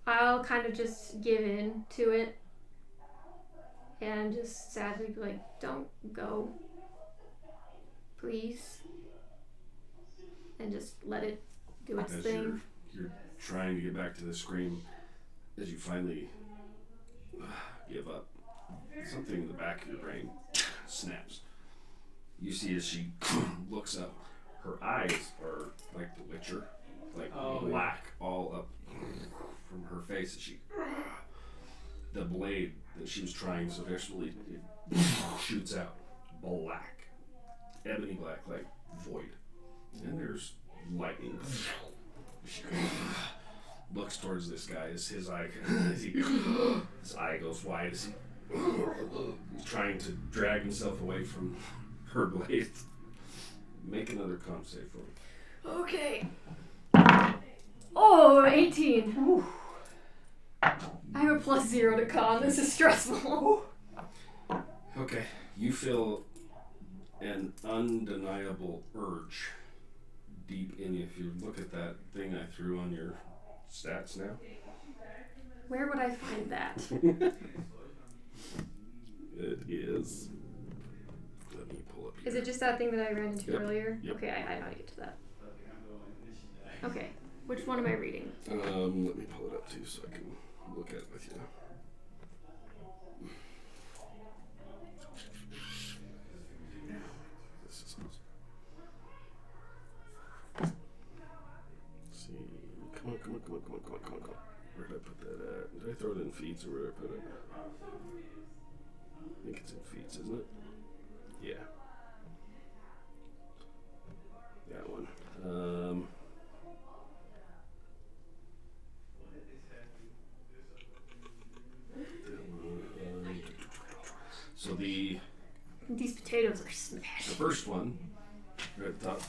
I'll kind of just give in to it and just sadly be like, "Don't go, please," and just let it do its As thing. you're trying to get back to the scream, as you finally give up, something in the back of your brain snaps. You see as she looks up, her eyes are like the Witcher, like black all up from her face. As the blade that she was trying so desperately, it shoots out black, ebony black, like void, and there's lightning. She looks towards this guy as his eye goes wide as he's trying to drag himself away from her blade. Make another con save for me. Okay. Oh, 18. Whew. I have a +0 to con. This is stressful. Okay, you feel an undeniable urge deep in you. If you look at that thing I threw on your stats now. Where would I find that? It is. Let me pull up here. Is it just that thing that I ran into Yep. earlier? Yep. Okay, I know how to get to that. Okay, which one am I reading? Let me pull it up too so I can look at it with you. This is awesome. Let's see. Come on. Where did I put that at? Did I throw it in feeds or where did I put it? I think it's in feeds, isn't it? Yeah. That one. So These potatoes are smashed. the first one, right at the top.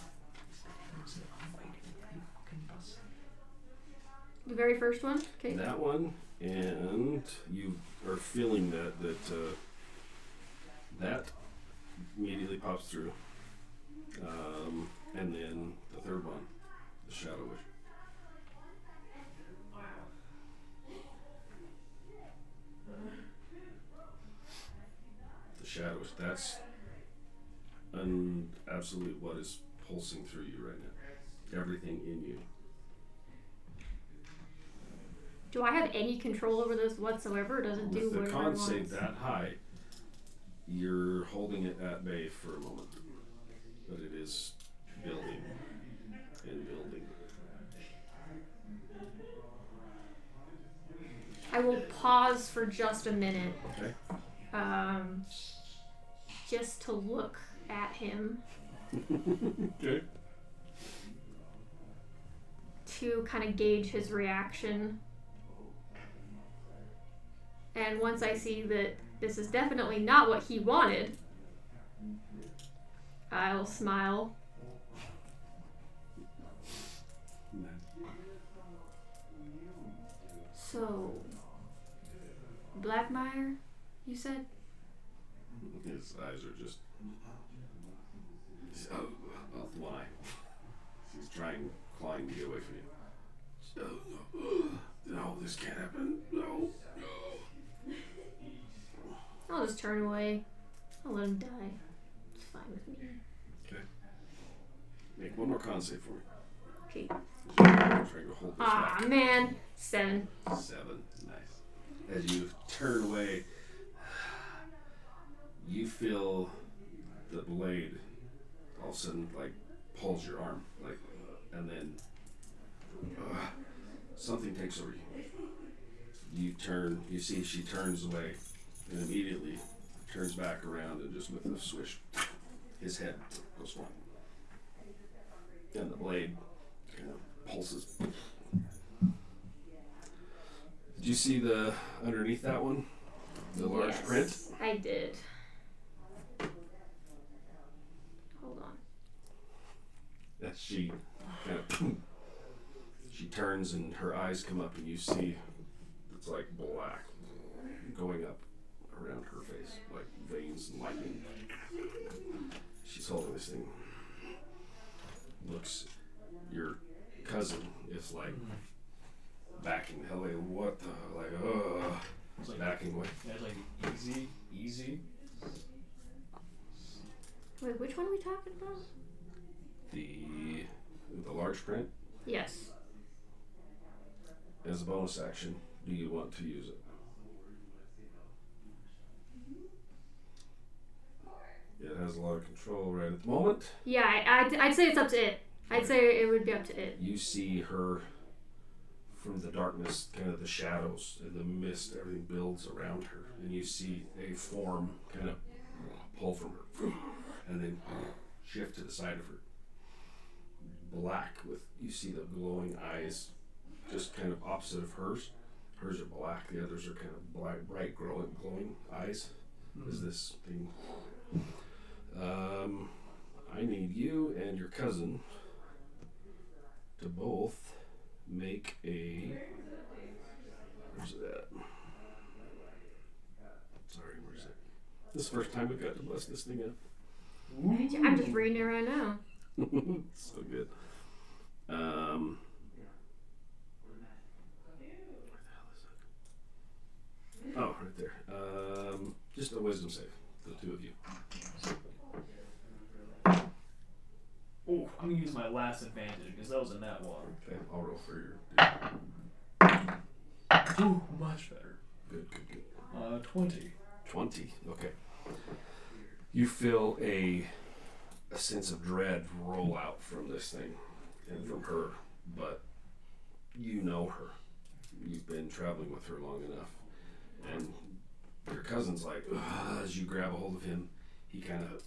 The very first one? Okay. That one, and you are feeling that immediately pops through. And then the third one, the Shadow Wish. The Shadow Wish, that's absolutely what is pulsing through you right now. Everything in you. Do I have any control over this whatsoever? Or does it do With the whatever it con wants? save that high, you're holding it at bay for a moment. But it is building and building. I will pause for just a minute. Okay. Just to look at him. Okay. To kind of gauge his reaction. And once I see that this is definitely not what he wanted, I'll smile. So, Blackmire, you said? His eyes are just. Oh, why? He's clawing to get away from you. No, this can't happen. No. I'll just turn away. I'll let him die. It's fine with me. Okay. Make one more con save for me. Okay. I'm trying to hold this Ah, back. man. 7. 7. Nice. As you turn away, you feel the blade all of a sudden like pulls your arm, like, and then something takes over you. You turn. You see she turns away, and immediately turns back around, and just with a swish, his head goes flying, and the blade kind of pulses. Did you see the underneath that one? The large Yes, print? I did. Hold on. That she kind of she turns and her eyes come up and you see it's like black going up around her face, like veins and lightning. She's holding this thing. Looks, your cousin is like backing the hell away. What the, like, It's like, backing away. yeah, it's like the Easy, easy. Wait, which one are we talking about? The large print. Yes. As a bonus action, do you want to use it? It has a lot of control right at the moment. Yeah, I'd say it's up to it. I'd say it would be up to it. You see her from the darkness, kind of the shadows and the mist, everything builds around her. And you see a form kind of pull from her and then shift to the side of her. Black with, you see the glowing eyes just kind of opposite of hers. Hers are black, the others are kind of bright, glowing eyes. Is this thing? I need you and your cousin to both make a. Where's it at? Sorry, where's it? This is the first time we've got to bless this thing up. I'm just reading it right now. So good. Where the hell is it? Oh, right there. Just a wisdom save, the two of you. Oh, I'm gonna use my last advantage because that was a nat one. Okay, I'll roll for your. Ooh, much better. Good. 20. 20. Okay. You feel a sense of dread roll out from this thing and from her, but you know her. You've been traveling with her long enough, and your cousin's like, as you grab a hold of him, he kind of.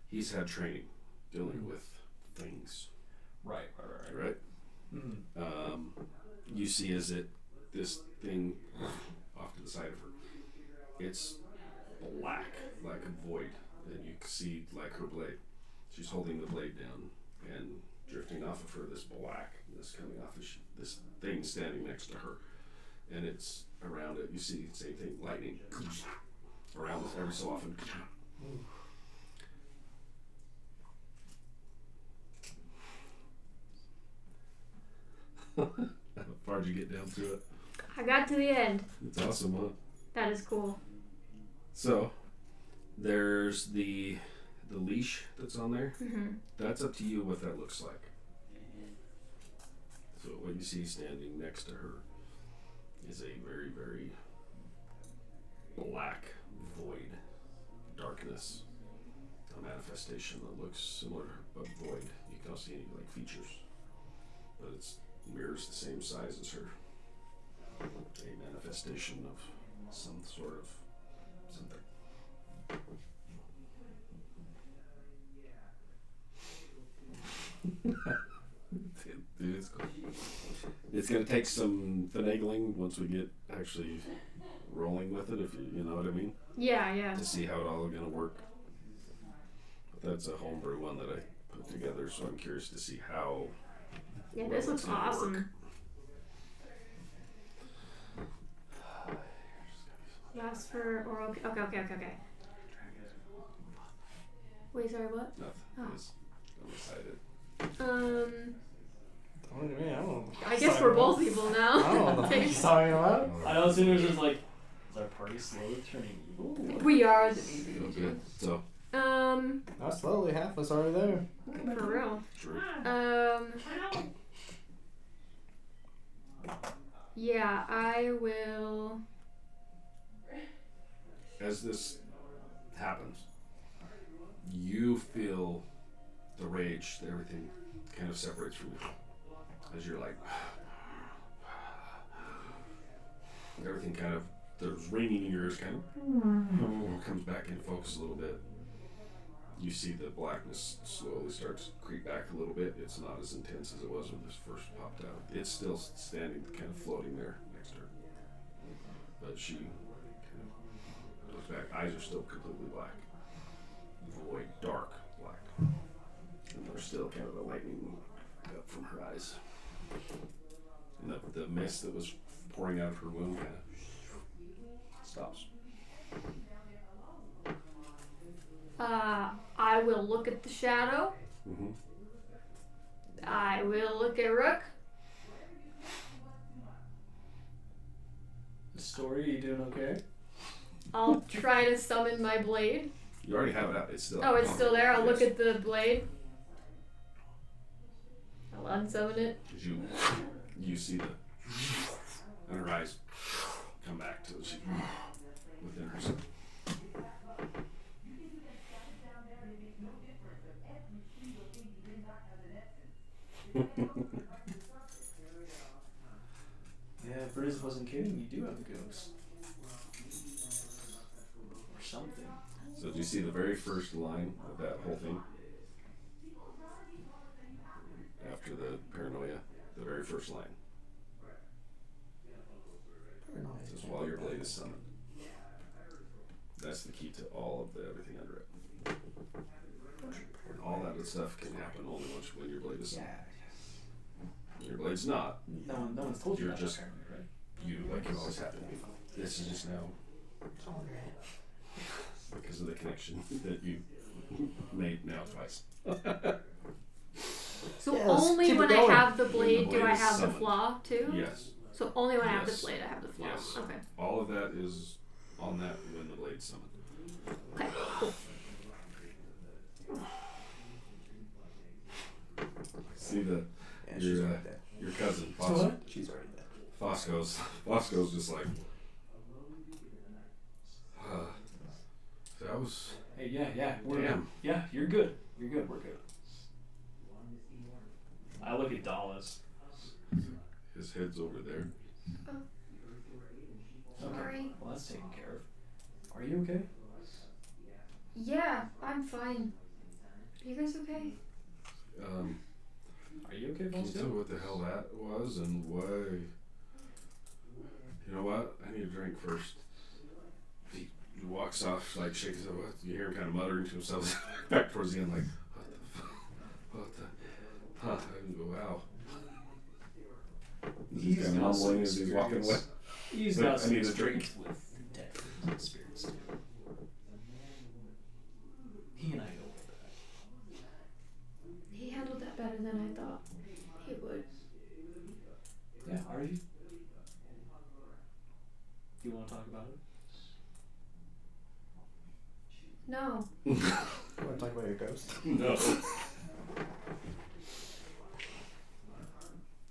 He's had training dealing with things. Right. Right? Mm-hmm. You see this thing off to the side of her, it's black, like a void, and you can see like her blade. She's holding the blade down, and drifting off of her, this black, this coming off of this thing standing next to her, and it's around it. You see the same thing, lightning around this every so often. How far did you get down to it? I got to the end. It's awesome, huh? That is cool. So, there's the leash that's on there. Mm-hmm. That's up to you what that looks like. So what you see standing next to her is a very, very black void, darkness, a manifestation that looks similar but void. You can't see any like features, but it's mirrors the same size as her. A manifestation of some sort of something. Dude, it's cool. It's gonna take some finagling once we get actually rolling with it, if you know what I mean, Yeah. to see how it all gonna work. But that's a homebrew one that I put together, so I'm curious to see how. Yeah, this looks awesome. Last for oral. Okay. Wait, sorry, what? Nothing. Oh. Just undecided. I guess we're both evil now. I don't know what he's talking about. I know as soon as it's like, is our party slowly turning evil? We are the Feel good. So Not slowly, half us already there. for real. true. Yeah, I will. As this happens, you feel the rage, everything kind of separates from you. As you're like, everything kind of, those ringing ears kind of comes back into focus a little bit. You see the blackness slowly starts to creep back a little bit. It's not as intense as it was when this first popped out. It's still standing, kind of floating there next to her. But she kind of looks back. Eyes are still completely black. Void, dark black. And there's still kind of a lightning up from her eyes. And the mist that was pouring out of her wound kind of stops. I will look at the shadow. Mm-hmm. I will look at Rook. Story, you doing okay? I'll try to summon my blade. You already have it out. It's still. Oh, it's still there. I'll look Yes. at the blade. I'll unsummon it. You see the and her eyes come back to she within herself. Yeah, Briz wasn't kidding. You do have a ghost. Or something. So do you see the very first line of that whole thing? After the paranoia, the very first line. It says, while your blade is summoned. That's the key to all of the everything under it. And all that good stuff can happen only once when your blade is summoned. When your blade's not, No one's told you You're that, just- apparently, right? you like you always have to. This is just now because of the connection that you made now twice. So Yeah, let's only keep it when I going. have the When the blade do blade I is have the summoned. flaw too? Yes. So only when I have Yes. the blade I have the flaw. Yes. Okay. All of that is on that when the blade's summoned. Okay. Cool. See the Yeah, Your, she's uh, already dead. your cousin So what? She's already dead. Fosco's just like that was Hey, yeah, we're Damn. good. Yeah, you're good. You're good. We're good. I look at Dallas. his head's over there. Sorry. Well, that's taken care of. Are you okay? Yeah, I'm fine. Are you guys okay? Are you okay, Can you tell Bosco? me what the hell that was and why? You know what? I need a drink first. He walks off, like shakes his head. What? You hear him kind of muttering to himself back towards the end, like, what the, huh? Wow. He's kind of got some mumbling as he's walking away. experience. He's But got I some need a drink. experience with dead friends and spirits too. He and I go way back. He handled that better than I thought he would. Yeah, are you? Do you want to talk about it? No. You want to talk about your ghost? No.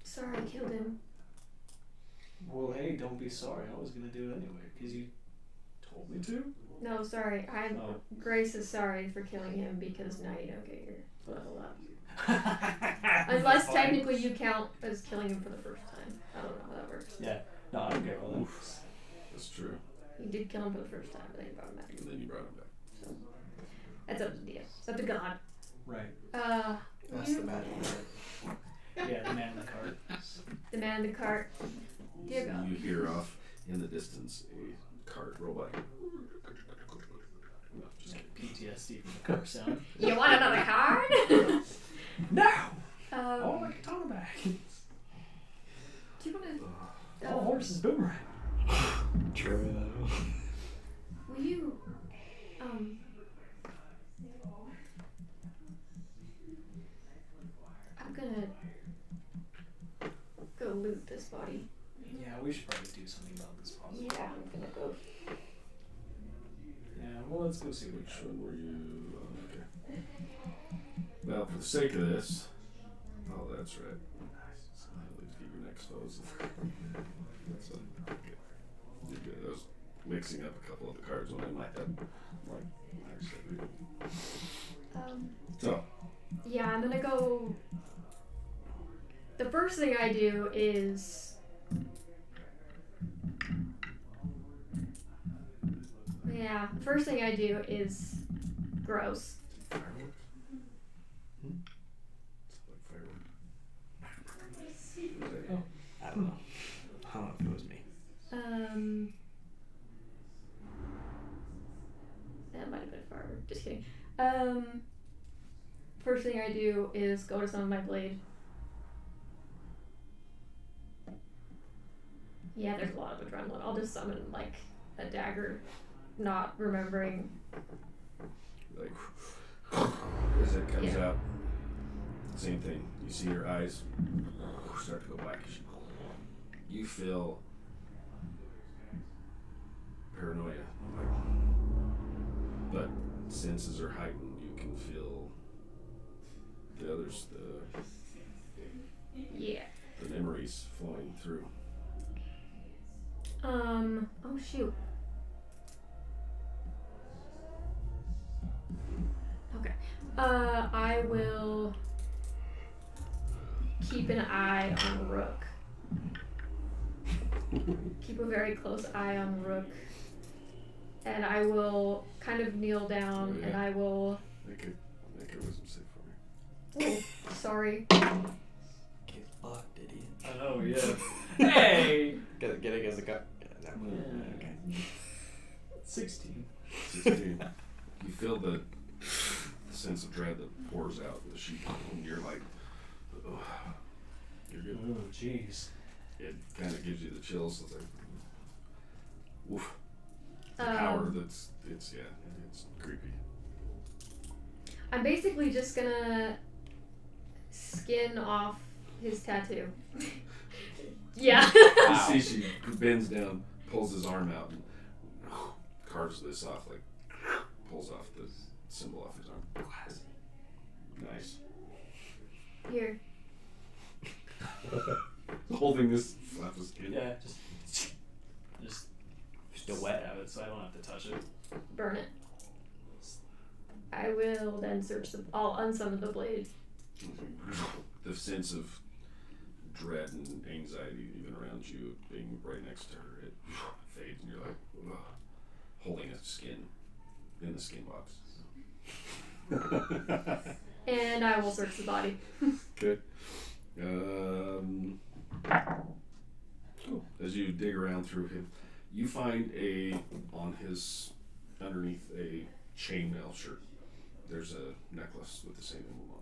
Sorry I killed him. Well, hey, don't be sorry. I was gonna do it anyway because you told me to. No, sorry. I'm Oh. Grace is sorry for killing him because now you don't get your level up. Unless Fine. technically you count as killing him for the first time. I don't know how that works. Yeah. No, I don't care about that. Oof. That's true. You did kill him for the first time, but then you brought him back. And then you brought him back. That's up to the DM. It's up to God. Right. That's You- the bad one. Yeah, the man in the cart. the man in the cart. Dear God. You hear off in the distance a cart roll by. No, just kidding. PTSD from the car sound. You want another card? No! Oh, um, my katana back. do you want to? Oh, horse's boomerang. Trivia. Will you? I'm gonna go loot this body. Yeah, we should probably do something about this possibly. Yeah, I'm gonna go. Yeah, well, let's go see Which which one were you? Okay. Well, for the sake of this. Oh, that's right. Nice. At least keep your neck exposed. That's good. You're good. I was mixing up a couple of the cards when in my head. I'm like, actually. So, Yeah, I'm gonna go. The first thing I do is. Yeah, the first thing I do is gross. fireworks? It's like fireworks. I don't know. I don't know if it was me. That might have been far. Just kidding. First thing I do is go to summon my blade. Yeah, there's a lot of adrenaline. I'll just summon like a dagger, not remembering. Like, as it comes Yeah. out, same thing. You see your eyes start to go blackish. You feel paranoia. But senses are heightened. You can feel the others, Yeah. the memories flowing through. Oh shoot. Okay. I will keep an eye on Rook. Keep a very close eye on Rook. And I will kind of kneel down and I will. Make a wisdom save for me. Oh, sorry. Get fucked, idiot. I know, yeah. Hey! Get it as a cut. Okay. 16. 16. You feel the sense of dread that pours out in the sheet, and you're like, oh, you're good. Oh, jeez. It kind of gives you the chills. It's like, woof. The power it's creepy. I'm basically just gonna skin off his tattoo. Yeah. Wow. You see, she bends down, pulls his arm out, and carves this off, like pulls off the symbol off his arm. Nice. Here. Holding this flap of skin. Yeah, just Still wet. have it so I don't have to touch it. Burn it. I will then search the. I'll unsummon the blade. The sense of dread and anxiety even around you being right next to her, it fades and you're like, ugh, holding a skin in the skin box. And I will search the body. Good. As you dig around through him, you find underneath a chainmail shirt. There's a necklace with the same emblem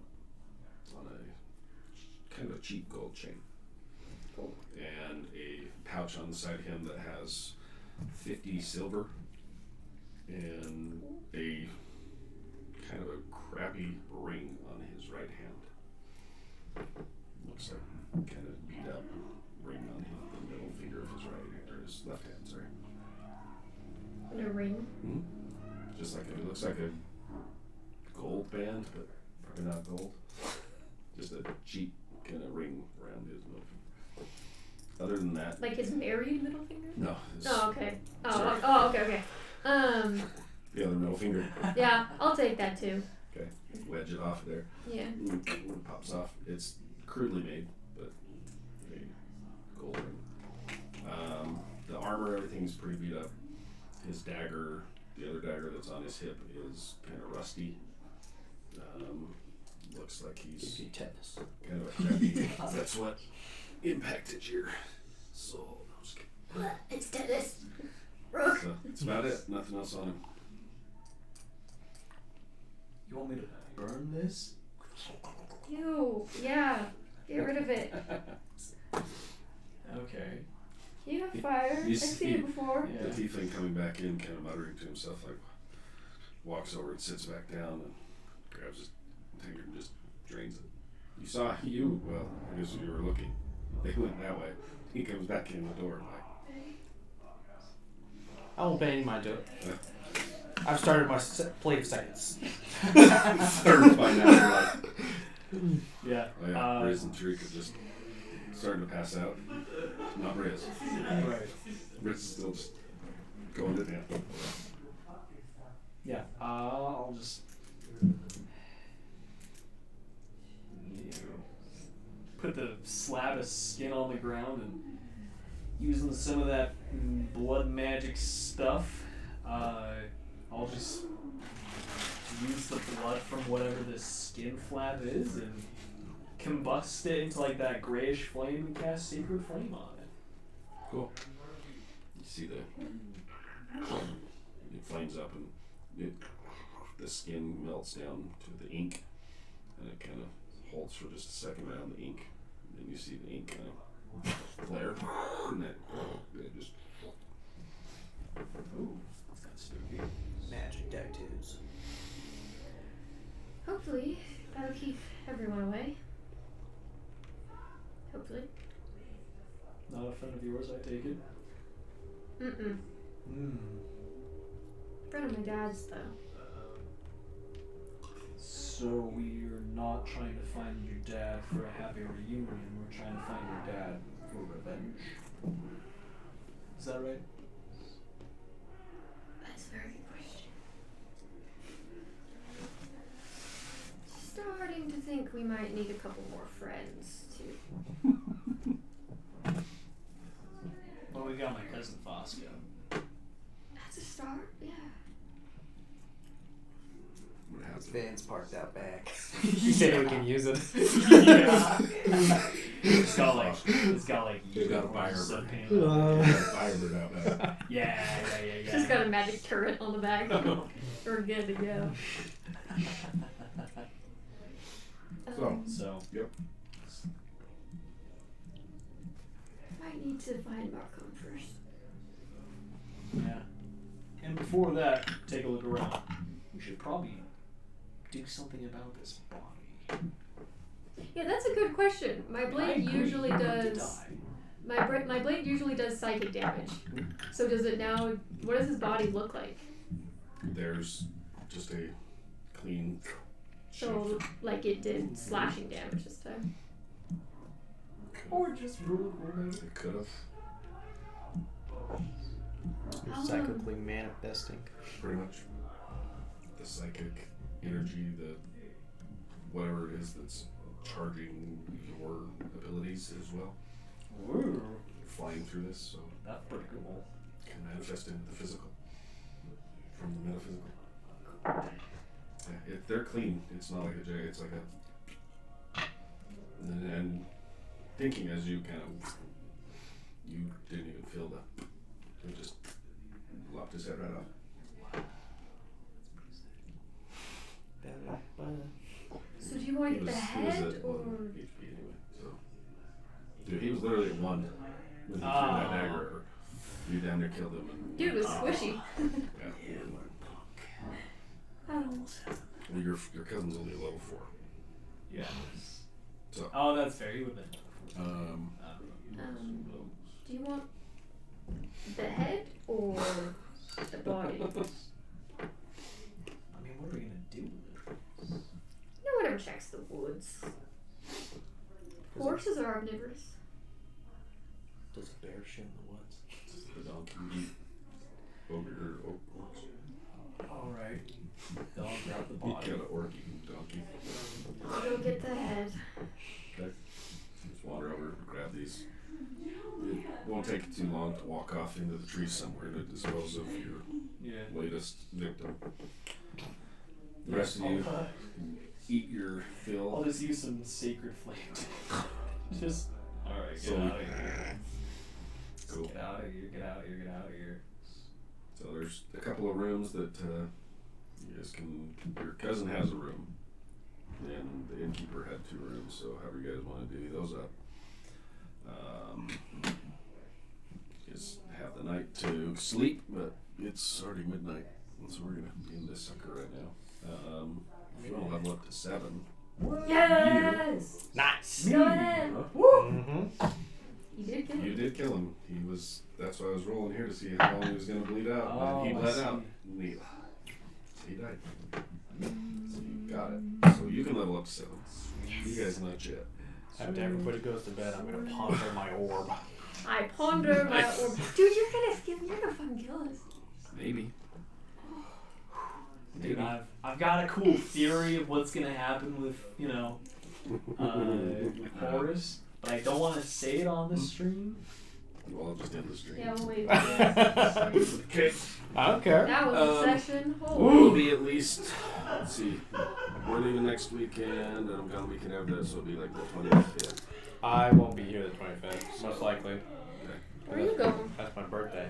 on a kind of a cheap gold chain. Cool. And a pouch on the side of him that has 50 silver and a kind of a crappy ring on his right hand. Looks like kind of beat up ring on the middle finger of his right or his left hand, sorry. And a ring. Mm-hmm. Just like it looks like a gold band, but probably not gold. Just a cheap kind of ring around his middle finger. Other than that, Like his married middle finger? no. Oh, okay. Sorry. Okay. The other middle finger. Yeah, I'll take that too. Okay, wedge it off there. Yeah. It pops off. It's crudely made, but a gold ring. The armor, everything's pretty beat up. His dagger, the other dagger that's on his hip, is kind of rusty. Looks like he's Tetanus. kind of a crappy. That's what impacted your soul. No, I'm just kidding. It's Dennis. Rook. So that's about it. Nothing else on him. You want me to burn this? Ew. Yeah. Get rid of it. Okay. You have fire. You I've seen it before. Yeah. The tiefling coming back in, kind of muttering to himself, like walks over and sits back down and grabs his tankard and just drains it. You saw well, I guess you were looking. They went that way. He comes back in the door like, I won't pay any mind to it. I've started my plate of seconds. third by now. You're like, Yeah. oh yeah, Briz and Tarika just starting to pass out. Not Briz. Right. Briz is still just going to town. Yeah. I'll just. Put the slab of skin on the ground and using some of that blood magic stuff, I'll just use the blood from whatever this skin flap is and combust it into like that grayish flame and cast Sacred Flame on it. Cool. You see it flames up and the skin melts down to the ink and it kind of holds for just a second around the ink. And then you see the ink kind of flare and it just. Ooh, that's spooky. Magic tattoos. Hopefully, that'll keep everyone away. Hopefully. Not a friend of yours, I take it. Mm-mm. Friend of my dad's, though. So we're not trying to find your dad for a happy reunion. We're trying to find your dad for revenge. Is that right? That's a very good question. Starting to think we might need a couple more friends, too. Well, we got my cousin Fosco. That's a start, yeah. What happens? Van's parked out back. You say we can use it. Yeah. It's got like They've got a unicorn Firebird. subpaint. Firebird out back. Yeah. Just got a magic turret on the back. We're good to go. So. Yep. Might need to find Markham first. Yeah. And before that, take a look around. We should probably do something about this body. Yeah, that's a good question. My I blade agree, usually he needs to does. die. My blade usually does psychic damage. So does it now? What does his body look like? There's just a clean. So like it did slashing damage this time. Or just rule of revenge. It could have. You're psychically manifesting. Pretty much. The psychic energy, the whatever it is that's charging your abilities as well. Ooh, Flying through this, so that's pretty cool. can manifest into the physical from the metaphysical. Yeah, they're clean. It's not like a J. It's like a. And thinking as you kind of, you didn't even feel that. It just lopped his head right off. So do you want to get the He was head at or? 1 HP anyway. So, dude, he was literally at 1 when he threw that dagger. Or you damn near killed him. And, Dude was squishy. Yeah. Oh. Well, your cousin's only a level 4. Yeah. So. Oh, that's fair. You would have been. Do you want the head or the body? I mean, what are we gonna do with it? No one ever checks the woods. Horses are omnivorous. Does a bear shit in the woods? The donkey eat ogre or orcs. Alright. Don't grab the He body. killed an orc eating donkey. I'll go get the head. Okay. Just wander over, grab these. It won't take you too long to walk off into the trees somewhere to dispose of your Yeah. latest victim. The rest of you eat your I'll fill. just use some sacred flame. Just. Alright, get So- out of here. Cool. Get out of here, get out of here, get out of here. So there's a couple of rooms that you guys can. Your cousin has a room, and the innkeeper had 2 rooms. So however you guys want to divvy those up. Just have the night to sleep, but it's already midnight, so we're gonna end this sucker right now. If you want to level up to 7, Yes! Nice. Go ahead. Mm-hmm. You did kill you him. did kill him. He was. That's why I was rolling here to see how long he was gonna bleed out. Oh, And he I bled see. out. And he died. So you got it. So you can level up to 7. You guys not yet. After everybody goes to bed, I'm gonna ponder my orb. I ponder my orb. Dude, you're gonna fucking kill us. Maybe. Dude, I've got a cool theory of what's gonna happen with, with Horus, but I don't want to say it on the stream. Well, I'll just end the stream. Yeah, we'll wait. Okay. I don't care. That was a session. We'll be at least. Let's see. We're leaving next weekend, and I'm gone the weekend after that, so it'll be like the 25th. I won't be here the 25th, most likely. Where are you going? That's my birthday.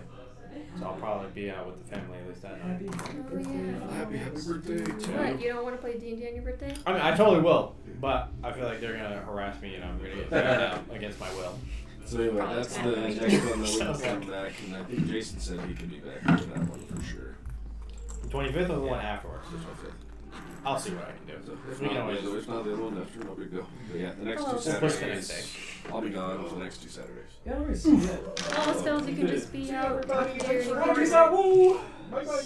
So I'll probably be out with the family at least that night. Oh, yeah. Happy birthday to What, you don't want to play D&D on your birthday? I mean, I totally will, but I feel like they're gonna harass me and I'm gonna get taken out against my will. So anyway, Probably that's the not. next one that we can Sounds come like- back, and I think Jason said he could be back for that one for sure. The 25th or the one afterwards? Okay. I'll see what I can do. If We can not, always if not the other one, that's no big deal. But yeah, the next Oh, two okay. Push the next Saturdays, day. I'll be gone for the next 2 Saturdays. Yeah, let me see that. Well, spells you can just be out. Everybody, thanks for watching that. Woo! Bye bye.